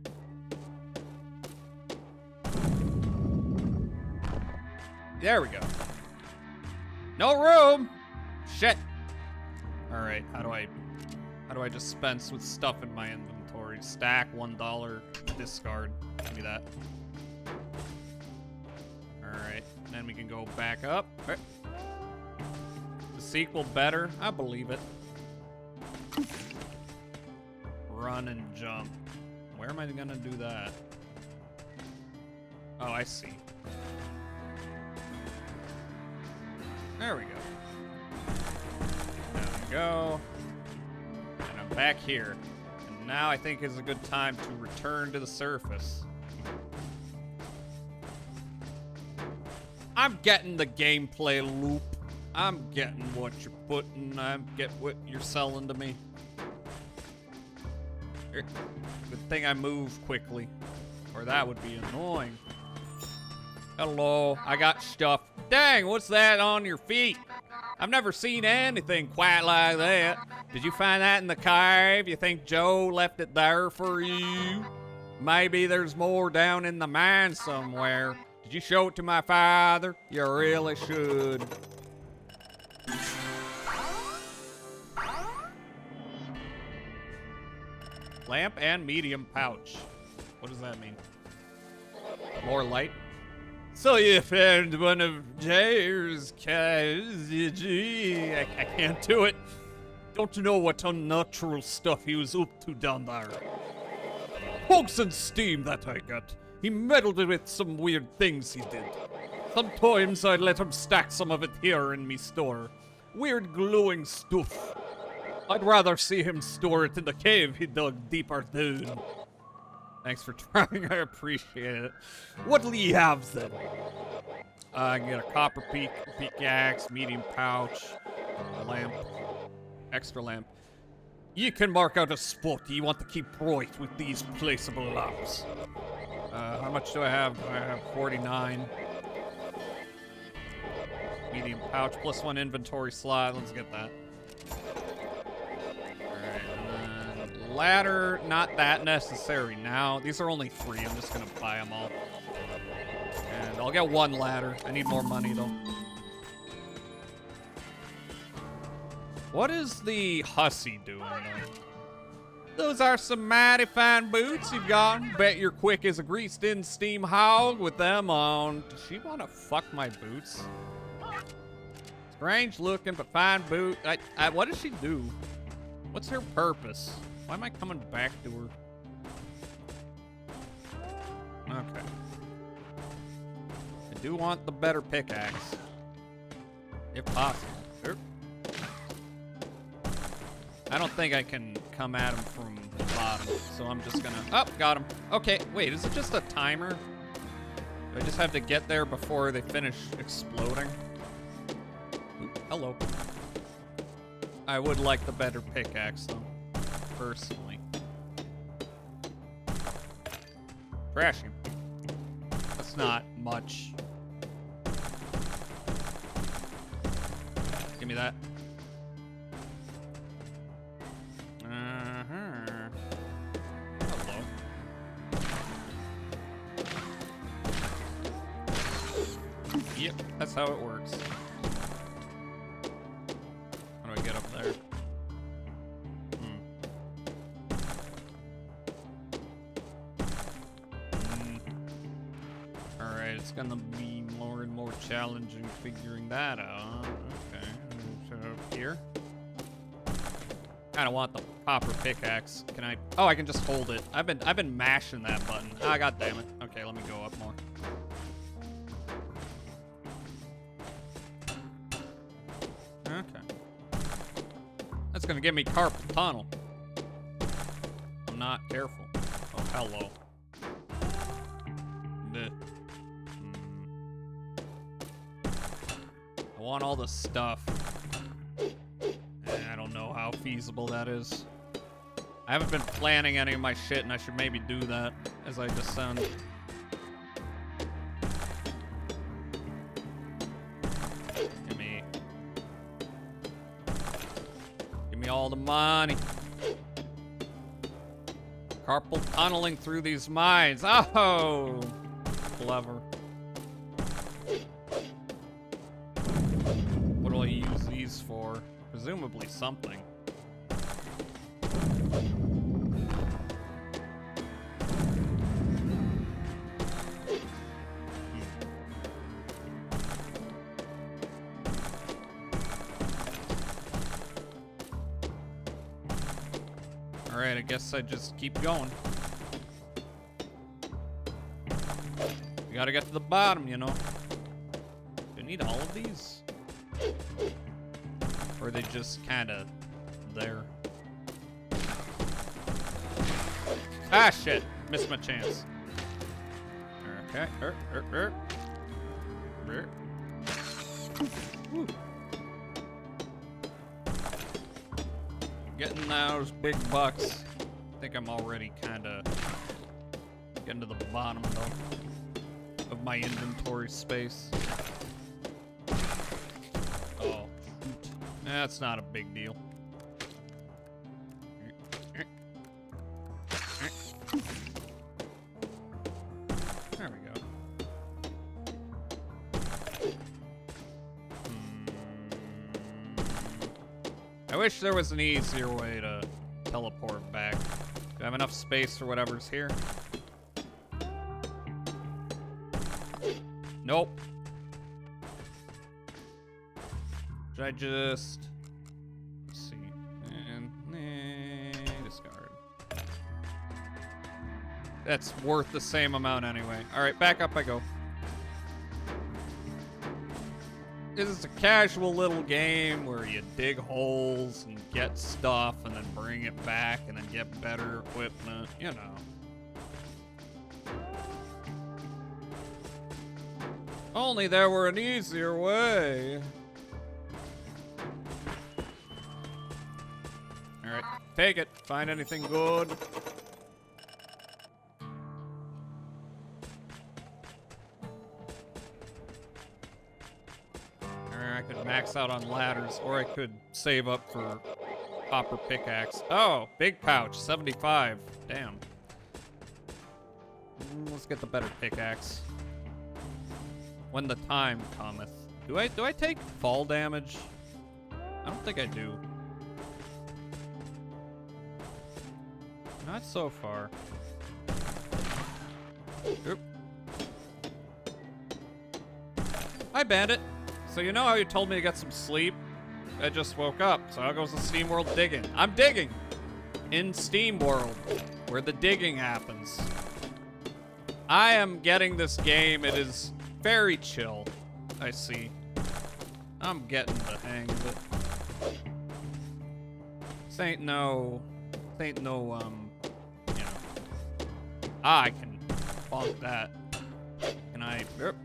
There we go. No room! Shit. Alright, how do I dispense with stuff in my inventory? Stack, $1, discard. Give me that. Alright, then we can go back up. Right. The sequel better? I believe it. Run and jump. Where am I gonna do that? Oh, I see. There we go. There we go. And I'm back here. And now I think is a good time to return to the surface. I'm getting the gameplay loop. I'm getting what you're putting. I'm getting what you're selling to me. Good thing I move quickly, or that would be annoying. Hello, I got stuff. Dang, what's that on your feet? I've never seen anything quite like that. Did you find that in the cave? You think Joe left it there for you? Maybe there's more down in the mine somewhere. Did you show it to my father? You really should. Lamp and medium pouch. What does that mean? More light? So you found one of Jair's cows, did you? I can't do it. Don't you know what unnatural stuff he was up to down there? Hogs and steam that I got. He meddled with some weird things he did. Sometimes I'd let him stack some of it here in me store. Weird glowing stuff. I'd rather see him store it in the cave he dug deeper down. Thanks for trying, I appreciate it. What'll he have then? I can get a copper pickaxe, medium pouch, a lamp, extra lamp. You can mark out a spot you want to keep bright with these placeable lamps. How much do I have? I have 49. Medium pouch, +1 inventory slot. Let's get that. Ladder, not that necessary now. These are only 3. I'm just gonna buy them all. And I'll get 1 ladder. I need more money though. What is the hussy doing though? Those are some mighty fine boots you've got. Bet you're quick as a greased-in steam hog with them on. Does she want to fuck my boots? Strange looking, but fine boot. What does she do? What's her purpose? Why am I coming back to her? Okay. I do want the better pickaxe. If possible. Sure. I don't think I can come at him from the bottom, so I'm just gonna... Oh, got him. Okay, wait, is it just a timer? Do I just have to get there before they finish exploding? Ooh, hello. I would like the better pickaxe, though. Personally. Crashing. That's not much. Give me that. Hello. Yep, that's how it works. How do I get up there? Alright, it's gonna be more and more challenging figuring that out. Okay, so up here. I don't want the copper pickaxe. Can I? Oh, I can just hold it. I've been mashing that button. Ah, god damn it. Okay, let me go up more. Okay. That's gonna give me carpal tunnel. I'm not careful. Oh, hello. Bleh. I want all the stuff. I don't know how feasible that is. I haven't been planning any of my shit, and I should maybe do that as I descend. Give me all the money. Carpal tunneling through these mines. Oh, clever. What do I use these for? Presumably something. Alright, I guess I just keep going. We gotta get to the bottom, you know. Do I need all of these? Or are they just kinda there? Ah, shit. Missed my chance. Okay. Woo. Getting those big bucks. I think I'm already kinda getting to the bottom, though, of my inventory space. Oh. That's not a big deal. There we go. I wish there was an easier way to teleport back. Do I have enough space for whatever's here? Nope. Should I just... Let's see. And... discard. That's worth the same amount anyway. Alright, back up I go. This is a casual little game where you dig holes and get stuff and then bring it back and then get better equipment, you know. Only there were an easier way. Alright, take it. Find anything good. I could max out on ladders, or I could save up for copper pickaxe. Oh, big pouch, 75. Damn. Let's get the better pickaxe. When the time cometh. Do I take fall damage? I don't think I do. Not so far. Oop. Hi, Bandit. So you know how you told me to get some sleep? I just woke up, so I'll go to SteamWorld digging. I'm digging! In SteamWorld, where the digging happens. I am getting this game. It is very chill, I see. I'm getting the hang of it. This ain't no, you know. I can bonk that. Can I, Let's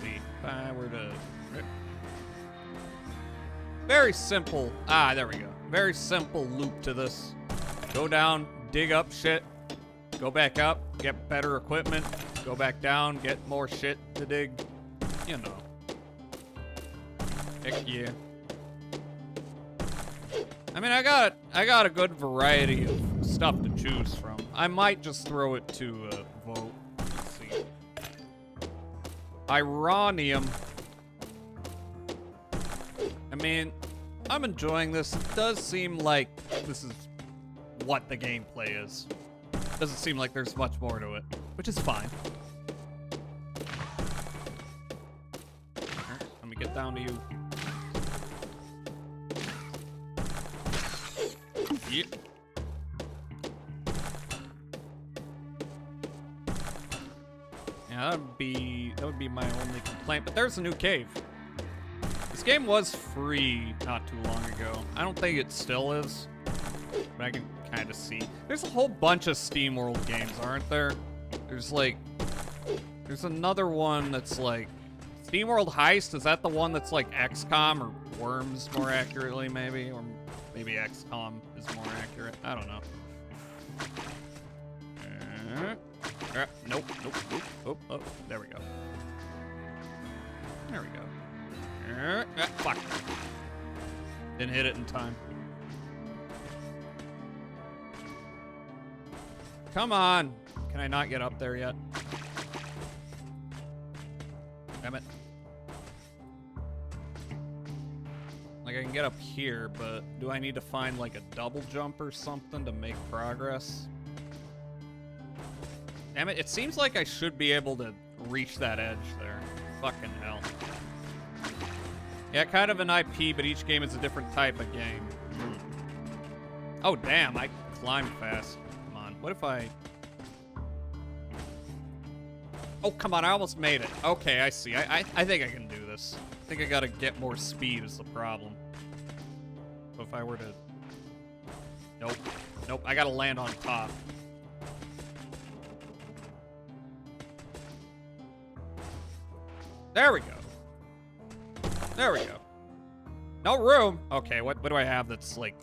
see, if I were to, very simple, there we go. Very simple loop to this. Go down, dig up shit, go back up, get better equipment, go back down, get more shit to dig, you know. Heck yeah. I mean, I got a good variety of stuff to choose from. I might just throw it to a vote. Let's see. Ironium. I mean, I'm enjoying this. It does seem like this is what the gameplay is. Doesn't seem like there's much more to it, which is fine. Alright, let me get down to you. Yep. Yeah, that would be my only complaint. But there's a new cave. You This game was free not too long ago. I don't think it still is, but I can kind of see. There's a whole bunch of SteamWorld games, aren't there? There's like, there's another one that's like, SteamWorld Heist, is that the one that's like XCOM or Worms more accurately maybe? Or maybe XCOM is more accurate, I don't know. Nope. Oh, there we go. There we go. Fuck. Didn't hit it in time. Come on. Can I not get up there yet? Damn it. Like, I can get up here, but do I need to find, like, a double jump or something to make progress? Damn it, it seems like I should be able to reach that edge there. Fucking hell. Yeah, kind of an IP, but each game is a different type of game. Oh, damn, I climbed fast. Come on, what if I... Oh, come on, I almost made it. Okay, I see. I think I can do this. I think I gotta get more speed is the problem. So if I were to... Nope. Nope, I gotta land on top. There we go. There we go. No room. Okay, what do I have that's, like,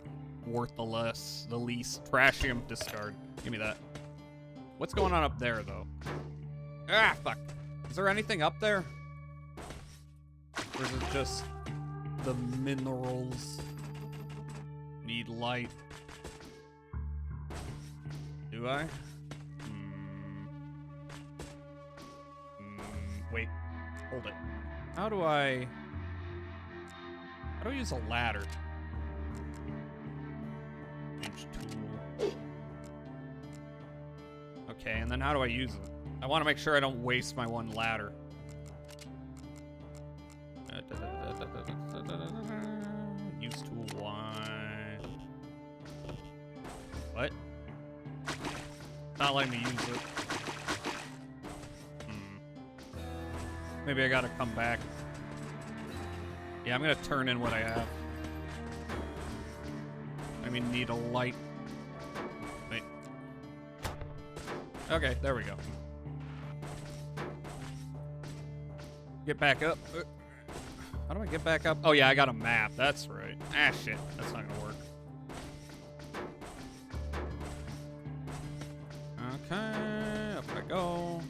worth the least? Trashium discard. Give me that. What's going on up there, though? Ah, fuck. Is there anything up there? Or is it just the minerals? Need light. Do I? Wait. Hold it. How do I use a ladder? Change tool. Okay, and then how do I use it? I want to make sure I don't waste my one ladder. Use tool 1. What? Not letting me use it. Maybe I gotta come back. Yeah, I'm gonna turn in what I have. I mean, need a light. Wait. Okay, there we go. Get back up. How do I get back up? Oh yeah, I got a map. That's right. Ah, shit. That's not gonna work. Okay, up I go.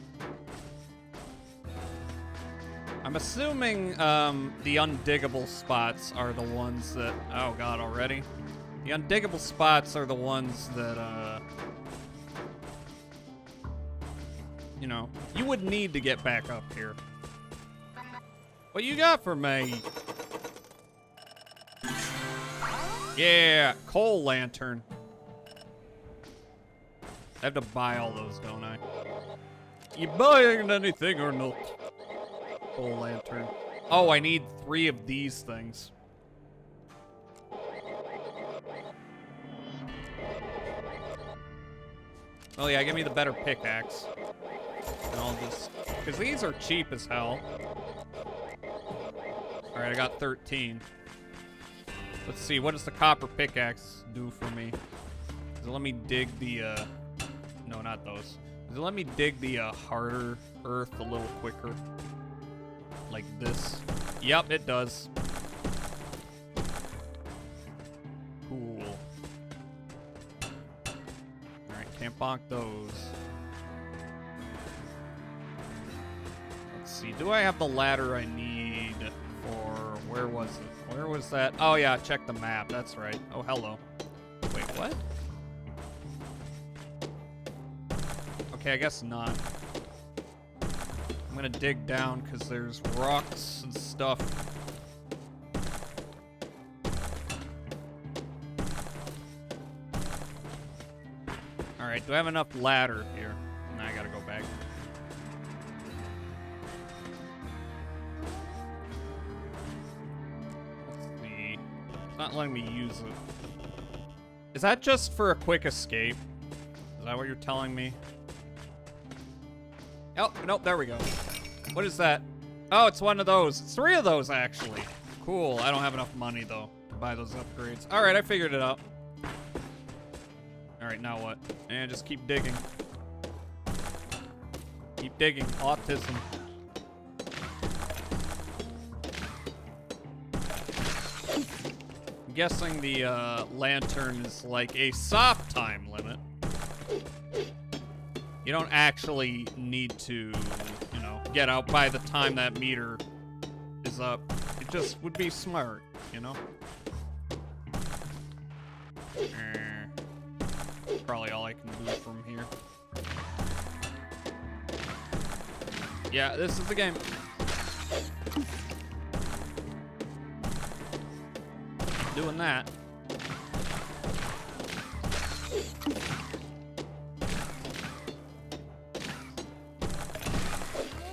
I'm assuming the undiggable spots are the ones that... Oh god, already? The undiggable spots are the ones that, you know, you would need to get back up here. What you got for me? Yeah, coal lantern. I have to buy all those, don't I? You buying anything or not? Coal lantern. Oh, I need 3 of these things. Oh yeah, give me the better pickaxe. And I'll just... Because these are cheap as hell. Alright, I got 13. Let's see, what does the copper pickaxe do for me? Does it let me dig the, No, not those. Does it let me dig the, harder earth a little quicker? Like this? Yep, it does. Cool. Alright, can't bonk those. Let's see, do I have the ladder I need for... Where was it? Where was that? Oh yeah, check the map, that's right. Oh, hello. Wait, what? Okay, I guess not. I'm gonna dig down because there's rocks and stuff. Alright, do I have enough ladder here? Nah, I gotta go back. Let's see. It's not letting me use it. Is that just for a quick escape? Is that what you're telling me? Oh, nope, there we go. What is that? Oh, it's one of those. It's 3 of those, actually. Cool. I don't have enough money, though, to buy those upgrades. All right, I figured it out. All right, now what? And just keep digging. Keep digging. Autism. I'm guessing the lantern is like a soft time limit. You don't actually need to, you know, get out by the time that meter is up. It just would be smart, you know? Probably all I can do from here. Yeah, this is the game. Doing that.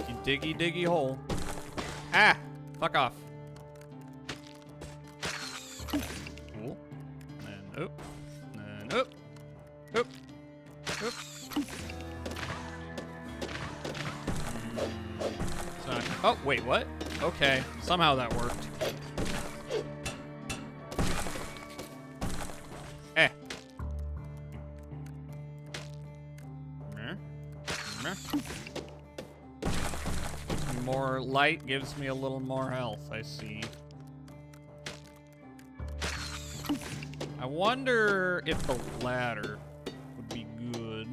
You diggy diggy hole. Ah! Fuck off. Cool. And oop. And oop. Oop. Oop. Oh, wait, what? Okay, somehow that worked. Eh. More light gives me a little more health, I see. I wonder if the ladder would be good.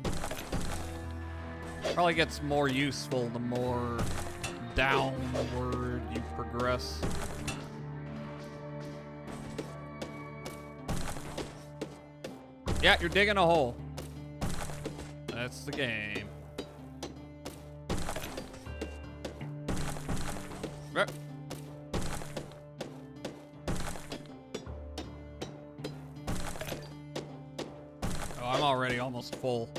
Probably gets more useful the more downward you progress. Yeah, you're digging a hole. That's the game. Oh, I'm already almost full.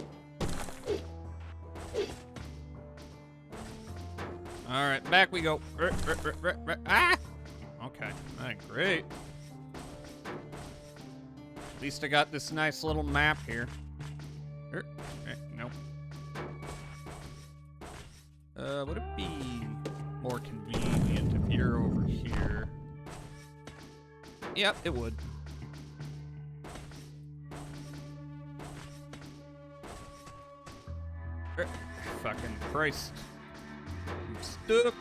All right, back we go. Ah! Okay, all right, great. At least I got this nice little map here. Nope. Would it be more convenient if you're over here? Yep, it would. Fucking Christ. I'm stuck.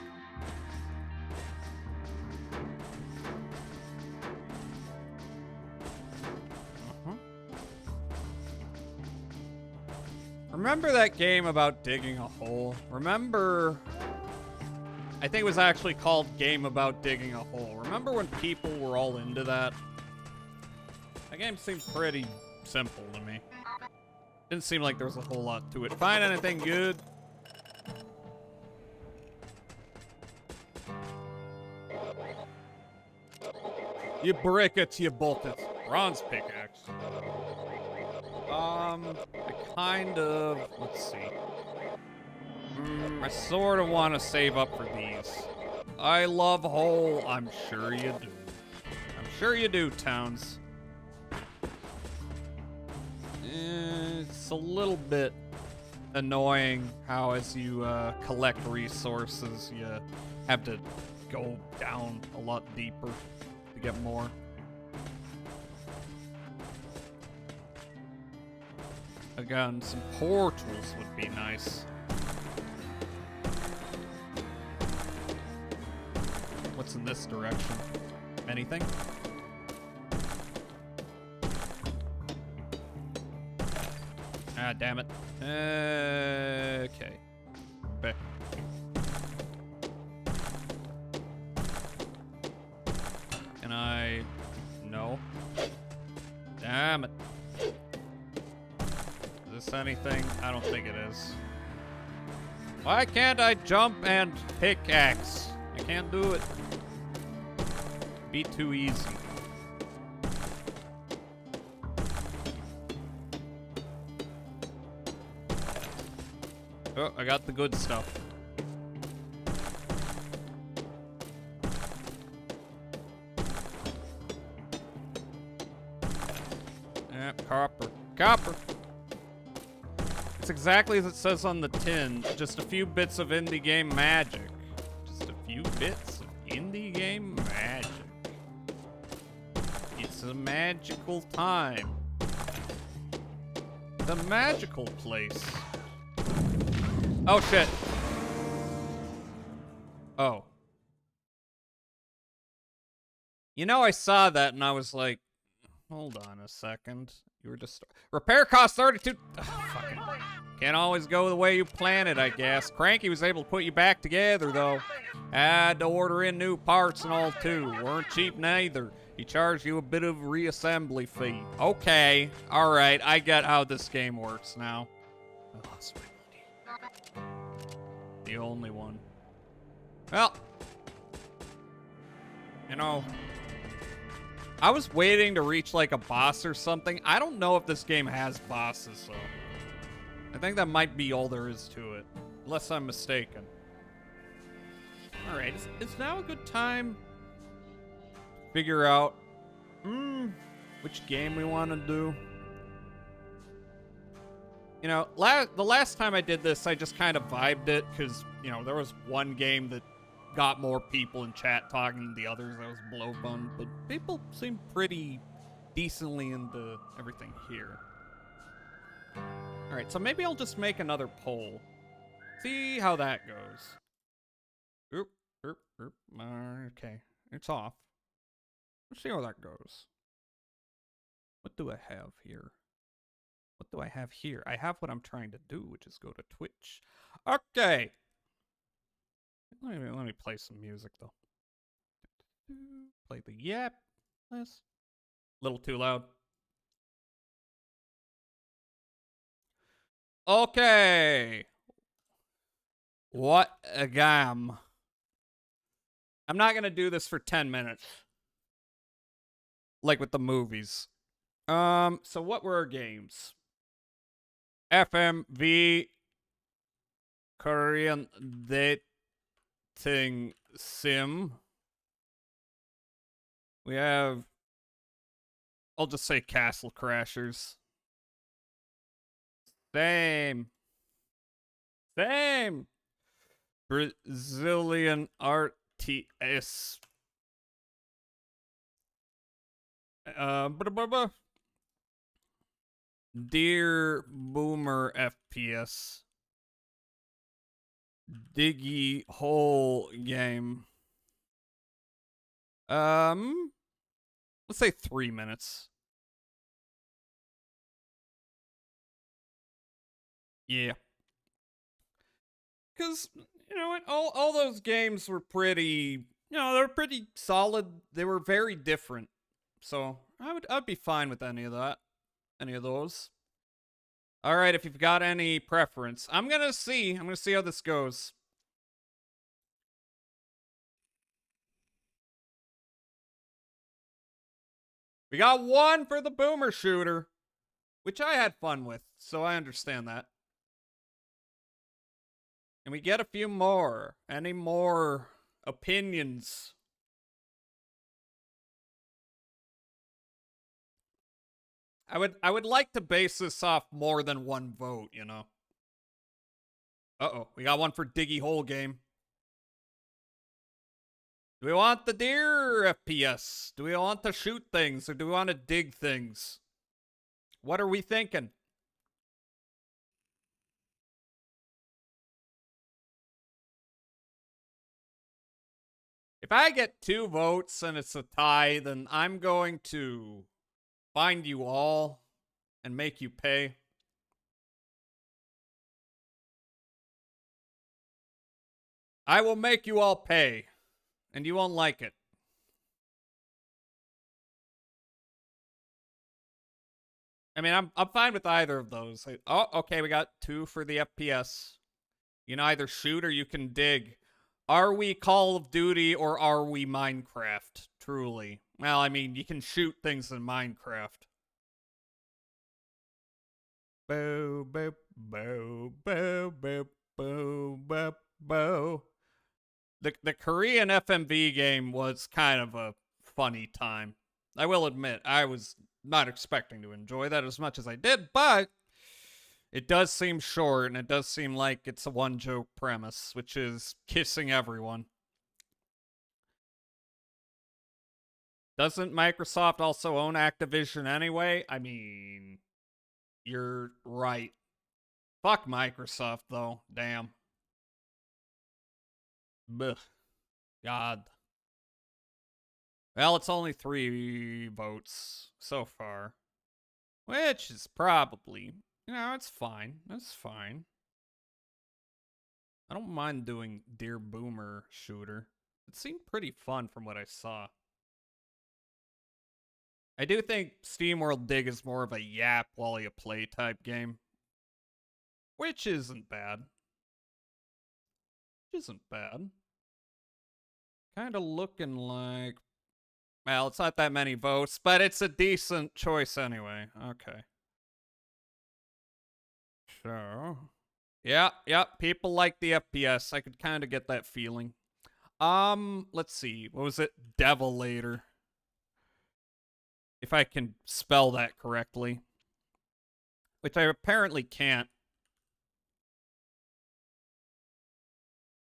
Remember that game about digging a hole? Remember... I think it was actually called Game About Digging a Hole. Remember when people were all into that? That game seemed pretty simple to me. Didn't seem like there was a whole lot to it. Find anything good? You break it, you bolt it. Bronze pickaxe. I kind of... Let's see. I sort of want to save up for these. I love hole. I'm sure you do. I'm sure you do, Towns. It's a little bit annoying how as you collect resources, you have to go down a lot deeper to get more. Again, some portals would be nice. What's in this direction? Anything? Ah, damn it. Okay. Okay. Can I... No. Damn it. Is this anything? I don't think it is. Why can't I jump and pickaxe? I can't do it. Be too easy. Oh, I got the good stuff. Yep, copper. Copper! It's exactly as it says on the tin. Just a few bits of indie game magic. Just a few bits of indie game magic. It's a magical time. The magical place. Oh, shit. Oh. You know, I saw that and I was like, hold on a second. You were just... Repair cost 32... fucking... Can't always go the way you planned it, I guess. Cranky was able to put you back together, though. Had to order in new parts and all, too. Weren't cheap neither. He charged you a bit of reassembly fee. Okay. Alright, I get how this game works now. I lost my money. The only one. Well. You know... I was waiting to reach, like, a boss or something. I don't know if this game has bosses, so... I think that might be all there is to it. Unless I'm mistaken. Alright, is now a good time to figure out which game we want to do? You know, the last time I did this, I just kind of vibed it, because, you know, there was one game that got more people in chat talking than the others. That was Blowbun, but people seem pretty decently into everything here. Alright, so maybe I'll just make another poll. See how that goes. Okay, it's off. Let's see how that goes. What do I have here? What do I have here? I have what I'm trying to do, which is go to Twitch. Okay. Let me play some music, though. Play the yap list. Little too loud. Okay. What a game. I'm not going to do this for 10 minutes. Like with the movies. So what were our games? FMV Korean Dating Sim. We have... I'll just say Castle Crashers. Same. Brazilian RTS. Dear Boomer FPS. Diggy Hole Game. Let's say 3 minutes. Yeah. Because, you know what, all those games were pretty, you know, they were pretty solid. They were very different. So, I'd be fine with any of that. Any of those. Alright, if you've got any preference. I'm gonna see how this goes. We got one for the Boomer Shooter, which I had fun with, so I understand that. And we get a few more. Any more opinions? I would like to base this off more than one vote, you know. Uh-oh, we got one for Diggy Hole Game. Do we want the deer FPS? Do we want to shoot things, or do we want to dig things? What are we thinking? If I get 2 votes and it's a tie, then I'm going to find you all and make you pay. I will make you all pay, and you won't like it. I mean, I'm fine with either of those. Oh, okay, we got 2 for the FPS. You can either shoot or you can dig. Are we Call of Duty or are we Minecraft? Truly. Well, I mean, you can shoot things in Minecraft. Boo, boo, boo, boo, boo, boo, boo, boo. The Korean FMV game was kind of a funny time. I will admit, I was not expecting to enjoy that as much as I did, but it does seem short, and it does seem like it's a one-joke premise, which is kissing everyone. Doesn't Microsoft also own Activision anyway? I mean, you're right. Fuck Microsoft, though. Damn. Blech. God. Well, it's only 3 votes so far. Which is probably, it's fine. That's fine. I don't mind doing Dear Boomer Shooter. It seemed pretty fun from what I saw. I do think SteamWorld Dig is more of a yap while you play type game. Which isn't bad. Kind of looking like... Well, it's not that many votes, but it's a decent choice anyway. Okay. So... Yeah, people like the FPS. I could kind of get that feeling. Let's see. What was it? Devolator. If I can spell that correctly. Which I apparently can't.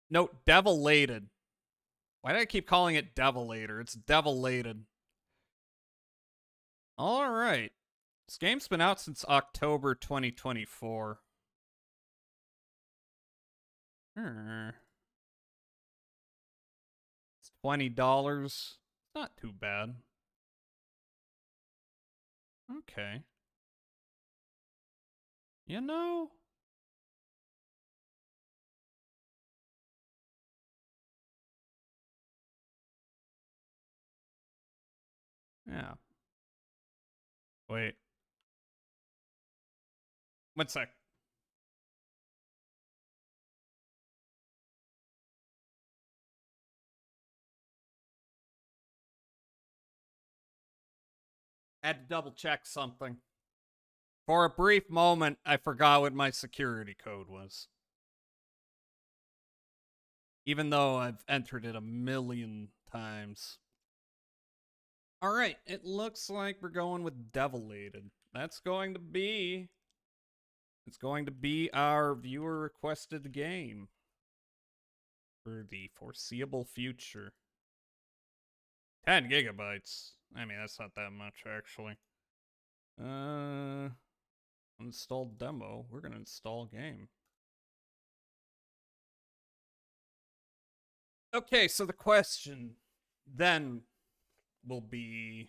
No, Devolated. Why do I keep calling it Devolator? It's Devolated. Alright. This game's been out since October 2024. It's $20. Not too bad. Okay. You know... Yeah. Wait. 1 sec. Had to double check something. For a brief moment, I forgot what my security code was. Even though I've entered it a million times. Alright, it looks like we're going with Devolated. It's going to be our viewer requested game. For the foreseeable future. 10 gigabytes. I mean, that's not that much, actually. Install demo. We're gonna install game. Okay, so the question then will be...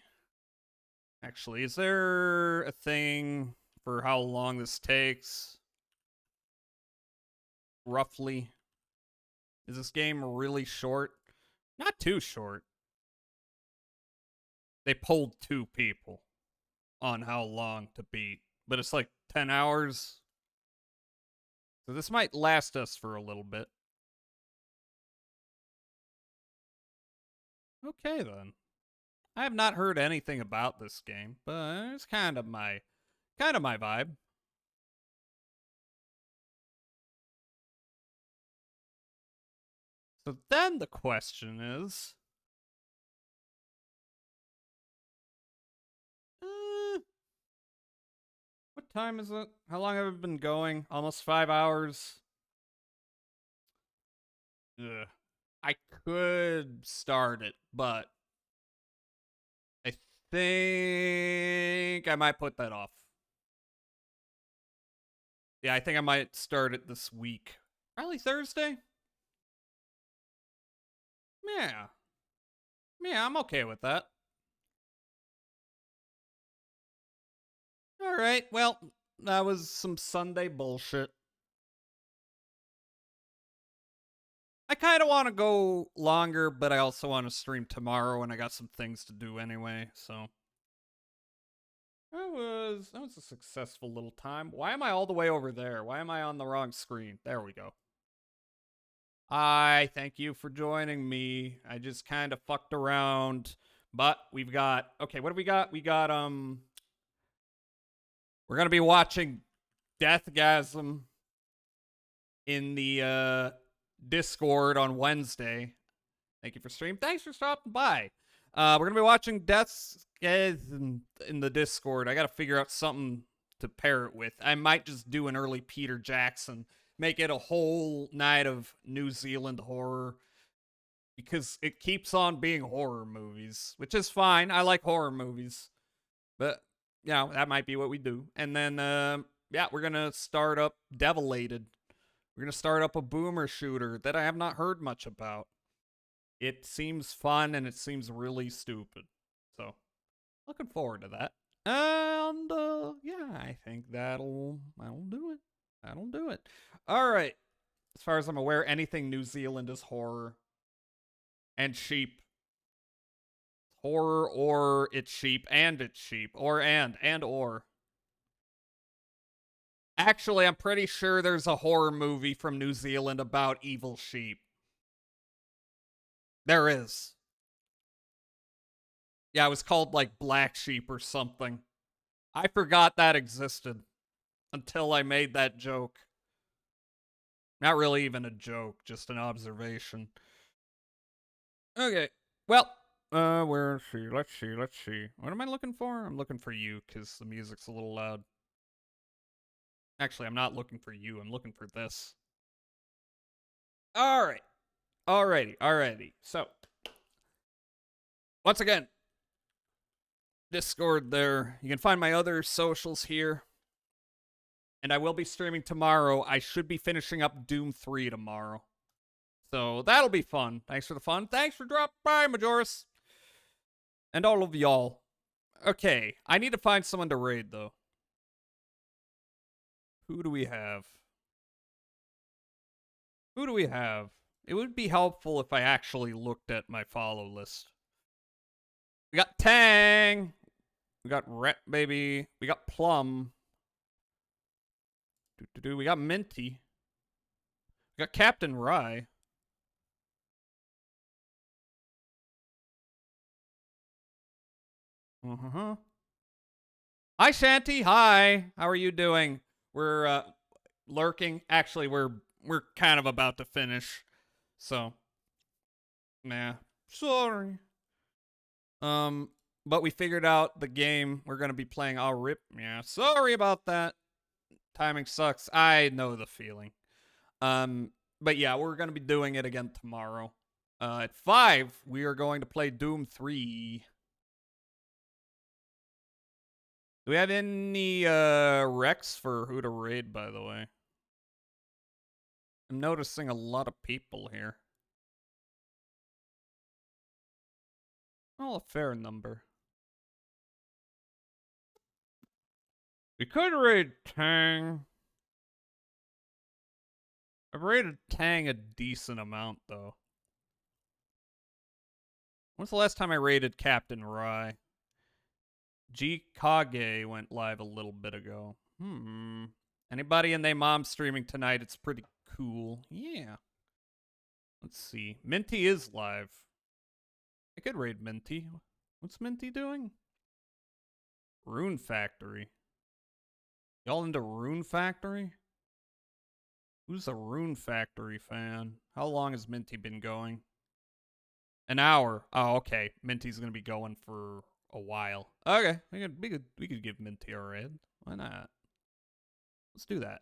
Actually, is there a thing for how long this takes? Roughly? Is this game really short? Not too short. They polled 2 people on how long to beat, but it's like 10 hours. So this might last us for a little bit. Okay then. I have not heard anything about this game, but it's kind of my vibe. So then the question is, what time is it? How long have I been going? Almost 5 hours. Ugh. I could start it, but I think I might put that off. Yeah, I think I might start it this week. Probably Thursday? Yeah. Yeah, I'm okay with that. Alright, well, that was some Sunday bullshit. I kind of want to go longer, but I also want to stream tomorrow, and I got some things to do anyway, so. That was a successful little time. Why am I all the way over there? Why am I on the wrong screen? There we go. Hi, thank you for joining me. I just kind of fucked around, but we've got, okay, what do we got? We got, we're going to be watching Deathgasm in the, Discord on Wednesday. Thank you for streaming. Thanks for stopping by. We're going to be watching Deathgasm in the Discord. I got to figure out something to pair it with. I might just do an early Peter Jackson. Make it a whole night of New Zealand horror. because it keeps on being horror movies, which is fine. I like horror movies. But, you know, that might be what we do. And then, yeah, we're going to start up Develated. We're going to start up a boomer shooter that I have not heard much about. It seems fun and it seems really stupid. So, looking forward to that. And, yeah, I think that'll do it. That'll do it. All right. As far as I'm aware, anything New Zealand is horror. And sheep. Horror or it's sheep and it's sheep. Or. Actually, I'm pretty sure there's a horror movie from New Zealand about evil sheep. There is. Yeah, it was called like Black Sheep or something. I forgot that existed until I made that joke. Not really even a joke, just an observation. Okay, well, let's see. What am I looking for? I'm looking for you, because the music's a little loud. Actually, I'm not looking for you, I'm looking for this. Alright. Alrighty. So, once again, Discord there. You can find my other socials here. And I will be streaming tomorrow. I should be finishing up Doom 3 tomorrow. So that'll be fun. Thanks for the fun. Thanks for dropping by, Majoris. And all of y'all. Okay, I need to find someone to raid, though. Who do we have? It would be helpful if I actually looked at my follow list. We got Tang. We got Ret Baby. We got Plum. We got Minty. We got Captain Rye. Hi, Shanty. Hi. How are you doing? We're lurking. Actually, we're kind of about to finish. So, nah. Sorry. But we figured out the game we're gonna be playing. I'll rip. Yeah. Sorry about that. Timing sucks. I know the feeling. But yeah, we're gonna be doing it again tomorrow. At 5, we are going to play Doom 3. Do we have any recs for who to raid, by the way? I'm noticing a lot of people here. Well, a fair number. We could raid Tang. I've raided Tang a decent amount, though. When's the last time I raided Captain Rye? G Kage went live a little bit ago. Anybody and they mom streaming tonight? It's pretty cool. Yeah. Let's see. Minty is live. I could raid Minty. What's Minty doing? Rune Factory. Y'all into Rune Factory? Who's a Rune Factory fan? How long has Minty been going? An hour. Oh, okay. Minty's gonna be going for a while. Okay, we could give Minty a raid. Why not? Let's do that.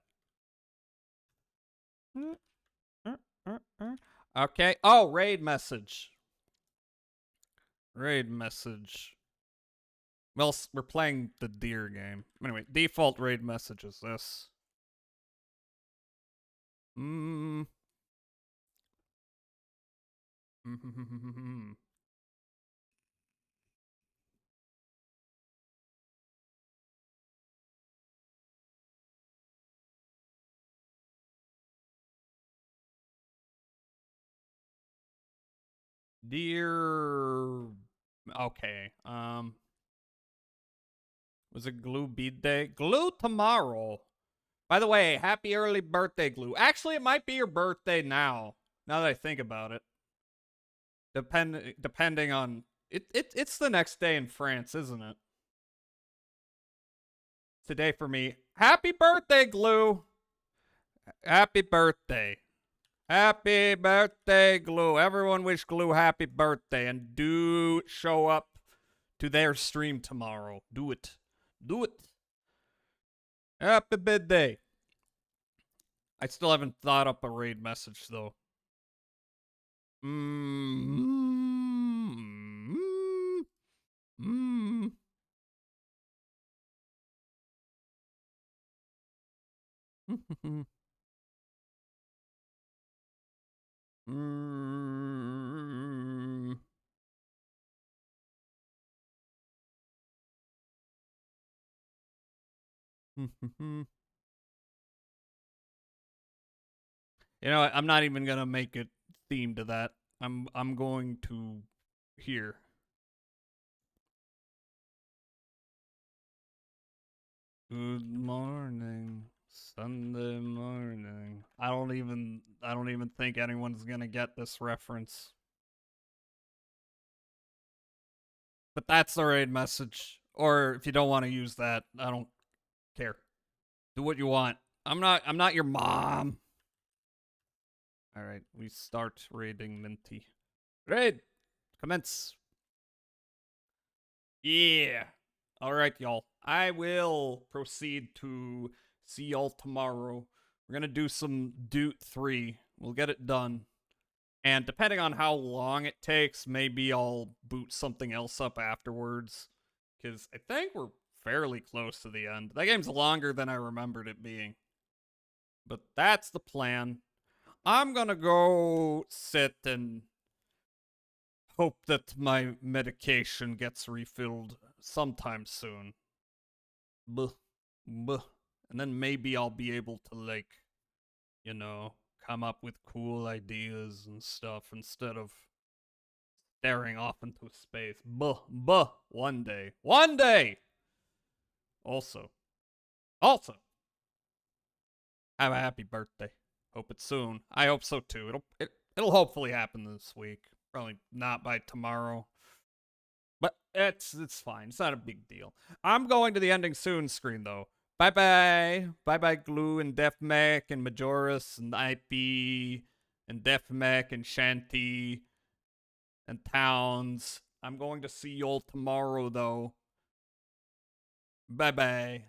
Okay. Oh, raid message. Raid message. Well, we're playing the deer game. Anyway, default raid message is this. Dear. Okay. Was it Glue Bead Day? Glue tomorrow. By the way, happy early birthday, Glue. Actually, it might be your birthday now. Now that I think about it. Depending on it's the next day in France, isn't it? Today for me. Happy birthday, Glue. Happy birthday. Happy birthday, Glue. Everyone wish Glue happy birthday and do show up to their stream tomorrow. Do it. Do it. Happy birthday. I still haven't thought up a raid message, though. You know what? I'm not even gonna make it themed to that. I'm going to here. Good morning, Sunday morning. I don't even think anyone's gonna get this reference. But that's the raid message. Or if you don't want to use that, I don't care. Do what you want. I'm not your mom. Alright, we start raiding Minty. Raid! Commence. Yeah. Alright, y'all. I will proceed to see y'all tomorrow. We're gonna do some Doot 3. We'll get it done. And depending on how long it takes, maybe I'll boot something else up afterwards. Because I think we're fairly close to the end. That game's longer than I remembered it being. But that's the plan. I'm gonna go sit and hope that my medication gets refilled sometime soon. Buh. Buh. And then maybe I'll be able to, like, you know, come up with cool ideas and stuff instead of staring off into space. Buh. Buh. One day. One day! Also, have a happy birthday. Hope it's soon. I hope so too. It'll hopefully happen this week. Probably not by tomorrow. But it's fine. It's not a big deal. I'm going to the ending soon screen though. Bye bye. Bye bye Glue and Defmech and Majoris and IP and Defmech and Shanty and Towns. I'm going to see y'all tomorrow though. Bye bye.